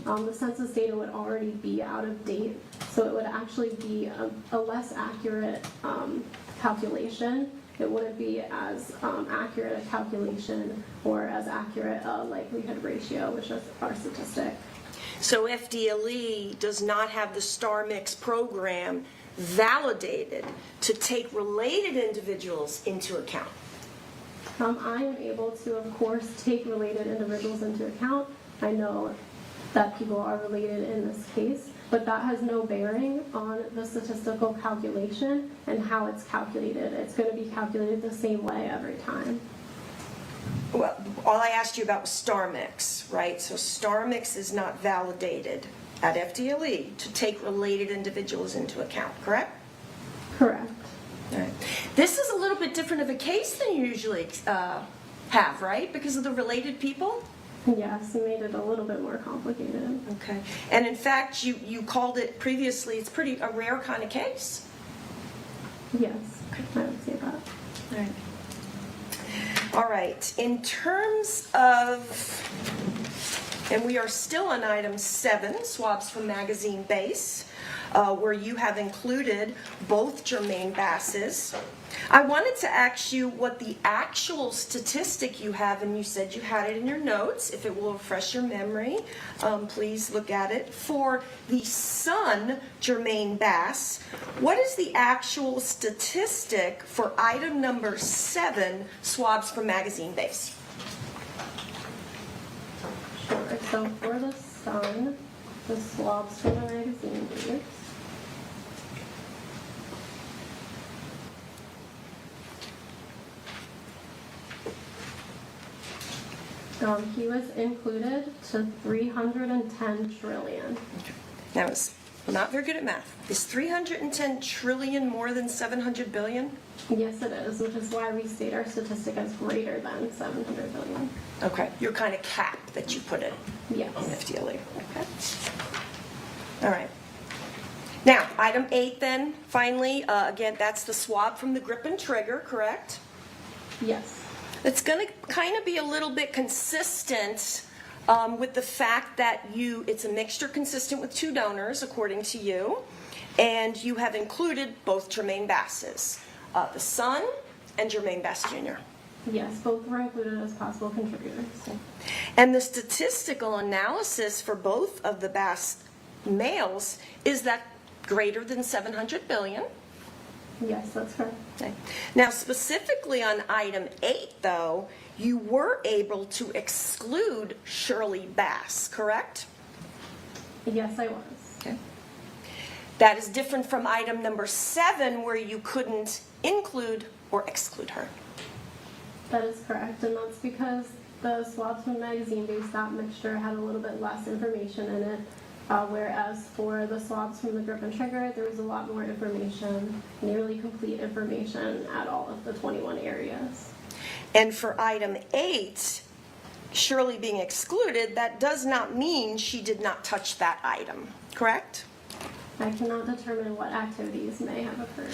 the census data would already be out of date, so it would actually be a less accurate calculation. It wouldn't be as accurate a calculation or as accurate a likelihood ratio, which is our statistic. So FDLE does not have the StarMix program validated to take related individuals into account. I am able to, of course, take related individuals into account. I know that people are related in this case, but that has no bearing on the statistical calculation and how it's calculated. It's going to be calculated the same way every time. Well, all I asked you about was StarMix, right? So StarMix is not validated at FDLE to take related individuals into account, correct? Correct. All right. This is a little bit different of a case than you usually have, right? Because of the related people? Yes, it made it a little bit more complicated. Okay. And in fact, you called it previously, it's a rare kind of case? Yes, I would say that. All right. All right. In terms of, and we are still on item 7, swabs from magazine base, where you have included both Jermaine Bass's. I wanted to ask you what the actual statistic you have, and you said you had it in your notes. If it will refresh your memory, please look at it. For the son, Jermaine Bass, what is the actual statistic for item number 7, swabs from magazine base? Sure. So for the son, the swabs from the magazine base. He was included to 310 trillion. Now, it's not very good at math. Is 310 trillion more than 700 billion? Yes, it is, which is why we state our statistic as greater than 700 billion. Okay, your kind of cap that you put in. Yes. On FDLE. Okay. All right. Now, item 8 then, finally, again, that's the swab from the grip and trigger, correct? Yes. It's going to kind of be a little bit consistent with the fact that it's a mixture consistent with 2 donors, according to you, and you have included both Jermaine Bass's, the son and Jermaine Bass Jr. Yes, both were included as possible contributors. And the statistical analysis for both of the Bass males is that greater than 700 billion. Yes, that's correct. Okay. Now, specifically on item 8, though, you were able to exclude Shirley Bass, correct? Yes, I was. Okay. That is different from item number 7, where you couldn't include or exclude her. That is correct, and that's because the swabs from magazine base, that mixture had a little bit less information in it. Whereas for the swabs from the grip and trigger, there was a lot more information, nearly complete information at all of the 21 areas. And for item 8, Shirley being excluded, that does not mean she did not touch that item, correct? I cannot determine what activities may have occurred.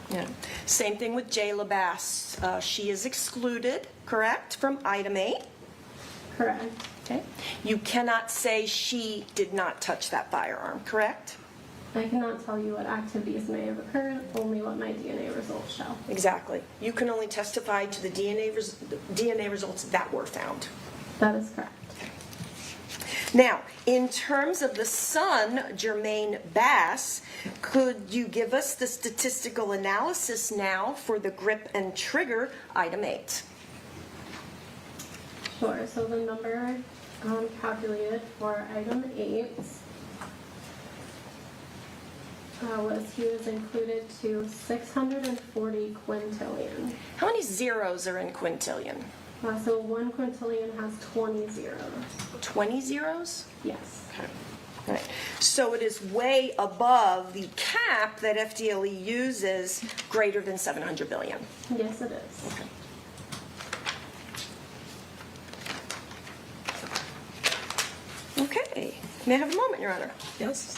Yeah. Same thing with Jayla Bass. She is excluded, correct, from item 8? Correct. Okay. You cannot say she did not touch that firearm, correct? I cannot tell you what activities may have occurred, only what my DNA results show. Exactly. You can only testify to the DNA results that were found. That is correct. Now, in terms of the son, Jermaine Bass, could you give us the statistical analysis now for the grip and trigger, item 8? Sure, so the number calculated for item 8 was he was included to 640 quintillion. How many zeros are in quintillion? So 1 quintillion has 20 zeros. 20 zeros? Yes. Right. So it is way above the cap that FDLE uses, greater than 700 billion. Yes, it is. Okay. May I have a moment, Your Honor? Yes.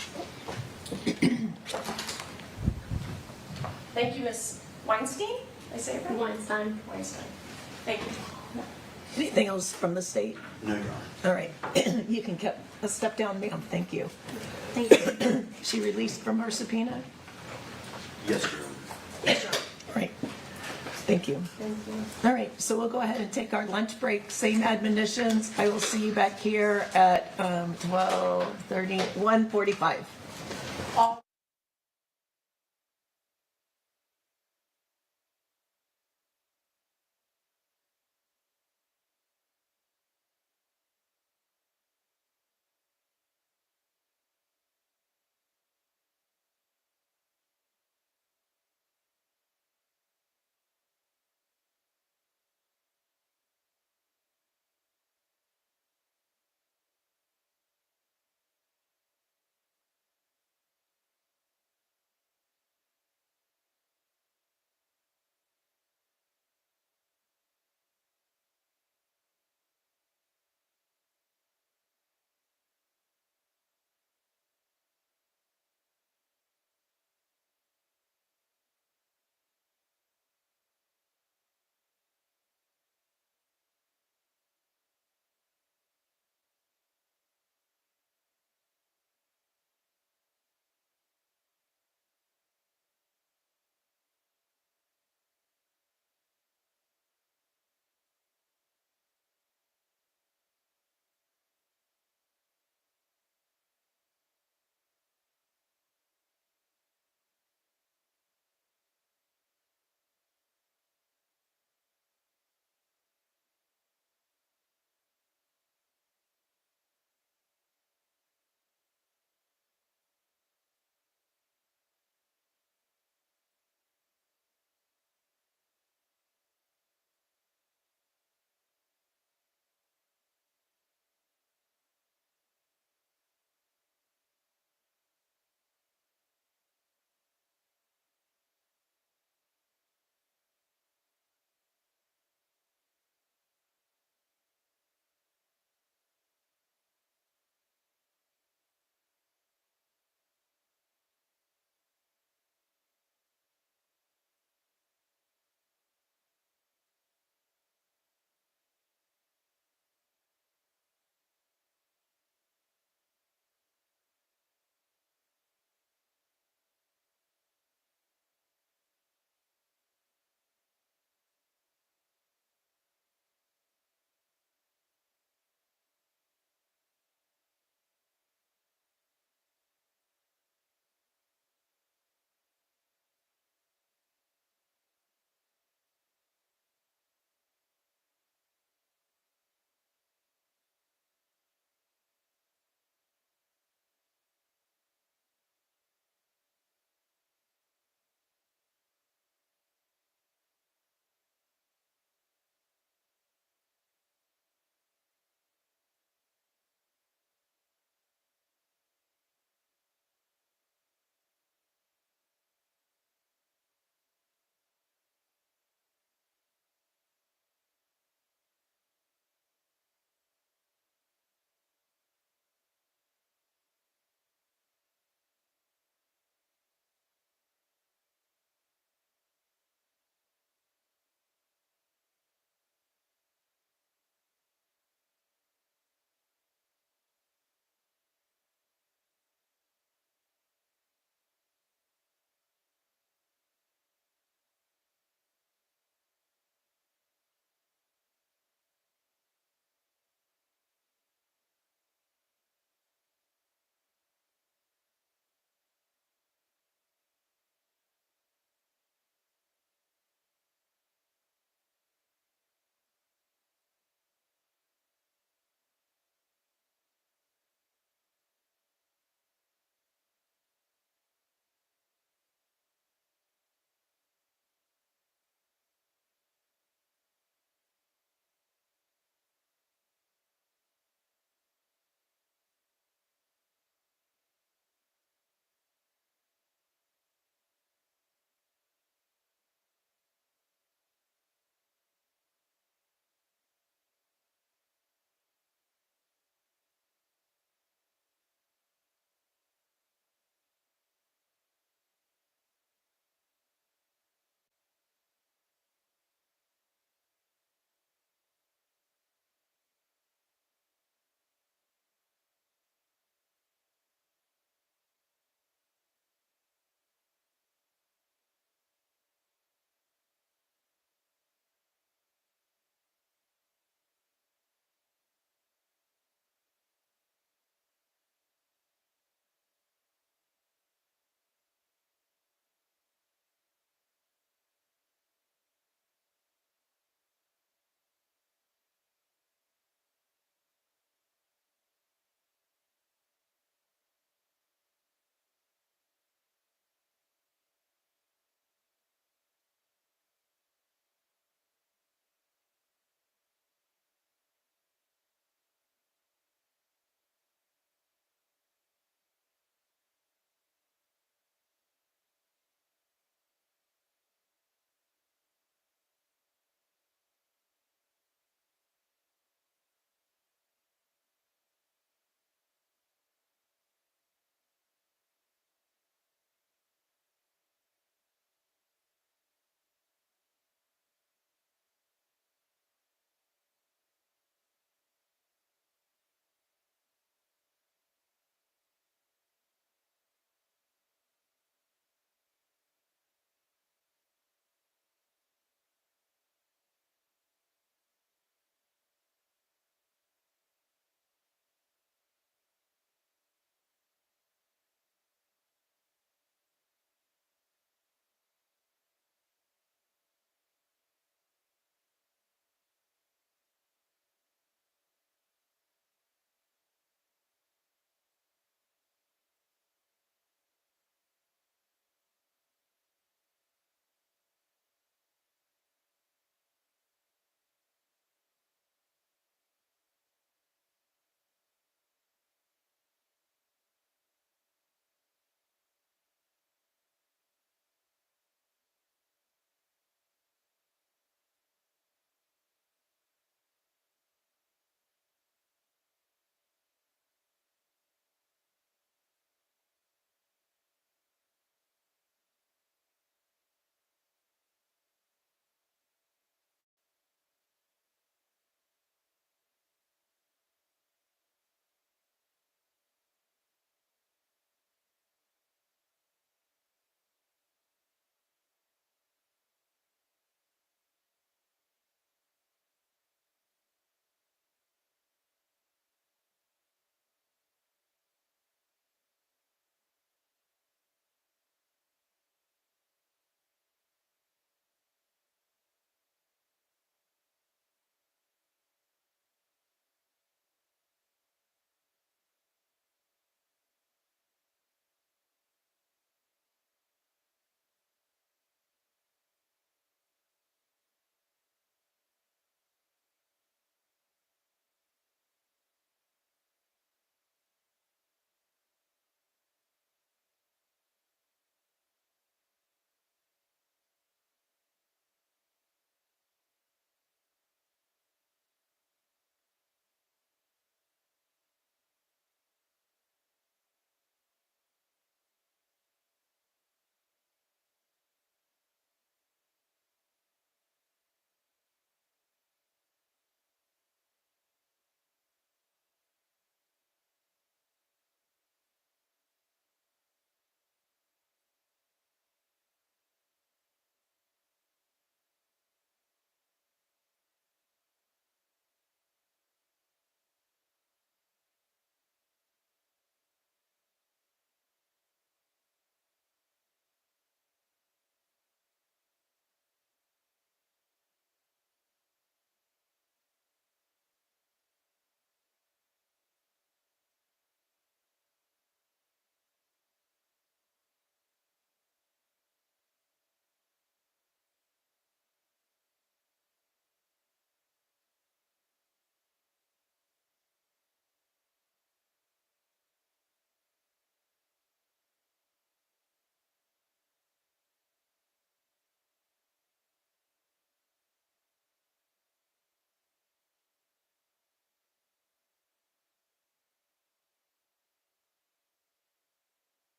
Thank you, Ms. Weinstein. Did I say it right? Weinstein. Weinstein. Thank you. Anything else from the state? No, Your Honor. All right. You can step down, ma'am. Thank you. Thank you. She released from her subpoena? Yes, Your Honor. Yes, Your Honor. Right. Thank you. Thank you. All right, so we'll go ahead and take our lunch break. Same admonitions. I will see you back here at 12:30, 1:45.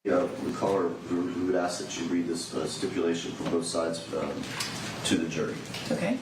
The caller, we would ask that you read this stipulation from both sides to the jury. Okay.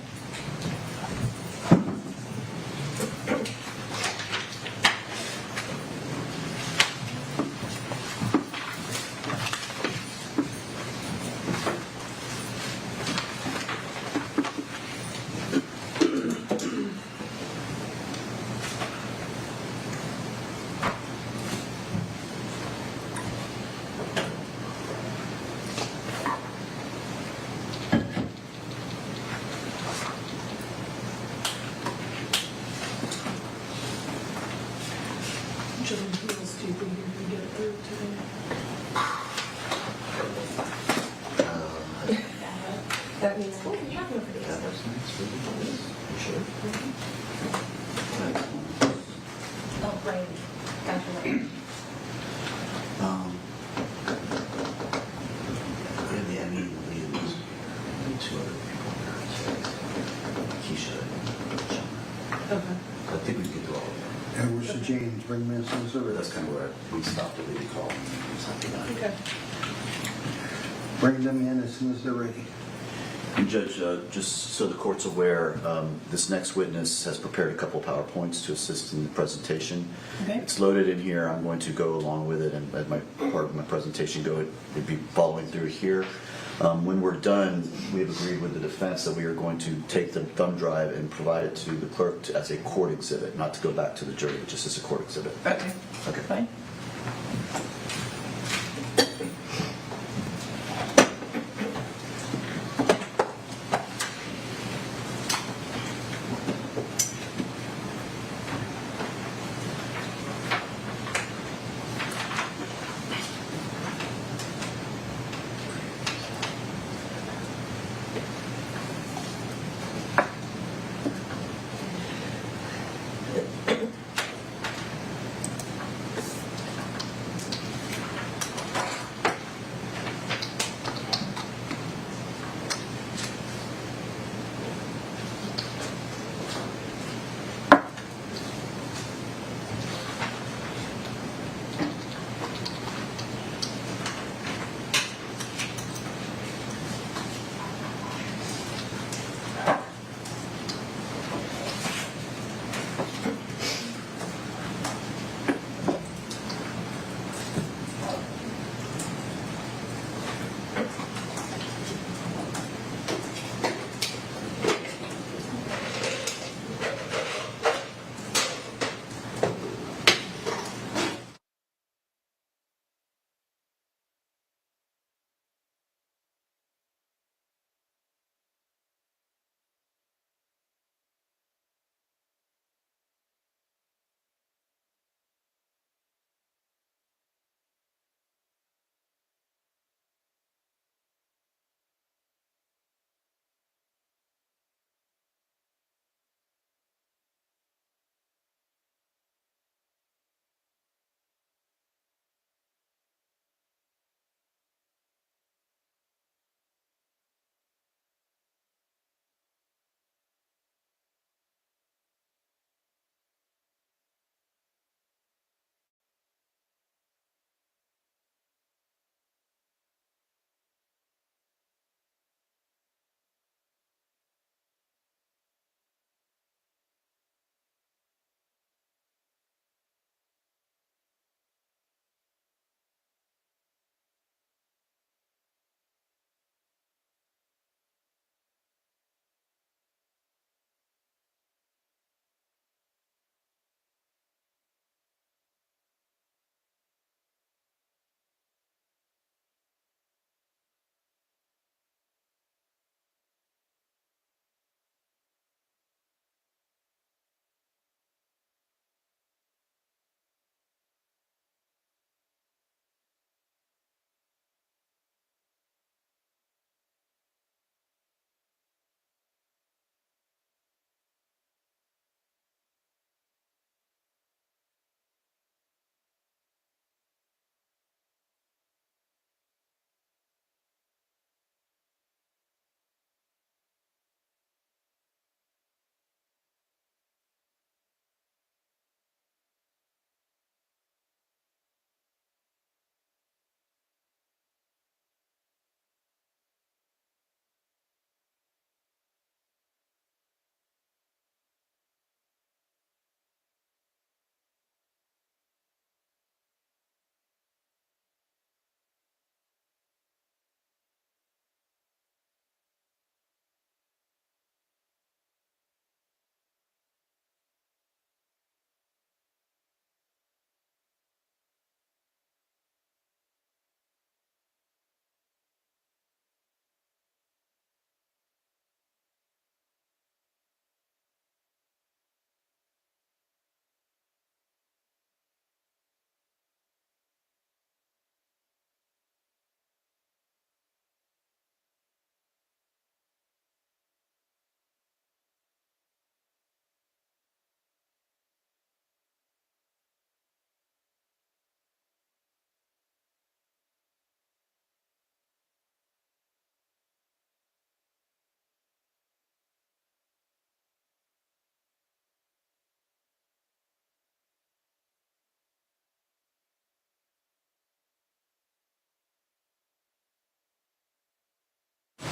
That means, oh, we have no videos. Oh, right. Gotcha. Really, I mean, there's two other people there. Myceisha and Shyanne. Okay. I think we can do all of them. And where's the James, bring me a sinister? That's kind of where we stopped at the call. Okay. Bring them in as soon as they're ready. And Judge, just so the court's aware, this next witness has prepared a couple PowerPoints to assist in the presentation. Okay. It's loaded in here. I'm going to go along with it, and as my part of my presentation it'd be following through here. When we're done, we have agreed with the defense that we are going to take the thumb drive and provide it to the clerk as a court exhibit, not to go back to the jury, just as a court exhibit. Okay. Okay. Fine.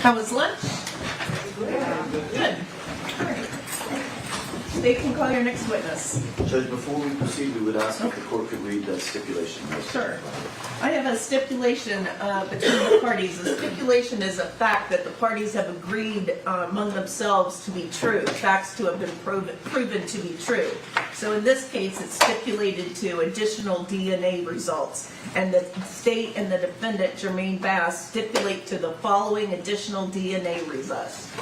How was lunch? Good. State can call your next witness. Judge, before we proceed, we would ask if the court could read that stipulation. Sure. I have a stipulation between the parties. The stipulation is a fact that the parties have agreed among themselves to be true, facts to have been proven to be true. So in this case, it's stipulated to additional DNA results. And the state and the defendant, Jermaine Bass, stipulate to the following additional DNA results.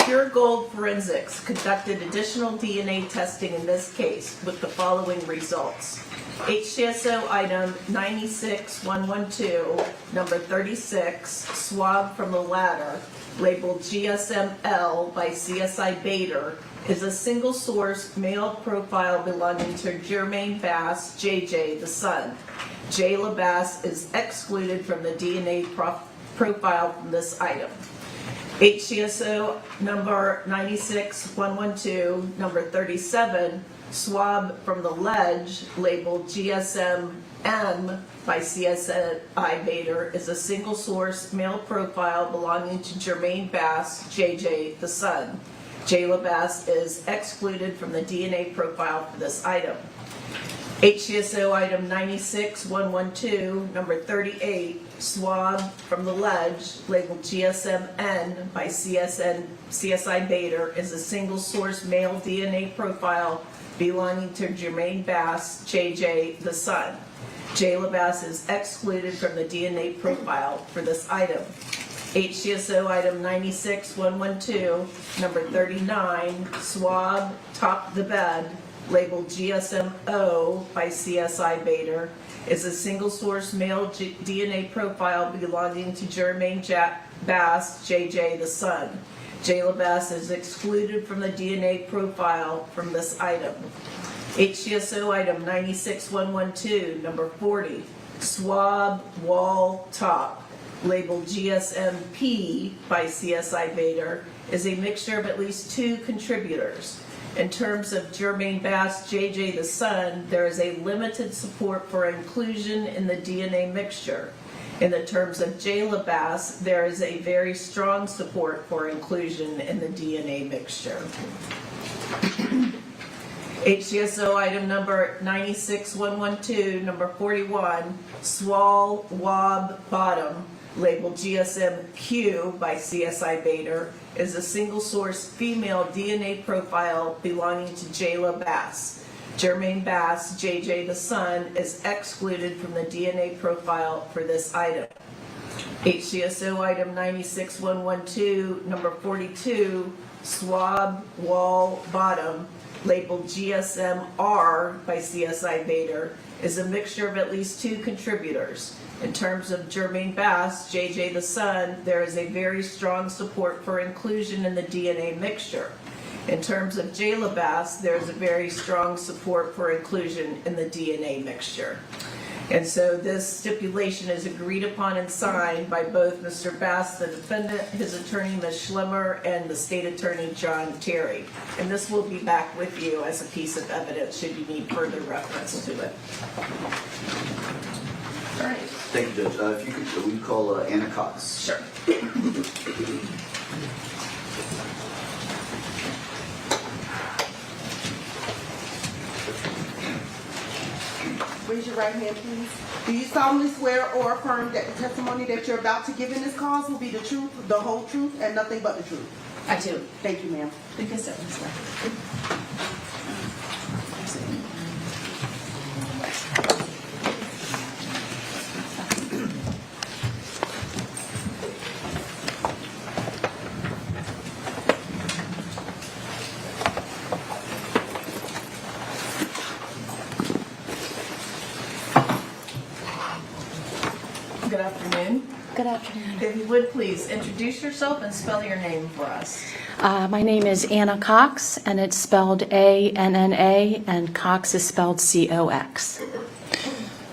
Pure Gold Forensics conducted additional DNA testing in this case with the following results. HCSO item 96112, number 36, swab from the ladder, labeled GSM-L by CSI Bader, is a single source male profile belonging to Jermaine Bass, JJ, the son. Jayla Bass is excluded from the DNA profile from this item. HCSO number 96112, number 37, swab from the ledge labeled GSM-M by CSI Bader is a single source male profile belonging to Jermaine Bass, JJ, the son. Jayla Bass is excluded from the DNA profile for this item. HCSO item 96112, number 38, swab from the ledge labeled GSM-N by CSI Bader is a single source male DNA profile belonging to Jermaine Bass, JJ, the son. Jayla Bass is excluded from the DNA profile for this item. HCSO item 96112, number 39, swab top the bed, labeled GSM-O by CSI Bader, is a single source male DNA profile belonging to Jermaine Bass, JJ, the son. Jayla Bass is excluded from the DNA profile from this item. HCSO item 96112, number 40, swab wall top, labeled GSM-P by CSI Bader, is a mixture of at least 2 contributors. In terms of Jermaine Bass, JJ, the son, there is a limited support for inclusion in the DNA mixture. In the terms of Jayla Bass, there is a very strong support for inclusion in the DNA mixture. HCSO item number 96112, number 41, swall wab bottom, labeled GSM-Q by CSI Bader, is a single source female DNA profile belonging to Jayla Bass. Jermaine Bass, JJ, the son, is excluded from the DNA profile for this item. HCSO item 96112, number 42, swab wall bottom, labeled GSM-R by CSI Bader, is a mixture of at least 2 contributors. In terms of Jermaine Bass, JJ, the son, there is a very strong support for inclusion in the DNA mixture. In terms of Jayla Bass, there is a very strong support for inclusion in the DNA mixture. And so this stipulation is agreed upon and signed by both Mr. Bass, the defendant, his attorney, Ms. Schlimmer, and the state attorney, John Terry. And this will be back with you as a piece of evidence should you need further reference to it. All right. Thank you, Judge. If you could, will you call Anna Cox? Sure. Raise your right hand, please. Do you solemnly swear or affirm that the testimony that you're about to give in this cause will be the truth, the whole truth, and nothing but the truth? I do. Thank you, ma'am. Thank you so much. Good afternoon. Good afternoon. If you would please introduce yourself and spell your name for us. My name is Anna Cox, and it's spelled A-N-N-A, and Cox is spelled C-O-X.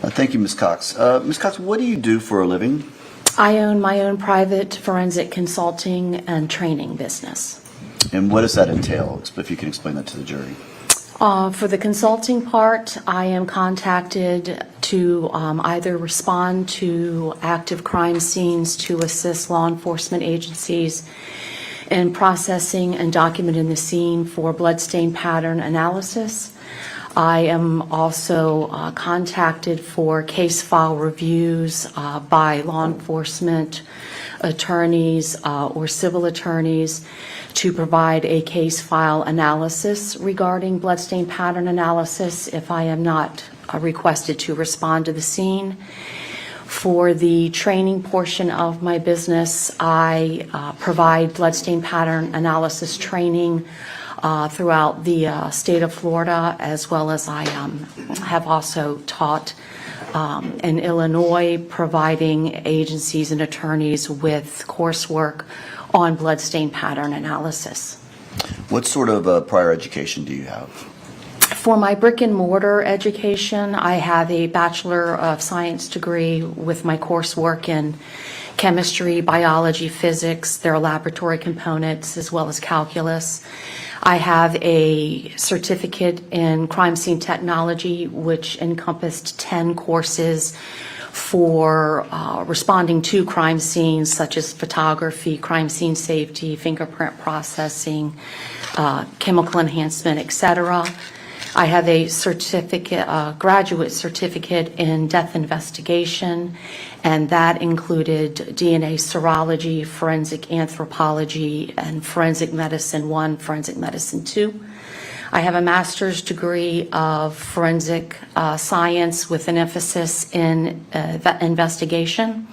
Thank you, Ms. Cox. Ms. Cox, what do you do for a living? I own my own private forensic consulting and training business. And what does that entail? If you can explain that to the jury. For the consulting part, I am contacted to either respond to active crime scenes to assist law enforcement agencies in processing and documenting the scene for bloodstain pattern analysis. I am also contacted for case file reviews by law enforcement attorneys or civil attorneys to provide a case file analysis regarding bloodstain pattern analysis if I am not requested to respond to the scene. For the training portion of my business, I provide bloodstain pattern analysis training throughout the state of Florida, as well as I have also taught in Illinois, providing agencies and attorneys with coursework on bloodstain pattern analysis. What sort of prior education do you have? For my brick and mortar education, I have a Bachelor of Science degree with my coursework in chemistry, biology, physics, their laboratory components, as well as calculus. I have a certificate in crime scene technology, which encompassed 10 courses for responding to crime scenes, such as photography, crime scene safety, fingerprint processing, chemical enhancement, etc. I have a certificate, graduate certificate in death investigation, and that included DNA serology, forensic anthropology, and forensic medicine 1, forensic medicine 2. I have a master's degree of forensic science with an emphasis in investigation.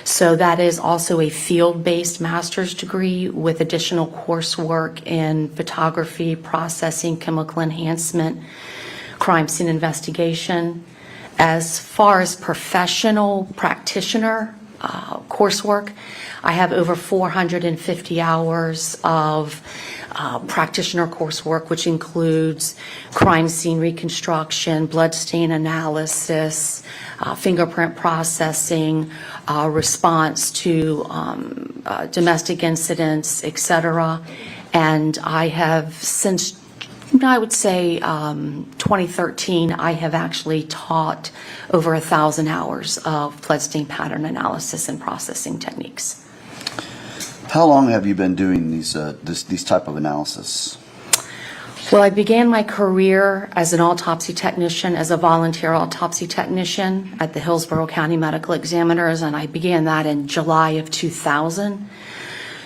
So that is also a field-based master's degree with additional coursework in photography, processing, chemical enhancement, crime scene investigation. As far as professional practitioner coursework, I have over 450 hours of practitioner coursework, which includes crime scene reconstruction, bloodstain analysis, fingerprint processing, response to domestic incidents, etc. And I have since, I would say 2013, I have actually taught over 1,000 hours of bloodstain pattern analysis and processing techniques. How long have you been doing these type of analysis? Well, I began my career as an autopsy technician, as a volunteer autopsy technician at the Hillsborough County Medical Examiners, and I began that in July of 2000.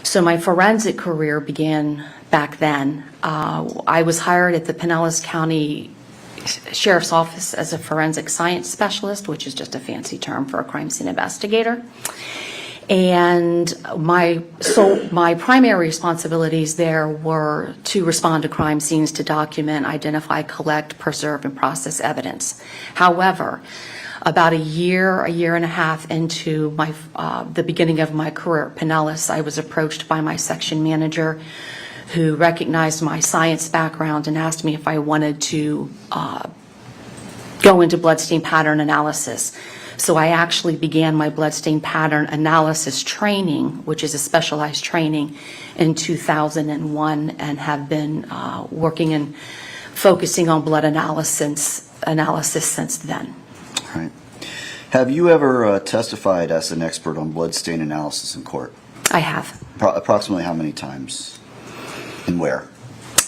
So my forensic career began back then. I was hired at the Pinellas County Sheriff's Office as a forensic science specialist, which is just a fancy term for a crime scene investigator. And my primary responsibilities there were to respond to crime scenes, to document, identify, collect, preserve, and process evidence. However, about a year and a half into the beginning of my career at Pinellas, I was approached by my section manager, who recognized my science background and asked me if I wanted to go into bloodstain pattern analysis. So I actually began my bloodstain pattern analysis training, which is a specialized training, in 2001, and have been working and focusing on blood analysis since then. All right. Have you ever testified as an expert on bloodstain analysis in court? I have. Approximately how many times? And where?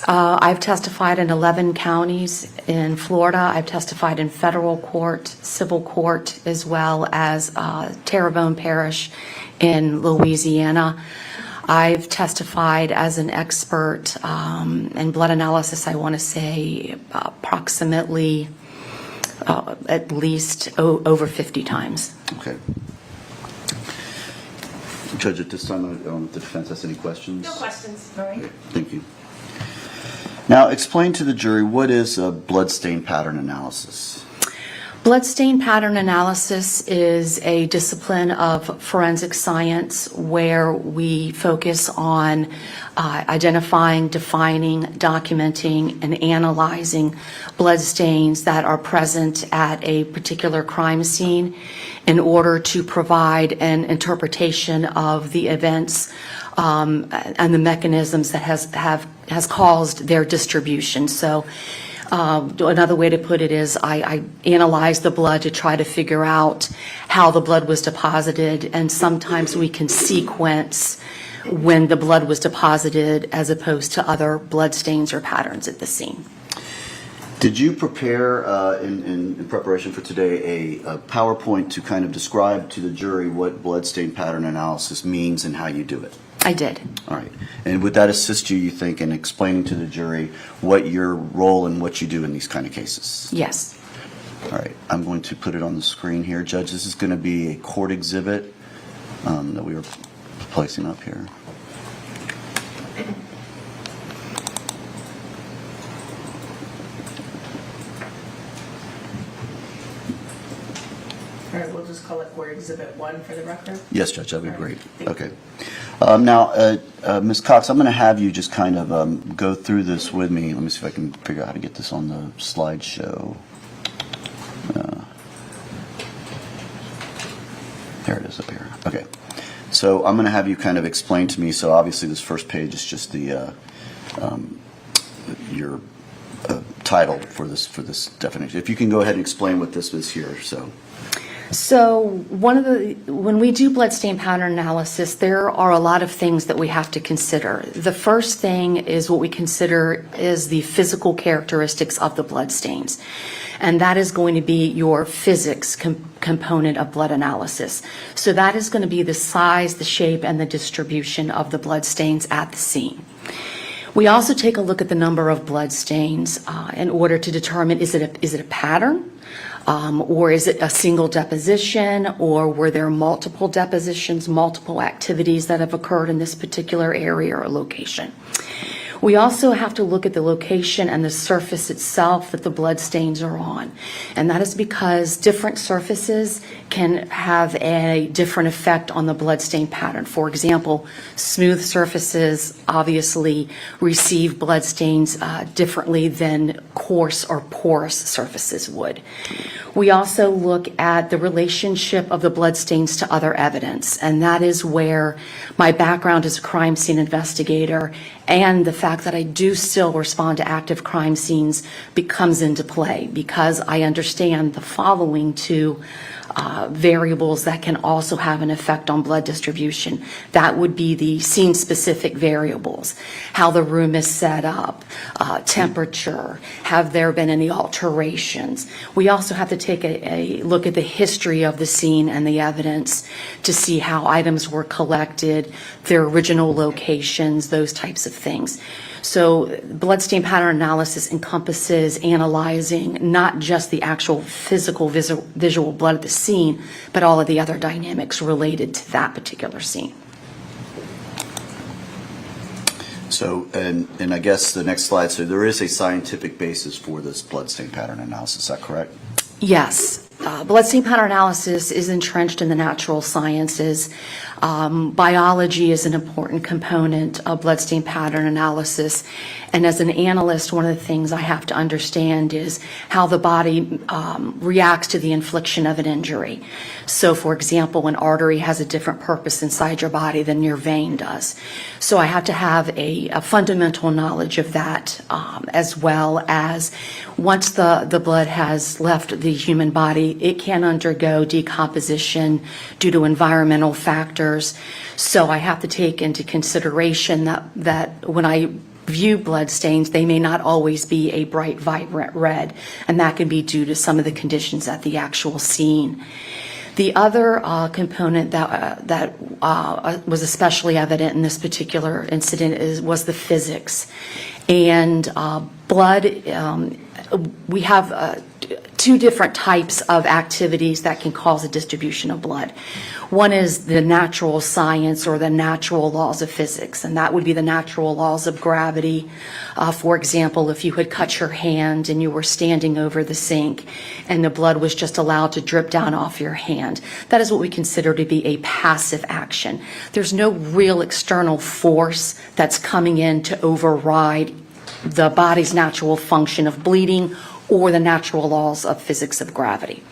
I've testified in 11 counties in Florida. I've testified in federal court, civil court, as well as Terrebonne Parish in Louisiana. I've testified as an expert in blood analysis, I want to say approximately at least over 50 times. Okay. Judge, at this time, I don't know if the defense has any questions. No questions. All right. Okay, thank you. Now, explain to the jury, what is a bloodstain pattern analysis? Bloodstain pattern analysis is a discipline of forensic science where we focus on identifying, defining, documenting, and analyzing bloodstains that are present at a particular crime scene in order to provide an interpretation of the events and the mechanisms that has caused their distribution. So Another way to put it is I analyze the blood to try to figure out how the blood was deposited, and sometimes we can sequence when the blood was deposited as opposed to other blood stains or patterns at the scene. Did you prepare, in preparation for today, a PowerPoint to kind of describe to the jury what bloodstain pattern analysis means and how you do it? I did. All right. And would that assist you, you think, in explaining to the jury what your role and what you do in these kind of cases? Yes. All right. I'm going to put it on the screen here. Judge, this is going to be a court exhibit that we were placing up here. All right, we'll just call it Court Exhibit 1 for the record. Yes, Judge, that'd be great. Okay. Now, Ms. Cox, I'm going to have you just kind of go through this with me. Let me see if I can figure out how to get this on the slideshow. There it is up here. Okay. So I'm going to have you kind of explain to me. So obviously this first page is just the your title for this definition. If you can go ahead and explain what this is here. So when we do bloodstain pattern analysis, there are a lot of things that we have to consider. The first thing is what we consider is the physical characteristics of the bloodstains. And that is going to be your physics component of blood analysis. So that is going to be the size, the shape, and the distribution of the bloodstains at the scene. We also take a look at the number of bloodstains in order to determine is it a pattern? Or is it a single deposition, or were there multiple depositions, multiple activities that have occurred in this particular area or location? We also have to look at the location and the surface itself that the blood stains are on. And that is because different surfaces can have a different effect on the blood stain pattern. For example, smooth surfaces obviously receive blood stains differently than coarse or porous surfaces would. We also look at the relationship of the blood stains to other evidence, and that is where my background as a crime scene investigator and the fact that I do still respond to active crime scenes comes into play, because I understand the following two variables that can also have an effect on blood distribution. That would be the scene-specific variables, how the room is set up, temperature, have there been any alterations. We also have to take a look at the history of the scene and the evidence to see how items were collected, their original locations, those types of things. So bloodstain pattern analysis encompasses analyzing not just the actual physical visual blood at the scene, but all of the other dynamics related to that particular scene. So, and I guess the next slide, so there is a scientific basis for this bloodstain pattern analysis, is that correct? Yes. Bloodstain pattern analysis is entrenched in the natural sciences. Biology is an important component of bloodstain pattern analysis. And as an analyst, one of the things I have to understand is how the body reacts to the infliction of an injury. So, for example, an artery has a different purpose inside your body than your vein does. So I have to have a fundamental knowledge of that, as well as once the blood has left the human body, it can undergo decomposition due to environmental factors. So I have to take into consideration that when I view blood stains, they may not always be a bright, vibrant red, and that can be due to some of the conditions at the actual scene. The other component that was especially evident in this particular incident was the physics. And blood, we have two different types of activities that can cause a distribution of blood. One is the natural science or the natural laws of physics, and that would be the natural laws of gravity. For example, if you had cut your hand and you were standing over the sink and the blood was just allowed to drip down off your hand, that is what we consider to be a passive action. There's no real external force that's coming in to override the body's natural function of bleeding or the natural laws of physics of gravity.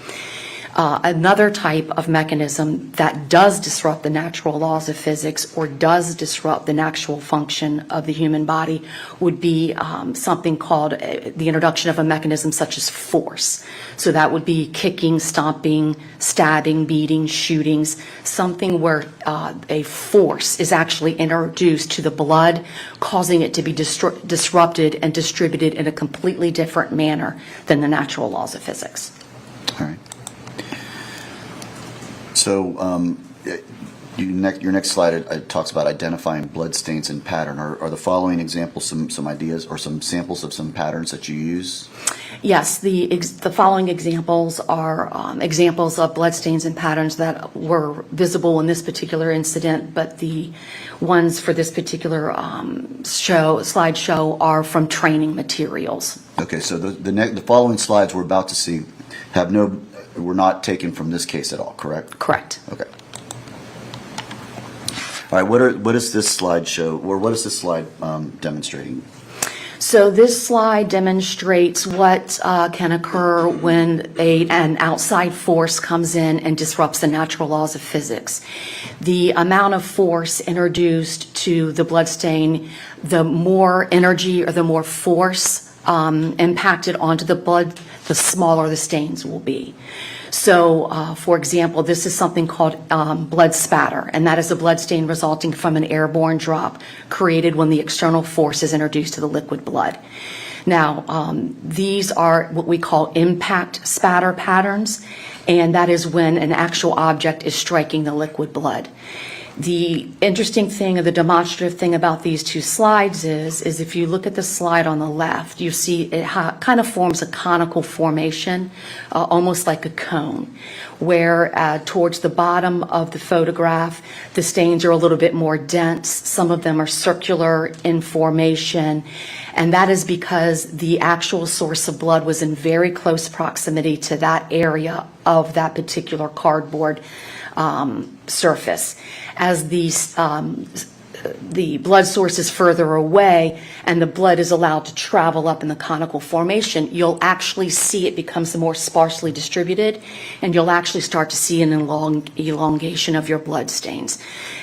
Another type of mechanism that does disrupt the natural laws of physics or does disrupt the natural function of the human body would be something called the introduction of a mechanism such as force. So that would be kicking, stomping, stabbing, beating, shootings, something where a force is actually introduced to the blood, causing it to be disrupted and distributed in a completely different manner than the natural laws of physics. All right. So your next slide it talks about identifying blood stains and pattern. Are the following examples some ideas or some samples of some patterns that you use? Yes, the following examples are examples of blood stains and patterns that were visible in this particular incident, but the ones for this particular slideshow are from training materials. Okay, so the following slides we're about to see were not taken from this case at all, correct? Correct. Okay. All right, what does this slide show, or what is this slide demonstrating? So this slide demonstrates what can occur when an outside force comes in and disrupts the natural laws of physics. The amount of force introduced to the blood stain, the more energy or the more force impacted onto the blood, the smaller the stains will be. So, for example, this is something called blood spatter, and that is a blood stain resulting from an airborne drop created when the external force is introduced to the liquid blood. Now, these are what we call impact spatter patterns, and that is when an actual object is striking the liquid blood. The interesting thing, or the demonstrative thing about these two slides is if you look at the slide on the left, you see it kind of forms a conical formation, almost like a cone, where towards the bottom of the photograph, the stains are a little bit more dense. Some of them are circular in formation, and that is because the actual source of blood was in very close proximity to that area of that particular cardboard surface. As the blood source is further away and the blood is allowed to travel up in the conical formation, you'll actually see it becomes more sparsely distributed, and you'll actually start to see an elongation of your blood stains.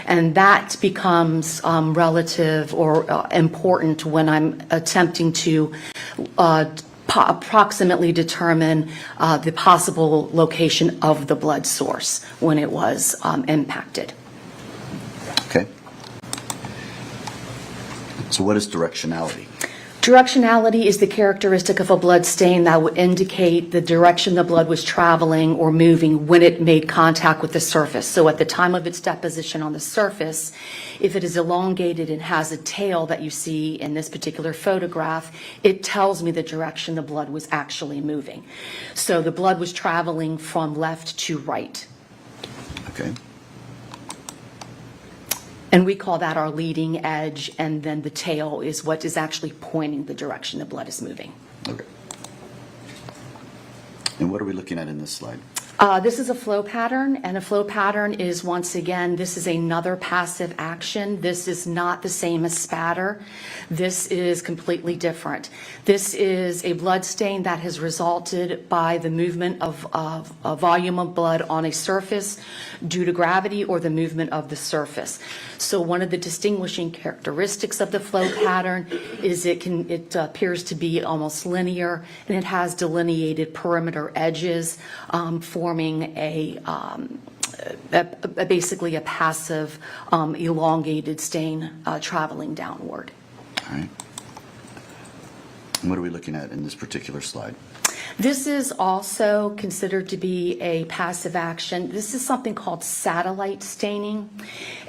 And that becomes relative or important when I'm attempting to approximately determine the possible location of the blood source when it was impacted. Okay. So what is directionality? Directionality is the characteristic of a blood stain that would indicate the direction the blood was traveling or moving when it made contact with the surface. So at the time of its deposition on the surface, if it is elongated and has a tail that you see in this particular photograph, it tells me the direction the blood was actually moving. So the blood was traveling from left to right. Okay. And we call that our leading edge, and then the tail is what is actually pointing the direction the blood is moving. Okay. And what are we looking at in this slide? This is a flow pattern, and a flow pattern is, once again, this is another passive action. This is not the same as spatter. This is completely different. This is a blood stain that has resulted by the movement of a volume of blood on a surface due to gravity or the movement of the surface. So one of the distinguishing characteristics of the flow pattern is it appears to be almost linear, and it has delineated perimeter edges, forming basically a passive elongated stain traveling downward. All right. And what are we looking at in this particular slide? This is also considered to be a passive action. This is something called satellite staining,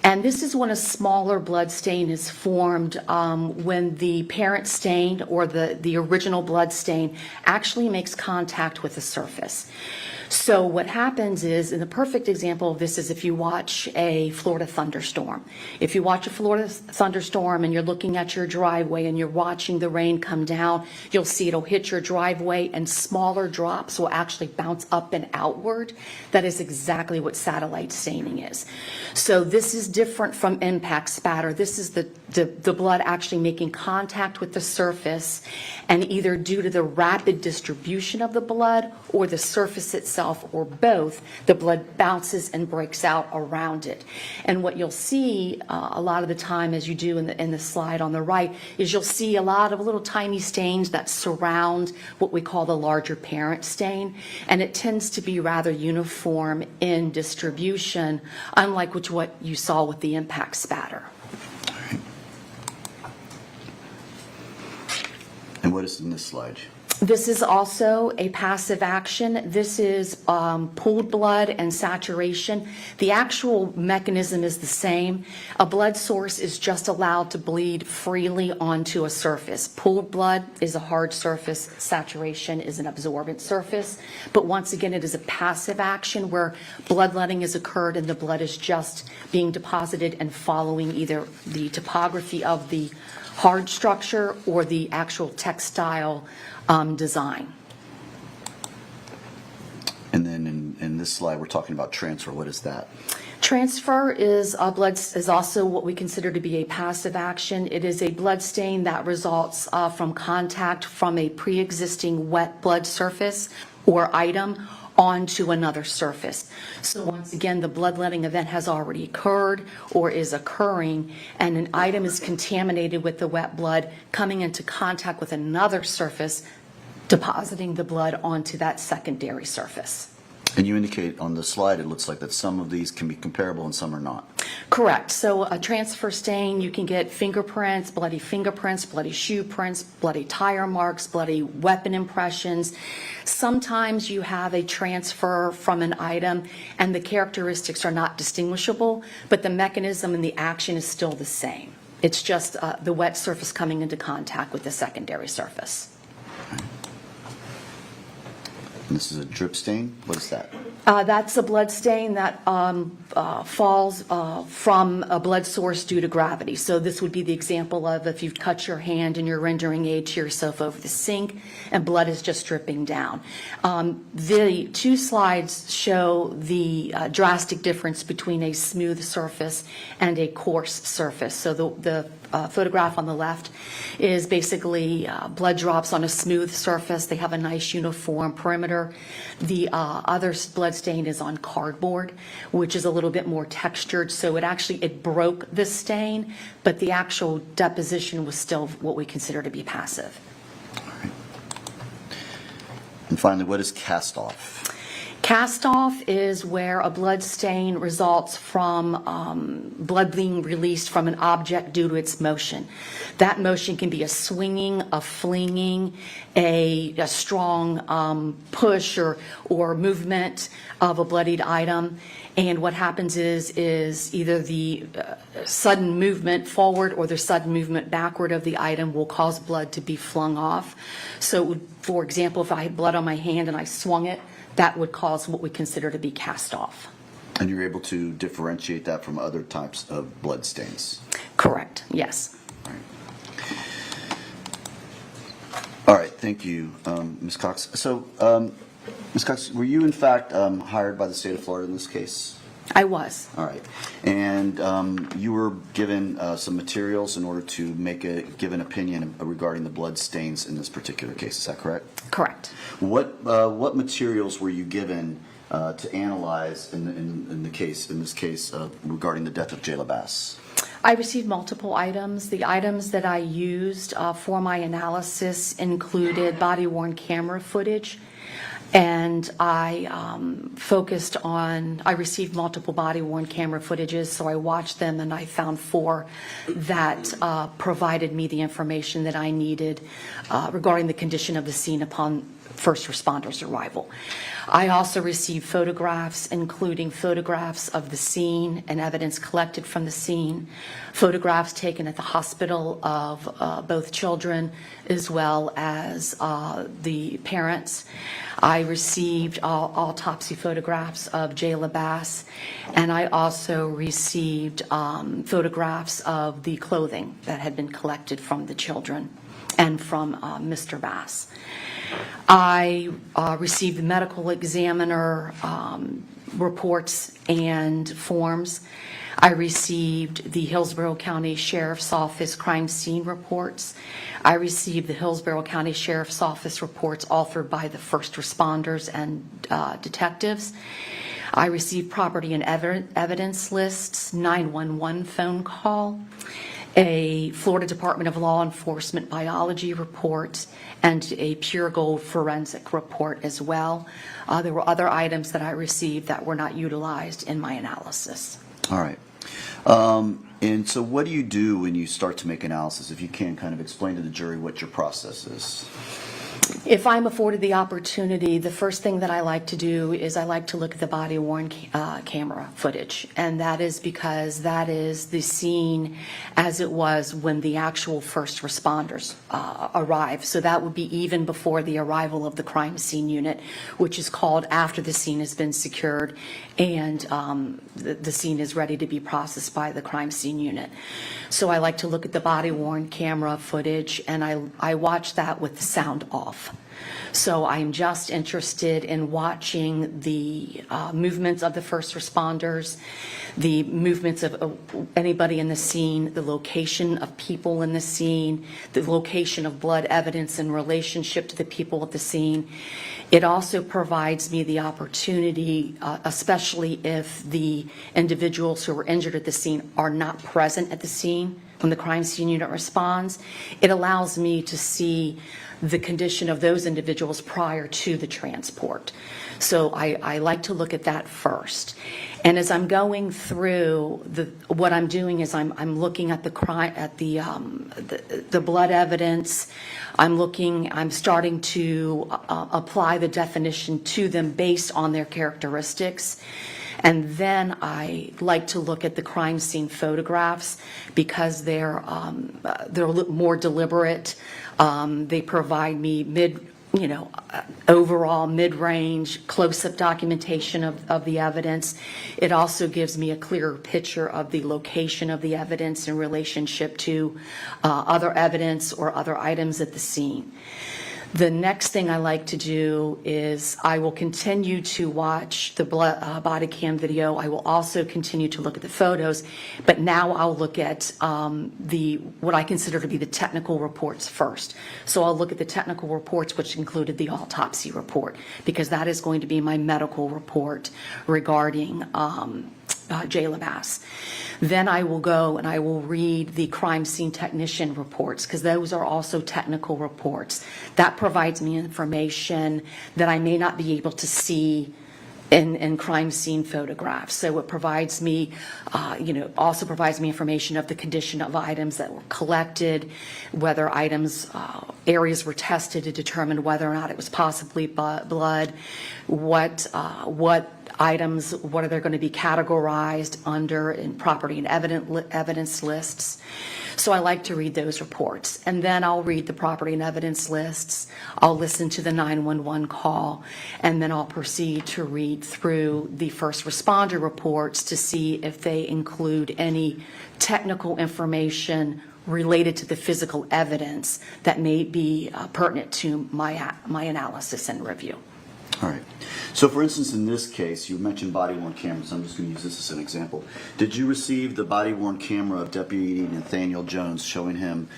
and this is when a smaller blood stain is formed when the parent stain or the original blood stain actually makes contact with the surface. So what happens is, and the perfect example of this is if you watch a Florida thunderstorm. If you watch a Florida thunderstorm and you're looking at your driveway and you're watching the rain come down, you'll see it'll hit your driveway and smaller drops will actually bounce up and outward. That is exactly what satellite staining is. So this is different from impact spatter. This is the blood actually making contact with the surface, and either due to the rapid distribution of the blood or the surface itself itself or both, the blood bounces and breaks out around it. And what you'll see a lot of the time, as you do in the slide on the right, is you'll see a lot of little tiny stains that surround what we call the larger parent stain, and it tends to be rather uniform in distribution, unlike what you saw with the impact spatter. And what is in this slide? This is also a passive action. This is pooled blood and saturation. The actual mechanism is the same. A blood source is just allowed to bleed freely onto a surface. Pooled blood is a hard surface. Saturation is an absorbent surface. But once again, it is a passive action where bloodletting has occurred and the blood is just being deposited and following either the topography of the hard structure or the actual textile design. And then in this slide, we're talking about transfer. What is that? Transfer is also what we consider to be a passive action. It is a blood stain that results from contact from a pre-existing wet blood surface or item onto another surface. So once again, the bloodletting event has already occurred or is occurring, and an item is contaminated with the wet blood coming into contact with another surface, depositing the blood onto that secondary surface. And you indicate on the slide, it looks like that some of these can be comparable and some are not. Correct. So a transfer stain, you can get fingerprints, bloody shoe prints, bloody tire marks, bloody weapon impressions. Sometimes you have a transfer from an item and the characteristics are not distinguishable, but the mechanism and the action is still the same. It's just the wet surface coming into contact with the secondary surface. And this is a drip stain. What is that? That's a blood stain that falls from a blood source due to gravity. So this would be the example of if you've cut your hand and you're rendering aid to yourself over the sink and blood is just dripping down. The two slides show the drastic difference between a smooth surface and a coarse surface. So the photograph on the left is basically blood drops on a smooth surface. They have a nice uniform perimeter. The other blood stain is on cardboard, which is a little bit more textured. So it broke the stain, but the actual deposition was still what we consider to be passive. All right. And finally, what is cast off? Cast off is where a blood stain results from blood being released from an object due to its motion. That motion can be a swinging, a flinging, a strong push or movement of a bloodied item. And what happens is either the sudden movement forward or the sudden movement backward of the item will cause blood to be flung off. So, for example, if I had blood on my hand and I swung it, that would cause what we consider to be cast off. And you're able to differentiate that from other types of blood stains? Correct, yes. All right, thank you, Ms. Cox. So, Ms. Cox, were you in fact hired by the state of Florida in this case? I was. All right. And you were given some materials in order to give an opinion regarding the blood stains in this particular case. Is that correct? Correct. What materials were you given to analyze in this case regarding the death of Jayla Bass? I received multiple items. The items that I used for my analysis included body-worn camera footage. And I received multiple body-worn camera footages, so I watched them and I found 4 that provided me the information that I needed regarding the condition of the scene upon first responders' arrival. I also received photographs, including photographs of the scene and evidence collected from the scene, photographs taken at the hospital of both children as well as the parents. I received autopsy photographs of Jayla Bass, and I also received photographs of the clothing that had been collected from the children and from Mr. Bass. I received the medical examiner reports and forms. I received the Hillsborough County Sheriff's Office crime scene reports. I received the Hillsborough County Sheriff's Office reports authored by the first responders and detectives. I received property and evidence lists, 911 phone call, a Florida Department of Law Enforcement biology report, and a Pure Gold forensic report as well. There were other items that I received that were not utilized in my analysis. All right. And so what do you do when you start to make analysis? If you can kind of explain to the jury what your process is. If I'm afforded the opportunity, the first thing that I like to do is I like to look at the body-worn camera footage, and that is because that is the scene as it was when the actual first responders arrived. So that would be even before the arrival of the crime scene unit, which is called after the scene has been secured and the scene is ready to be processed by the crime scene unit. So I like to look at the body-worn camera footage, and I watch that with the sound off. So I'm just interested in watching the movements of the first responders, the movements of anybody in the scene, the location of people in the scene, the location of blood evidence in relationship to the people at the scene. It also provides me the opportunity, especially if the individuals who were injured at the scene are not present at the scene when the crime scene unit responds, it allows me to see the condition of those individuals prior to the transport. So I like to look at that first. And as I'm going through, what I'm doing is I'm looking at the crime, at the blood evidence. I'm starting to apply the definition to them based on their characteristics. And then I like to look at the crime scene photographs because they're a little more deliberate. They provide me overall mid-range close-up documentation of the evidence. It also gives me a clearer picture of the location of the evidence in relationship to other evidence or other items at the scene. The next thing I like to do is I will continue to watch the body cam video. I will also continue to look at the photos, but now I'll look at what I consider to be the technical reports first. So I'll look at the technical reports, which included the autopsy report, because that is going to be my medical report regarding Jayla Bass. Then I will go and I will read the crime scene technician reports because those are also technical reports. That provides me information that I may not be able to see in crime scene photographs. So it provides me, also provides me information of the condition of items that were collected, whether areas were tested to determine whether or not it was possibly blood, what items, what are they going to be categorized under in property and evidence lists. So I like to read those reports. And then I'll read the property and evidence lists. I'll listen to the 911 call, and then I'll proceed to read through the first responder reports to see if they include any technical information related to the physical evidence that may be pertinent to my analysis and review. All right. So, for instance, in this case, you mentioned body-worn cameras. I'm just going to use this as an example. Did you receive the body-worn camera of Deputy Nathaniel Jones showing him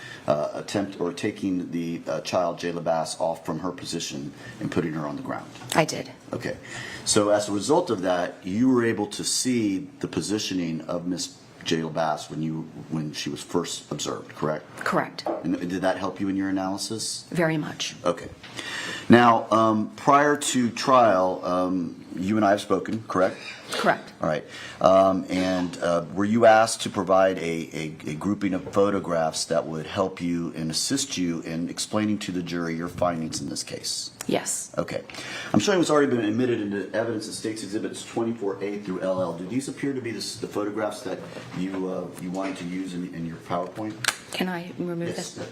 taking the child, Jayla Bass, off from her position and putting her on the ground? I did. Okay. So, as a result of that, you were able to see the positioning of Miss Jayla Bass when she was first observed, correct? Correct. And did that help you in your analysis? Very much. Okay. Now, prior to trial, you and I have spoken, correct? Correct. All right. And were you asked to provide a grouping of photographs that would help you and assist you in explaining to the jury your findings in this case? Yes. Okay. I'm showing what's already been admitted into evidence of State's Exhibits 24A through LL. Do these appear to be the photographs that you wanted to use in your PowerPoint? Can I remove Yes. this?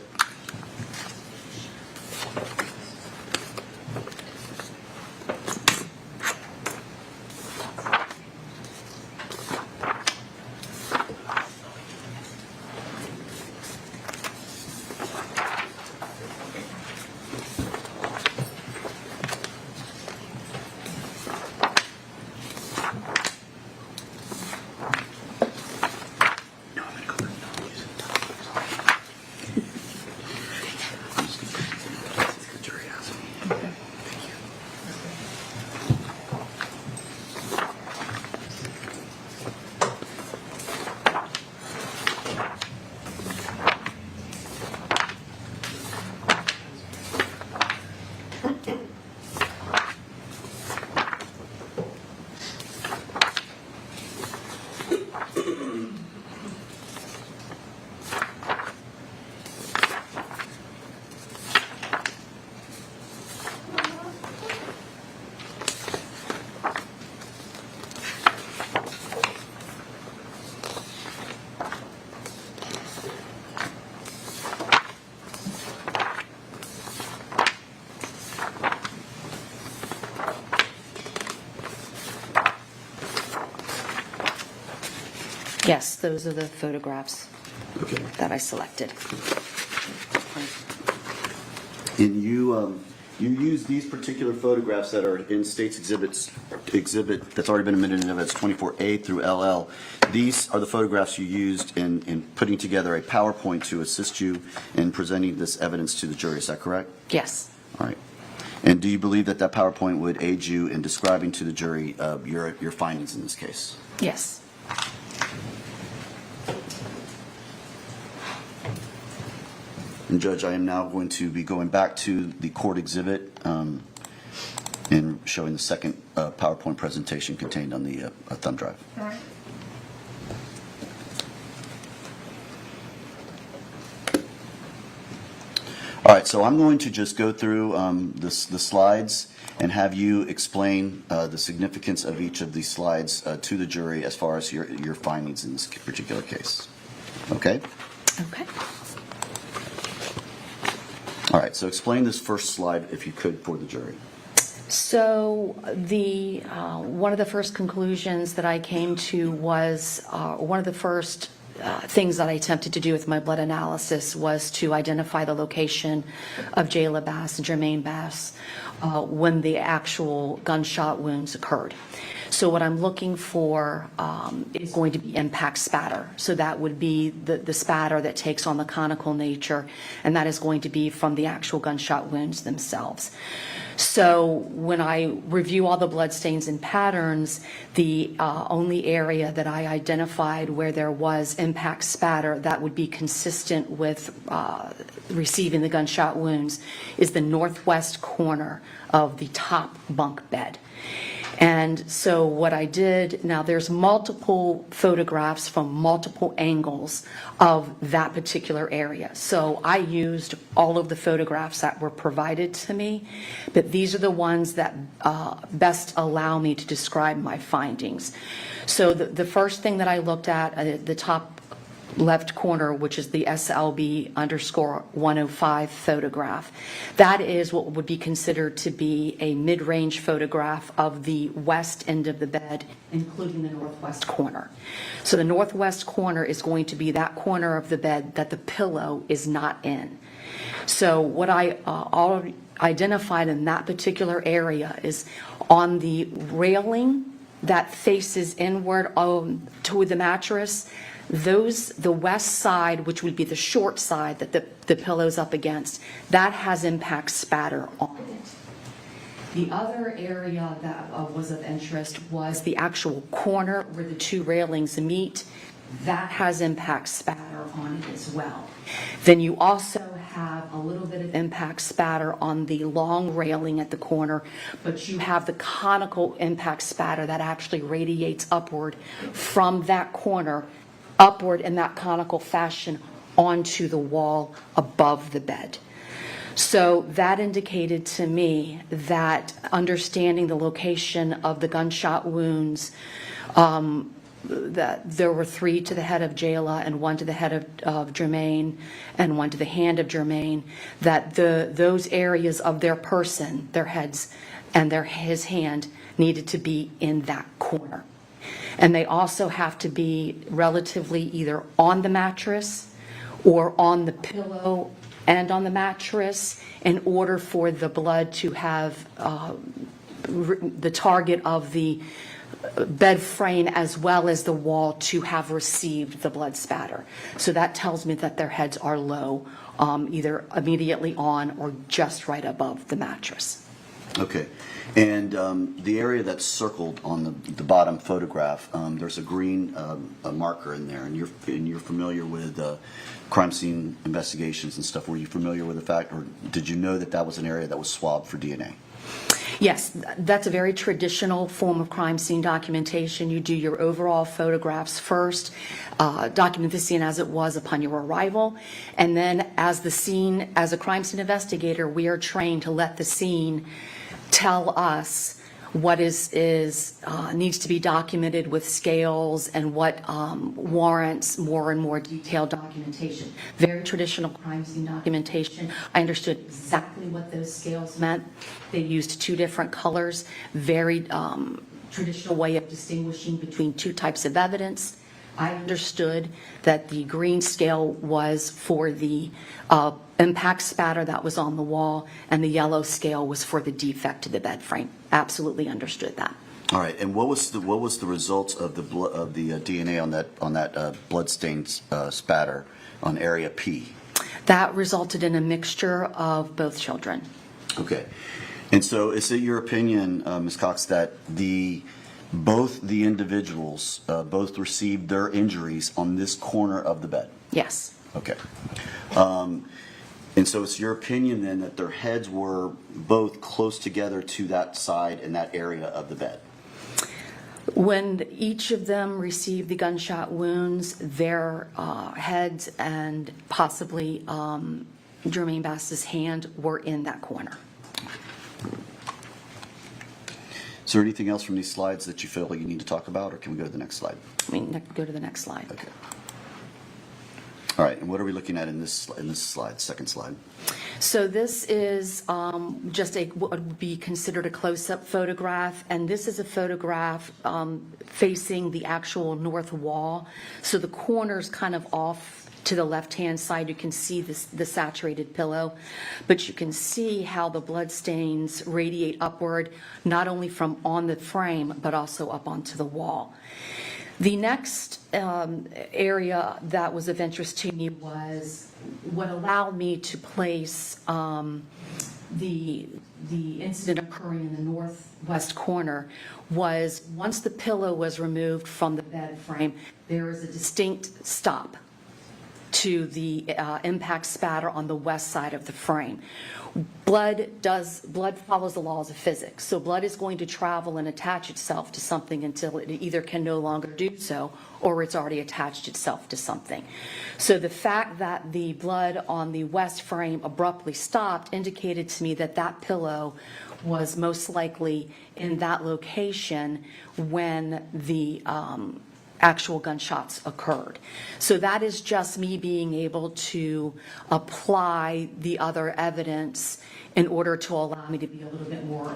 Yes, those are the photographs Okay. that I selected. And you use these particular photographs that are in State's exhibit that's already been admitted in evidence 24A through LL. These are the photographs you used in putting together a PowerPoint to assist you in presenting this evidence to the jury. Is that correct? Yes. All right. And do you believe that that PowerPoint would aid you in describing to the jury your findings in this case? Yes. And Judge, I am now going to be going back to the court exhibit and showing the second PowerPoint presentation contained on the thumb drive. All right. All right, so I'm going to just go through the slides and have you explain the significance of each of these slides to the jury as far as your findings in this particular case. Okay? Okay. All right, so explain this first slide, if you could, for the jury. So the one of the first conclusions that I came to was one of the first things that I attempted to do with my blood analysis was to identify the location of Jayla Bass and Jermaine Bass when the actual gunshot wounds occurred. So what I'm looking for is going to be impact spatter. So that would be the spatter that takes on the conical nature, and that is going to be from the actual gunshot wounds themselves. So when I review all the blood stains and patterns, the only area that I identified where there was impact spatter that would be consistent with receiving the gunshot wounds is the northwest corner of the top bunk bed. And so what I did, now there's multiple photographs from multiple angles of that particular area. So I used all of the photographs that were provided to me, but these are the ones that best allow me to describe my findings. So the first thing that I looked at the top left corner, which is the SLB_105 photograph. That is what would be considered to be a mid-range photograph of the west end of the bed, including the northwest corner. So the northwest corner is going to be that corner of the bed that the pillow is not in. So what I identified in that particular area is on the railing that faces inward toward the mattress, the west side, which would be the short side that the pillow's up against, that has impact spatter on it. The other area that was of interest was the actual corner where the two railings meet. That has impact spatter on it as well. Then you also have a little bit of impact spatter on the long railing at the corner, but you have the conical impact spatter that actually radiates upward from that corner, upward in that conical fashion onto the wall above the bed. So that indicated to me that understanding the location of the gunshot wounds, that there were 3 to the head of Jayla and 1 to the head of Jermaine and 1 to the hand of Jermaine, that those areas of their person, their heads and his hand, needed to be in that corner. And they also have to be relatively either on the mattress or on the pillow and on the mattress in order for the blood to have the target of the bed frame as well as the wall to have received the blood spatter. So that tells me that their heads are low, either immediately on or just right above the mattress. Okay. And the area that's circled on the bottom photograph, there's a green marker in there, and you're familiar with crime scene investigations and stuff. Were you familiar with the fact, or did you know that that was an area that was swabbed for DNA? Yes, that's a very traditional form of crime scene documentation. You do your overall photographs first, document the scene as it was upon your arrival, and then as a crime scene investigator, we are trained to let the scene tell us what needs to be documented with scales and what warrants more and more detailed documentation. Very traditional crime scene documentation. I understood exactly what those scales meant. They used 2 different colors, very traditional way of distinguishing between 2 types of evidence, I understood that the green scale was for the impact spatter that was on the wall, and the yellow scale was for the defect to the bed frame. Absolutely understood that. All right, and what was the results of the DNA on that bloodstained spatter on area P? That resulted in a mixture of both children. Okay, and so is it your opinion, Ms. Cox, that both the individuals both received their injuries on this corner of the bed? Yes. Okay. And so it's your opinion then that their heads were both close together to that side and that area of the bed? When each of them received the gunshot wounds, their heads and possibly Jermaine Bass's hand were in that corner. Is there anything else from these slides that you feel like you need to talk about, or can we go to the next slide? Go to the next slide. Okay. All right, and what are we looking at in this slide, second slide? So this is just what would be considered a close-up photograph, and this is a photograph facing the actual north wall. So the corner's kind of off to the left-hand side. You can see the saturated pillow, but you can see how the blood stains radiate upward, not only from on the frame, but also up onto the wall. The next area that was of interest to me was what allowed me to place the incident occurring in the northwest corner was once the pillow was removed from the bed frame, there is a distinct stop to the impact spatter on the west side of the frame. Blood follows the laws of physics. So blood is going to travel and attach itself to something until it either can no longer do so or it's already attached itself to something. So the fact that the blood on the west frame abruptly stopped indicated to me that that pillow was most likely in that location when the actual gunshots occurred. So that is just me being able to apply the other evidence in order to allow me to be a little bit more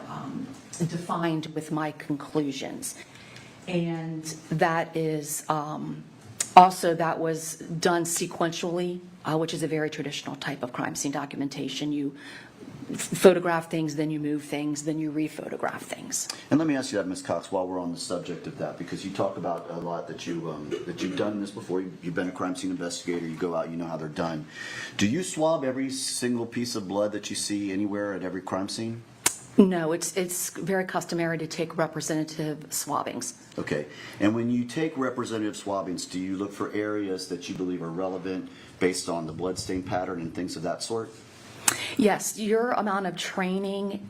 defined with my conclusions. And that is also, that was done sequentially, which is a very traditional type of crime scene documentation. You photograph things, then you move things, then you re-photograph things. And let me ask you that, Ms. Cox, while we're on the subject of that, because you talk about a lot that you've done this before. You've been a crime scene investigator. You go out, you know how they're done. Do you swab every single piece of blood that you see anywhere at every crime scene? No, it's very customary to take representative swabbings. Okay. And when you take representative swabbings, do you look for areas that you believe are relevant based on the bloodstain pattern and things of that sort? Yes, your amount of training,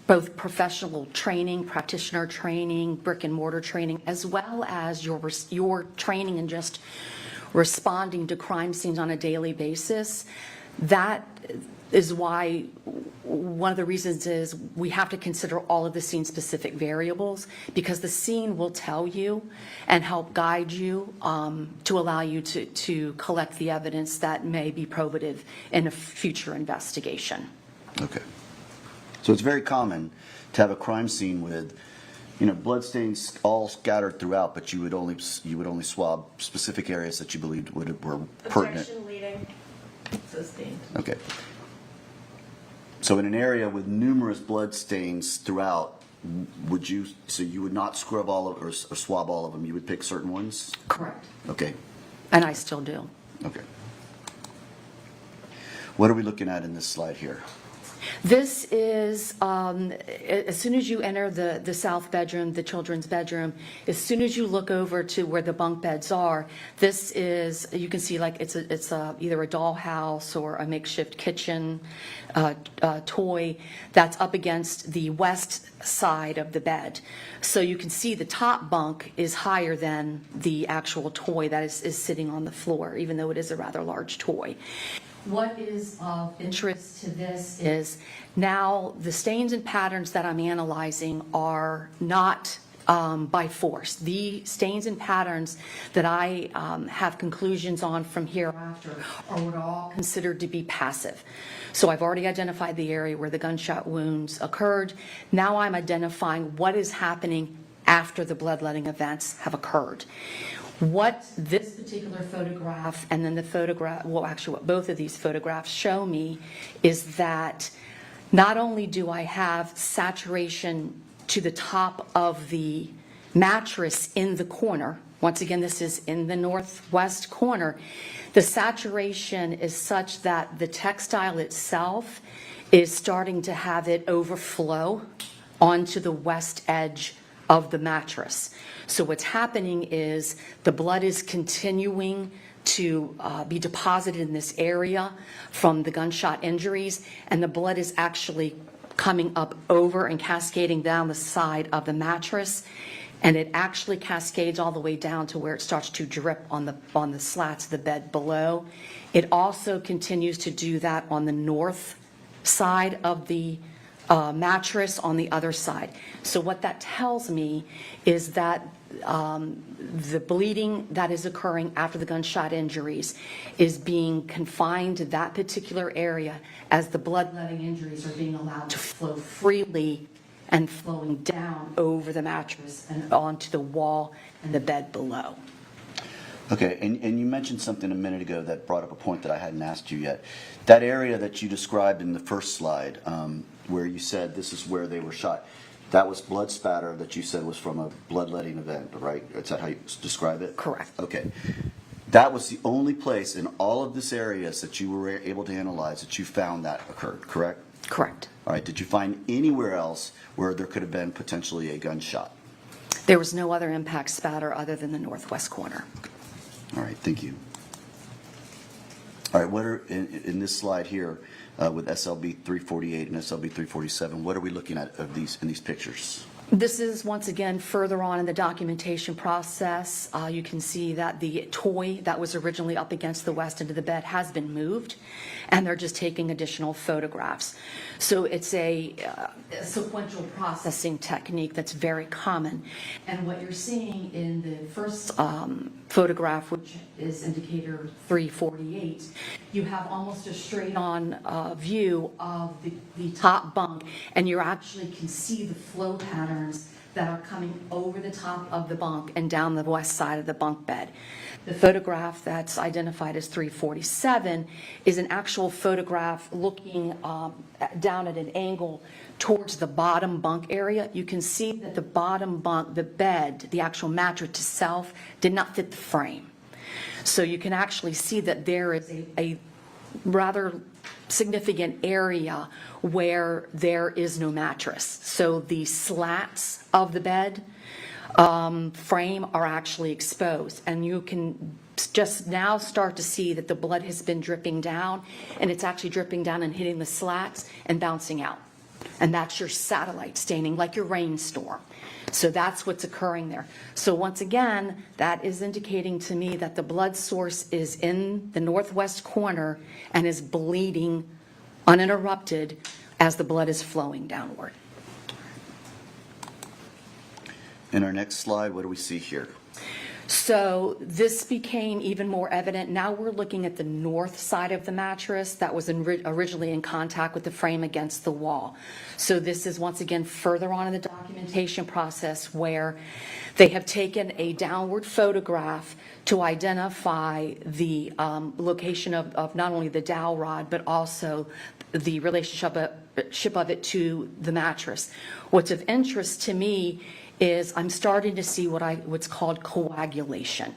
both professional training, practitioner training, brick and mortar training, as well as your training in just responding to crime scenes on a daily basis, that is why one of the reasons is we have to consider all of the scene-specific variables, because the scene will tell you and help guide you to allow you to collect the evidence that may be probative in a future investigation. Okay. So it's very common to have a crime scene with, bloodstains all scattered throughout, but you would only swab specific areas that you believed were pertinent. Objection leading. Sustained. Okay. So in an area with numerous blood stains throughout, you would not scrub all of or swab all of them? You would pick certain ones? Correct. Okay. And I still do. Okay. What are we looking at in this slide here? This is, as soon as you enter the south bedroom, the children's bedroom, as soon as you look over to where the bunk beds are, this is, you can see like it's either a dollhouse or a makeshift kitchen toy that's up against the west side of the bed. So you can see the top bunk is higher than the actual toy that is sitting on the floor, even though it is a rather large toy. What is of interest to this is now the stains and patterns that I'm analyzing are not by force. The stains and patterns that I have conclusions on from hereafter are what are all considered to be passive. So I've already identified the area where the gunshot wounds occurred. Now I'm identifying what is happening after the bloodletting events have occurred. What this particular photograph and then the photograph, well, actually what both of these photographs show me is that not only do I have saturation to the top of the mattress in the corner, once again, this is in the northwest corner, the saturation is such that the textile itself is starting to have it overflow onto the west edge of the mattress. So what's happening is the blood is continuing to be deposited in this area from the gunshot injuries, and the blood is actually coming up over and cascading down the side of the mattress, and it actually cascades all the way down to where it starts to drip on the slats of the bed below. It also continues to do that on the north side of the mattress on the other side. So what that tells me is that the bleeding that is occurring after the gunshot injuries is being confined to that particular area as the bloodletting injuries are being allowed to flow freely and flowing down over the mattress and onto the wall and the bed below. Okay, and you mentioned something a minute ago that brought up a point that I hadn't asked you yet. That area that you described in the first slide, where you said this is where they were shot, that was blood spatter that you said was from a bloodletting event, right? Is that how you describe it? Correct. Okay. That was the only place in all of this areas that you were able to analyze that you found that occurred, correct? Correct. All right, did you find anywhere else where there could have been potentially a gunshot? There was no other impact spatter other than the northwest corner. All right, thank you. All right, what are, in this slide here, with SLB 348 and SLB 347, what are we looking at of these in these pictures? This is, once again, further on in the documentation process. You can see that the toy that was originally up against the west end of the bed has been moved, and they're just taking additional photographs. So it's a sequential processing technique that's very common. And what you're seeing in the first photograph, which is indicator 348, you have almost a straight-on view of the top bunk, and you actually can see the flow patterns that are coming over the top of the bunk and down the west side of the bunk bed. The photograph that's identified as 347 is an actual photograph looking down at an angle towards the bottom bunk area. You can see that the bottom bunk, the bed, the actual mattress itself, did not fit the frame. So you can actually see that there is a rather significant area where there is no mattress. So the slats of the bed frame are actually exposed, and you can just now start to see that the blood has been dripping down, and it's actually dripping down and hitting the slats and bouncing out. And that's your satellite staining, like your rainstorm. So that's what's occurring there. So once again, that is indicating to me that the blood source is in the northwest corner and is bleeding uninterrupted as the blood is flowing downward. In our next slide, what do we see here? So this became even more evident. Now we're looking at the north side of the mattress that was originally in contact with the frame against the wall. So this is once again further on in the documentation process where they have taken a downward photograph to identify the location of not only the dowel rod but also the relationship of it to the mattress. What's of interest to me is I'm starting to see what's called coagulation,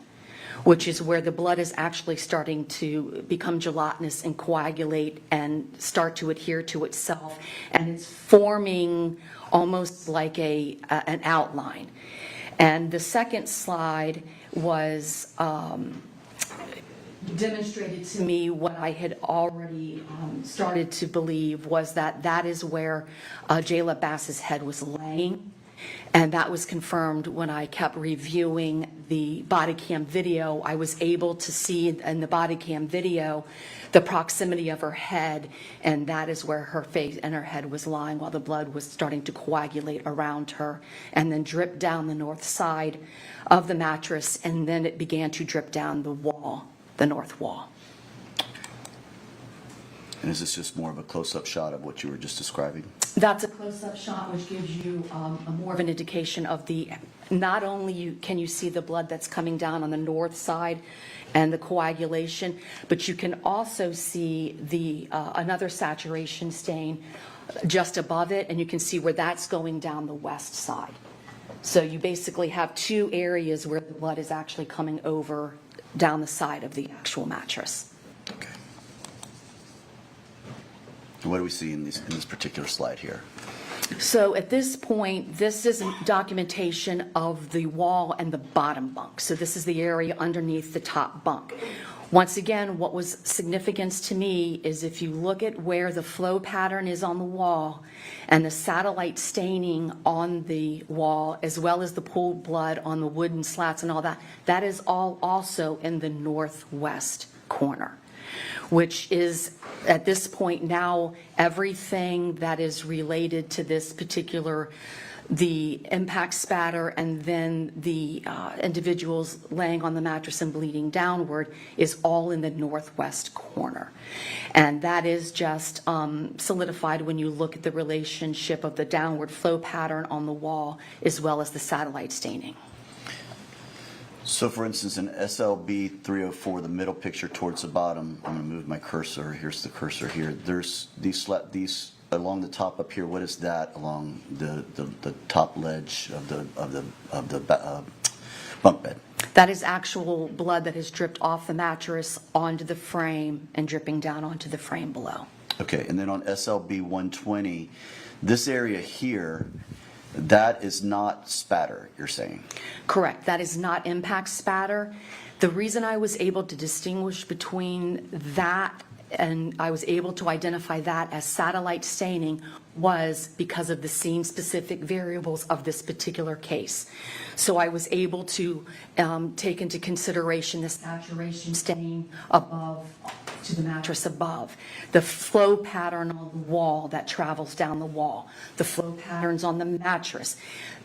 which is where the blood is actually starting to become gelatinous and coagulate and start to adhere to itself, and it's forming almost like an outline. And the second slide was demonstrated to me what I had already started to believe was that is where Jayla Bass's head was laying. And that was confirmed when I kept reviewing the body cam video. I was able to see in the body cam video the proximity of her head, and that is where her face and her head was lying while the blood was starting to coagulate around her and then drip down the north side of the mattress, and then it began to drip down the wall, the north wall. And is this just more of a close-up shot of what you were just describing? That's a close-up shot, which gives you more of an indication of the not only can you see the blood that's coming down on the north side and the coagulation, but you can also see the another saturation stain just above it, and you can see where that's going down the west side. So you basically have two areas where the blood is actually coming over down the side of the actual mattress. Okay. What do we see in this particular slide here? So at this point, this is documentation of the wall and the bottom bunk. So this is the area underneath the top bunk. Once again, what was significance to me is if you look at where the flow pattern is on the wall and the satellite staining on the wall, as well as the pooled blood on the wooden slats and all that, that is all also in the northwest corner, which is at this point now everything that is related to this particular, the impact spatter and then the individuals laying on the mattress and bleeding downward is all in the northwest corner. And that is just solidified when you look at the relationship of the downward flow pattern on the wall as well as the satellite staining. So for instance, in SLB 304, the middle picture towards the bottom, I'm going to move my cursor. Here's the cursor here. There's these along the top up here. What is that along the top ledge of the bunk bed? That is actual blood that has dripped off the mattress onto the frame and dripping down onto the frame below. Okay, and then on SLB 120, this area here, that is not spatter, you're saying? Correct. That is not impact spatter. The reason I was able to distinguish between that and I was able to identify that as satellite staining was because of the scene-specific variables of this particular case. So I was able to take into consideration the saturation stain above to the mattress above, the flow pattern on the wall that travels down the wall, the flow patterns on the mattress.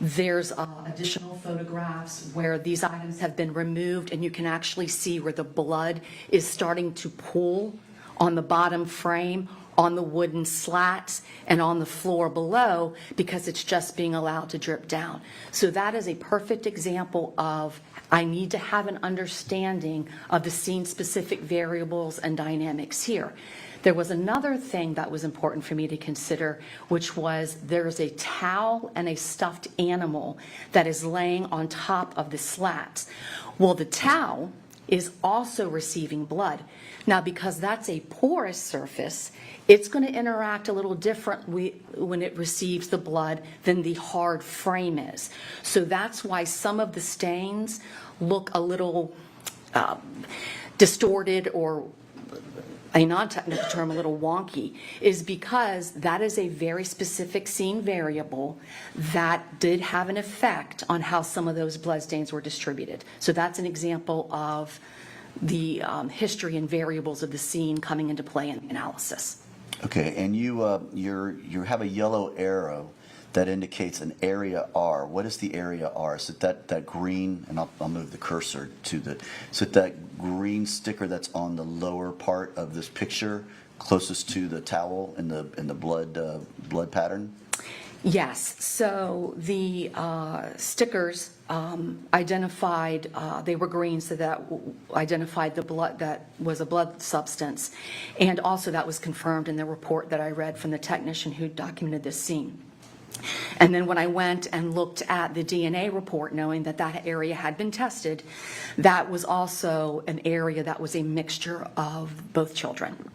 There's additional photographs where these items have been removed and you can actually see where the blood is starting to pool on the bottom frame, on the wooden slats, and on the floor below because it's just being allowed to drip down. So that is a perfect example of I need to have an understanding of the scene-specific variables and dynamics here. There was another thing that was important for me to consider, which was there's a towel and a stuffed animal that is laying on top of the slats. Well, the towel is also receiving blood. Now, because that's a porous surface, it's going to interact a little differently when it receives the blood than the hard frame is. So that's why some of the stains look a little distorted, or a non-technical term, a little wonky, is because that is a very specific scene variable that did have an effect on how some of those blood stains were distributed. So that's an example of the history and variables of the scene coming into play in the analysis. Okay, and you have a yellow arrow that indicates an area R. What is the area R? Is it that green, and I'll move the cursor to the, is it that green sticker that's on the lower part of this picture, closest to the towel and the blood pattern? Yes, so the stickers identified, they were green, so that identified the blood, that was a blood substance. And also that was confirmed in the report that I read from the technician who documented this scene. And then when I went and looked at the DNA report, knowing that that area had been tested, that was also an area that was a mixture of both children.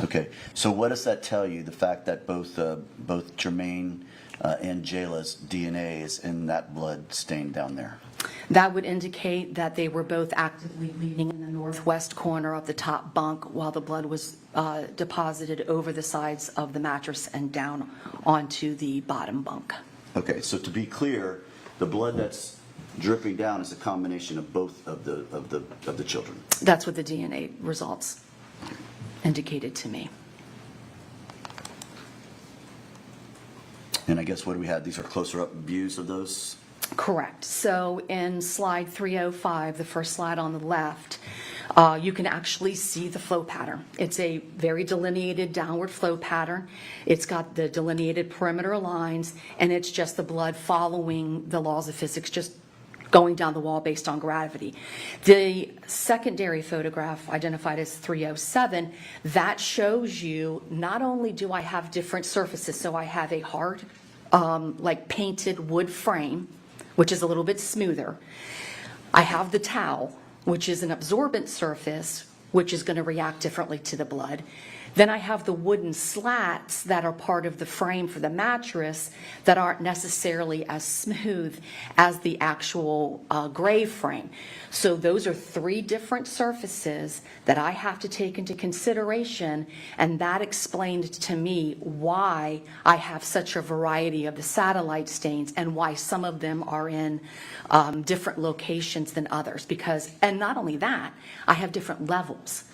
Okay, so what does that tell you, the fact that both Jermaine and Jayla's DNA is in that blood stain down there? That would indicate that they were both actively bleeding in the northwest corner of the top bunk while the blood was deposited over the sides of the mattress and down onto the bottom bunk. Okay, so to be clear, the blood that's dripping down is a combination of both of the children. That's what the DNA results indicated to me. And I guess what do we have? These are closer up views of those? Correct. So in slide 305, the first slide on the left, you can actually see the flow pattern. It's a very delineated downward flow pattern. It's got the delineated perimeter lines, and it's just the blood following the laws of physics, just going down the wall based on gravity. The secondary photograph, identified as 307, that shows you not only do I have different surfaces, so I have a hard, like painted wood frame, which is a little bit smoother. I have the towel, which is an absorbent surface, which is going to react differently to the blood. Then I have the wooden slats that are part of the frame for the mattress that aren't necessarily as smooth as the actual gray frame. So those are three different surfaces that I have to take into consideration, and that explained to me why I have such a variety of the satellite stains and why some of them are in different locations than others. Because, and not only that, I have different levels.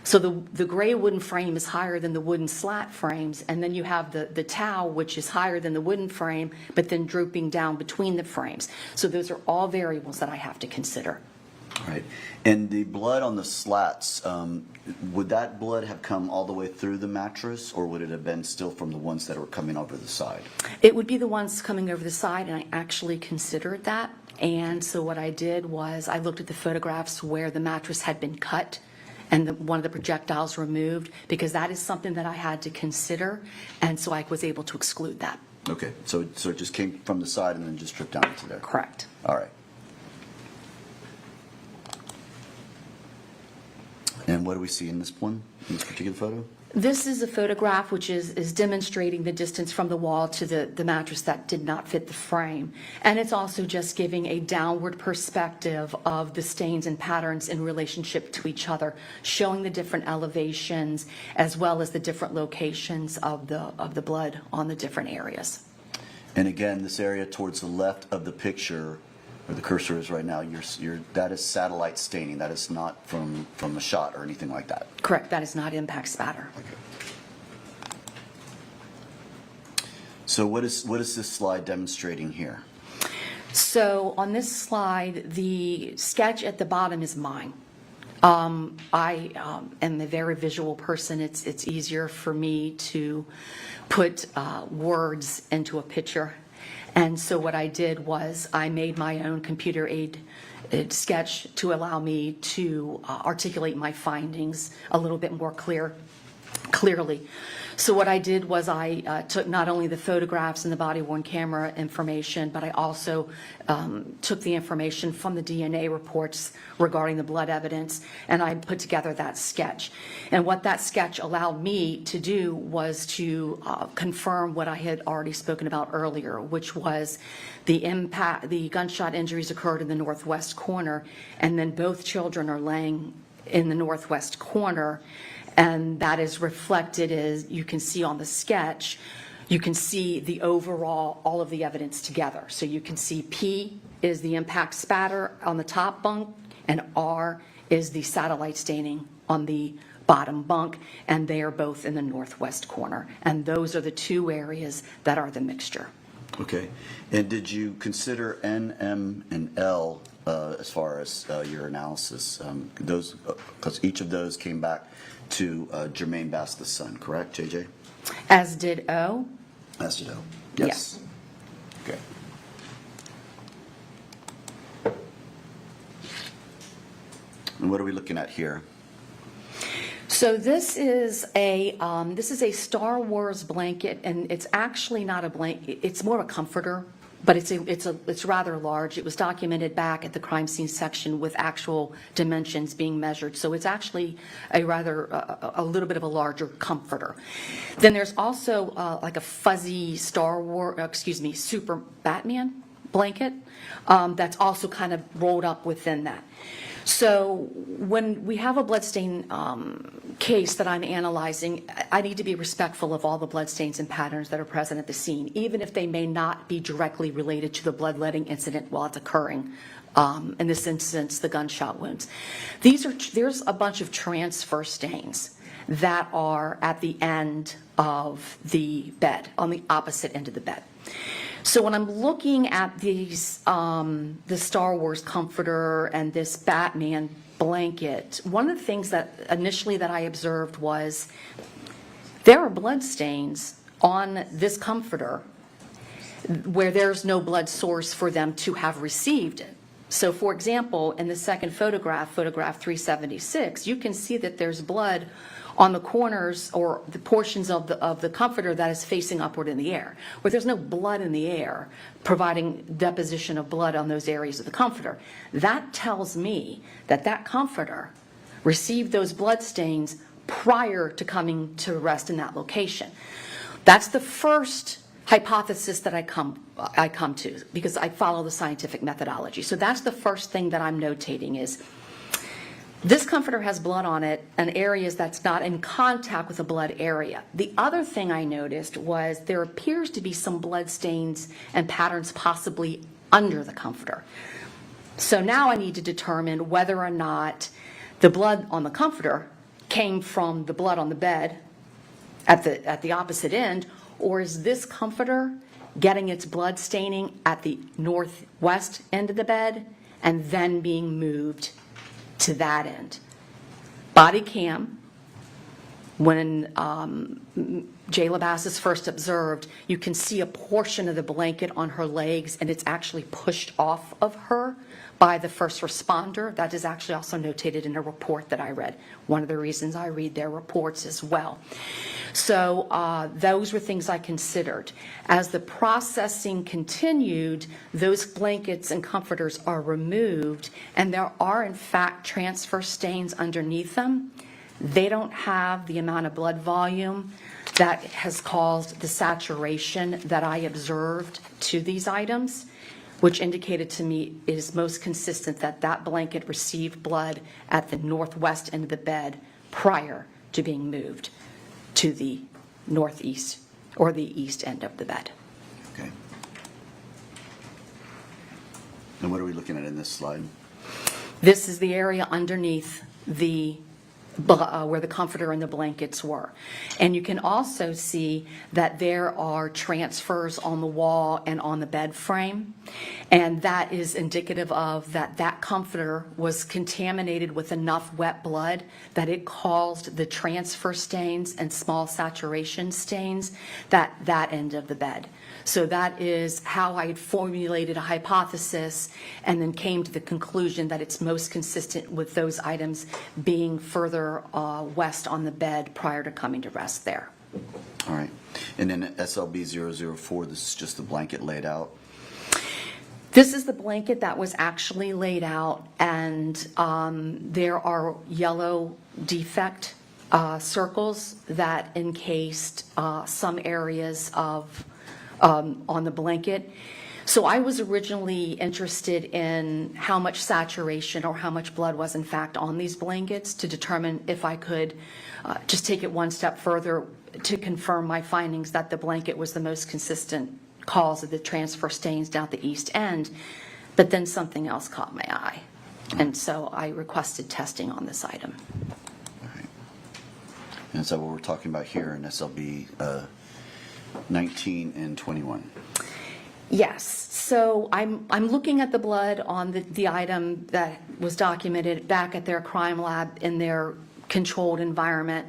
So the gray wooden frame is higher than the wooden slat frames, and then you have the towel, which is higher than the wooden frame, but then drooping down between the frames. So those are all variables that I have to consider. All right. And the blood on the slats, would that blood have come all the way through the mattress, or would it have been still from the ones that were coming over the side? It would be the ones coming over the side, and I actually considered that. And so what I did was I looked at the photographs where the mattress had been cut and one of the projectiles removed, because that is something that I had to consider, and so I was able to exclude that. Okay, so it just came from the side and then just dripped down into there? Correct. All right. And what do we see in this one, in this particular photo? This is a photograph which is demonstrating the distance from the wall to the mattress that did not fit the frame. And it's also just giving a downward perspective of the stains and patterns in relationship to each other, showing the different elevations as well as the different locations of the blood on the different areas. And again, this area towards the left of the picture, where the cursor is right now, that is satellite staining. That is not from a shot or anything like that. Correct. That is not impact spatter. Okay. So what is this slide demonstrating here? So on this slide, the sketch at the bottom is mine. I am a very visual person. It's easier for me to put words into a picture. And so what I did was I made my own computer aid sketch to allow me to articulate my findings a little bit more clearly. So what I did was I took not only the photographs and the body-worn camera information, but I also took the information from the DNA reports regarding the blood evidence, and I put together that sketch. And what that sketch allowed me to do was to confirm what I had already spoken about earlier, which was the gunshot injuries occurred in the northwest corner, and then both children are laying in the northwest corner. And that is reflected, as you can see on the sketch. You can see the overall, all of the evidence together. So you can see P is the impact spatter on the top bunk, and R is the satellite staining on the bottom bunk, and they are both in the northwest corner. And those are the two areas that are the mixture. Okay. And did you consider N, M, and L as far as your analysis? Those, because each of those came back to Jermaine Bass, the son, correct, JJ? As did O? As did O. Yes. Okay. And what are we looking at here? So this is a Star Wars blanket, and it's actually not a blanket. It's more of a comforter, but it's rather large. It was documented back at the crime scene section with actual dimensions being measured. So it's actually a little bit of a larger comforter. Then there's also like a fuzzy Super Batman blanket that's also kind of rolled up within that. So when we have a bloodstain case that I'm analyzing, I need to be respectful of all the bloodstains and patterns that are present at the scene, even if they may not be directly related to the bloodletting incident while it's occurring. In this instance, the gunshot wounds. There's a bunch of transfer stains that are at the end of the bed, on the opposite end of the bed. So when I'm looking at these, the Star Wars comforter and this Batman blanket, one of the things that initially that I observed was there are blood stains on this comforter where there's no blood source for them to have received it. So for example, in the second photograph, photograph 376, you can see that there's blood on the corners or the portions of the comforter that is facing upward in the air, where there's no blood in the air providing deposition of blood on those areas of the comforter. That tells me that that comforter received those blood stains prior to coming to rest in that location. That's the first hypothesis that I come to, because I follow the scientific methodology. So that's the first thing that I'm notating is this comforter has blood on it in areas that's not in contact with a blood area. The other thing I noticed was there appears to be some blood stains and patterns possibly under the comforter. So now I need to determine whether or not the blood on the comforter came from the blood on the bed at the opposite end, or is this comforter getting its blood staining at the northwest end of the bed and then being moved to that end? Body cam, when Jayla Bass is first observed, you can see a portion of the blanket on her legs, and it's actually pushed off of her by the first responder. That is actually also notated in a report that I read. One of the reasons I read their reports as well. So those were things I considered. As the processing continued, those blankets and comforters are removed, and there are in fact transfer stains underneath them. They don't have the amount of blood volume that has caused the saturation that I observed to these items, which indicated to me it is most consistent that that blanket received blood at the northwest end of the bed prior to being moved to the northeast or the east end of the bed. Okay. And what are we looking at in this slide? This is the area underneath the where the comforter and the blankets were. And you can also see that there are transfers on the wall and on the bed frame. And that is indicative of that comforter was contaminated with enough wet blood that it caused the transfer stains and small saturation stains that end of the bed. So that is how I had formulated a hypothesis and then came to the conclusion that it's most consistent with those items being further west on the bed prior to coming to rest there. All right. And then SLB 004, this is just the blanket laid out? This is the blanket that was actually laid out, and there are yellow defect circles that encased some areas of on the blanket. So I was originally interested in how much saturation or how much blood was in fact on these blankets to determine if I could just take it one step further to confirm my findings that the blanket was the most consistent cause of the transfer stains down at the east end. But then something else caught my eye. And so I requested testing on this item. All right. And so what we're talking about here in SLB 19 and 21. Yes, so I'm looking at the blood on the item that was documented back at their crime lab in their controlled environment.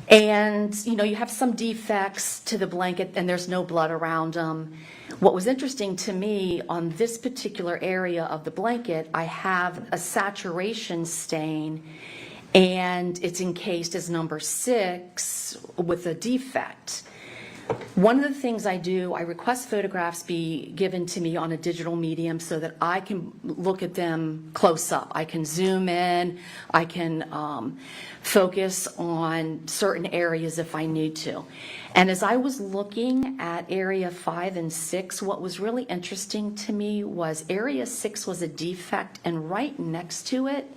And, you know, you have some defects to the blanket and there's no blood around them. What was interesting to me on this particular area of the blanket, I have a saturation stain and it's encased as number 6 with a defect. One of the things I do, I request photographs be given to me on a digital medium so that I can look at them close up. I can zoom in, I can focus on certain areas if I need to. And as I was looking at area 5 and 6, what was really interesting to me was area 6 was a defect, and right next to it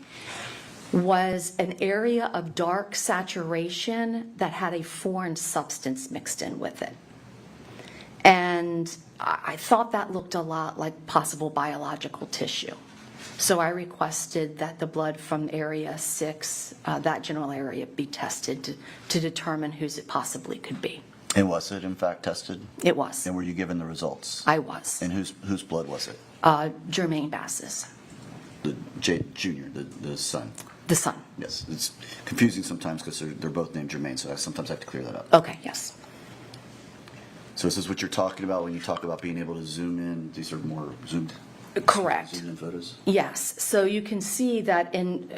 was an area of dark saturation that had a foreign substance mixed in with it. And I thought that looked a lot like possible biological tissue. So I requested that the blood from area 6, that general area, be tested to determine whose it possibly could be. And was it in fact tested? It was. And were you given the results? I was. And whose blood was it? Jermaine Bass's. The Junior, the son. The son. Yes, it's confusing sometimes because they're both named Jermaine, so sometimes I have to clear that up. Okay, yes. So is this what you're talking about when you talk about being able to zoom in? These are more zoomed Correct. zoomed in photos? Yes, so you can see that in,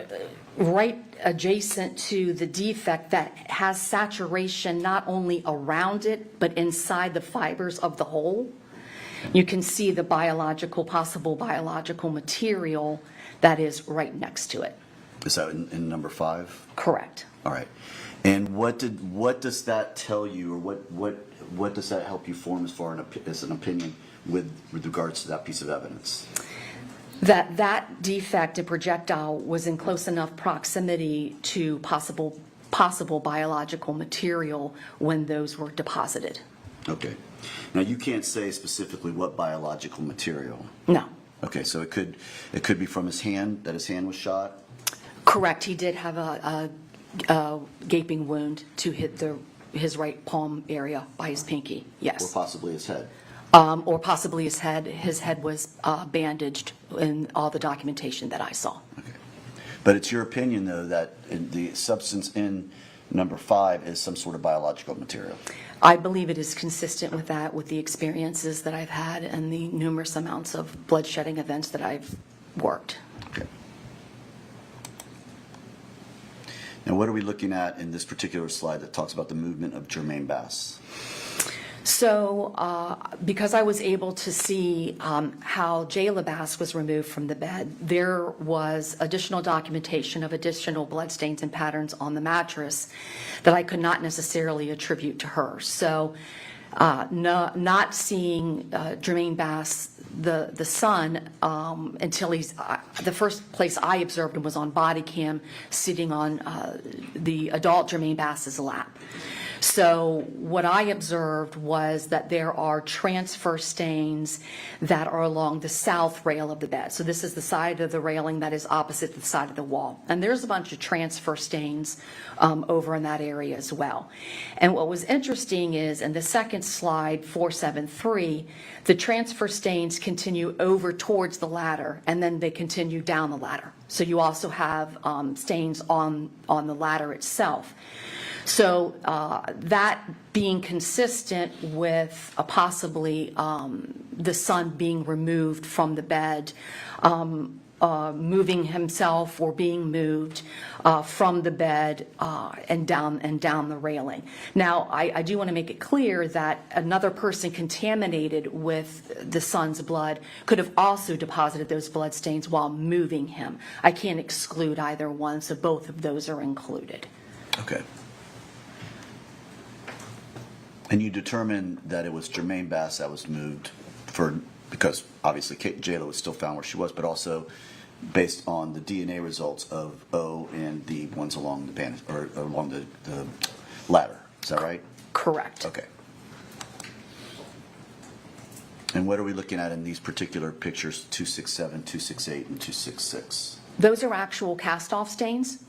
right adjacent to the defect that has saturation not only around it, but inside the fibers of the hole, you can see the possible biological material that is right next to it. Is that in number 5? Correct. All right. And what does that tell you, or what does that help you form as an opinion with regards to that piece of evidence? That defect, a projectile, was in close enough proximity to possible biological material when those were deposited. Okay. Now, you can't say specifically what biological material. No. Okay, so it could be from his hand, that his hand was shot? Correct. He did have a gaping wound to hit his right palm area by his pinky. Yes. Or possibly his head? Or possibly his head. His head was bandaged in all the documentation that I saw. Okay. But it's your opinion, though, that the substance in number 5 is some sort of biological material? I believe it is consistent with that, with the experiences that I've had and the numerous amounts of bloodshedding events that I've worked. Okay. Now, what are we looking at in this particular slide that talks about the movement of Jermaine Bass? So, because I was able to see how Jayla Bass was removed from the bed, there was additional documentation of additional bloodstains and patterns on the mattress that I could not necessarily attribute to her. So, not seeing Jermaine Bass, the son, until the first place I observed him was on body cam, sitting on the adult Jermaine Bass's lap. So what I observed was that there are transfer stains that are along the south rail of the bed. So this is the side of the railing that is opposite the side of the wall. And there's a bunch of transfer stains over in that area as well. And what was interesting is in the second slide, 473, the transfer stains continue over towards the ladder, and then they continue down the ladder. So you also have stains on the ladder itself. So that being consistent with possibly the son being removed from the bed, moving himself or being moved from the bed and down the railing. Now, I do want to make it clear that another person contaminated with the son's blood could have also deposited those blood stains while moving him. I can't exclude either one, so both of those are included. Okay. And you determined that it was Jermaine Bass that was moved because obviously Jayla was still found where she was, but also based on the DNA results of O and the ones along the band or along the ladder. Is that right? Correct. Okay. And what are we looking at in these particular pictures, 267, 268, and 266? Those are actual cast-off stains.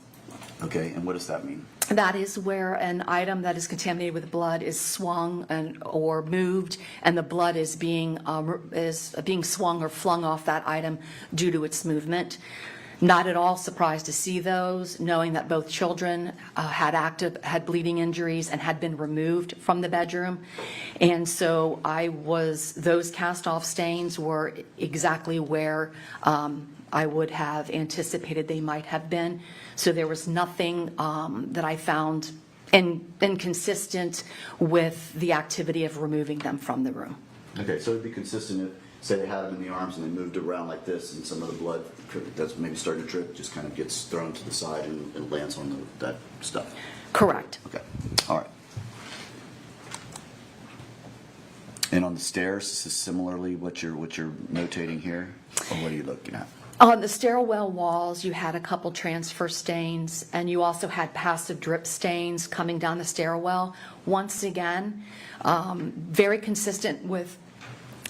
Okay, and what does that mean? That is where an item that is contaminated with blood is swung or moved, and the blood is being swung or flung off that item due to its movement. Not at all surprised to see those, knowing that both children had bleeding injuries and had been removed from the bedroom. And so those cast-off stains were exactly where I would have anticipated they might have been. So there was nothing that I found inconsistent with the activity of removing them from the room. Okay, so it'd be consistent if, say, they had them in the arms and they moved around like this, and some of the blood that's maybe starting to drip just kind of gets thrown to the side and lands on that stuff. Correct. Okay, all right. And on the stairs, this is similarly what you're notating here, or what are you looking at? On the stairwell walls, you had a couple transfer stains, and you also had passive drip stains coming down the stairwell. Once again, very consistent with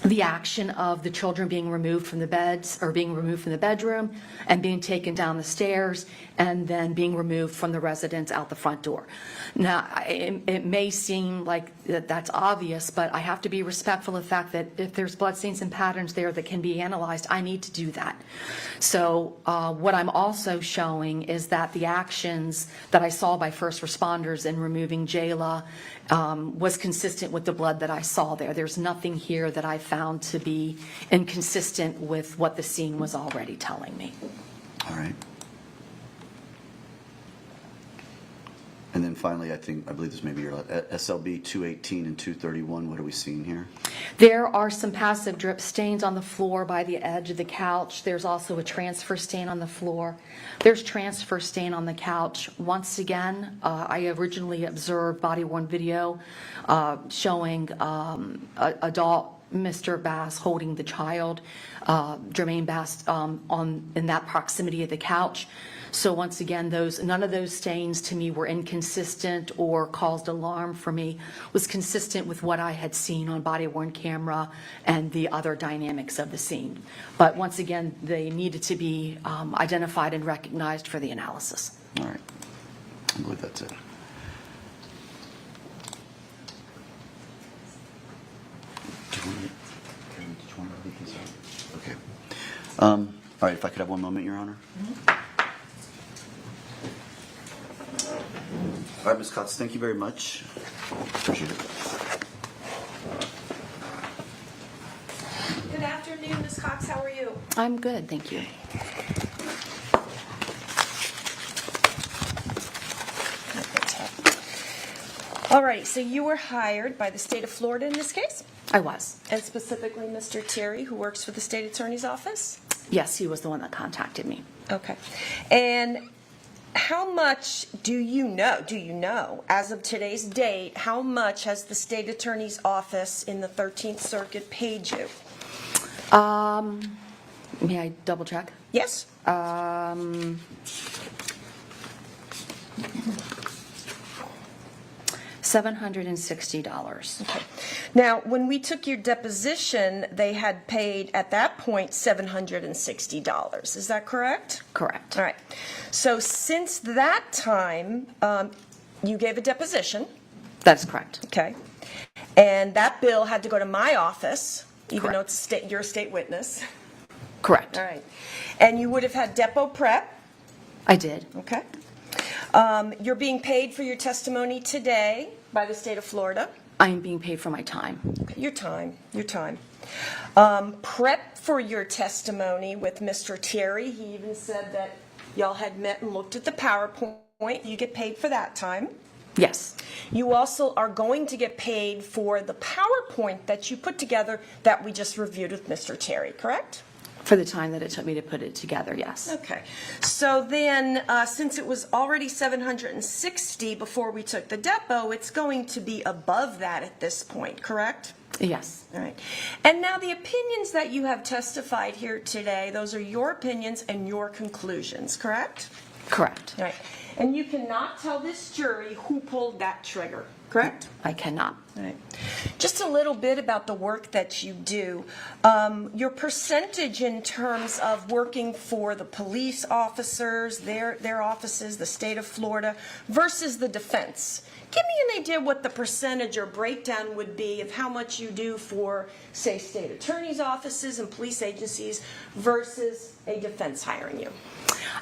the action of the children being removed from the beds or being removed from the bedroom and being taken down the stairs and then being removed from the residence out the front door. Now, it may seem like that's obvious, but I have to be respectful of the fact that if there's bloodstains and patterns there that can be analyzed, I need to do that. So what I'm also showing is that the actions that I saw by first responders in removing Jayla was consistent with the blood that I saw there. There's nothing here that I found to be inconsistent with what the scene was already telling me. All right. And then finally, I believe this may be your SLB 218 and 231. What are we seeing here? There are some passive drip stains on the floor by the edge of the couch. There's also a transfer stain on the floor. There's transfer stain on the couch. Once again, I originally observed body-worn video showing adult Mr. Bass holding the child, Jermaine Bass, in that proximity of the couch. So once again, none of those stains to me were inconsistent or caused alarm for me. Was consistent with what I had seen on body-worn camera and the other dynamics of the scene. But once again, they needed to be identified and recognized for the analysis. All right. I believe that's it. Okay. All right, if I could have one moment, Your Honor. All right, Ms. Cox, thank you very much. Appreciate it. Good afternoon, Ms. Cox. How are you? I'm good, thank you. All right, so you were hired by the state of Florida in this case? I was. And specifically Mr. Terry, who works for the state attorney's office? Yes, he was the one that contacted me. Okay. And how much do you know, as of today's date, how much has the state attorney's office in the 13th Circuit paid you? May I double check? Yes. $760. Okay. Now, when we took your deposition, they had paid, at that point, $760. Is that correct? Correct. All right. So since that time, you gave a deposition. That's correct. Okay. And that bill had to go to my office, even Correct. though it's you're a state witness. Correct. All right. And you would have had depo prep. I did. Okay. You're being paid for your testimony today by the state of Florida. I am being paid for my time. Okay. Your time. Prep for your testimony with Mr. Terry. He even said that y'all had met and looked at the PowerPoint. You get paid for that time. Yes. You also are going to get paid for the PowerPoint that you put together that we just reviewed with Mr. Terry, correct? For the time that it took me to put it together, yes. Okay. So then, since it was already $760 before we took the depo, it's going to be above that at this point, correct? Yes. All right. And now the opinions that you have testified here today, those are your opinions and your conclusions, correct? Correct. All right. And you cannot tell this jury who pulled that trigger, correct? I cannot. All right. Just a little bit about the work that you do. Your percentage in terms of working for the police officers, their offices, the state of Florida, versus the defense. Give me an idea what the percentage or breakdown would be of how much you do for, say, state attorneys' offices and police agencies versus a defense hiring you.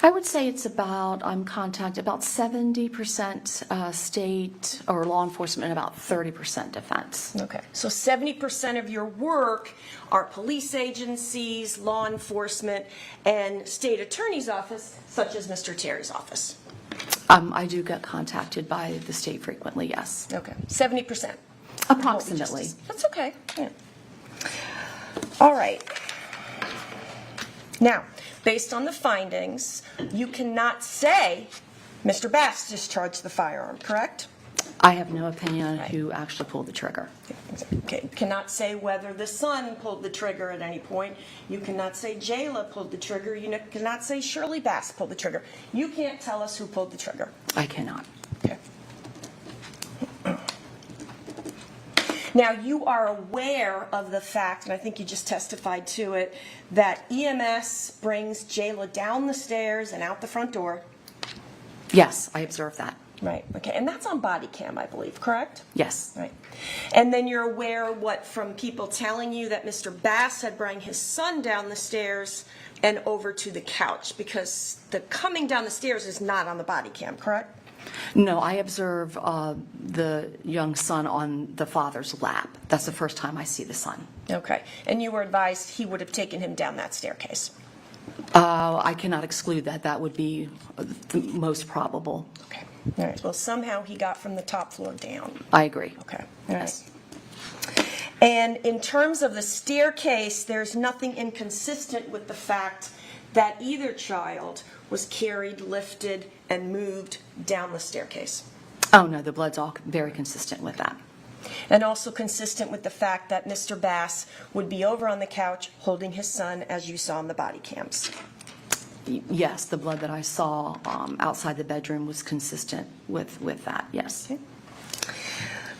I would say it's about 70% state or law enforcement and about 30% defense. Okay. So 70% of your work are police agencies, law enforcement, and state attorney's office, such as Mr. Terry's office. I do get contacted by the state frequently, yes. Okay. 70%. Approximately. That's okay. Yeah. All right. Now, based on the findings, you cannot say Mr. Bass discharged the firearm, correct? I have no opinion on who actually pulled the trigger. Okay. You cannot say whether the son pulled the trigger at any point. You cannot say Jayla pulled the trigger. You cannot say Shirley Bass pulled the trigger. You can't tell us who pulled the trigger. I cannot. Okay. Now, you are aware of the fact, and I think you just testified to it, that EMS brings Jayla down the stairs and out the front door? Yes, I observed that. Right, okay, and that's on body cam, I believe, correct? Yes. Right. And then you're aware from people telling you that Mr. Bass had brought his son down the stairs and over to the couch, because the coming down the stairs is not on the body cam, correct? No, I observe the young son on the father's lap. That's the first time I see the son. Okay, and you were advised he would have taken him down that staircase? I cannot exclude that. That would be the most probable. Okay, all right. Well, somehow he got from the top floor down. I agree. Okay, all right. And in terms of the staircase, there's nothing inconsistent with the fact that either child was carried, lifted, and moved down the staircase. Oh, no, the blood's all very consistent with that. And also consistent with the fact that Mr. Bass would be over on the couch holding his son, as you saw in the body cams. Yes, the blood that I saw outside the bedroom was consistent with that, yes. Okay.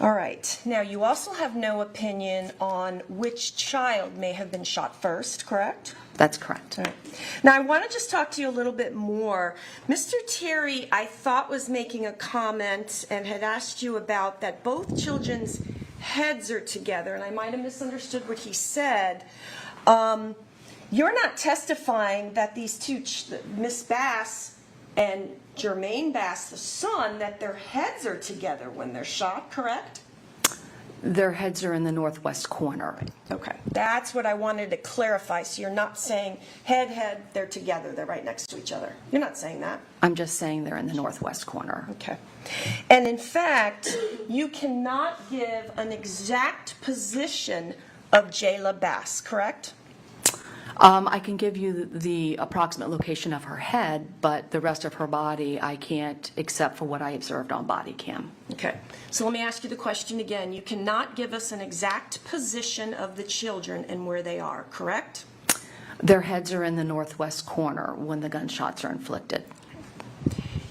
All right. Now, you also have no opinion on which child may have been shot first, correct? That's correct. All right. Now, I want to just talk to you a little bit more. Mr. Terry, I thought, was making a comment and had asked you about that both children's heads are together, and I might have misunderstood what he said. You're not testifying that these two, Miss Bass and Jermaine Bass, the son, that their heads are together when they're shot, correct? Their heads are in the northwest corner. Okay, that's what I wanted to clarify. So you're not saying head, they're together, they're right next to each other. You're not saying that. I'm just saying they're in the northwest corner. Okay. And in fact, you cannot give an exact position of Jayla Bass, correct? I can give you the approximate location of her head, but the rest of her body I can't, except for what I observed on body cam. Okay. So let me ask you the question again. You cannot give us an exact position of the children and where they are, correct? Their heads are in the northwest corner when the gunshots are inflicted.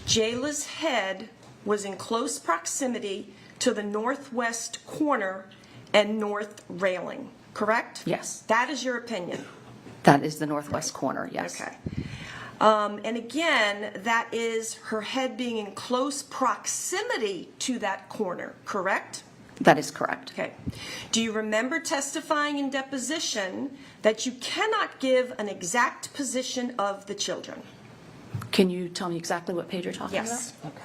Jayla's head was in close proximity to the northwest corner and north railing, correct? Yes. That is your opinion? That is the northwest corner, yes. Okay. And again, that is her head being in close proximity to that corner, correct? That is correct. Okay. Do you remember testifying in deposition that you cannot give an exact position of the children? Can you tell me exactly what page you're talking Yes. about? Okay.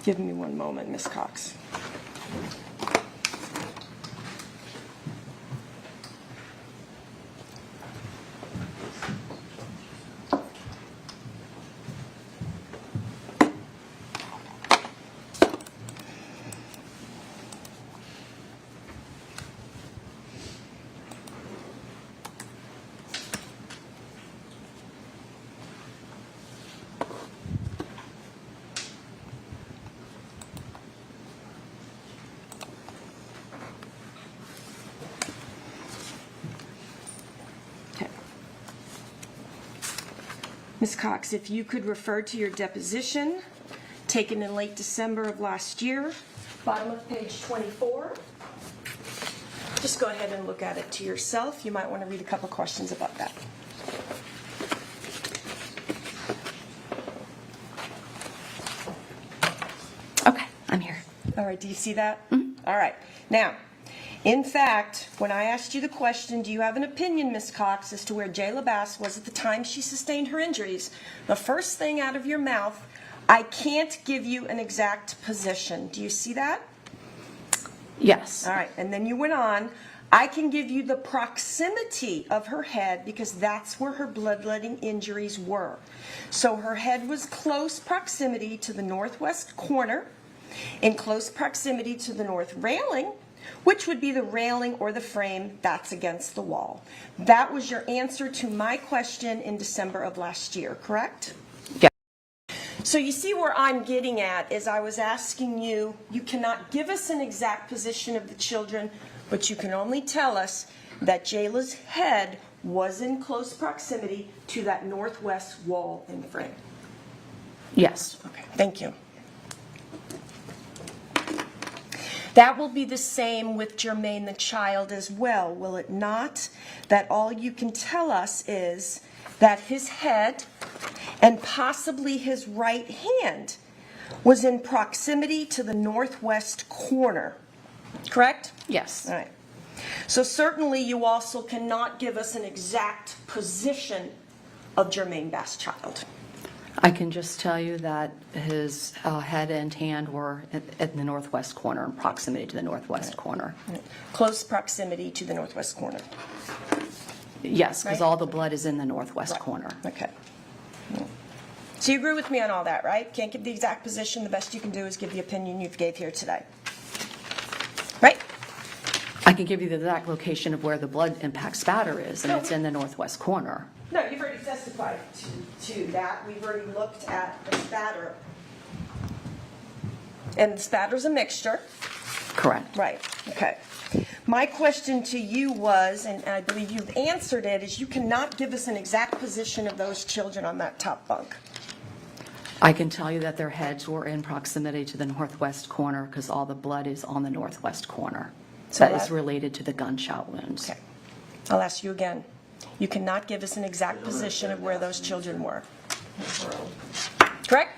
Give me one moment, Ms. Cox. Ms. Cox, if you could refer to your deposition taken in late December of last year, bottom of page 24. Just go ahead and look at it to yourself. You might want to read a couple questions about that. Okay, I'm here. All right, do you see that? Mm-hmm. All right. Now, in fact, when I asked you the question, do you have an opinion, Ms. Cox, as to where Jayla Bass was at the time she sustained her injuries, the first thing out of your mouth, I can't give you an exact position. Do you see that? Yes. All right, and then you went on, I can give you the proximity of her head because that's where her bloodletting injuries were. So her head was close proximity to the northwest corner, in close proximity to the north railing, which would be the railing or the frame that's against the wall. That was your answer to my question in December of last year, correct? Yeah. So you see where I'm getting at is I was asking you, you cannot give us an exact position of the children, but you can only tell us that Jayla's head was in close proximity to that northwest wall and frame. Yes. Okay, thank you. That will be the same with Jermaine the child as well, will it not? That all you can tell us is that his head and possibly his right hand was in proximity to the northwest corner, correct? Yes. All right. So certainly you also cannot give us an exact position of Jermaine Bass' child. I can just tell you that his head and hand were at the northwest corner, in proximity to the northwest corner. Close proximity to the northwest corner. Yes, because Right. all the blood is in the northwest corner. Okay. So you agree with me on all that, right? Can't give the exact position. The best you can do is give the opinion you've gave here today. Right? I can give you the exact location of where the blood impact spatter is, and it's in the northwest corner. No, you've already testified to that. We've already looked at the spatter. And the spatter's a mixture. Correct. Right, okay. My question to you was, and I believe you've answered it, is you cannot give us an exact position of those children on that top bunk. I can tell you that their heads were in proximity to the northwest corner because all the blood is on the northwest corner. So That is related to the gunshot wounds. Okay. I'll ask you again. You cannot give us an exact position of where those children were. Correct?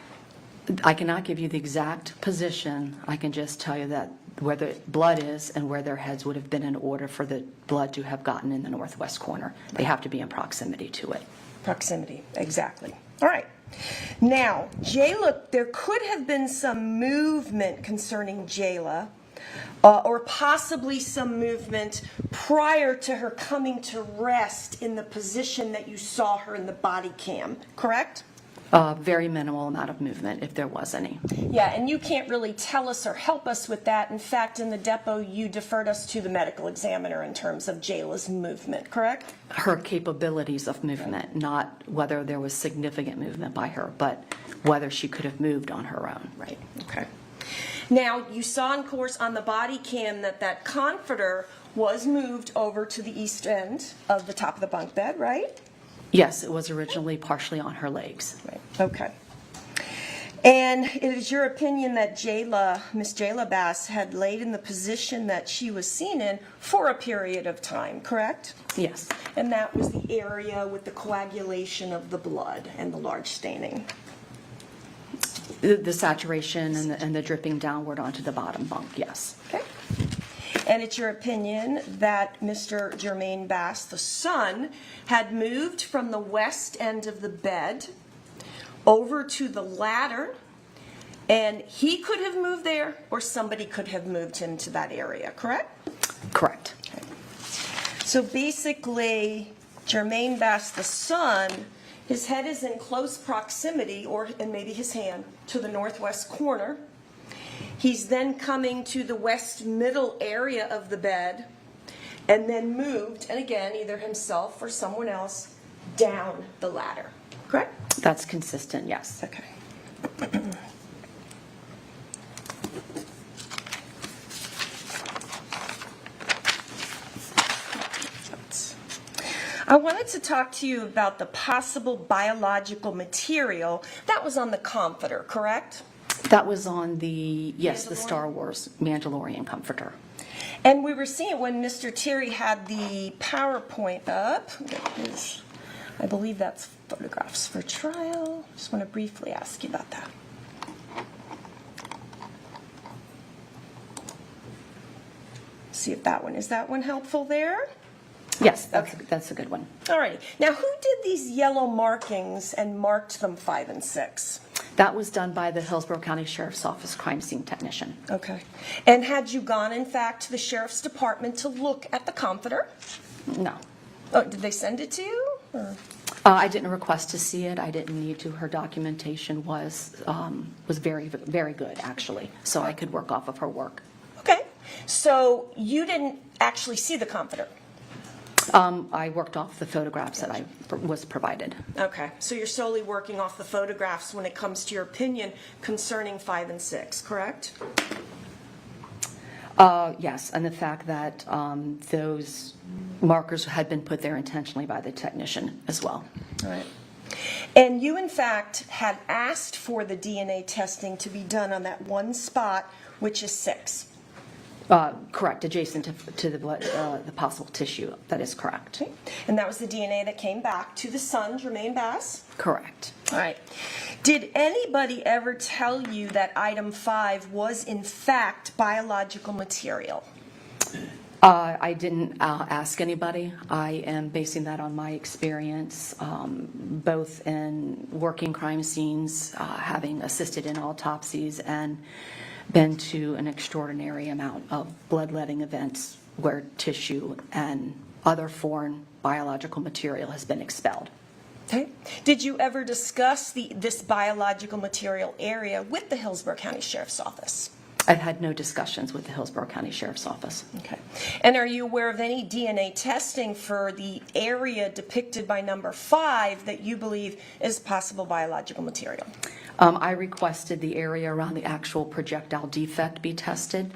I cannot give you the exact position. I can just tell you that where the blood is and where their heads would have been in order for the blood to have gotten in the northwest corner. They have to be in proximity to it. Proximity, exactly. All right. Now, Jayla, there could have been some movement concerning Jayla, or possibly some movement prior to her coming to rest in the position that you saw her in the body cam, correct? Very minimal amount of movement, if there was any. Yeah, and you can't really tell us or help us with that. In fact, in the depot, you deferred us to the medical examiner in terms of Jayla's movement, correct? Her capabilities of movement, not whether there was significant movement by her, but whether she could have moved on her own. Right, okay. Now, you saw, of course, on the body cam that comforter was moved over to the east end of the top of the bunk bed, right? Yes, it was originally partially on her legs. Right. Okay. And it is your opinion that Miss Jayla Bass, had laid in the position that she was seen in for a period of time, correct? Yes. And that was the area with the coagulation of the blood and the large staining. The saturation and the dripping downward onto the bottom bunk, yes. Okay. And it's your opinion that Mr. Jermaine Bass, the son, had moved from the west end of the bed over to the ladder, and he could have moved there, or somebody could have moved him to that area, correct? Correct. Okay. So basically, Jermaine Bass, the son, his head is in close proximity, and maybe his hand, to the northwest corner. He's then coming to the west middle area of the bed and then moved, and again, either himself or someone else, down the ladder. Correct? That's consistent, yes. Okay. I wanted to talk to you about the possible biological material that was on the comforter, correct? That was on the, yes, the Star Wars Mandalorian comforter. And we were seeing when Mr. Terry had the PowerPoint up, I believe that's photographs for trial. Just want to briefly ask you about that. See if is that one helpful there? Yes, that's a good one. All right. Now, who did these yellow markings and marked them 5 and 6? That was done by the Hillsborough County Sheriff's Office crime scene technician. Okay. And had you gone, in fact, to the Sheriff's Department to look at the comforter? No. Oh, did they send it to you? Or? I didn't request to see it. I didn't need to. Her documentation was very, very good, actually, so I could work off of her work. Okay. So you didn't actually see the comforter? I worked off the photographs that I was provided. Okay, so you're solely working off the photographs when it comes to your opinion concerning 5 and 6, correct? Yes, and the fact that those markers had been put there intentionally by the technician as well. All right. And you, in fact, had asked for the DNA testing to be done on that one spot, which is 6. Correct, adjacent to the blood, the possible tissue. That is correct. Okay. And that was the DNA that came back to the son, Jermaine Bass? Correct. All right. Did anybody ever tell you that item 5 was, in fact, biological material? I didn't ask anybody. I am basing that on my experience, both in working crime scenes, having assisted in autopsies, and been to an extraordinary amount of bloodletting events where tissue and other foreign biological material has been expelled. Okay. Did you ever discuss this biological material area with the Hillsborough County Sheriff's Office? I've had no discussions with the Hillsborough County Sheriff's Office. Okay. And are you aware of any DNA testing for the area depicted by number 5 that you believe is possible biological material? I requested the area around the actual projectile defect be tested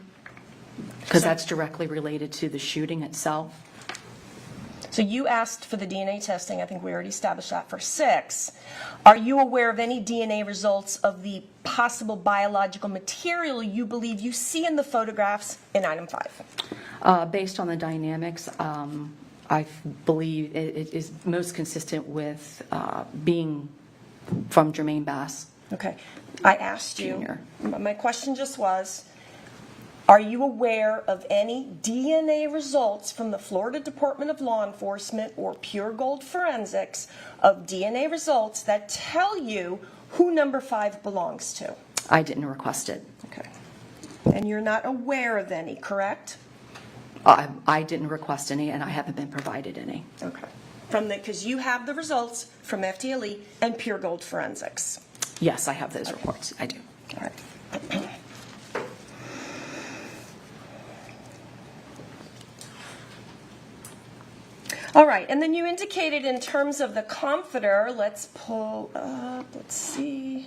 because that's directly related to the shooting itself. So you asked for the DNA testing. I think we already established that for 6. Are you aware of any DNA results of the possible biological material you believe you see in the photographs in item 5? Based on the dynamics, I believe it is most consistent with being from Jermaine Bass. Okay. I asked Junior. you, my question just was, are you aware of any DNA results from the Florida Department of Law Enforcement or Pure Gold Forensics of DNA results that tell you who number 5 belongs to? I didn't request it. Okay. And you're not aware of any, correct? I didn't request any, and I haven't been provided any. Okay. Because you have the results from FDLE and Pure Gold Forensics. Yes, I have those reports. I do. All right. All right, and then you indicated in terms of the comforter, let's pull up, let's see.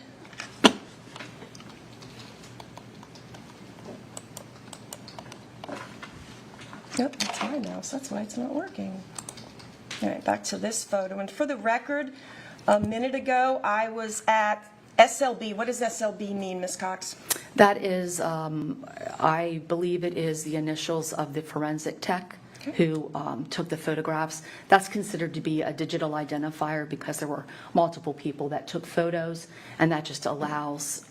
Nope, that's my mouse, that's why it's not working. All right, back to this photo. And for the record, a minute ago, I was at SLB. What does SLB mean, Ms. Cox? That is, I believe it is the initials of the forensic tech who took the photographs. That's considered to be a digital identifier because there were multiple people that took photos, and that just allows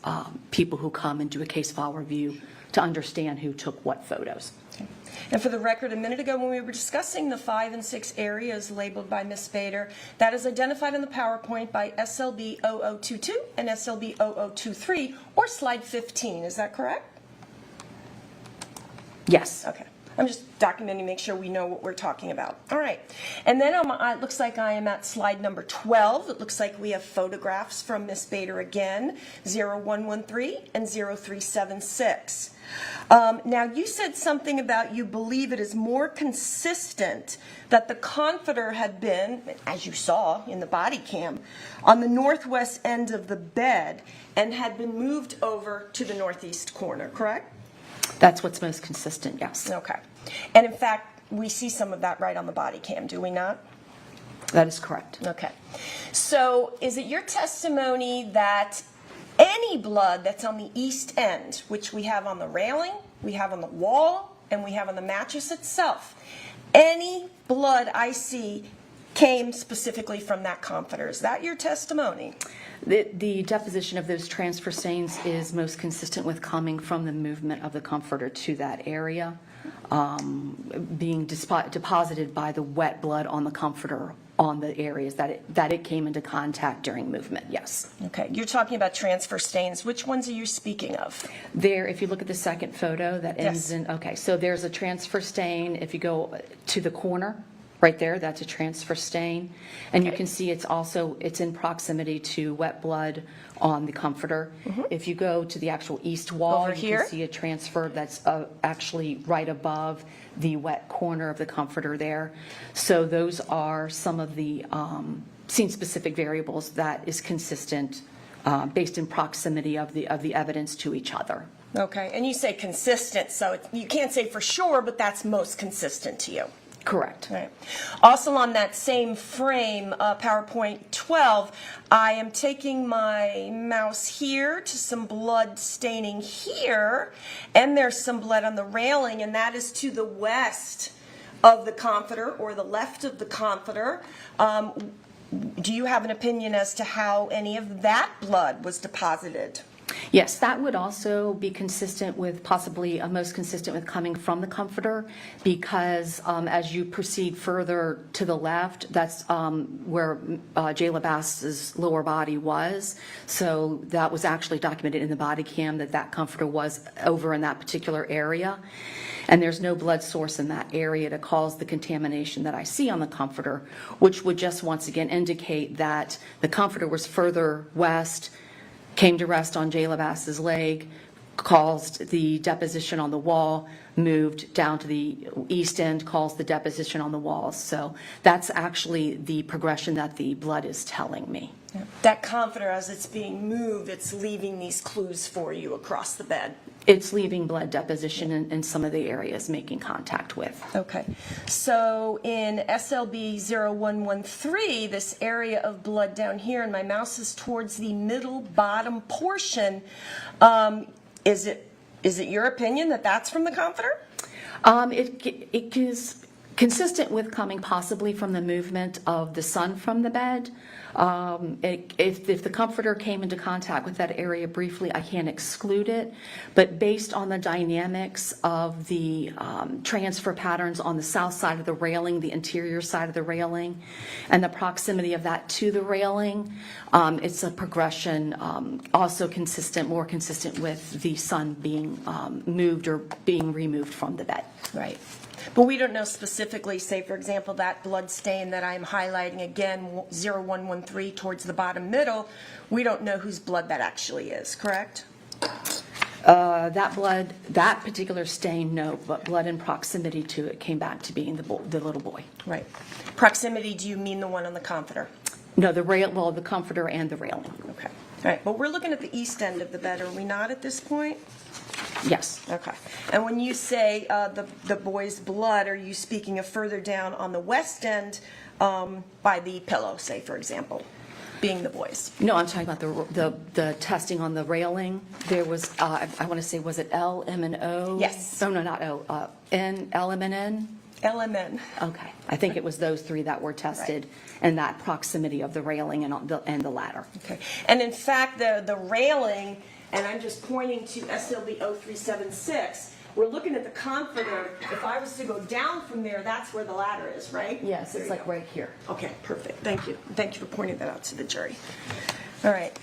people who come and do a case file review to understand who took what photos. Okay. And for the record, a minute ago when we were discussing the 5 and 6 areas labeled by Ms. Bader, that is identified in the PowerPoint by SLB 0022 and SLB 0023, or slide 15. Is that correct? Yes. Okay. I'm just documenting, make sure we know what we're talking about. All right. And then it looks like I am at slide number 12. It looks like we have photographs from Ms. Bader again, 0113 and 0376. Now, you said something about you believe it is more consistent that the comforter had been, as you saw in the body cam, on the northwest end of the bed and had been moved over to the northeast corner, correct? That's what's most consistent, yes. Okay. And in fact, we see some of that right on the body cam, do we not? That is correct. Okay. So is it your testimony that any blood that's on the east end, which we have on the railing, we have on the wall, and we have on the mattress itself, any blood I see came specifically from that comforter? Is that your testimony? The deposition of those transfer stains is most consistent with coming from the movement of the comforter to that area, being deposited by the wet blood on the comforter on the areas that it came into contact during movement, yes. Okay, you're talking about transfer stains. Which ones are you speaking of? There, if you look at the second photo that ends in, okay, so there's a transfer stain. If you go to the corner, right there, that's a transfer stain. And you can see it's in proximity to wet blood on the comforter. If you go to the actual east wall, you can see a transfer that's actually right above the wet corner of the comforter there. So those are some of the scene-specific variables that is consistent based in proximity of the evidence to each other. Okay, and you say consistent, so you can't say for sure, but that's most consistent to you. Correct. Right. Also on that same frame, PowerPoint 12, I am taking my mouse here to some blood staining here, and there's some blood on the railing, and that is to the west of the comforter or the left of the comforter. Do you have an opinion as to how any of that blood was deposited? Yes, that would also be consistent with, possibly most consistent with coming from the comforter, because as you proceed further to the left, that's where Jayla Bass's lower body was. So that was actually documented in the body cam that that comforter was over in that particular area. And there's no blood source in that area to cause the contamination that I see on the comforter, which would just once again indicate that the comforter was further west, came to rest on Jayla Bass's leg, caused the deposition on the wall, moved down to the east end, caused the deposition on the walls. So that's actually the progression that the blood is telling me. That comforter, as it's being moved, it's leaving these clues for you across the bed. It's leaving blood deposition in some of the areas making contact with. Okay. So in SLB 0113, this area of blood down here, and my mouse is towards the middle bottom portion, is it your opinion that that's from the comforter? It is consistent with coming possibly from the movement of the sun from the bed. If the comforter came into contact with that area briefly, I can't exclude it. But based on the dynamics of the transfer patterns on the south side of the railing, the interior side of the railing, and the proximity of that to the railing, it's a progression also more consistent with the sun being moved or being removed from the bed. Right. But we don't know specifically, say, for example, that blood stain that I'm highlighting again, 0113 towards the bottom middle, we don't know whose blood that actually is, correct? That particular stain, no, but blood in proximity to it came back to being the little boy. Right. Proximity, do you mean the one on the comforter? No, the comforter and the railing. Okay. All right. But we're looking at the east end of the bed, are we not at this point? Yes. Okay. And when you say the boy's blood, are you speaking of further down on the west end by the pillow, say, for example, being the boy's? No, I'm talking about the testing on the railing. There was, I want to say, was it L, M, and O? Yes. No, not O. N, L, M, and N? LMN. Okay. I think it was those three that were tested, and that proximity of the railing and the ladder. Okay. And in fact, the railing, and I'm just pointing to SLB 0376, we're looking at the comforter. If I was to go down from there, that's where the ladder is, right? Yes, There it's you like go. right here. Okay, perfect. Thank you. Thank you for pointing that out to the jury. All right.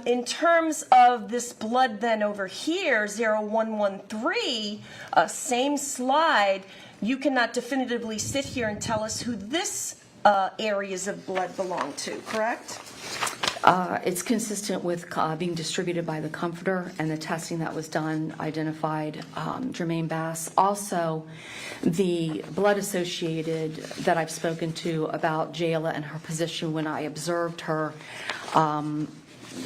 In terms of this blood then over here, 0113, same slide, you cannot definitively sit here and tell us who this areas of blood belong to, correct? It's consistent with being distributed by the comforter, and the testing that was done identified Jermaine Bass. Also, the blood associated that I've spoken to about Jayla and her position when I observed her,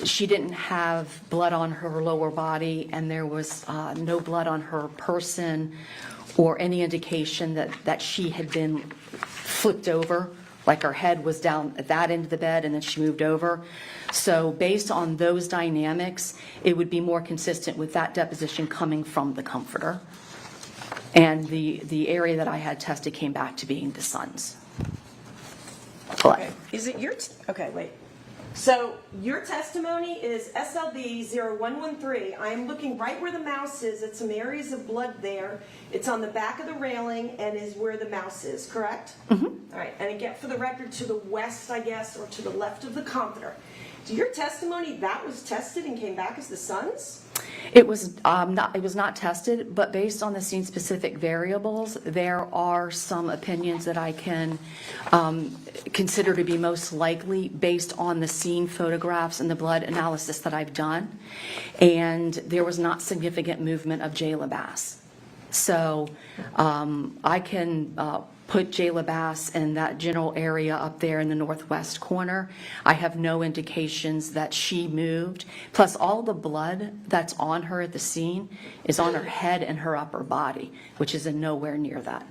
she didn't have blood on her lower body, and there was no blood on her person or any indication that she had been flipped over, like her head was down at that end of the bed and then she moved over. So based on those dynamics, it would be more consistent with that deposition coming from the comforter. And the area that I had tested came back to being the son's blood. Okay. Is it your, okay, wait. So your testimony is SLB 0113. I am looking right where the mouse is. It's some areas of blood there. It's on the back of the railing and is where the mouse is, correct? Mm-hmm. All right. And again, for the record, to the west, I guess, or to the left of the comforter. Do your testimony that was tested and came back as the son's? It was not tested, but based on the scene-specific variables, there are some opinions that I can consider to be most likely based on the scene photographs and the blood analysis that I've done. And there was not significant movement of Jayla Bass. So I can put Jayla Bass in that general area up there in the northwest corner. I have no indications that she moved. Plus, all the blood that's on her at the scene is on her head and her upper body, which is in nowhere near that.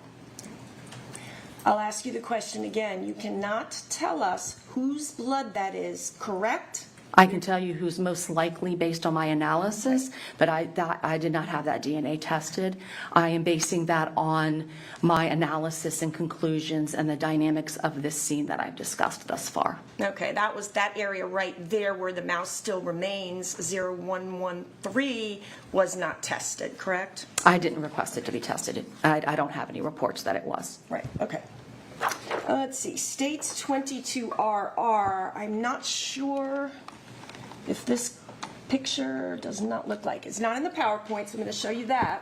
I'll ask you the question again. You cannot tell us whose blood that is, correct? I can tell you who's most likely based on my analysis, but I did not have that DNA tested. I am basing that on my analysis and conclusions and the dynamics of this scene that I've discussed thus far. Okay, that was that area right there where the mouse still remains, 0113, was not tested, correct? I didn't request it to be tested. I don't have any reports that it was. Right, okay. Let's see, States 22RR, I'm not sure if this picture does not look like, it's not in the PowerPoint, so I'm going to show you that.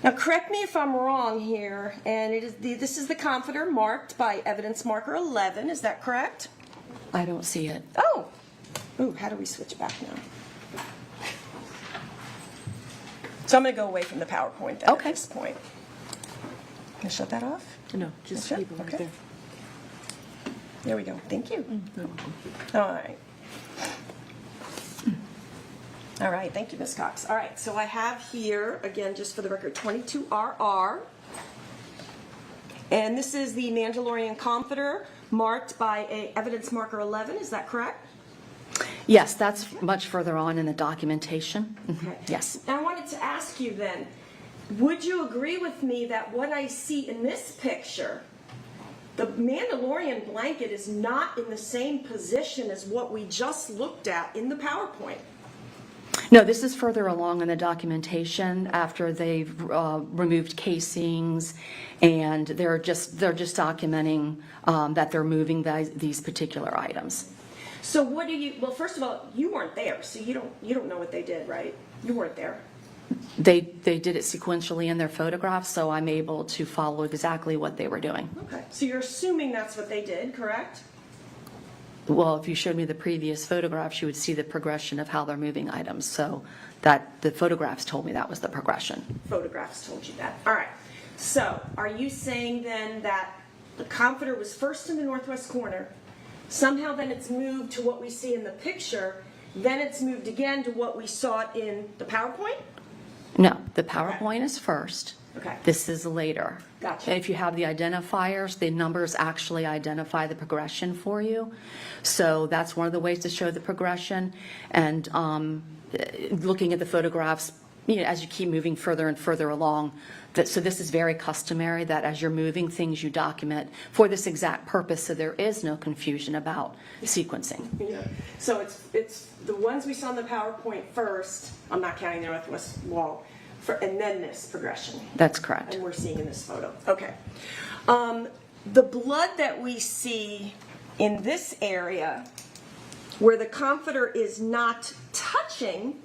Now correct me if I'm wrong here, and this is the comforter marked by evidence marker 11, is that correct? I don't see it. Oh, ooh, how do we switch back now? So I'm going to go away from the PowerPoint then at this point. Can I shut that off? No, just Sure? keep it right Okay. there. There we go, thank you. All right. All right, thank you, Ms. Cox. All right, so I have here, again, just for the record, 22RR. And this is the Mandalorian comforter marked by a evidence marker 11, is that correct? Yes, that's much further on in the documentation. Okay. Yes. Now, I wanted to ask you then, would you agree with me that what I see in this picture, the Mandalorian blanket is not in the same position as what we just looked at in the PowerPoint? No, this is further along in the documentation after they've removed casings, and they're just documenting that they're moving these particular items. So what do you? Well, first of all, you weren't there, so you don't know what they did, right? You weren't there. They did it sequentially in their photographs, so I'm able to follow exactly what they were doing. Okay. So you're assuming that's what they did, correct? Well, if you showed me the previous photographs, you would see the progression of how they're moving items. So that the photographs told me that was the progression. Photographs told you that. All right. So are you saying then that the comforter was first in the northwest corner, somehow then it's moved to what we see in the picture, then it's moved again to what we saw in the PowerPoint? No, the PowerPoint is first. Okay. This is later. Gotcha. If you have the identifiers, the numbers actually identify the progression for you. So that's one of the ways to show the progression. And looking at the photographs, as you keep moving further and further along, so this is very customary that as you're moving things, you document for this exact purpose, so there is no confusion about sequencing. Yeah. So it's the ones we saw in the PowerPoint first, I'm not counting the northwest wall, and then this progression. That's correct. And we're seeing in this photo. Okay. The blood that we see in this area, where the comforter is not touching,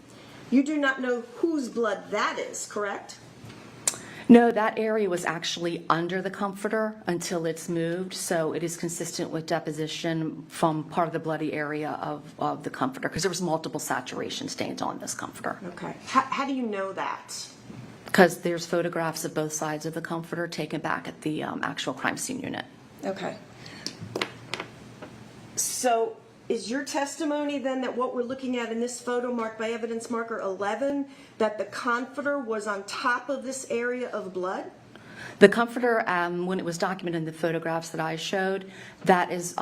you do not know whose blood that is, correct? No, that area was actually under the comforter until it's moved, so it is consistent with deposition from part of the bloody area of the comforter, because there was multiple saturation stains on this comforter. Okay. How do you know that? Because there's photographs of both sides of the comforter taken back at the actual crime scene unit. Okay. So is your testimony then that what we're looking at in this photo marked by evidence marker 11, that the comforter was on top of this area of blood? The comforter, when it was documented in the photographs that I showed, that is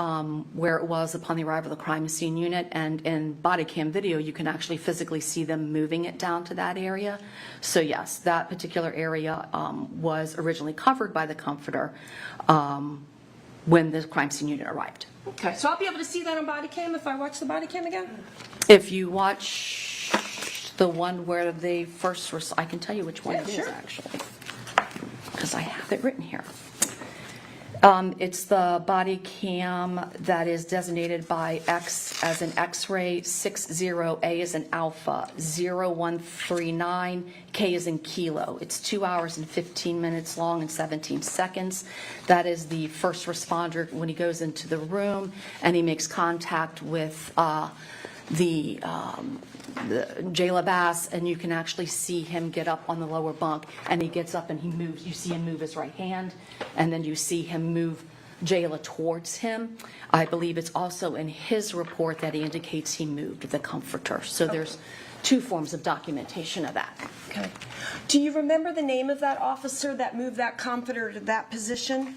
where it was upon the arrival of the crime scene unit, and in body cam video you can actually physically see them moving it down to that area. So yes, that particular area was originally covered by the comforter when the crime scene unit arrived. Okay, so I'll be able to see that on body cam if I watch the body cam again? If you watch the one where they first were, I can tell you which one it is actually, because I have it written here. It's the body cam that is designated by X as an X-ray, 60A as an alpha, 0139, K as in kilo. It's 2 hours and 15 minutes long and 17 seconds. That is the first responder when he goes into the room and he makes contact with the Jayla Bass, and you can actually see him get up on the lower bunk, and he gets up and he moves. You see him move his right hand, and then you see him move Jayla towards him. I believe it's also in his report that he indicates he moved the comforter. So there's two forms of documentation of that. Okay. Do you remember the name of that officer that moved that comforter to that position?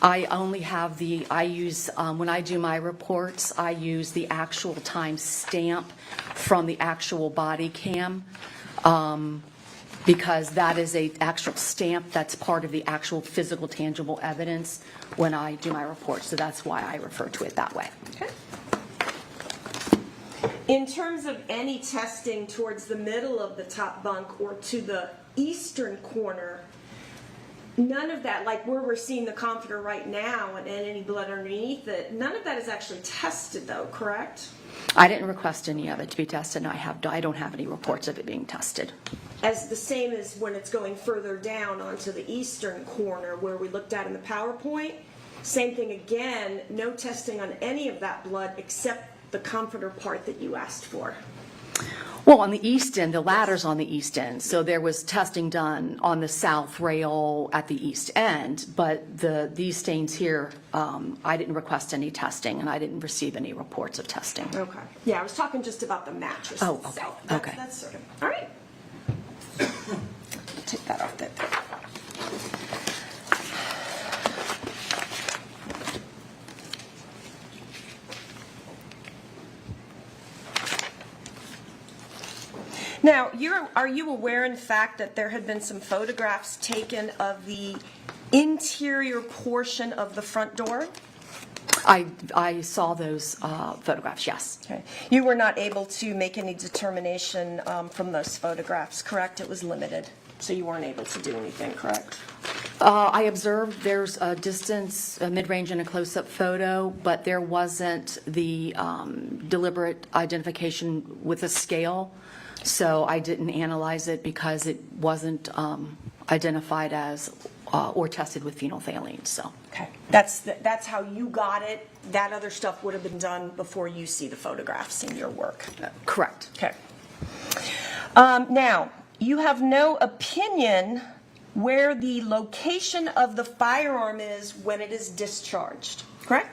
I only have I use, when I do my reports, I use the actual time stamp from the actual body cam, because that is a actual stamp that's part of the actual physical tangible evidence when I do my report. So that's why I refer to it that way. Okay. In terms of any testing towards the middle of the top bunk or to the eastern corner, none of that, like where we're seeing the comforter right now and any blood underneath it, none of that is actually tested though, correct? I didn't request any of it to be tested, and I don't have any reports of it being tested. As the same as when it's going further down onto the eastern corner where we looked at in the PowerPoint, same thing again, no testing on any of that blood except the comforter part that you asked for. Well, on the east end, the ladder's on the east end, so there was testing done on the south rail at the east end, but these stains here, I didn't request any testing, and I didn't receive any reports of testing. Okay. Yeah, I was talking just about the mattress Oh, itself. okay. That's sort of, all right. Take that off there. Now, are you aware, in fact, that there had been some photographs taken of the interior portion of the front door? I saw those photographs, yes. Okay. You were not able to make any determination from those photographs, correct? It was limited, so you weren't able to do anything, correct? I observed there's a distance, a mid-range, and a close-up photo, but there wasn't the deliberate identification with a scale. So I didn't analyze it because it wasn't identified as or tested with phenolphthalein. So okay, that's how you got it. That other stuff would have been done before you see the photographs in your work. Correct. Okay. Now you have no opinion where the location of the firearm is when it is discharged, correct?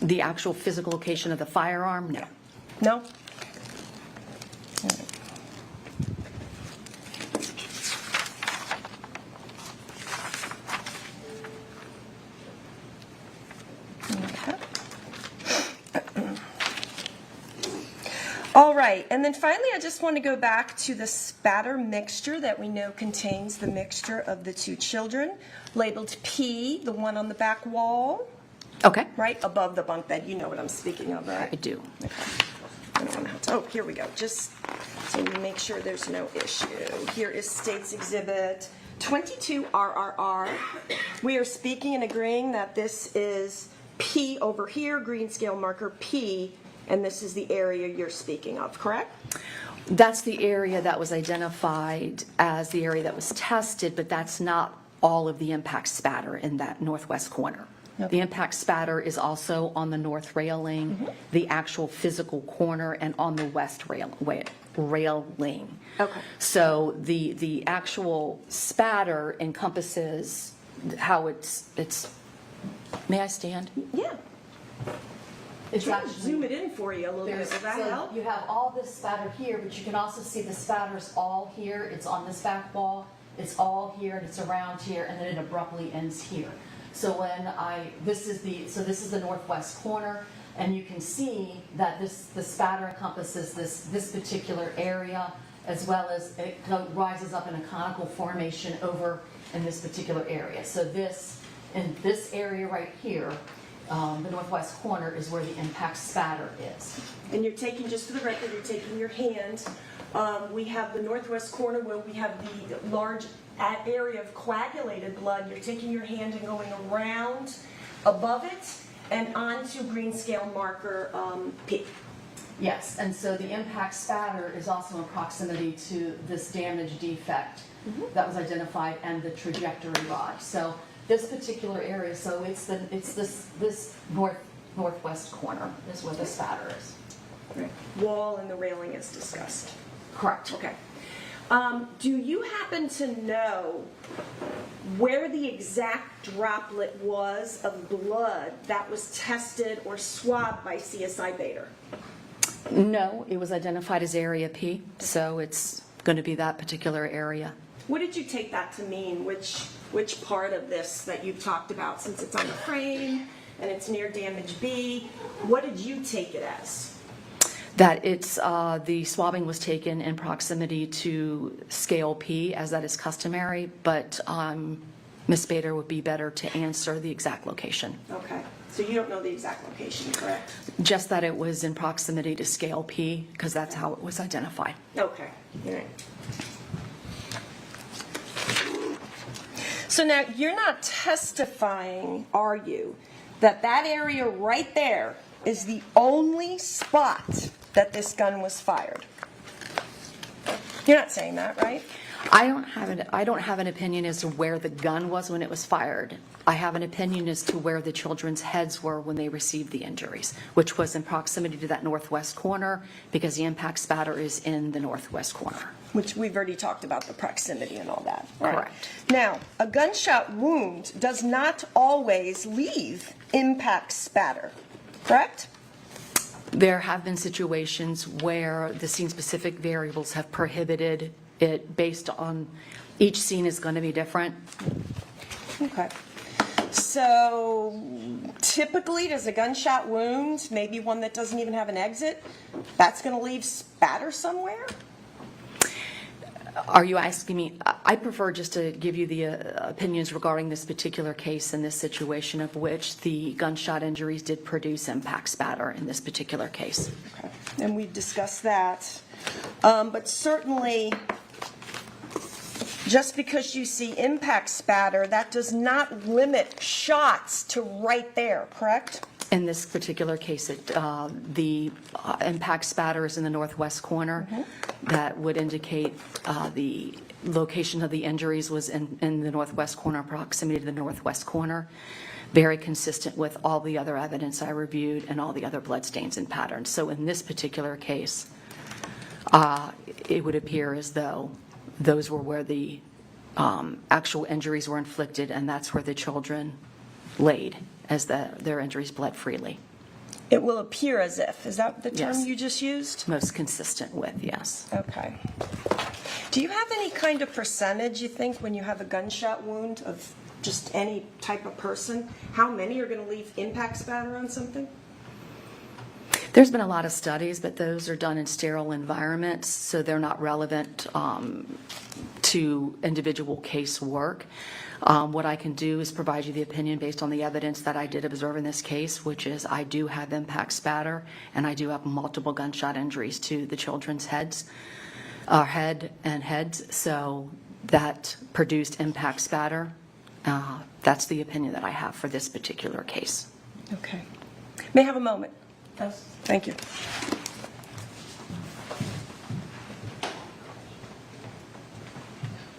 The actual physical location of the firearm, no. No. All right, and then finally I just want to go back to the spatter mixture that we know contains the mixture of the two children, labeled P, the one on the back wall. Okay. Right above the bunk bed. You know what I'm speaking of, right? I do. Okay. I don't want to have to, oh, here we go. Just so we make sure there's no issue. Here is State's Exhibit 22 RRR. We are speaking and agreeing that this is P over here, green scale marker P, and this is the area you're speaking of, correct? That's the area that was identified as the area that was tested, but that's not all of the impact spatter in that northwest corner. Okay. The impact spatter is also on the north railing, the actual physical corner, and on the west railing. Okay. So the actual spatter encompasses how it's. May I stand? Yeah. It's Try to zoom it in for you a little bit. Does that help? You have all this spatter here, but you can also see the spatter's all here. It's on this back wall. It's all here, and it's around here, and then it abruptly ends here. So when this is the northwest corner, and you can see that the spatter encompasses this particular area, as well as it rises up in a conical formation over in this particular area. So in this area right here, the northwest corner is where the impact spatter is. And you're taking, just for the record, you're taking your hand. We have the northwest corner where we have the large area of coagulated blood. You're taking your hand and going around above it and onto green scale marker P. Yes, and so the impact spatter is also in proximity to this damage defect that was identified and the trajectory rod. So this particular area, so it's this northwest corner is where the spatter is. Right. Wall and the railing is discussed. Correct. Okay. Do you happen to know where the exact droplet was of blood that was tested or swabbed by CSI Bader? No, it was identified as area P, so it's going to be that particular area. What did you take that to mean? Which part of this that you've talked about, since it's on the frame and it's near damage B, what did you take it as? That it's, the swabbing was taken in proximity to scale P, as that is customary, but Ms. Bader would be better to answer the exact location. Okay, so you don't know the exact location, correct? Just that it was in proximity to scale P, because that's how it was identified. Okay, all right. So now, you're not testifying, are you, that that area right there is the only spot that this gun was fired? You're not saying that, right? I don't have an opinion as to where the gun was when it was fired. I have an opinion as to where the children's heads were when they received the injuries, which was in proximity to that northwest corner, because the impact spatter is in the northwest corner. Which we've already talked about the proximity and all that. Right? Correct. Now, a gunshot wound does not always leave impact spatter, correct? There have been situations where the scene-specific variables have prohibited it based on, each scene is going to be different. Okay. So typically, does a gunshot wound, maybe one that doesn't even have an exit, that's going to leave spatter somewhere? Are you asking me? I prefer just to give you the opinions regarding this particular case and this situation, of which the gunshot injuries did produce impact spatter in this particular case. Okay. And we've discussed that. But certainly, just because you see impact spatter, that does not limit shots to right there, correct? In this particular case, the impact spatter is in the northwest corner. That would indicate the location of the injuries was in the northwest corner, proximity to the northwest corner. Very consistent with all the other evidence I reviewed and all the other bloodstains and patterns. So in this particular case, it would appear as though those were where the actual injuries were inflicted, and that's where the children laid as their injuries bled freely. It will appear as if. Is that the term Yes. you just used? Most consistent with, yes. Okay. Do you have any kind of percentage, you think, when you have a gunshot wound of just any type of person? How many are going to leave impact spatter on something? There's been a lot of studies, but those are done in sterile environments, so they're not relevant to individual case work. What I can do is provide you the opinion based on the evidence that I did observe in this case, which is I do have impact spatter, and I do have multiple gunshot injuries to the children's head and heads, so that produced impact spatter. That's the opinion that I have for this particular case. Okay. May I have a moment? Yes. Thank you.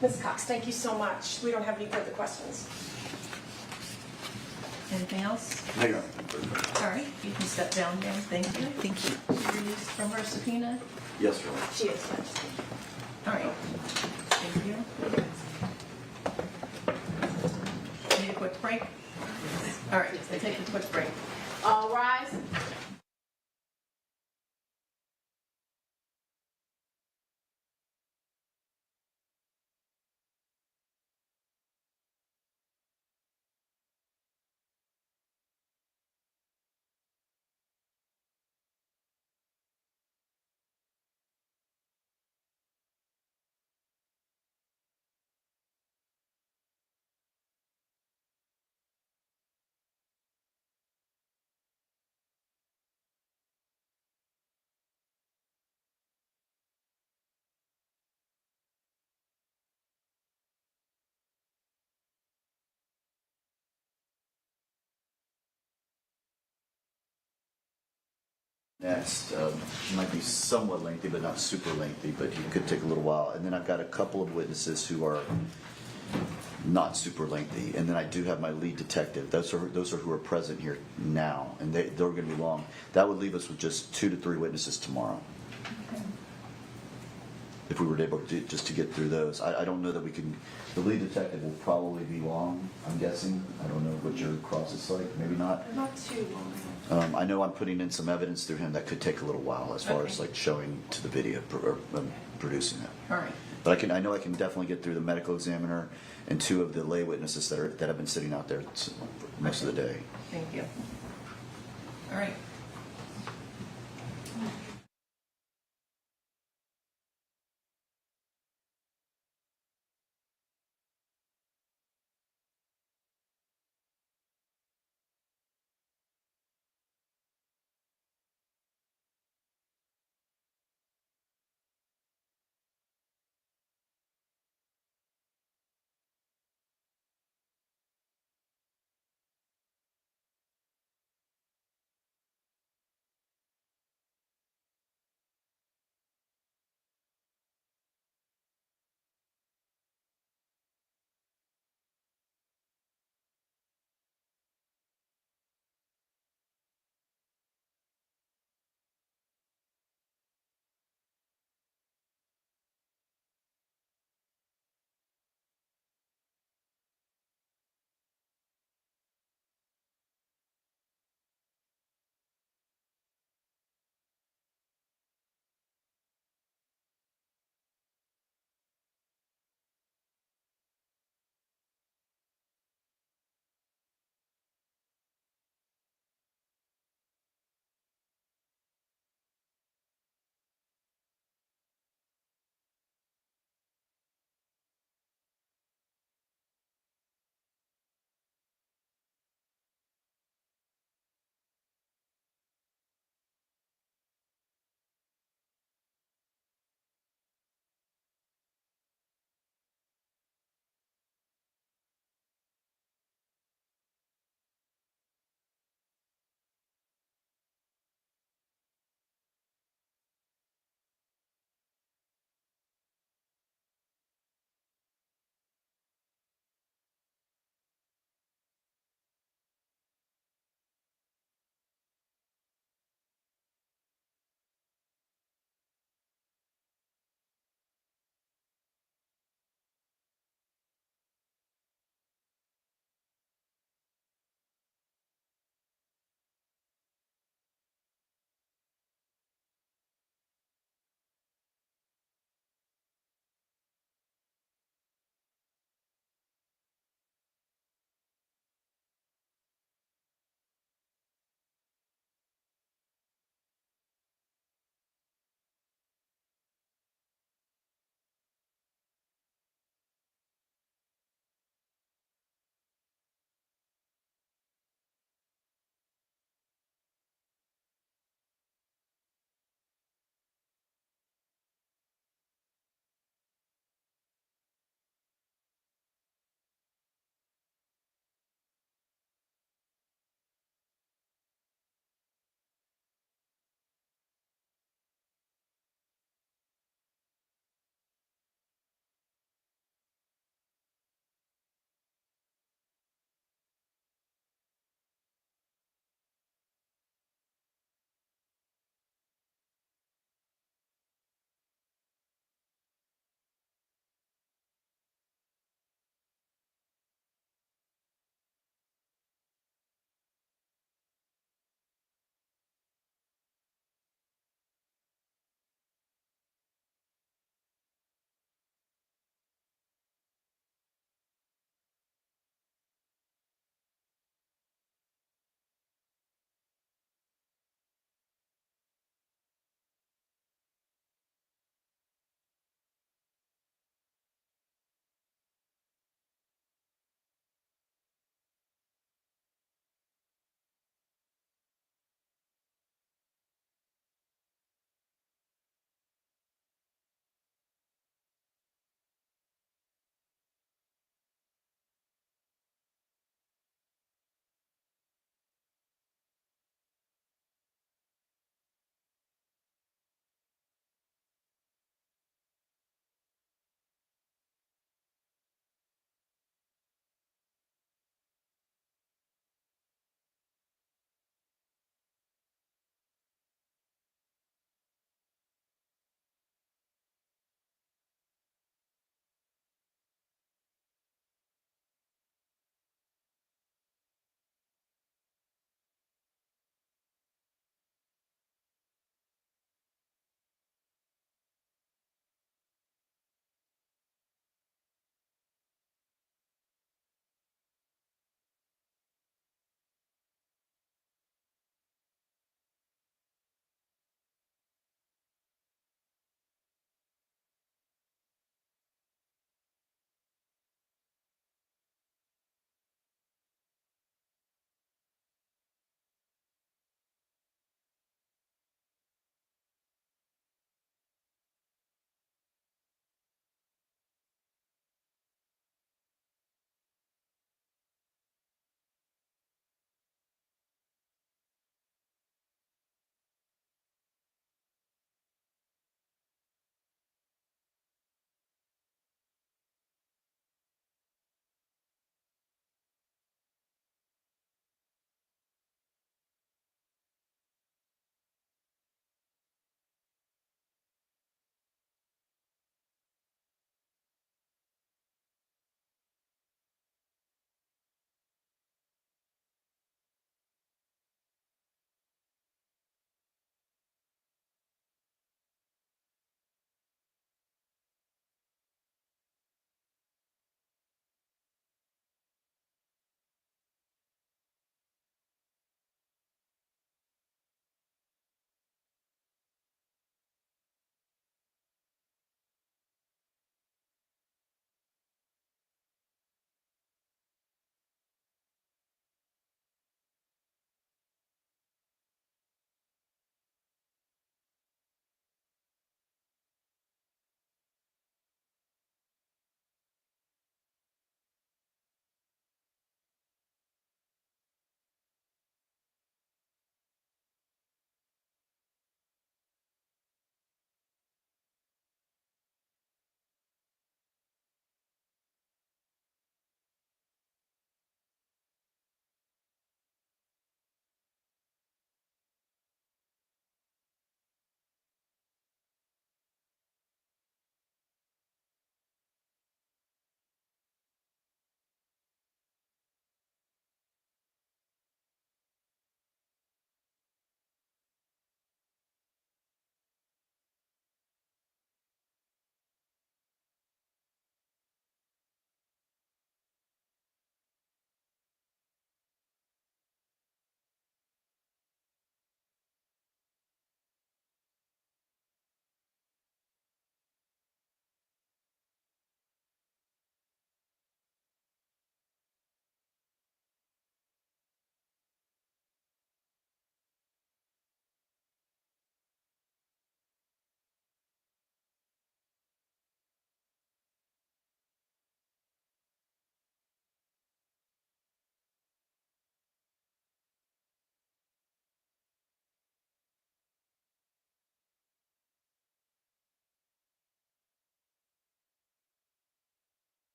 Ms. Cox, thank you so much. We don't have any further questions. Anything else? No, Your All right, you can step down, ma'am. Thank you. Thank you. Released from her subpoena. Yes, Your Honor. She is. All right. Thank you. Need a quick break? All right, we'll take a quick break. All rise. Next, might be somewhat lengthy, but not super lengthy, but it could take a little while. And then I've got a couple of witnesses who are not super lengthy. And then I do have my lead detective. Those are who are present here now, and they're going to be long. That would leave us with just 2 to 3 witnesses tomorrow. Okay. If we were able to just to get through those. I don't know that we can. The lead detective will probably be long, I'm guessing. I don't know what your cross is like. Maybe not. Not too long. I know I'm putting in some evidence through him that could take a little while as far as like showing to the video or producing it. All right. But I know I can definitely get through the medical examiner and 2 of the lay witnesses that have been sitting out there most of the day. Thank you. All right.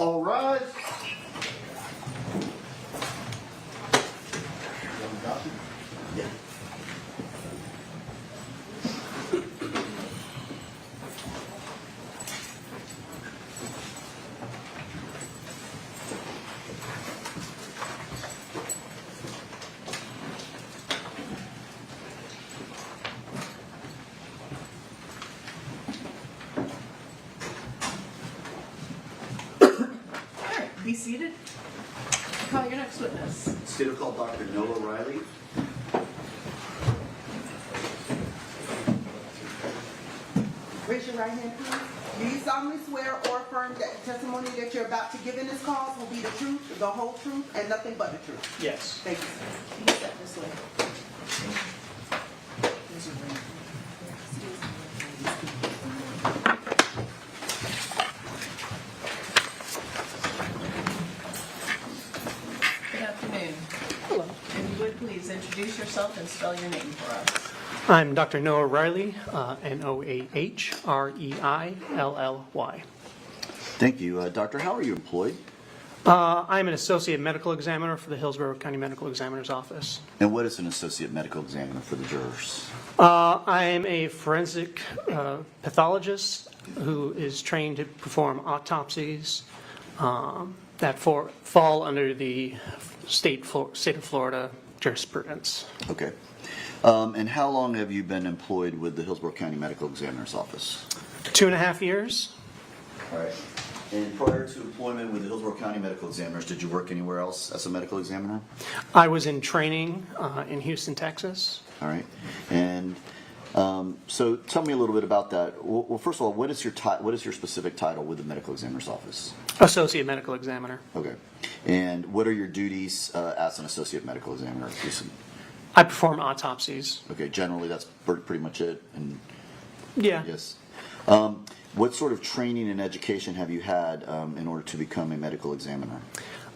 All rise. Yeah. Be seated. Call your next witness. State will call Dr. Noah Reyley. Raise your right hand, please. Do you solemnly swear or affirm that the testimony that you're about to give in this cause will be the truth, the whole truth, and nothing but the truth? Yes. Thank you, sir. Can you step this way? Good afternoon. Hello. And you would please introduce yourself and spell your name for us. I'm Dr. Noah Reyley, Noahreilly. Thank you. Doctor, how are you employed? I'm an associate medical examiner for the Hillsborough County Medical Examiner's Office. And what is an associate medical examiner for the jurors? I am a forensic pathologist who is trained to perform autopsies that fall under the state of Florida jurisprudence. Okay. And how long have you been employed with the Hillsborough County Medical Examiner's Office? 2.5 years. All right. And prior to employment with the Hillsborough County Medical Examiners, did you work anywhere else as a medical examiner? I was in training in Houston, Texas. All right. And so tell me a little bit about that. Well, first of all, what is your specific title with the Medical Examiner's Office? Associate medical examiner. Okay. And what are your duties as an associate medical examiner? I perform autopsies. Okay. Generally, that's pretty much it. And Yeah. yes. What sort of training and education have you had in order to become a medical examiner?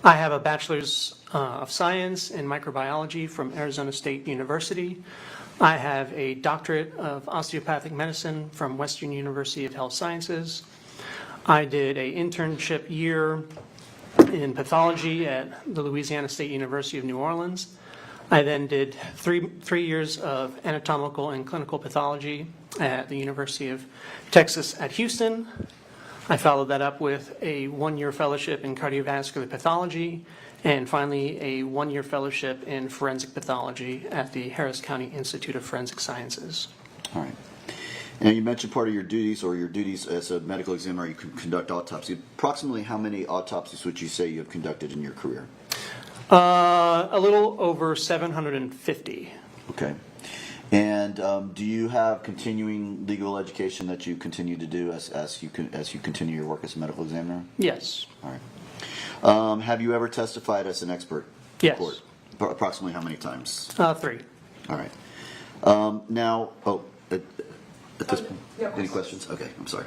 I have a bachelor's of science in microbiology from Arizona State University. I have a doctorate of osteopathic medicine from Western University of Health Sciences. I did an internship year in pathology at the Louisiana State University of New Orleans. I then did three years of anatomical and clinical pathology at the University of Texas at Houston. I followed that up with a 1-year fellowship in cardiovascular pathology, and finally a 1-year fellowship in forensic pathology at the Harris County Institute of Forensic Sciences. All right. Now, you mentioned part of your duties as a medical examiner, you can conduct autopsy. Approximately how many autopsies would you say you have conducted in your career? A little over 750. Okay. And do you have continuing legal education that you continue to do as you continue your work as a medical examiner? Yes. All right. Have you ever testified as an expert? Yes. Court? Approximately how many times? 3. All right. Now, at this point, any questions? Okay, I'm sorry.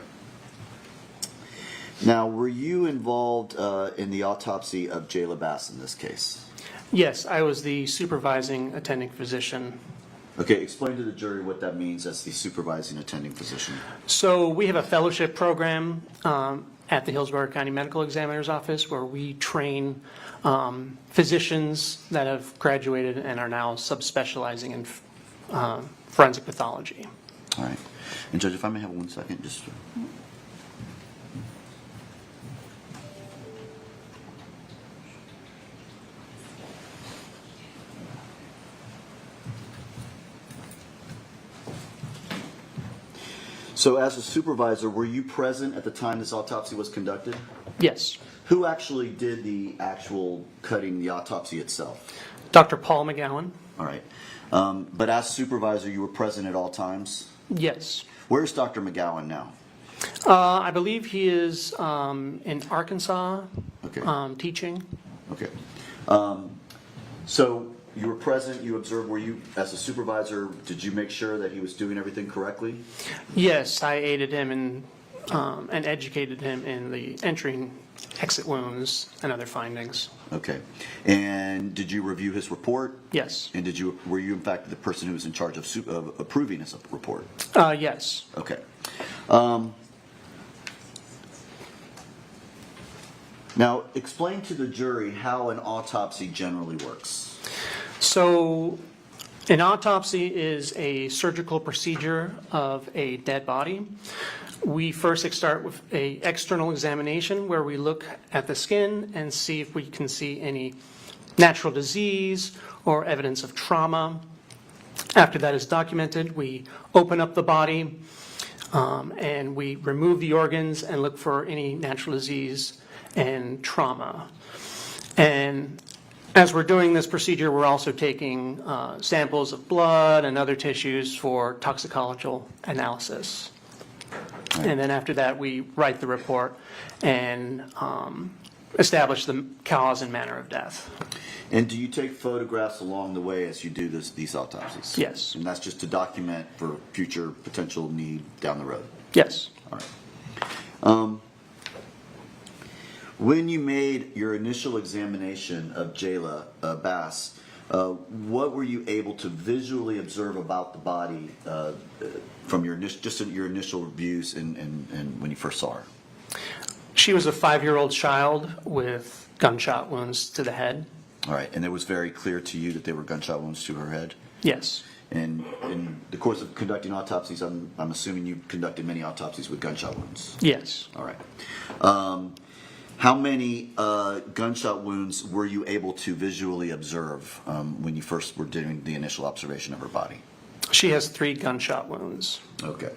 Now, were you involved in the autopsy of Jayla Bass in this case? Yes, I was the supervising attending physician. Okay, explain to the jury what that means as the supervising attending physician. So we have a fellowship program at the Hillsborough County Medical Examiner's Office where we train physicians that have graduated and are now subspecializing in forensic pathology. All right. And Judge, if I may have 1 second, just... So as a supervisor, were you present at the time this autopsy was conducted? Yes. Who actually did the actual cutting, the autopsy itself? Dr. Paul McGowan. All right. But as supervisor, you were present at all times? Yes. Where's Dr. McGowan now? I believe he is in Arkansas teaching. Okay. So you were present, you observed, were you, as a supervisor, did you make sure that he was doing everything correctly? Yes, I aided him in, and educated him in the entering exit wounds and other findings. Okay. And did you review his report? Yes. And were you in fact the person who was in charge of approving his report? Yes. Okay. Now, explain to the jury how an autopsy generally works. So an autopsy is a surgical procedure of a dead body. We first start with an external examination where we look at the skin and see if we can see any natural disease or evidence of trauma. After that is documented, we open up the body and we remove the organs and look for any natural disease and trauma. And as we're doing this procedure, we're also taking samples of blood and other tissues for toxicological analysis. And then after that, we write the report and establish the cause and manner of death. And do you take photographs along the way as you do these autopsies? Yes. And that's just to document for future potential need down the road? Yes. All right. When you made your initial examination of Jayla Bass, what were you able to visually observe about the body from your initial reviews and when you first saw her? She was a 5-year-old child with gunshot wounds to the head. All right, and it was very clear to you that they were gunshot wounds to her head? Yes. And in the course of conducting autopsies, I'm assuming you conducted many autopsies with gunshot wounds? Yes. All right. How many gunshot wounds were you able to visually observe when you first were doing the initial observation of her body? She has 3 gunshot wounds. Okay.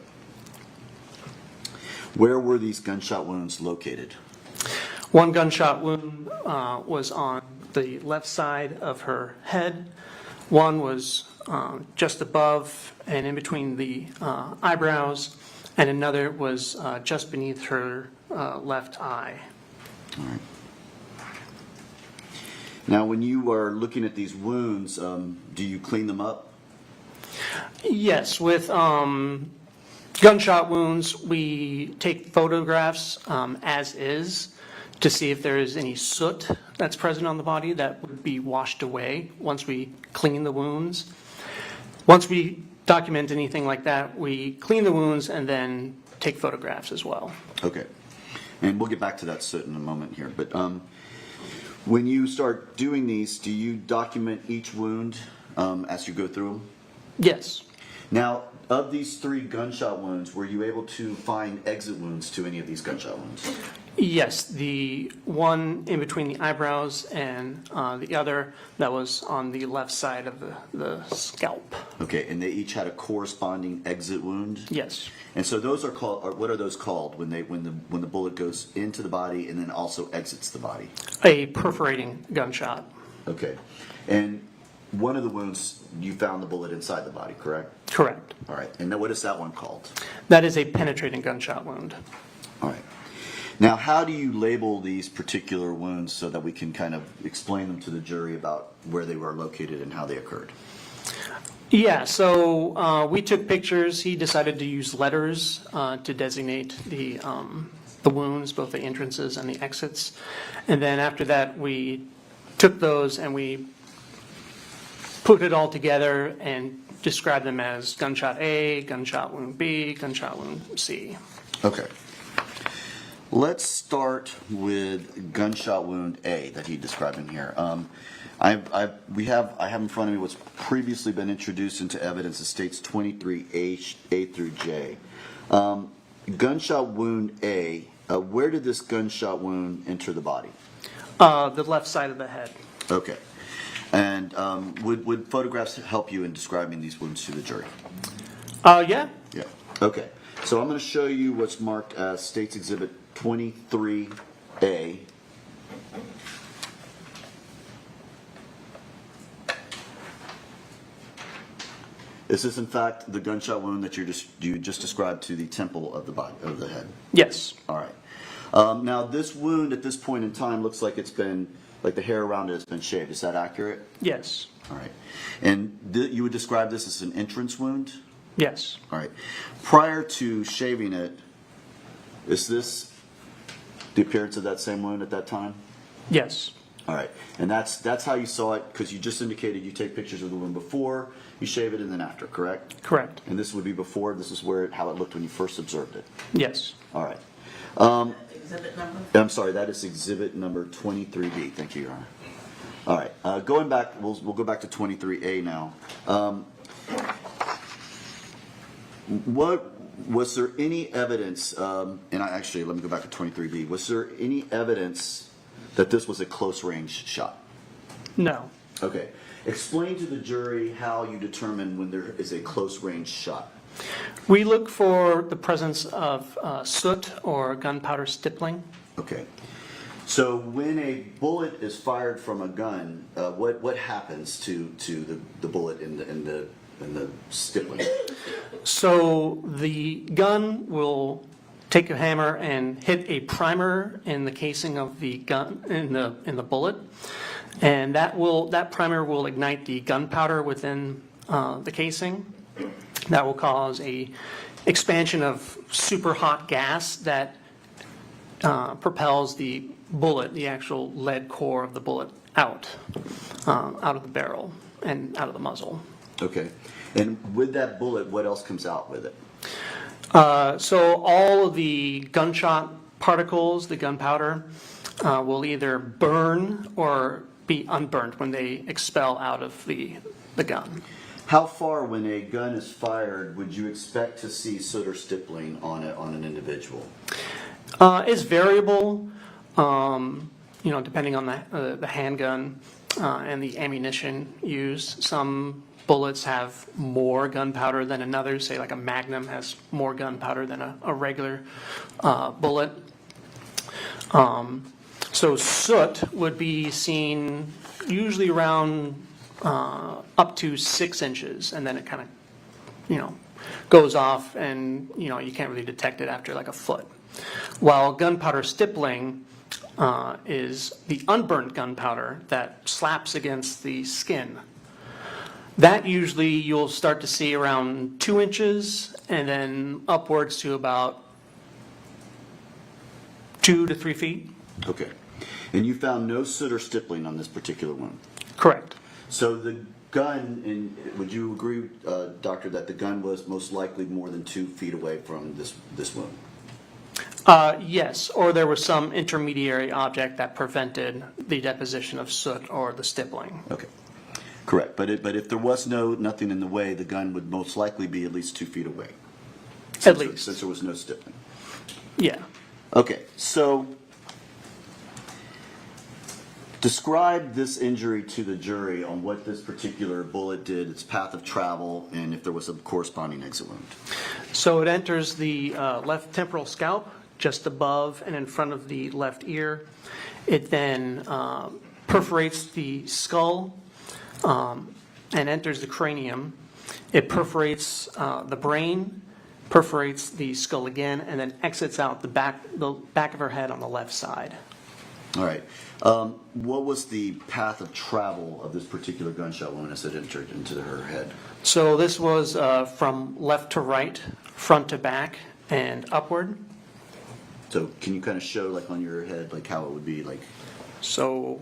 Where were these gunshot wounds located? One gunshot wound was on the left side of her head. One was just above and in between the eyebrows, and another was just beneath her left eye. All right. Now, when you are looking at these wounds, do you clean them up? Yes, with gunshot wounds, we take photographs as is to see if there is any soot that's present on the body that would be washed away once we clean the wounds. Once we document anything like that, we clean the wounds and then take photographs as well. Okay. And we'll get back to that soot in a moment here. But when you start doing these, do you document each wound as you go through them? Yes. Now, of these 3 gunshot wounds, were you able to find exit wounds to any of these gunshot wounds? Yes, the one in between the eyebrows and the other that was on the left side of the scalp. Okay, and they each had a corresponding exit wound? Yes. And so those are called, or what are those called when the bullet goes into the body and then also exits the body? A perforating gunshot. Okay. And one of the wounds, you found the bullet inside the body, correct? Correct. All right. And then what is that one called? That is a penetrating gunshot wound. All right. Now, how do you label these particular wounds so that we can kind of explain them to the jury about where they were located and how they occurred? Yeah, so we took pictures. He decided to use letters to designate the wounds, both the entrances and the exits. And then after that, we took those and we put it all together and described them as gunshot A, gunshot wound B, gunshot wound C. Okay. Let's start with gunshot wound A that he described in here. I have in front of me what's previously been introduced into evidence. It states 23A through J. Gunshot wound A. Where did this gunshot wound enter the body? The left side of the head. Okay. And would photographs help you in describing these wounds to the jury? Yeah. Yeah. Okay. So I'm going to show you what's marked as State's Exhibit 23A. Is this in fact the gunshot wound that you just described to the temple of the body of the head? Yes. All right. Now this wound at this point in time looks like it's been like the hair around it has been shaved. Is that accurate? Yes. All right. And you would describe this as an entrance wound? Yes. All right. Prior to shaving it, is this the appearance of that same wound at that time? Yes. All right. And that's how you saw it, because you just indicated you take pictures of the wound before, you shave it, and then after, correct? Correct. And this would be before. This is how it looked when you first observed it. Yes. All right. That's exhibit number? I'm sorry, that is exhibit number 23B. Thank you, Your Honor. All right, going back, we'll go back to 23A now. Was there any evidence, let me go back to 23B. Was there any evidence that this was a close-range shot? No. Okay. Explain to the jury how you determine when there is a close-range shot. We look for the presence of soot or gunpowder stippling. Okay. So when a bullet is fired from a gun, what happens to the bullet in the stippling? So the gun will take a hammer and hit a primer in the casing of the gun in the bullet, and that primer will ignite the gunpowder within the casing. That will cause a expansion of super hot gas that propels the bullet, the actual lead core of the bullet, out of the barrel and out of the muzzle. Okay. And with that bullet, what else comes out with it? So all of the gunshot particles, the gunpowder, will either burn or be unburnt when they expel out of the gun. How far, when a gun is fired, would you expect to see soot or stippling on an individual? It's variable, depending on the handgun and the ammunition used. Some bullets have more gunpowder than another. Say like a Magnum has more gunpowder than a regular bullet. So soot would be seen usually around up to 6 inches, and then it kind of, goes off, and you can't really detect it after like a foot. While gunpowder stippling is the unburnt gunpowder that slaps against the skin. That usually you'll start to see around 2 inches, and then upwards to about 2 to 3 feet. Okay. And you found no soot or stippling on this particular one? Correct. So the gun, and would you agree, Doctor, that the gun was most likely more than 2 feet away from this wound? Yes, or there was some intermediary object that prevented the deposition of soot or the stippling. Okay. Correct. But if there was nothing in the way, the gun would most likely be at least 2 feet away. At least. Since there was no stippling. Yeah. Okay. So describe this injury to the jury on what this particular bullet did, its path of travel, and if there was a corresponding exit wound. So it enters the left temporal scalp, just above and in front of the left ear. It then perforates the skull and enters the cranium. It perforates the brain, perforates the skull again, and then exits out the back of her head on the left side. All right. What was the path of travel of this particular gunshot wound as it entered into her head? So this was from left to right, front to back, and upward. So can you kind of show, like on your head, like how it would be like? So,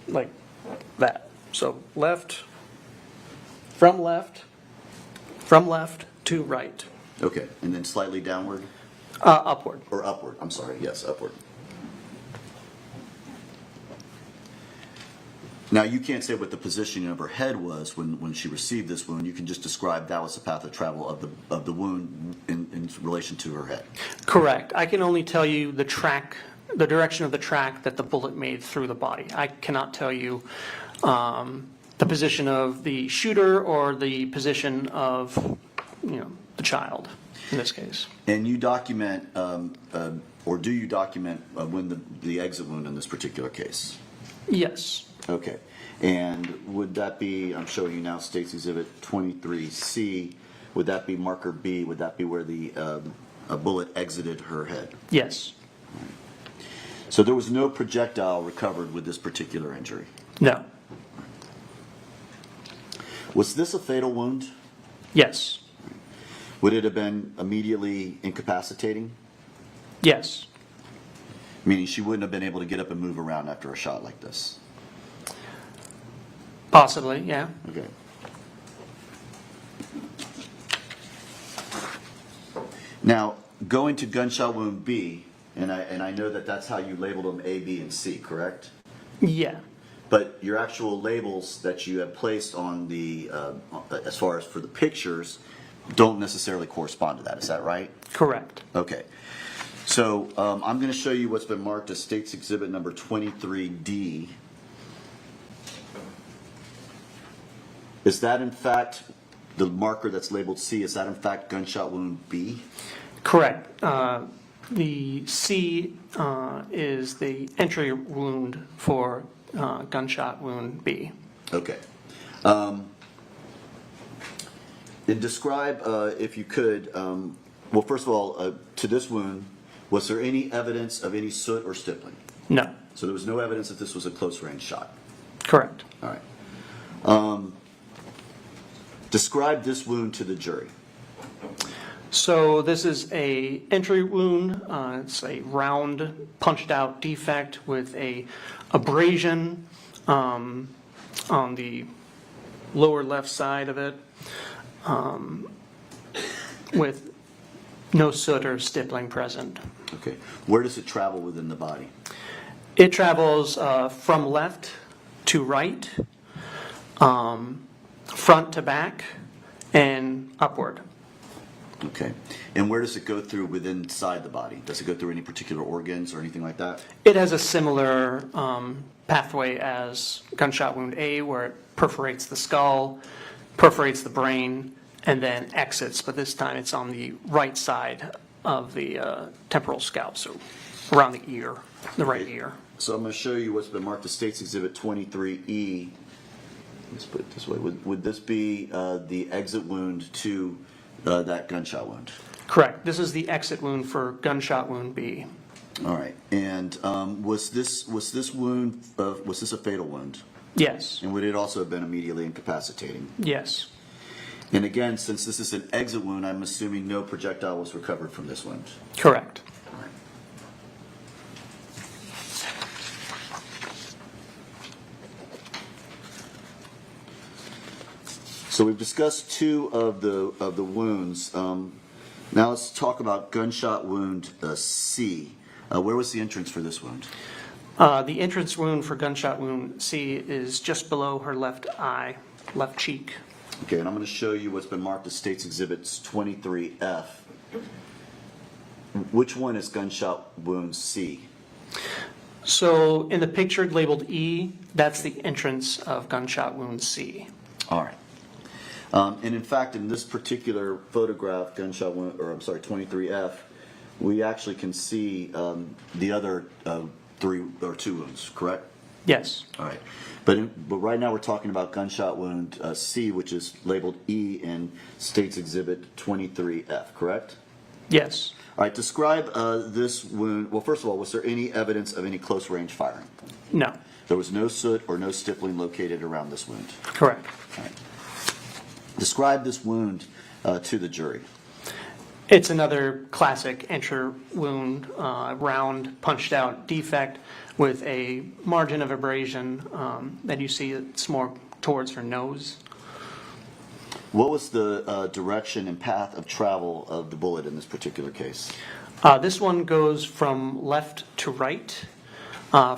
like that. So left to right. Okay, and then slightly downward? Upward. Or upward, I'm sorry, yes, upward. Now, you can't say what the positioning of her head was when she received this wound. You can just describe that was the path of travel of the wound in relation to her head. Correct. I can only tell you the direction of the track that the bullet made through the body. I cannot tell you the position of the shooter or the position of, the child in this case. And you document, or do you document when the exit wound in this particular case? Yes. Okay. And would that be, I'm showing you now State's Exhibit 23C, would that be marker B? Would that be where the a bullet exited her head? Yes. So there was no projectile recovered with this particular injury? No. Was this a fatal wound? Yes. Would it have been immediately incapacitating? Yes. Meaning she wouldn't have been able to get up and move around after a shot like this? Possibly, yeah. Okay. Now, going to gunshot wound B, And I know that that's how you labeled them A, B, and C, correct? Yeah, But your actual labels that you have placed on the, as far as for the pictures, don't necessarily correspond to that. Is that right? correct. Okay. So I'm going to show you what's been marked as State's Exhibit number 23D. Is that in fact the marker that's labeled C? Is that in fact gunshot wound B? Correct. The C is the entry wound for gunshot wound B. Okay. And describe, if you could, well, first of all, to this wound, was there any evidence of any soot or stippling? No. So there was no evidence that this was a close range shot? Correct. All right. Describe this wound to the jury. So this is a entry wound. It's a round punched out defect with a abrasion on the lower left side of it, with no soot or stippling present. Okay. Where does it travel within the body? It travels from left to right, front to back, and upward. Okay. And where does it go through within inside the body? Does it go through any particular organs or anything like that? It has a similar pathway as gunshot wound A, where it perforates the skull, perforates the brain, and then exits, but this time it's on the right side of the temporal scalp, so around the ear, the right ear. So I'm going to show you what's been marked as State's Exhibit 23E. Let's put it this way. Would this be the exit wound to that gunshot wound? Correct. This is the exit wound for gunshot wound B. All right. And was this wound, was this a fatal wound? Yes. And would it also have been immediately incapacitating? Yes. And again, since this is an exit wound, I'm assuming no projectile was recovered from this wound. Correct. All right. So we've discussed two of the wounds. Now let's talk about gunshot wound C. Where was the entrance for this wound? The entrance wound for gunshot wound C is just below her left eye, left cheek. Okay, and I'm going to show you what's been marked as State's Exhibits 23F. Which one is gunshot wound C? So in the picture labeled E, that's the entrance of gunshot wound C. All right. And in fact, in this particular photograph, gunshot wound, or I'm sorry, 23F, we actually can see the other two wounds, correct? Yes. All right. But right now we're talking about gunshot wound C, which is labeled E in State's Exhibit 23F, correct? Yes. All right. Describe this wound. Well, first of all, was there any evidence of any close range firing? No. There was no soot or no stippling located around this wound. Correct. All right. Describe this wound to the jury. It's another classic entry wound, round punched out defect with a margin of abrasion that you see. It's more towards her nose. What was the direction and path of travel of the bullet in this particular case? This one goes from left to right,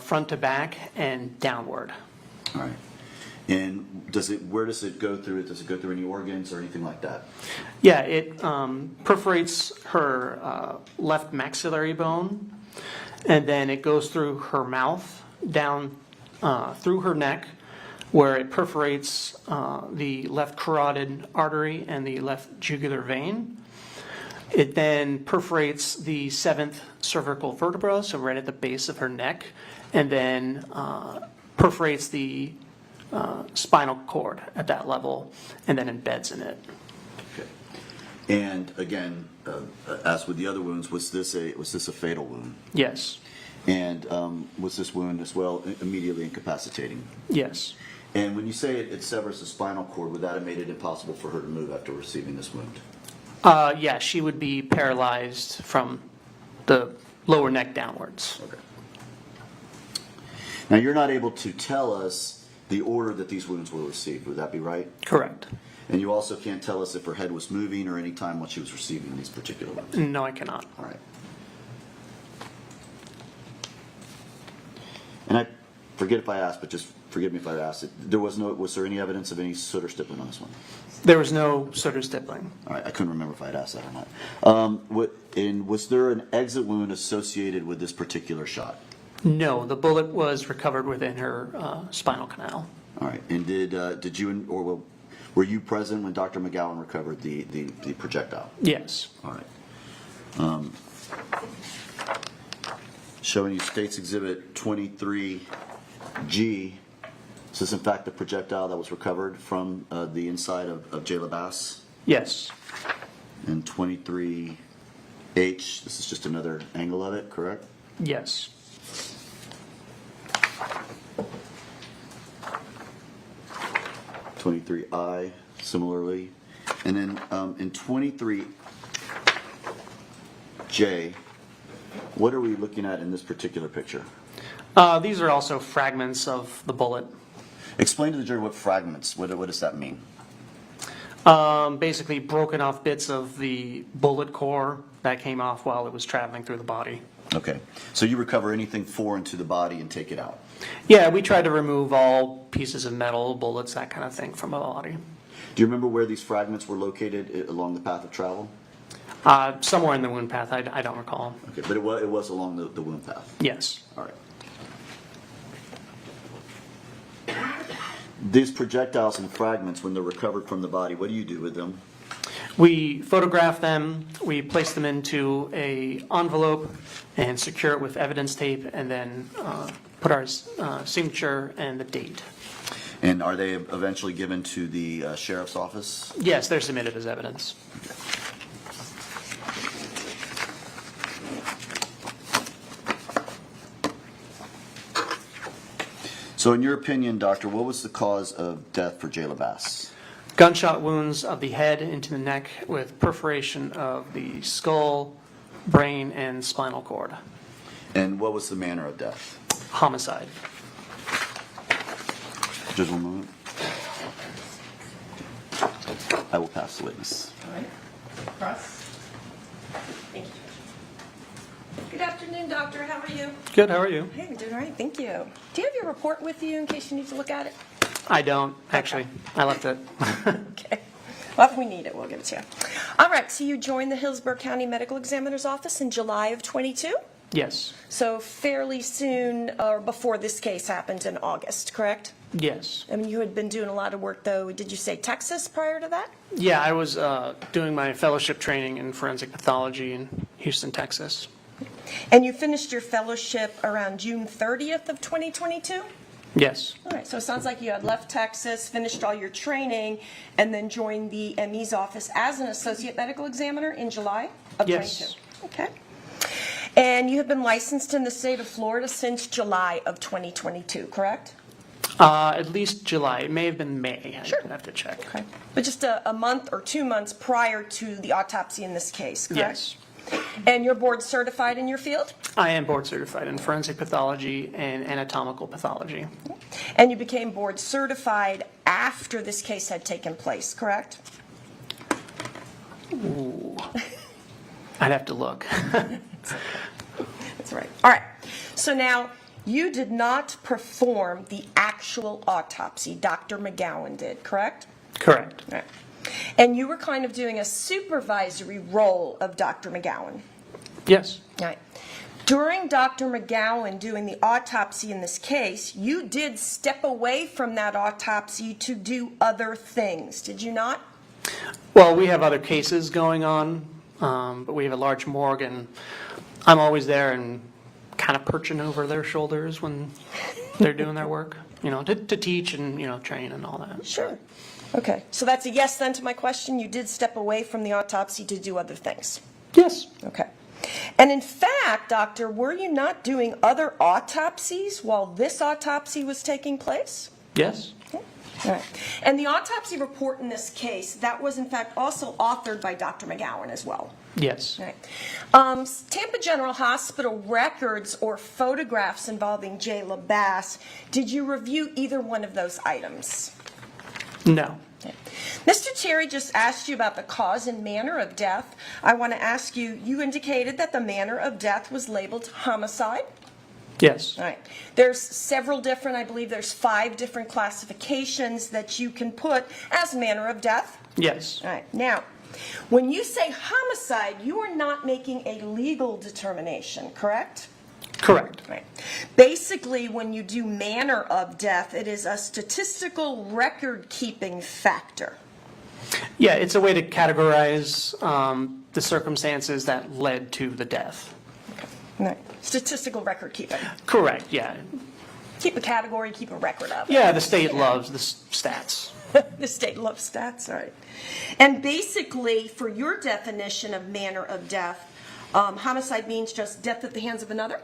front to back, and downward. All right. And where does it go through? Does it go through any organs or anything like that? Yeah, it perforates her left maxillary bone, and then it goes through her mouth, down through her neck, where it perforates the left carotid artery and the left jugular vein. It then perforates the 7th cervical vertebra, so right at the base of her neck, and then perforates the spinal cord at that level, and then embeds in it. Okay. And again, as with the other wounds, was this a fatal wound? Yes. And was this wound as well immediately incapacitating? Yes. And when you say it severs the spinal cord, would that have made it impossible for her to move after receiving this wound? Yeah, she would be paralyzed from the lower neck downwards. Okay. Now you're not able to tell us the order that these wounds were received, would that be right? Correct. And you also can't tell us if her head was moving or any time while she was receiving these particular wounds? No, I cannot. All right. forget if I asked, but just forgive me if I asked it. Was there any evidence of any soot or stippling on this one? There was no soot or stippling. All right, I couldn't remember if I had asked that or not. Was there an exit wound associated with this particular shot? No, the bullet was recovered within her spinal canal. All right, and did you or were you present when Dr. McGowan recovered the projectile? Yes. All right. Showing you State's Exhibit 23G. Is this in fact the projectile that was recovered from the inside of Jayla Bass? Yes. And 23H, this is just another angle of it, correct? Yes. I, similarly. And then in 23J, what are we looking at in this particular picture? These are also fragments of the bullet. Explain to the jury what fragments, what does that mean? Basically broken off bits of the bullet core that came off while it was traveling through the body. Okay, so you recover anything foreign to the body and take it out? Yeah, we tried to remove all pieces of metal, bullets, that kind of thing from a body. Do you remember where these fragments were located along the path of travel? Somewhere in the wound path, I don't recall. Okay, but it was along the wound path? Yes. All right. These projectiles and fragments, when they're recovered from the body, what do you do with them? We photograph them, we place them into a envelope and secure it with evidence tape, and then put our signature and the date. And are they eventually given to the sheriff's office? Yes, they're submitted as evidence. So in your opinion, doctor, what was the cause of death for Jayla Bass? Gunshot wounds of the head into the neck with perforation of the skull, brain, and spinal cord. And what was the manner of death? Homicide. Just one moment. I will pass the witness. All right. Cross. Thank you. Good afternoon, doctor. How are you? Good, how are you? Hey, I'm doing all right. Thank you. Do you have your report with you in case you need to look at it? I don't, actually. I left it. Okay. Well, if we need it, we'll give it to you. All right, so you joined the Hillsborough County Medical Examiner's Office in July of 22? Yes. So fairly soon, or before this case happened in August, correct? Yes. I mean, you had been doing a lot of work, though. Did you say Texas prior to that? Yeah, I was doing my fellowship training in forensic pathology in Houston, Texas. And you finished your fellowship around June 30th of 2022? Yes. All right, so it sounds like you had left Texas, finished all your training, and then joined the ME's office as an associate medical examiner in July of 22? Yes. Okay. And you have been licensed in the state of Florida since July of 2022, correct? At least July. It may have been May. Sure. I'd have to check. Okay. But just a month or 2 months prior to the autopsy in this case, correct? Yes. And you're board certified in your field? I am board certified in forensic pathology and anatomical pathology. And you became board certified after this case had taken place, correct? Ooh. I'd have to look. That's right. All right. So now, you did not perform the actual autopsy. Dr. McGowan did, correct? Correct. All right. And you were kind of doing a supervisory role of Dr. McGowan. Yes. All right. During Dr. McGowan doing the autopsy in this case, you did step away from that autopsy to do other things, did you not? Well, we have other cases going on, but we have a large morgue, and I'm always there and kind of perching over their shoulders when they're doing their work, you know, to teach and, you know, train and all that. Sure. Okay. So that's a yes then to my question. You did step away from the autopsy to do other things. Yes. Okay. And in fact, doctor, were you not doing other autopsies while this autopsy was taking place? Yes. Okay. All right. And the autopsy report in this case, that was in fact also authored by Dr. McGowan as well. Yes. All right. Tampa General Hospital records or photographs involving Jayla Bass, did you review either one of those items? No. Okay. Mr. Terry just asked you about the cause and manner of death. I want to ask you, you indicated that the manner of death was labeled homicide? Yes. All right. There's several different, I believe there's 5 different classifications that you can put as manner of death. Yes. All right. Now, when you say homicide, you are not making a legal determination, correct? Correct. Right. Basically, when you do manner of death, it is a statistical record-keeping factor. Yeah, it's a way to categorize the circumstances that led to the death. Right. Statistical record-keeping. Correct, yeah. Keep a category, keep a record of it. Yeah, the state loves the stats. The state loves stats, all right. And basically, for your definition of manner of death, homicide means just death at the hands of another?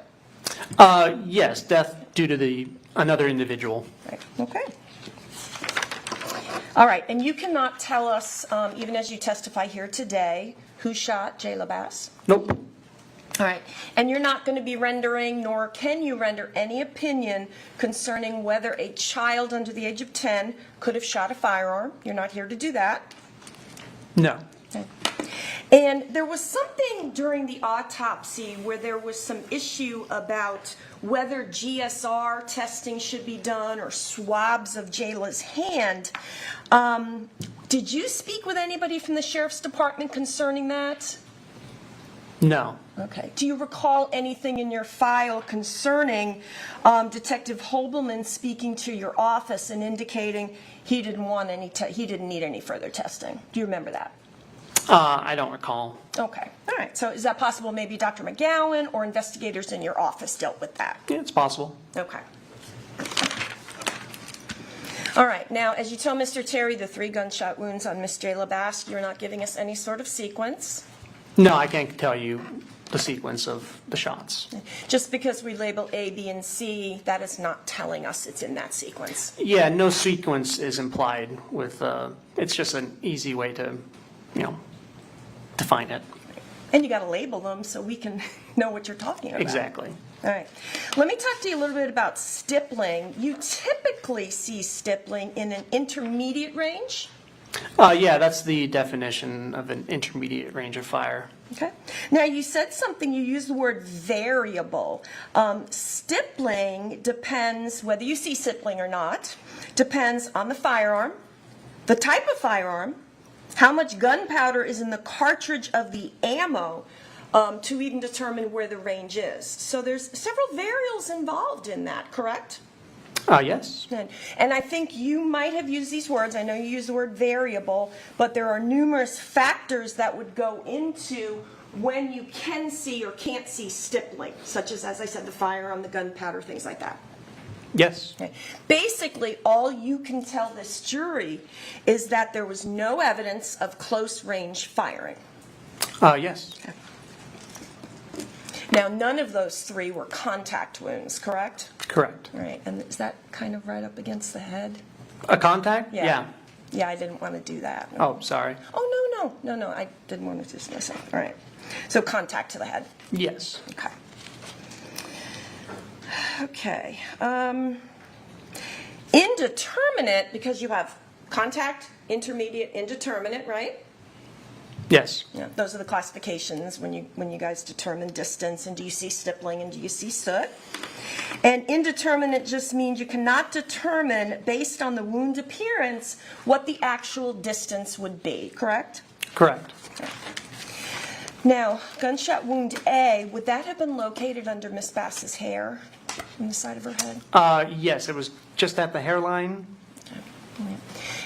Yes, death due to another individual. Right. Okay. All right, and you cannot tell us, even as you testify here today, who shot Jermaine Bass? Nope. All right, and you're not going to be rendering, nor can you render any opinion concerning whether a child under the age of 10 could have shot a firearm. You're not here to do that. No. Okay. And there was something during the autopsy where there was some issue about whether GSR testing should be done or swabs of Jayla's hand. Did you speak with anybody from the Sheriff's Department concerning that? No. Okay. Do you recall anything in your file concerning Detective Hobelmann speaking to your office and indicating he didn't want he didn't need any further testing? Do you remember that? I don't recall. Okay. All right. So is that possible maybe Dr. McGowan or investigators in your office dealt with that? Yeah, it's possible. Okay. All right. Now, as you tell Mr. Terry, the 3 gunshot wounds on Miss Jermaine Bass, you're not giving us any sort of sequence. No, I can't tell you the sequence of the shots. Just because we label A, B, and C, that is not telling us it's in that sequence. Yeah, no sequence is implied with, it's just an easy way to, define it. And you got to label them so we can know what you're talking about. Exactly. All right. Let me talk to you a little bit about stippling. You typically see stippling in an intermediate range. Yeah, that's the definition of an intermediate range of fire. Okay. Now, you said something, you used the word variable. Stippling depends, whether you see stippling or not, depends on the firearm, the type of firearm, how much gunpowder is in the cartridge of the ammo, to even determine where the range is. So there's several variables involved in that, correct? Yes. And I think you might have used these words. I know you use the word variable, but there are numerous factors that would go into when you can see or can't see stippling, such as I said, the firearm, the gunpowder, things like that. Yes. Okay. Basically, all you can tell this jury is that there was no evidence of close range firing. Yes. Okay. Now, none of those 3 were contact wounds, correct? Correct. All right, and is that kind of right up against the head? A contact? Yeah. Yeah, I didn't want to do that. Oh, sorry. Oh, no, I didn't want to dismiss it. All right. So contact to the head. Yes. Okay. Okay. Indeterminate, because you have contact, intermediate, indeterminate, right? Yes. Yeah, those are the classifications when you guys determine distance, and do you see stippling and do you see soot. And indeterminate just means you cannot determine based on the wound appearance what the actual distance would be, correct? Correct. Okay. Now, gunshot wound A, would that have been located under Miss Bass's hair on the side of her head? Yes, it was just at the hairline. Okay.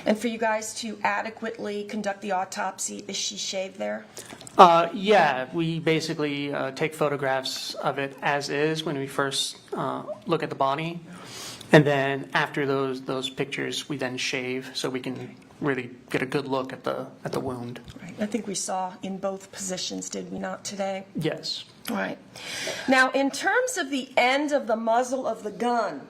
And for you guys to adequately conduct the autopsy, is she shaved there? Yeah, we basically take photographs of it as is when we first look at the body. And then after those pictures, we then shave so we can really get a good look at the wound. Right. I think we saw in both positions, did we not today? Yes. All right. Now, in terms of the end of the muzzle of the gun,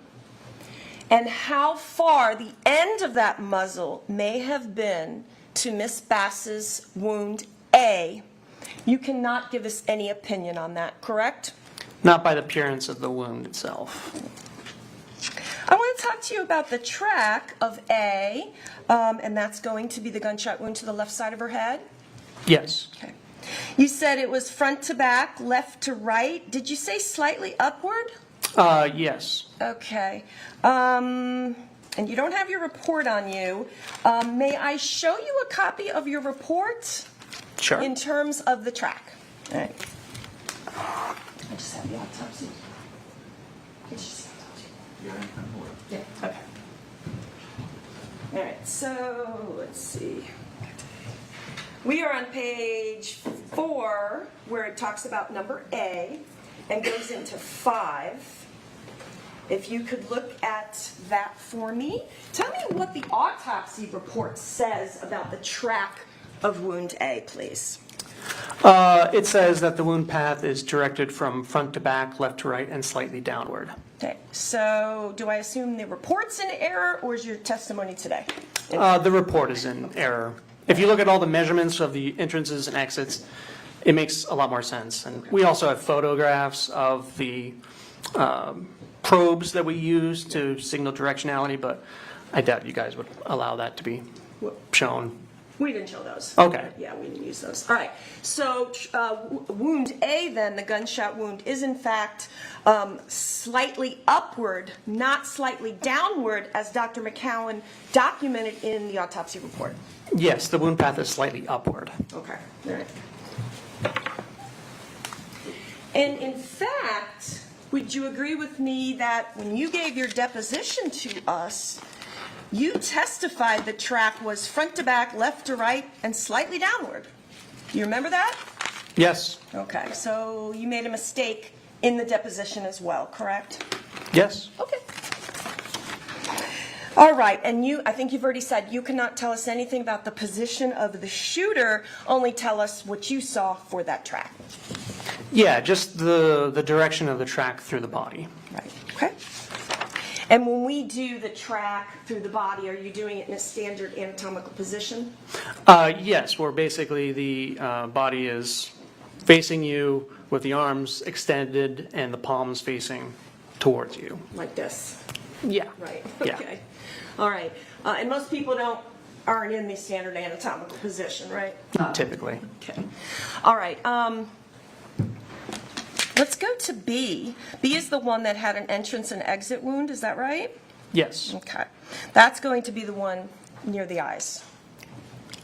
and how far the end of that muzzle may have been to Miss Bass's wound A, you cannot give us any opinion on that, correct? Not by the appearance of the wound itself. I want to talk to you about the track of A, and that's going to be the gunshot wound to the left side of her head. Yes. Okay. You said it was front to back, left to right. Did you say slightly upward? Yes. Okay. And you don't have your report on you. May I show you a copy of your report? Sure. In terms of the track? All right. I just have the autopsy. It's just the autopsy. Yeah, okay. All right, so let's see. We are on page 4, where it talks about number A and goes into 5. If you could look at that for me. Tell me what the autopsy report says about the track of wound A, please. It says that the wound path is directed from front to back, left to right, and slightly downward. Okay, so do I assume the report's in error, or is your testimony today? The report is in error. If you look at all the measurements of the entrances and exits, it makes a lot more sense. And we also have photographs of the probes that we use to signal directionality, but I doubt you guys would allow that to be shown. We didn't show those. Okay. Yeah, we didn't use those. All right. So wound A, then, the gunshot wound, is in fact slightly upward, not slightly downward, as Dr. McCowan documented in the autopsy report. Yes, the wound path is slightly upward. Okay. All right. And in fact, would you agree with me that when you gave your deposition to us, you testified the track was front to back, left to right, and slightly downward? Do you remember that? Yes. Okay, so you made a mistake in the deposition as well, correct? Yes. Okay. All right, and I think you've already said you cannot tell us anything about the position of the shooter, only tell us what you saw for that track. Yeah, just the direction of the track through the body. Right, okay. And when we do the track through the body, are you doing it in a standard anatomical position? Yes, where basically the body is facing you with the arms extended and the palms facing towards you. Like this? Yeah. Right, Yeah. okay. All right, and most people aren't in the standard anatomical position, right? Not typically. Okay. All right, let's go to B. B is the one that had an entrance and exit wound, is that right? Yes. Okay. That's going to be the one near the eyes.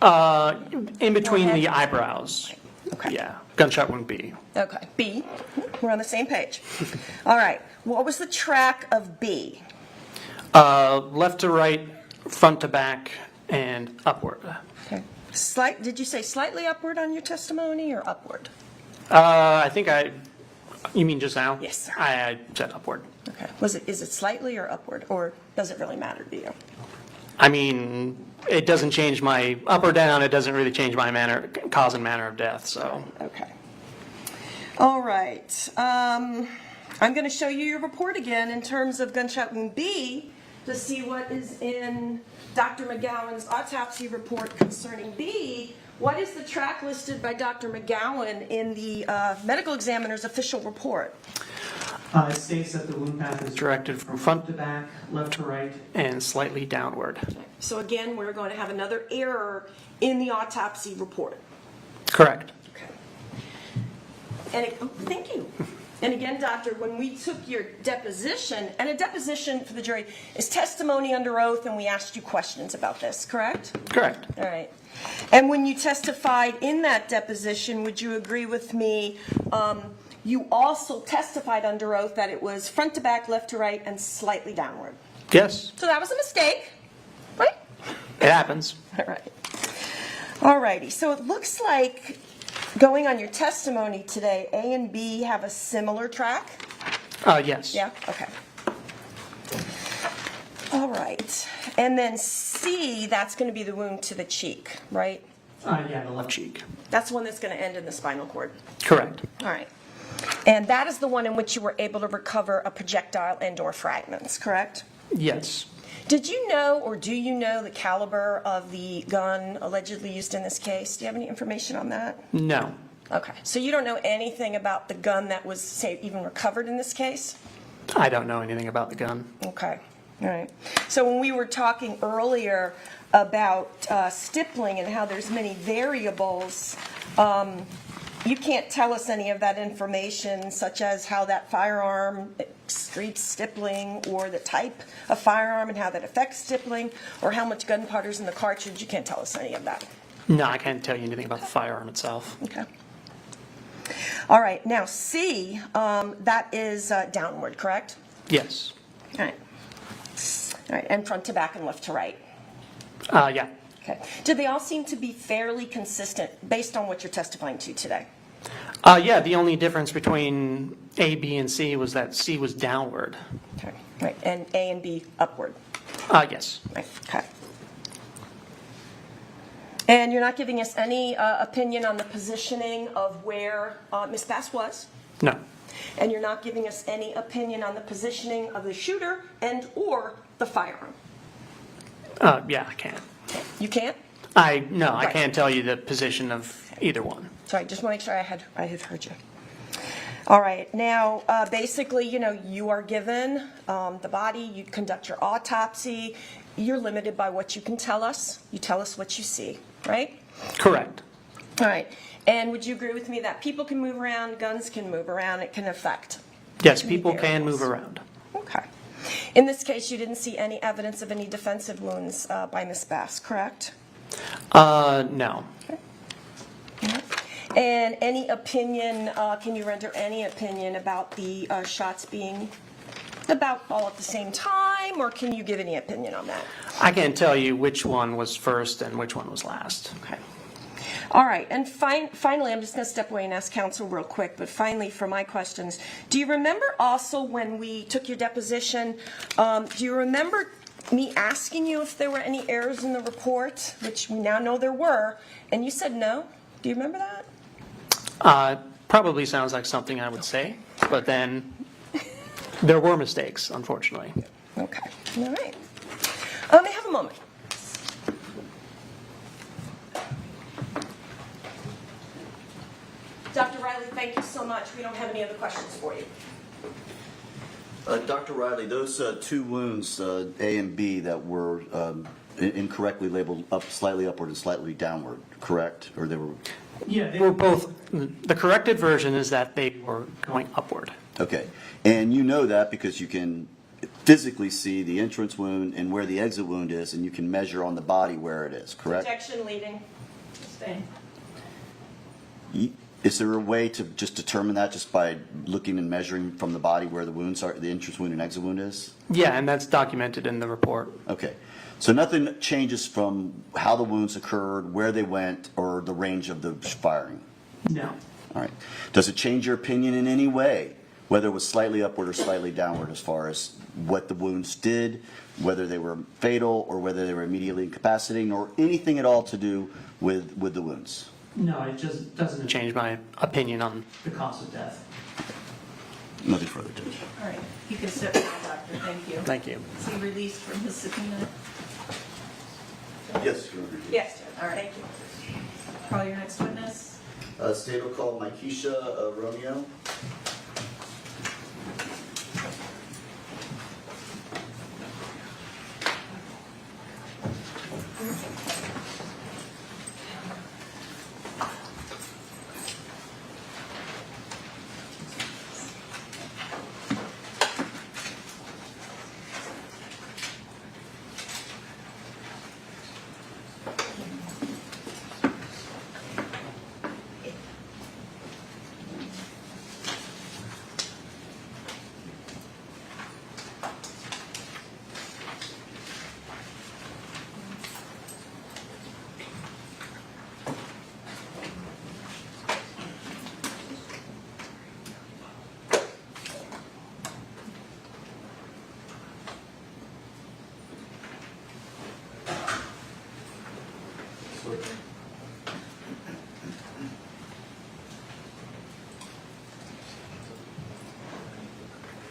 In between the eyebrows. Okay. Yeah, gunshot wound B. Okay, B. We're on the same page. All right, what was the track of B? Left to right, front to back, and upward. Okay. Did you say slightly upward on your testimony or upward? I think you mean just now? Yes, sir. I said upward. Okay. Is it slightly or upward, or does it really matter to you? I mean, it doesn't change my up or down. It doesn't really change my cause and manner of death. So. Okay. All right. I'm going to show you your report again in terms of gunshot wound B to see what is in Dr. McGowan's autopsy report concerning B. What is the track listed by Dr. McGowan in the medical examiner's official report? It states that the wound path is directed from front to back, left to right, and slightly downward. So again, we're going to have another error in the autopsy report. Correct. And thank you. And again, doctor, when we took your deposition, and a deposition for the jury is testimony under oath, and we asked you questions about this, correct? Correct. All right. And when you testified in that deposition, would you agree with me, you also testified under oath that it was front to back, left to right, and slightly downward? Yes. So that was a mistake, right? It happens. All right. All righty. So it looks like, going on your testimony today, A and B have a similar track? Yes. Yeah? Okay. All right. And then C, that's going to be the wound to the cheek, right? Yeah, the left cheek. That's the one that's going to end in the spinal cord. Correct. All right. And that is the one in which you were able to recover a projectile and/or fragments, correct? Yes. Did you know, or do you know, the caliber of the gun allegedly used in this case? Do you have any information on that? No. Okay. So you don't know anything about the gun that was, say, even recovered in this case? I don't know anything about the gun. Okay. All right. So when we were talking earlier about stippling and how there's many variables, you can't tell us any of that information, such as how that firearm excretes stippling, or the type of firearm and how that affects stippling, or how much gunpowder's in the cartridge. You can't tell us any of that. No, I can't tell you anything about the firearm itself. Okay. All right, now C, that is downward, correct? Yes. All right. All right, and front to back and left to right. Yeah. Okay. Do they all seem to be fairly consistent based on what you're testifying to today? Yeah, the only difference between A, B, and C was that C was downward. Okay. Right, and A and B upward. Yes. Right. Okay. And you're not giving us any opinion on the positioning of where Ms. Bass was? No. And you're not giving us any opinion on the positioning of the shooter and or the firearm? Yeah, I can. You can't? No, I Right. can't tell you the position of either one. Sorry, just want to make sure I had heard you. All right, now, basically, you are given the body, you conduct your autopsy, you're limited by what you can tell us. You tell us what you see, right? Correct. All right, and would you agree with me that people can move around, guns can move around, it can affect? Yes, people can move around. Okay. In this case, you didn't see any evidence of any defensive wounds by Ms. Bass, correct? No. And any opinion, can you render any opinion about the shots being about all at the same time, or can you give any opinion on that? I can't tell you which one was first and which one was last. Okay. All right, and finally, I'm just going to step away and ask counsel real quick, but finally, for my questions, do you remember also when we took your deposition, do you remember me asking you if there were any errors in the report, which we now know there were, and you said no? Do you remember that? Probably sounds like something I would say, but then there were mistakes, unfortunately. Okay, all right. May I have a moment? Dr. Reyley, thank you so much. We don't have any other questions for you. Dr. Reyley, those two wounds, A and B, that were incorrectly labeled slightly upward and slightly downward, correct? Or they were? Yeah, they were both. The corrected version is that they were going upward. Okay, and you know that because you can physically see the entrance wound and where the exit wound is, and you can measure on the body where it is, correct? Projection leading. Stay. Is there a way to just determine that just by looking and measuring from the body where the wounds are, the entrance wound and exit wound is? Yeah, and that's documented in the report. Okay. So nothing changes from how the wounds occurred, where they went, or the range of the firing? No. All right. Does it change your opinion in any way, whether it was slightly upward or slightly downward as far as what the wounds did, whether they were fatal or whether they were immediately incapacitating, or anything at all to do with the wounds? No, it just doesn't change my opinion on the cause of death. Nothing further, Judge. All right, you can sit down, doctor, thank you. Thank you. Is he released from his subpoena? Yes. Yes, Judge. All right. Thank you. Call your next witness. State will call Myceisha Romeo.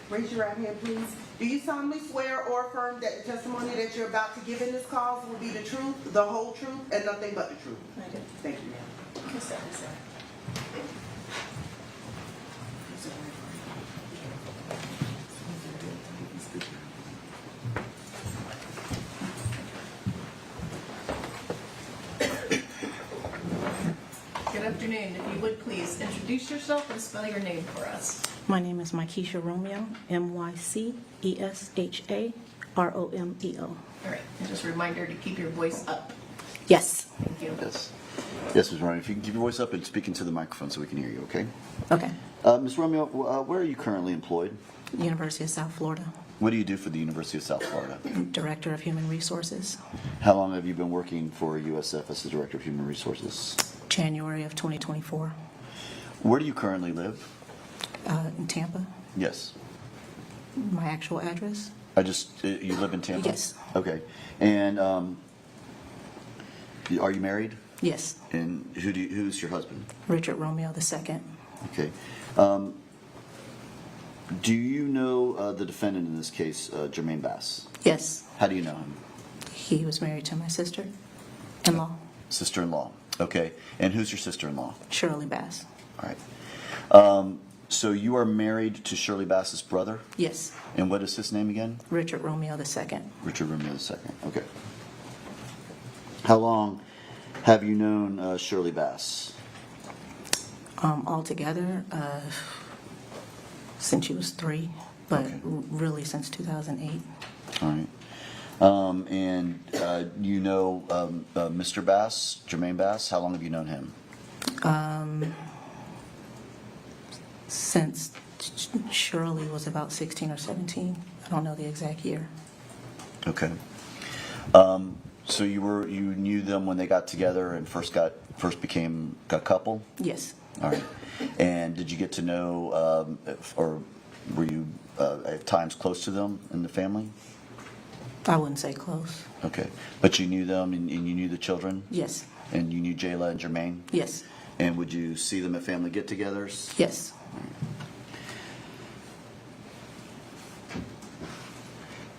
Raise your right hand, please. Do you solemnly swear or affirm that the testimony that you're about to give in this cause will be the truth, the whole truth, and nothing but the truth? I do. Thank you, ma'am. Who's that? Who's that? Good afternoon. If you would please introduce yourself and spell your name for us. My name is Myceisha Romeo, Mycesha Romeo. All right, and just a reminder to keep your voice up. Yes. Thank you. Yes. Yes, Ms. Romeo, if you can keep your voice up and speak into the microphone so we can hear you, okay? Okay. Ms. Romeo, where are you currently employed? University of South Florida, What do you do for the University of South Florida? Director of Human Resources, How long have you been working for USF as the Director of Human Resources? January of 2024, Where do you currently live? in Tampa. Yes. My actual address? You live in Tampa? Yes. Okay. And are you married? Yes. And who's your husband? Richard Romeo II. Okay. Do you know the defendant in this case, Jermaine Bass? Yes. How do you know him? He was married to my sister-in-law, Sister-in-law. Okay. And who's your sister-in-law? Shirley Bass. All right. So you are married to Shirley Bass's brother? Yes. And what is his name again? Richard Romeo II. Richard Romeo II. Okay. How long have you known Shirley Bass? Altogether, since she was 3, but Okay. really since 2008. All right. And you know Mr. Bass, Jermaine Bass? How long have you known him? Since Shirley was about 16 or 17. I don't know the exact year. Okay. So you knew them when they got together and first became a couple? Yes. All right. And did you get to know, or were you at times close to them in the family? I wouldn't say close. Okay. But you knew them and you knew the children? Yes. And you knew Jayla and Jermaine? Yes. And would you see them at family get-togethers? Yes.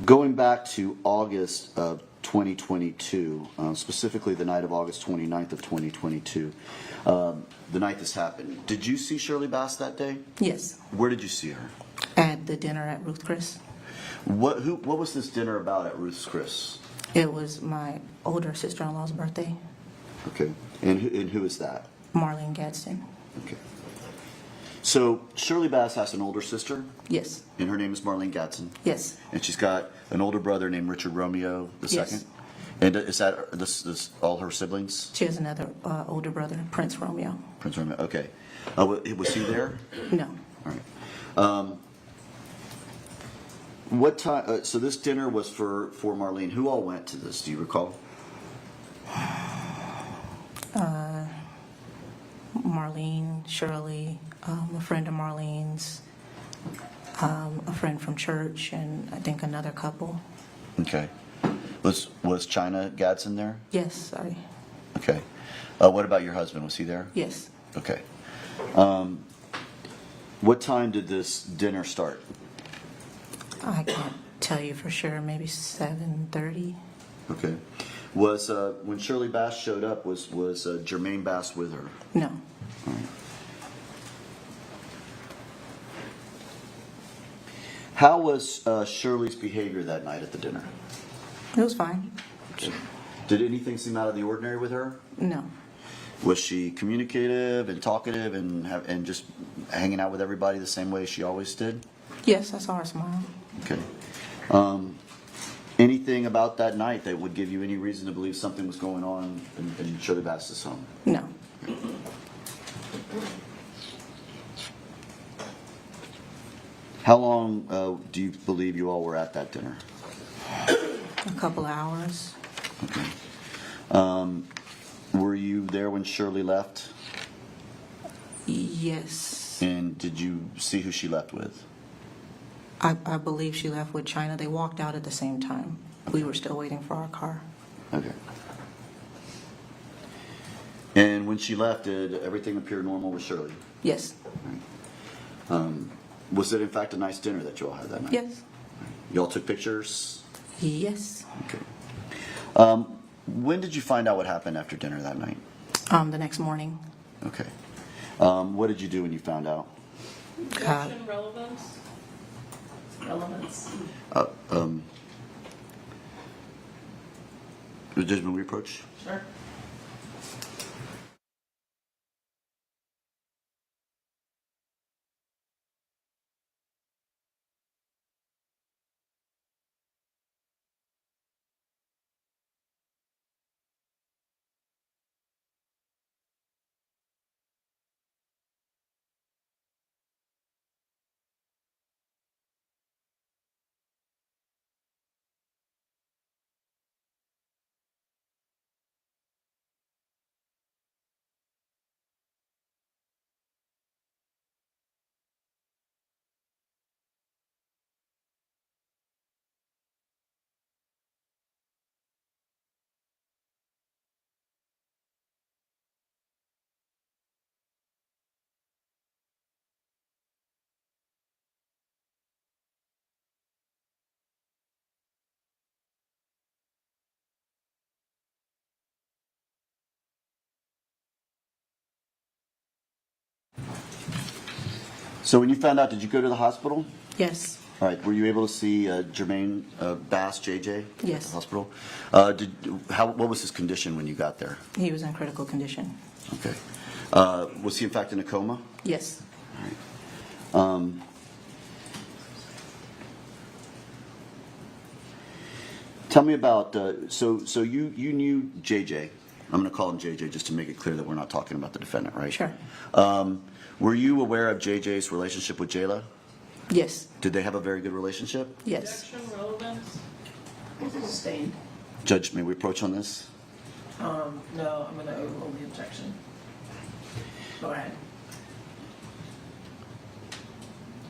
Going back to August of 2022, specifically the night of August 29th of 2022, the night this happened, did you see Shirley Bass that day? Yes. Where did you see her? At the dinner at Ruth Chris. What was this dinner about at Ruth's Chris? It was my older sister-in-law's birthday, Okay. And who is that? Marlene Gadsden. Okay. So Shirley Bass has an older sister, Yes. and her name is Marlene Gadsden. Yes. And she's got an older brother named Richard Romeo II. Yes. And is that this all her siblings? She has another older brother, Prince Romeo. Prince Romeo. Okay. Was he there? No. All right. What time? So this dinner was for Marlene. Who all went to this? Do you recall? Marlene, Shirley, a friend of Marlene's, a friend from church, and I think another couple. Okay. Was China Gadsden there? Yes, sorry. Okay. What about your husband? Was he there? Yes. Okay. What time did this dinner start? I can't tell you for sure, maybe 7:30. Okay. Was when Shirley Bass showed up, was Jermaine Bass with her? No. All right. How was Shirley's behavior that night at the dinner? It was fine. Okay. Did anything seem out of the ordinary with her? No. Was she communicative and talkative and just hanging out with everybody the same way she always did? Yes, I saw her smile. Okay. Anything about that night that would give you any reason to believe something was going on in Shirley Bass's home? No. How long do you believe you all were at that dinner? A couple of hours. Okay. Were you there when Shirley left? Yes. And did you see who she left with? I believe she left with China. They walked out at the same time. We were still waiting for our car. Okay. And when she left, did everything appear normal with Shirley? Yes. Was it in fact a nice dinner that you all had that night? Yes. You all took pictures? Yes. Okay. When did you find out what happened after dinner that night? The next morning. Okay. What did you do when you found out? Objection, relevance? Relevance. Judgment reproach? Sure. So when you found out, did you go to the hospital? Yes. All right, were you able to see Jermaine Bass, JJ? Yes. At the hospital? What was his condition when you got there? He was in critical condition. Okay. Was he in fact in a coma? Yes. All right. Tell me about, so you knew JJ. I'm going to call him JJ just to make it clear that we're not talking about the defendant, right? Sure. Were you aware of JJ's relationship with Jayla? Yes. Did they have a very good relationship? Yes. Objection, relevance? Sustained. Judge, may we approach on this? No, I'm going to overrule the objection. Go ahead.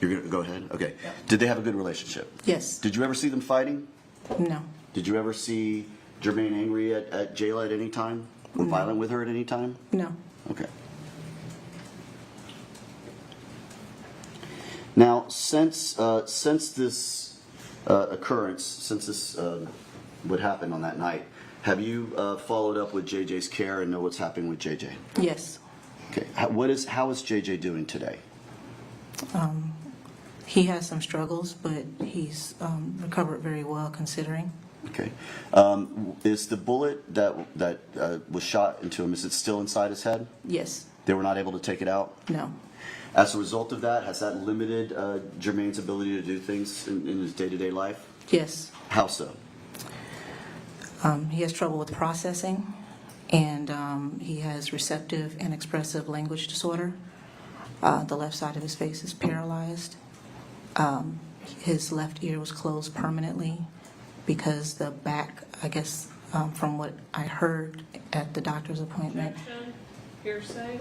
You're going to go ahead? Okay. Yep. Did they have a good relationship? Yes. Did you ever see them fighting? No. Did you ever see Jermaine angry at Jayla at any time? Or violent with her at any time? No. Okay. Now, since this occurrence, since this what happened on that night, have you followed up with JJ's care and know what's happening with JJ? Yes. Okay. How is JJ doing today? He has some struggles, but he's recovered very well considering. Okay. Is the bullet that was shot into him, is it still inside his head? Yes. They were not able to take it out? No. As a result of that, has that limited Jermaine's ability to do things in his day-to-day life? Yes. How so? He has trouble with processing, and he has receptive and expressive language disorder. The left side of his face is paralyzed. His left ear was closed permanently because the back, I guess, from what I heard at the doctor's appointment. Objection, hearsay?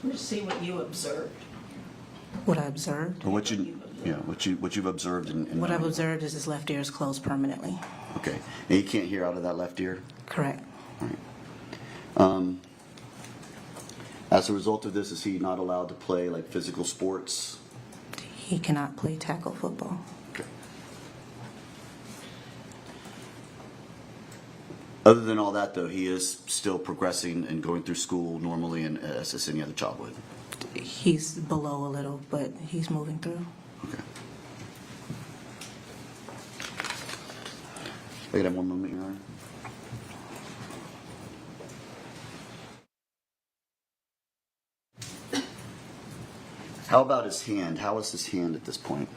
Let's see what you observed. What I observed? Or what you've observed in What I've observed is his left ear is closed permanently. Okay. And he can't hear out of that left ear? Correct. All right. As a result of this, is he not allowed to play like physical sports? He cannot play tackle football. Okay. Other than all that, though, he is still progressing and going through school normally and as any other child would? He's below a little, but he's moving through. Okay. I could have one moment, Your Honor. How about his hand? How is his hand at this point?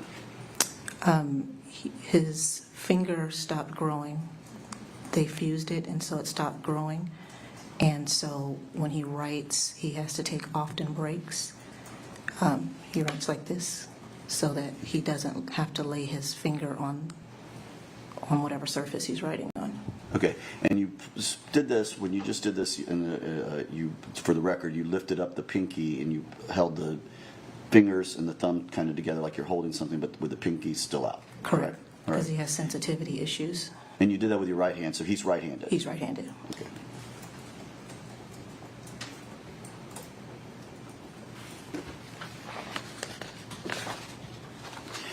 His finger stopped growing. They fused it, and so it stopped growing. And so when he writes, he has to take often breaks. He writes like this so that he doesn't have to lay his finger on whatever surface he's writing on. Okay, and you did this, when you just did this, you, for the record, you lifted up the pinky and you held the fingers and the thumb kind of together like you're holding something, but with the pinky still out. Correct, All because right. he has sensitivity issues. And you did that with your right hand, so he's right-handed. He's right-handed. Okay.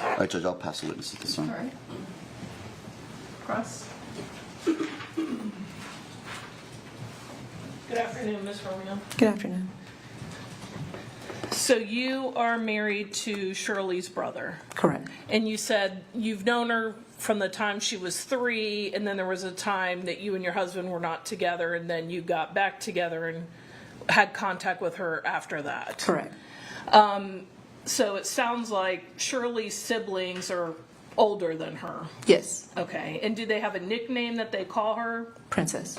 All right, Judge, I'll pass the witness at this time. All right. Cross. Good afternoon, Ms. Romeo. Good afternoon. So you are married to Shirley's brother, Correct. and you said you've known her from the time she was 3, and then there was a time that you and your husband were not together, and then you got back together and had contact with her after that. Correct. So it sounds like Shirley's siblings are older than her. Yes. Okay, and do they have a nickname that they call her? Princess.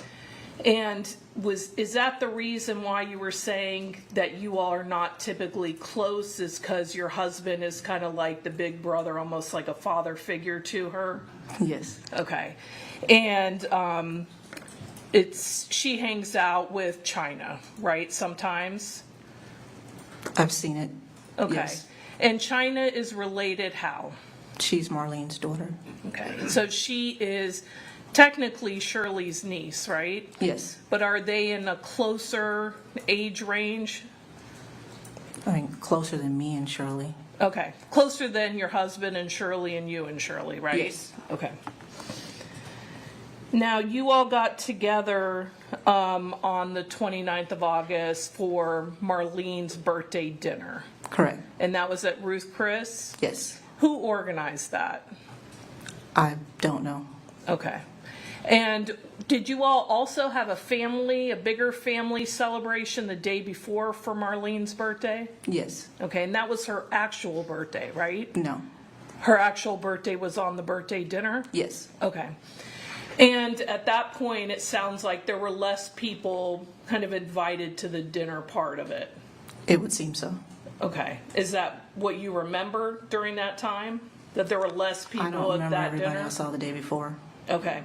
And is that the reason why you were saying that you all are not typically close, is because your husband is kind of like the big brother, almost like a father figure to her? Yes. Okay. And she hangs out with China, right, sometimes? I've seen it. Okay. Yes. And China is related how? She's Marlene's daughter. Okay. So she is technically Shirley's niece, right? Yes. But are they in a closer age range? I mean, closer than me and Shirley. Okay. Closer than your husband and Shirley and you and Shirley, right? Yes. Okay. Now, you all got together on the 29th of August for Marlene's birthday dinner. Correct. And that was at Ruth Chris? Yes. Who organized that? I don't know. Okay. And did you all also have a bigger family celebration the day before for Marlene's birthday? Yes. Okay, and that was her actual birthday, right? No. Her actual birthday was on the birthday dinner? Yes. Okay. And at that point, it sounds like there were less people kind of invited to the dinner part of it. It would seem so. Okay. Is that what you remember during that time? That there were less people I don't at remember that everybody dinner? I saw the day before. Okay.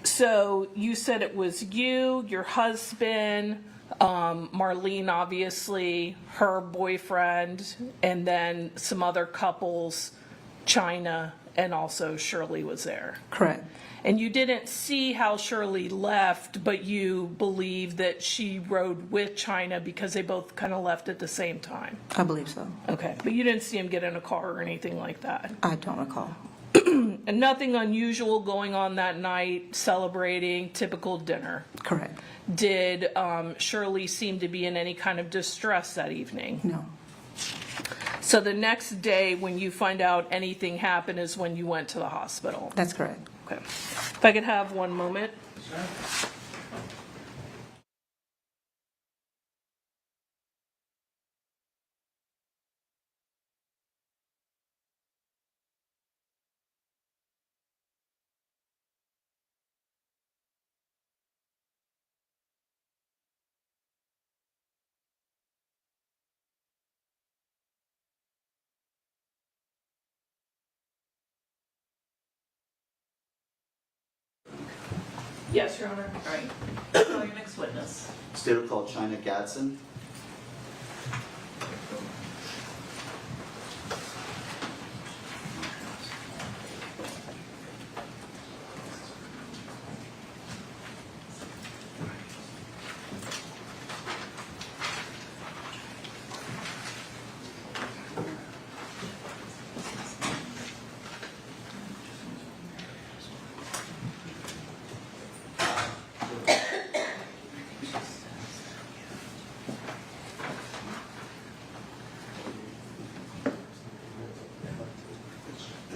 So you said it was you, your husband, Marlene, obviously, her boyfriend, and then some other couples, China, and also Shirley was there. Correct. And you didn't see how Shirley left, but you believe that she rode with China because they both kind of left at the same time. I believe so. Okay, but you didn't see him get in a car or anything like that? I don't recall. And nothing unusual going on that night, celebrating, typical dinner. Correct. Did Shirley seem to be in any kind of distress that evening? No. So the next day when you find out anything happened is when you went to the hospital? That's correct. Okay. If I could have one moment. Yes, Your Honor. All right. Call your next witness. State of call China Gadsden.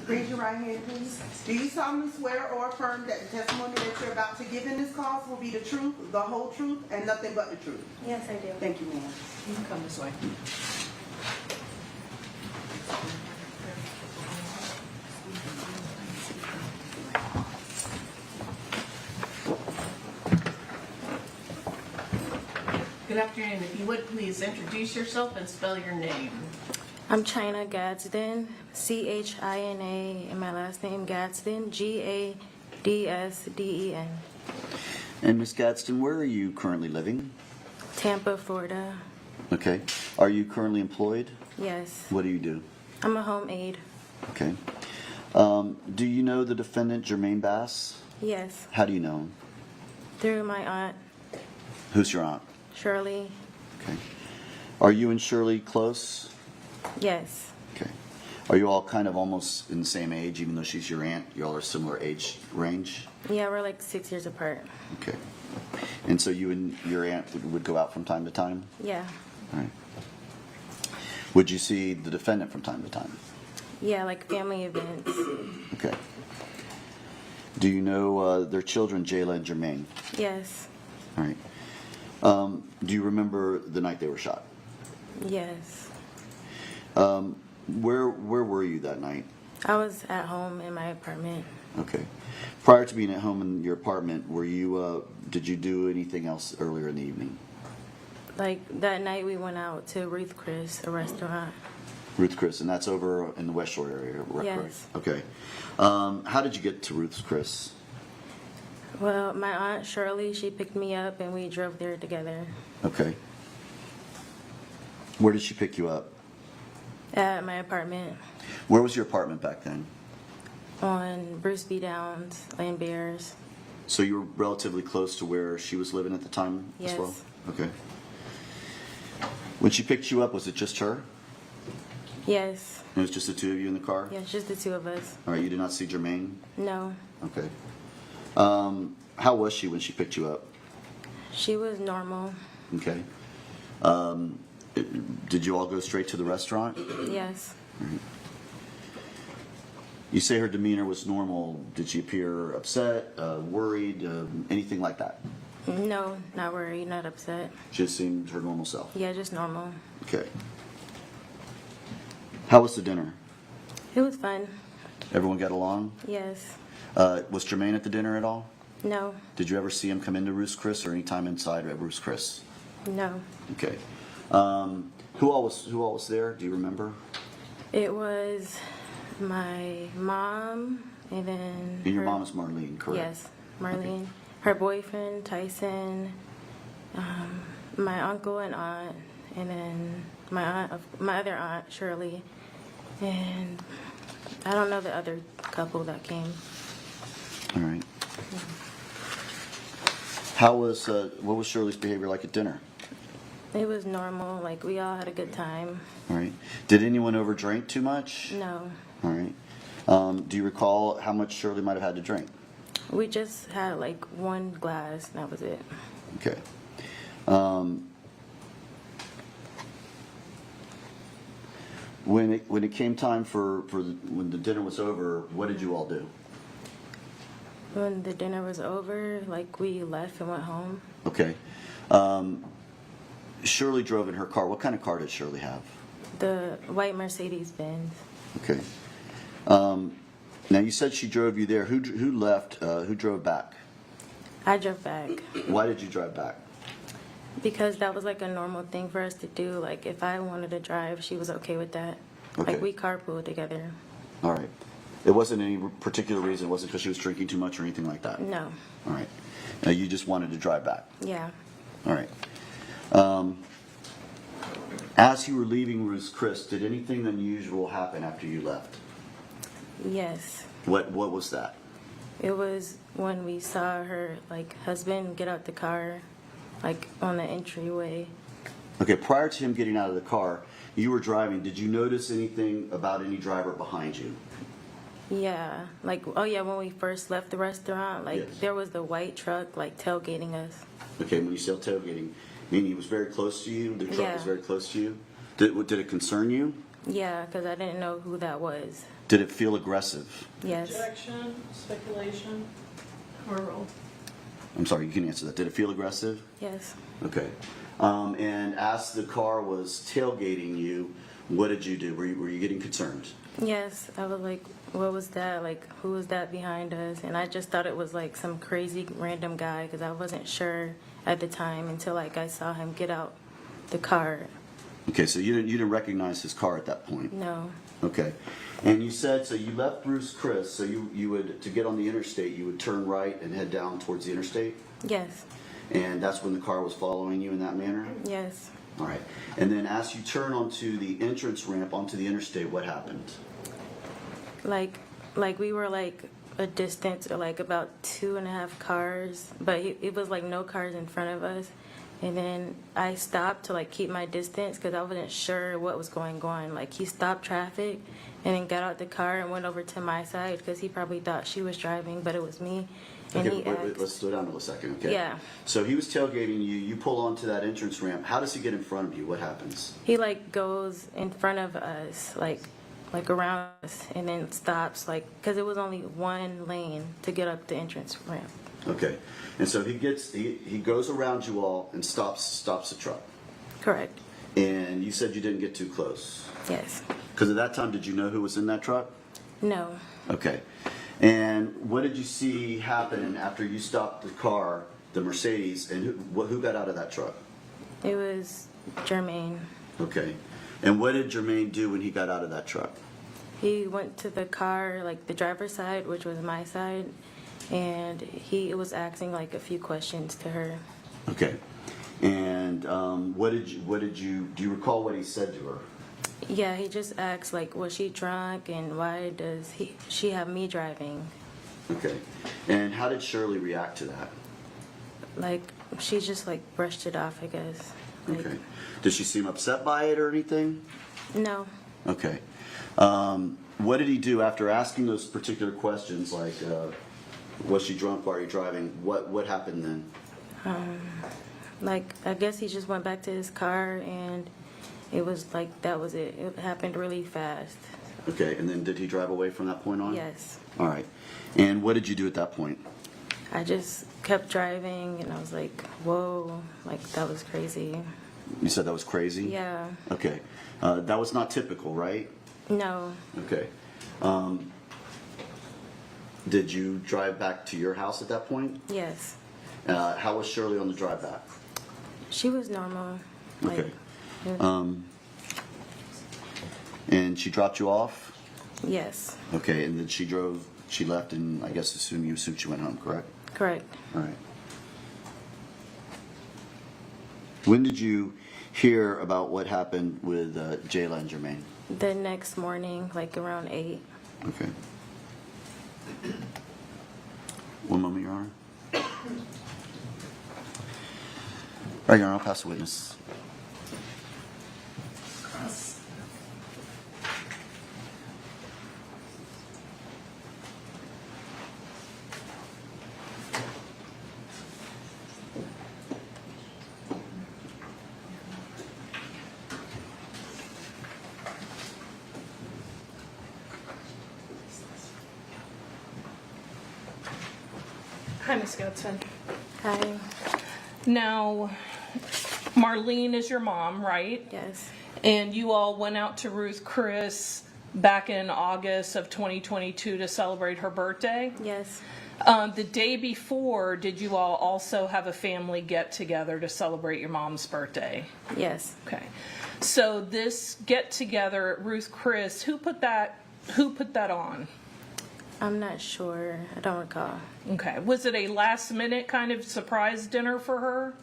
Raise your right hand, please. Do you solemnly swear or affirm that the testimony that you're about to give in this cause will be the truth, the whole truth, and nothing but the truth? Yes, I do. Thank you, ma'am. You can come this way. Good afternoon. If you would, please introduce yourself and spell your name. I'm China Gadsden, China, and my last name Gadsden, Gadsden. And Ms. Gadsden, where are you currently living? Tampa, Florida. Okay. Are you currently employed? Yes. What do you do? I'm a home aide. Okay. Do you know the defendant, Jermaine Bass? Yes. How do you know him? Through my aunt, Who's your aunt? Shirley. Okay. Are you and Shirley close? Yes. Okay. Are you all kind of almost in the same age, even though she's your aunt? You all are similar age range? Yeah, we're like 6 years apart. Okay. And so you and your aunt would go out from time to time? Yeah. All right. Would you see the defendant from time to time? Yeah, like family events. Okay. Do you know their children, Jayla and Jermaine? Yes. All right. Do you remember the night they were shot? Yes. Where were you that night? I was at home in my apartment. Okay. Prior to being at home in your apartment, were you? Did you do anything else earlier in the evening? Like that night we went out to Ruth Chris, a restaurant. Ruth Chris, and that's over in the West Shore area, correct? Yes. Okay. How did you get to Ruth Chris? Well, my aunt Shirley, she picked me up and we drove there together. Okay. Where did she pick you up? At my apartment Where was your apartment back then? on Bruce B. Downs, Lane Bears. So you were relatively close to where she was living at the time as well? Yes. Okay. When she picked you up, was it just her? Yes. It was just the two of you in the car? Yeah, just the two of us. All right, you did not see Jermaine? No. Okay. How was she when she picked you up? She was normal. Okay. Did you all go straight to the restaurant? Yes. You say her demeanor was normal. Did she appear upset, worried, anything like that? No, not worried, not upset. She just seemed her normal self. Yeah, just normal. Okay. How was the dinner? It was fun. Everyone got along? Yes. Was Jermaine at the dinner at all? No. Did you ever see him come into Ruth's Chris or any time inside at Ruth's Chris? No. Okay. Who all was there? Do you remember? It was my mom, and then... And your mom is Marlene, correct? Yes, Marlene. Her boyfriend, Tyson, my uncle and aunt, and then my other aunt, Shirley, and I don't know the other couple that came. All right. What was Shirley's behavior like at dinner? It was normal, like we all had a good time. All right. Did anyone overdrink too much? No. All right. Do you recall how much Shirley might have had to drink? We just had like one glass, and that was it. Okay. When it came time when the dinner was over, what did you all do? When the dinner was over, like we left and went home. Okay. Shirley drove in her car. What kind of car did Shirley have? The white Mercedes-Benz. Okay. Now you said she drove you there. Who left? Who drove back? I drove back. Why did you drive back? Because that was like a normal thing for us to do. Like if I wanted to drive, she was okay with that. Okay. Like we carpooled together. All right. It wasn't any particular reason. It wasn't because she was drinking too much or anything like that? No. All right. Now you just wanted to drive back? Yeah. All right. As you were leaving Ruth's Chris, did anything unusual happen after you left? Yes. What was that? It was when we saw her like husband get out the car, like on the entryway. Okay, prior to him getting out of the car, you were driving. Did you notice anything about any driver behind you? Yeah. Like, oh yeah, when we first left the restaurant, like Yes. there was the white truck like tailgating us. Okay, when you say tailgating, I mean he was very close to you? The truck Yeah. was very close to you? Did it concern you? Yeah, because I didn't know who that was. Did it feel aggressive? Yes. Objection, speculation, or I'm sorry, you can answer that. Did it feel aggressive? Yes. Okay. And as the car was tailgating you, what did you do? Were you getting concerned? Yes, I was like, what was that? Like, who was that behind us? And I just thought it was like some crazy random guy because I wasn't sure at the time until like I saw him get out the car. Okay, so you didn't recognize his car at that point? No. Okay. And you said, so you left Bruce Chris, so you would, to get on the interstate, you would turn right and head down towards the interstate? Yes. And that's when the car was following you in that manner? Yes. All right. And then as you turn onto the entrance ramp onto the interstate, what happened? Like we were like a distance or like about 2.5 cars, but it was like no cars in front of us. And then I stopped to like keep my distance because I wasn't sure what was going on. Like he stopped traffic and then got out the car and went over to my side because he probably thought she was driving, but it was me. And Okay, he wait, asked, let's slow down for a second, okay? Yeah. So he was tailgating you, you pull onto that entrance ramp. How does he get in front of you? What happens? he like goes in front of us, like around us, and then stops, like, because it was only one lane to get up the entrance ramp. Okay. And so he goes around you all and stops the truck. Correct. And you said you didn't get too close. Yes. Because at that time, did you know who was in that truck? No. Okay. And what did you see happen after you stopped the car, the Mercedes, and who got out of that truck? It was Jermaine. Okay. And what did Jermaine do when he got out of that truck? He went to the car, like the driver's side, which was my side, and he was asking like a few questions to her. Okay. And do you recall what he said to her? Yeah, he just asked like, was she drunk and why does she have me driving? Okay. And how did Shirley react to that? Like, she just like brushed it off, I guess. Like, Okay. Did she seem upset by it or anything? no. Okay. What did he do after asking those particular questions, like, was she drunk, why are you driving? What happened then? Like, I guess he just went back to his car, and it was like, that was it. It happened really fast. Okay, and then did he drive away from that point on? Yes. All right. And what did you do at that point? I just kept driving, and I was like, whoa, like, that was crazy. You said that was crazy? Yeah. Okay. That was not typical, right? No. Okay. Did you drive back to your house at that point? Yes. How was Shirley on the drive back? She was normal. Like, Okay. And she dropped you off? Yes. Okay, and then she left, and I guess you assumed she went home, correct? Correct. All right. When did you hear about what happened with Jayla and Jermaine? The next morning, like around 8. Okay. One moment, Your Honor. All right, Your Honor, I'll pass the witness. Hi, Ms. Goodson. Hi. Now, Marlene is your mom, right? Yes. And you all went out to Ruth Chris back in August of 2022 to celebrate her birthday? Yes. The day before, did you all also have a family get-together to celebrate your mom's birthday? Yes. Okay. So this get-together at Ruth Chris, who put that on? I'm not sure. I don't recall. Okay. Was it a last-minute kind of surprise dinner for her?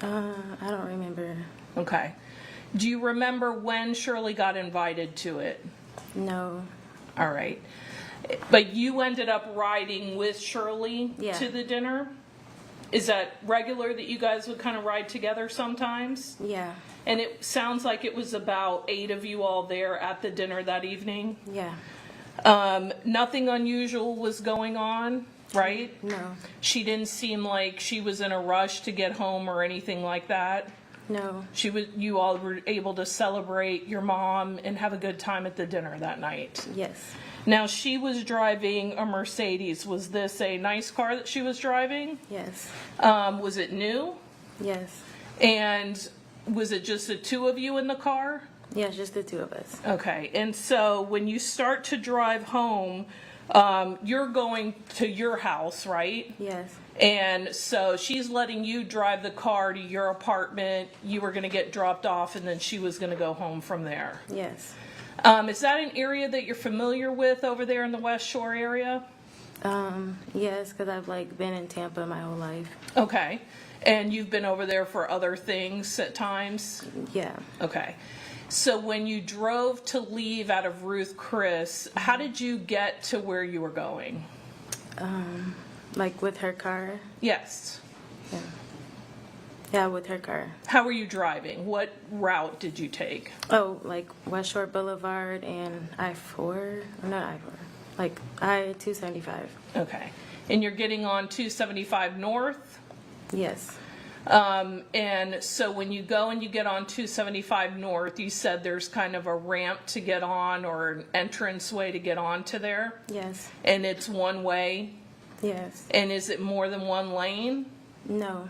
I don't remember. Okay. Do you remember when Shirley got invited to it? No. All right. But you ended up riding with Shirley Yeah. to the dinner? Is that regular that you guys would kind of ride together sometimes? Yeah. And it sounds like it was about 8 of you all there at the dinner that evening? Yeah. Nothing unusual was going on, right? No. She didn't seem like she was in a rush to get home or anything like that? No. You all were able to celebrate your mom and have a good time at the dinner that night? Yes. Now, she was driving a Mercedes. Was this a nice car that she was driving? Yes. Was it new? Yes. And was it just the two of you in the car? Yeah, just the two of us. Okay. And so when you start to drive home, you're going to your house, right? Yes. And so she's letting you drive the car to your apartment. You were going to get dropped off, and then she was going to go home from there. Yes. Is that an area that you're familiar with over there in the West Shore area? Yes, because I've like been in Tampa my whole life. Okay. And you've been over there for other things at times? Yeah. Okay. So when you drove to leave out of Ruth Chris, how did you get to where you were going? Like with her car? Yes. Yeah. Yeah, with her car. How were you driving? What route did you take? Oh, like West Shore Boulevard and I-4, or not I-4, like I-275. Okay. And you're getting on 275 North? Yes. And so when you go and you get on 275 North, you said there's kind of a ramp to get on or an entrance way to get onto there? Yes. And it's one way? Yes. And is it more than one lane? No.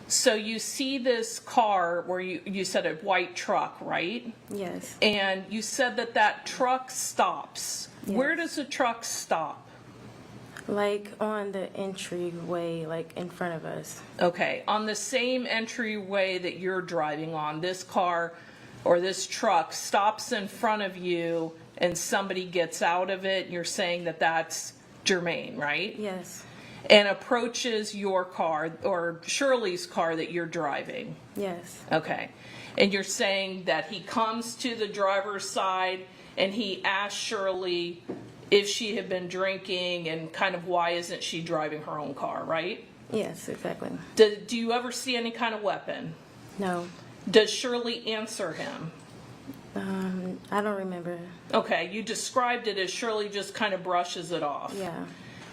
So you see this car where you said a white truck, right? Yes. And you said that truck stops. Yes. Where does the truck stop? Like on the entryway, like in front of us. Okay, on the same entryway that you're driving on, this car or this truck stops in front of you and somebody gets out of it, and you're saying that that's Jermaine, right? Yes. And approaches your car or Shirley's car that you're driving. Yes. Okay. And you're saying that he comes to the driver's side and he asks Shirley if she had been drinking and kind of why isn't she driving her own car, right? Yes, exactly. Do you ever see any kind of weapon? No. Does Shirley answer him? I don't remember. Okay, you described it as Shirley just kind of brushes it off. Yeah.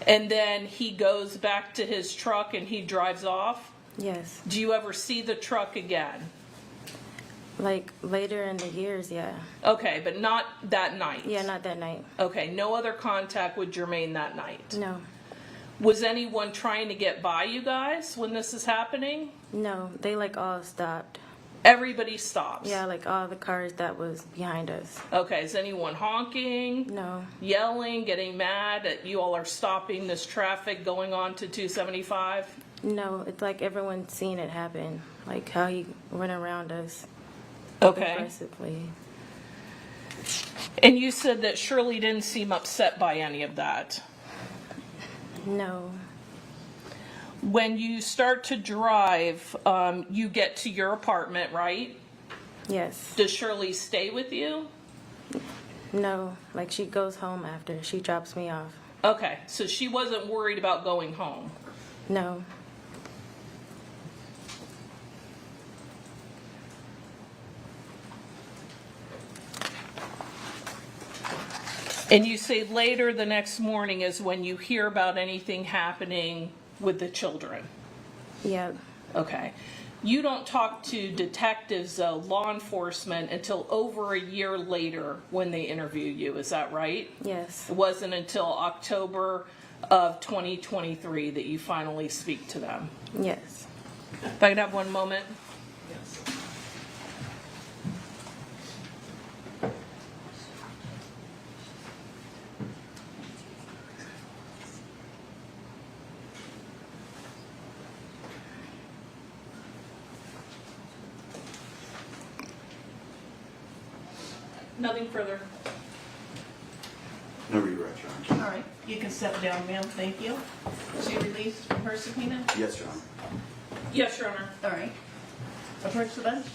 And then he goes back to his truck and he drives off? Yes. Do you ever see the truck again? Like later in the years, yeah. Okay, but not that night? Yeah, not that night. Okay, no other contact with Jermaine that night? No. Was anyone trying to get by you guys when this is happening? No, they like all stopped. Everybody stops? Yeah, like all the cars that was behind us. Okay, is anyone honking? No. Yelling, getting mad that you all are stopping this traffic going on to 275? No, it's like everyone seen it happen, like how he went around us. Okay. Aggressively. And you said that Shirley didn't seem upset by any of that? No. When you start to drive, you get to your apartment, right? Yes. Does Shirley stay with you? No, like she goes home after. She drops me off. Okay, so she wasn't worried about going home? No. And you say later the next morning is when you hear about anything happening with the children? Yeah. Okay. You don't talk to detectives, law enforcement, until over a year later when they interview you, is that right? Yes. It wasn't until October of 2023 that you finally speak to them? Yes. If I could have one moment? Nothing further. No regret, Your Honor. All right, you can step down, ma'am, thank you. Is she released from her subpoena? Yes, Your Honor. Yes, Your Honor. All right. Approach the bench.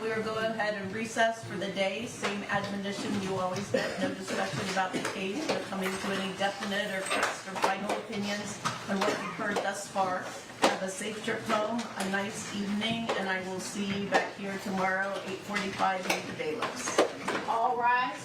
We will go ahead and recess for the day. Same admonition you always get. No discussion about the case or coming to any definite or fixed or final opinions on what you've heard thus far. Have a safe trip home, a nice evening, and I will see you back here tomorrow, 8:45 in the bailiffs. All rise.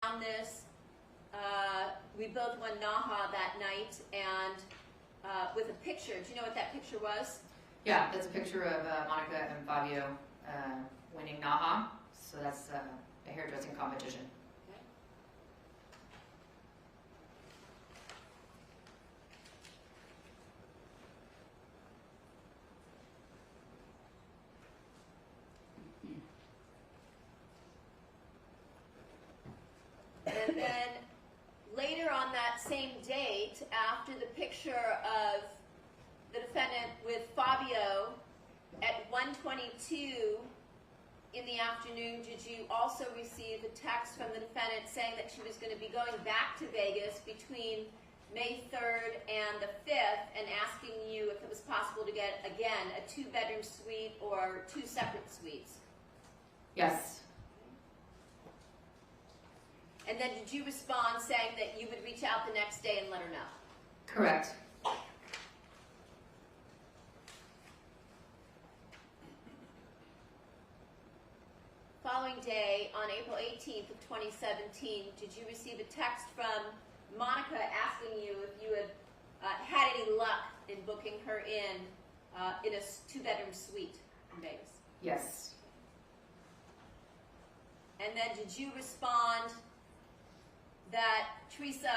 on this. We both won NAHA that night, and with a picture. Do you know what that picture was? Yeah, that's a picture of Monica and Fabio winning NAHA. So that's a hairdressing competition. And then later on that same date, after the picture of the defendant with Fabio at 1:22 in the afternoon, did you also receive a text from the defendant saying that she was going to be going back to Vegas between May 3rd and the 5th and asking you if it was possible to get, again, a 2-bedroom suite or 2 separate suites? Yes. And then did you respond saying that you would reach out the next day and let her know? Correct. Following day, on April 18th of 2017, did you receive a text from Monica asking you if you had had any luck in booking her in a 2-bedroom suite in Vegas? Yes. And then did you respond that Teresa,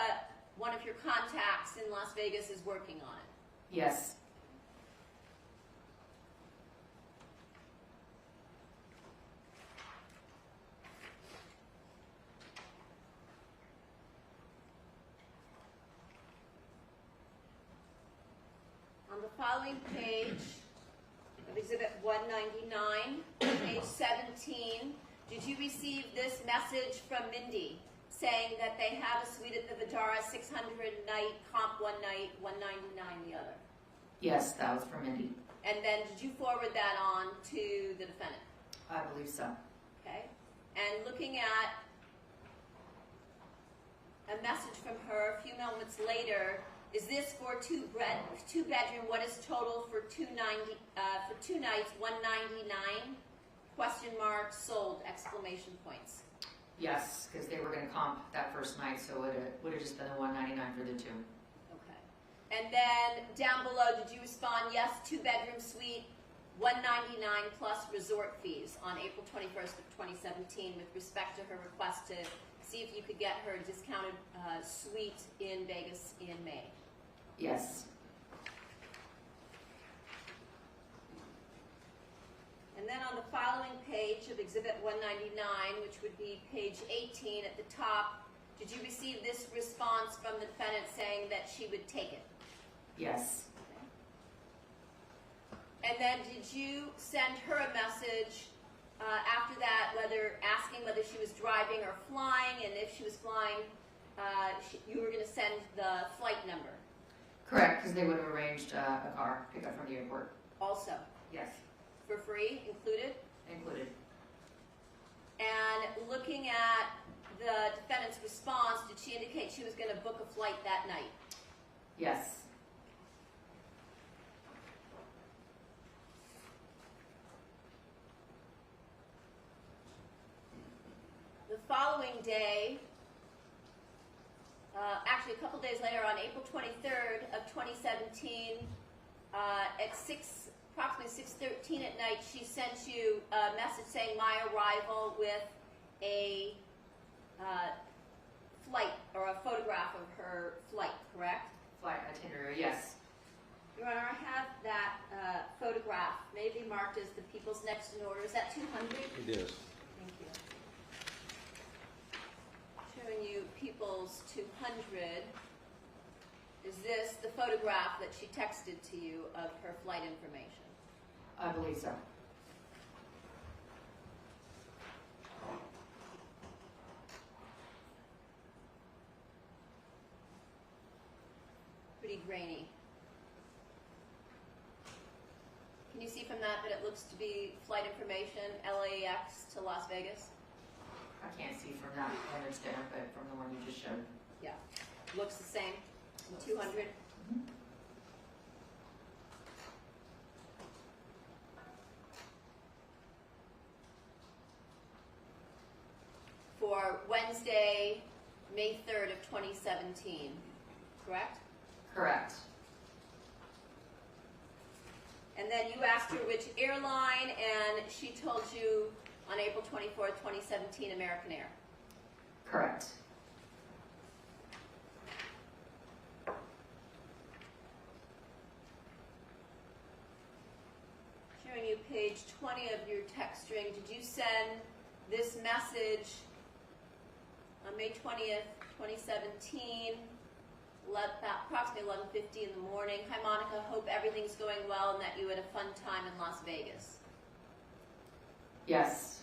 one of your contacts in Las Vegas, is working on it? Yes. On the following page of Exhibit 199, page 17, did you receive this message from Mindy saying that they have a suite at the Vidara, 600 night, comp one night, 199 the other? Yes, that was from Mindy. And then did you forward that on to the defendant? I believe so. Okay. And looking at a message from her a few moments later, is this for 2-bedroom? What is total for 290 for 2 nights? 199? Question mark, sold, exclamation points. Yes, because they were going to comp that first night, so it would have just been the $199 for the 2. Okay. And then down below, did you respond, yes, 2-bedroom suite, 199 plus resort fees on April 21st of 2017 with respect to her request to see if you could get her a discounted suite in Vegas in May? Yes. And then on the following page of Exhibit 199, which would be page 18 at the top, did you receive this response from the defendant saying that she would take it? Yes. And then did you send her a message after that, asking whether she was driving or flying, and if she was flying, you were going to send the flight number? Correct, because they would have arranged a car pickup from the airport. Also? Yes. For free, included? Included. And looking at the defendant's response, did she indicate she was going to book a flight that night? Yes. The following day, actually a couple days later, on April 23rd of 2017, at approximately 6:13 at night, she sent you a message saying my arrival with a flight, or a photograph of her flight, correct? Flight itinerary, yes. Your Honor, I have that photograph, maybe marked as the people's next in order. Is that 200? It is. Thank you. Showing you People's 200. Is this the photograph that she texted to you of her flight information? I believe so. Pretty grainy. Can you see from that it looks to be flight information, LAX to Las Vegas? I can't see from that image there, but from the one you just showed. Yeah. Looks the same. 200. For for Wednesday, May 3rd of 2017, correct? Correct. And then you asked her which airline, and she told you on April 24th, 2017, American Air. Correct. Showing you page 20 of your text string. Did you send this message on May 20th, 2017, approximately 11:50 in the morning? Hi, Monica. Hope everything's going well and that you had a fun time in Las Vegas. Yes.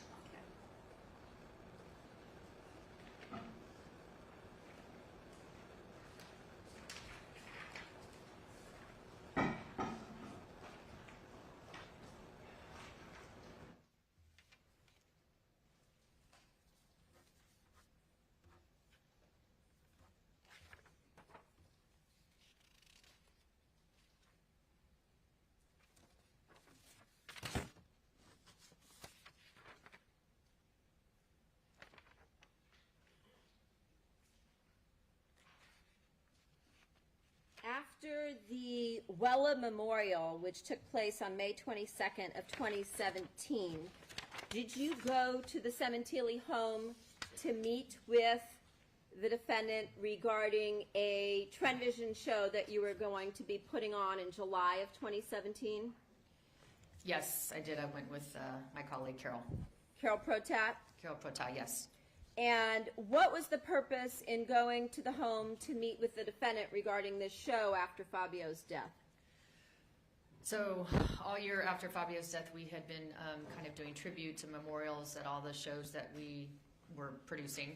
After the Wella Memorial, which took place on May 22nd of 2017, did you go to the Cementili home to meet with the defendant regarding a Trend Vision show that you were going to be putting on in July of 2017? Yes, I did. I went with my colleague Carol. Carol Protat? Carol Protat, yes. And what was the purpose in going to the home to meet with the defendant regarding this show after Fabio's death? So all year after Fabio's death, we had been kind of doing tributes and memorials at all the shows that we were producing.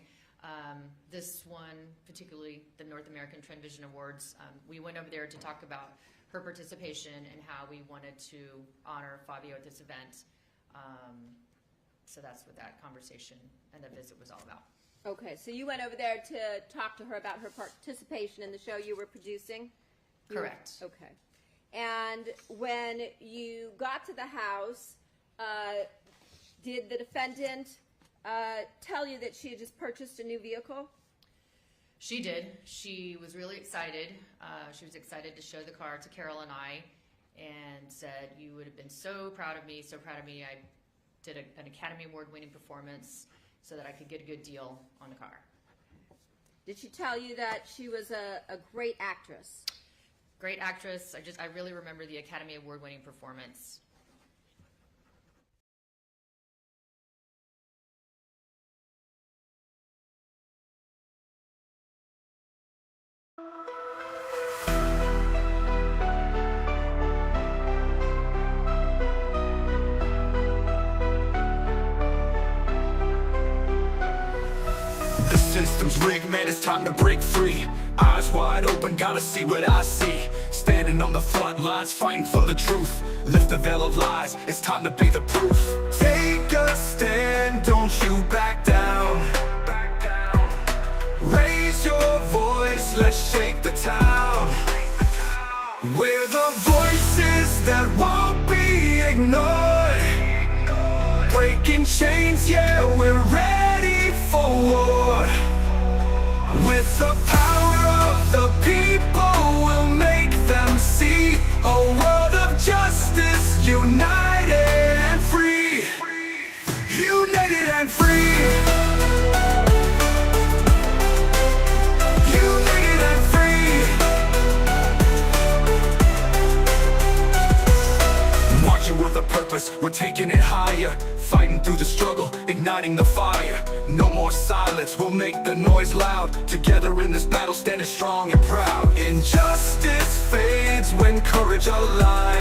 This one, particularly the North American Trend Vision Awards, we went over there to talk about her participation and how we wanted to honor Fabio at this event. So that's what that conversation and the visit was all about. Okay, so you went over there to talk to her about her participation in the show you were producing? Correct. Okay. And when you got to the house, did the defendant tell you that she had just purchased a new vehicle? She did. She was really excited. She was excited to show the car to Carol and I and said, "You would have been so proud of me, so proud of me. I did an Academy Award winning performance so that I could get a good deal on the car." Did she tell you that she was a great actress? Great actress. I really remember the Academy Award winning performance. The system's rigged, man, it's time to break free. Eyes wide open, gotta see what I see. Standing on the front lines, fighting for the truth. Lift the veil of lies, it's time to be the proof. Take a stand, don't you back down. Raise your voice, let's shake the town. We're the voices that won't be ignored. Breaking chains, yeah, we're ready for war. With the power of the people, we'll make them see a world of justice, united and free. United and free. United and free. Marching with a purpose, we're taking it higher. Fighting through the struggle, igniting the fire. No more silence, we'll make the noise loud. Together in this battle, standing strong and proud. Injustice fades when courage aligns.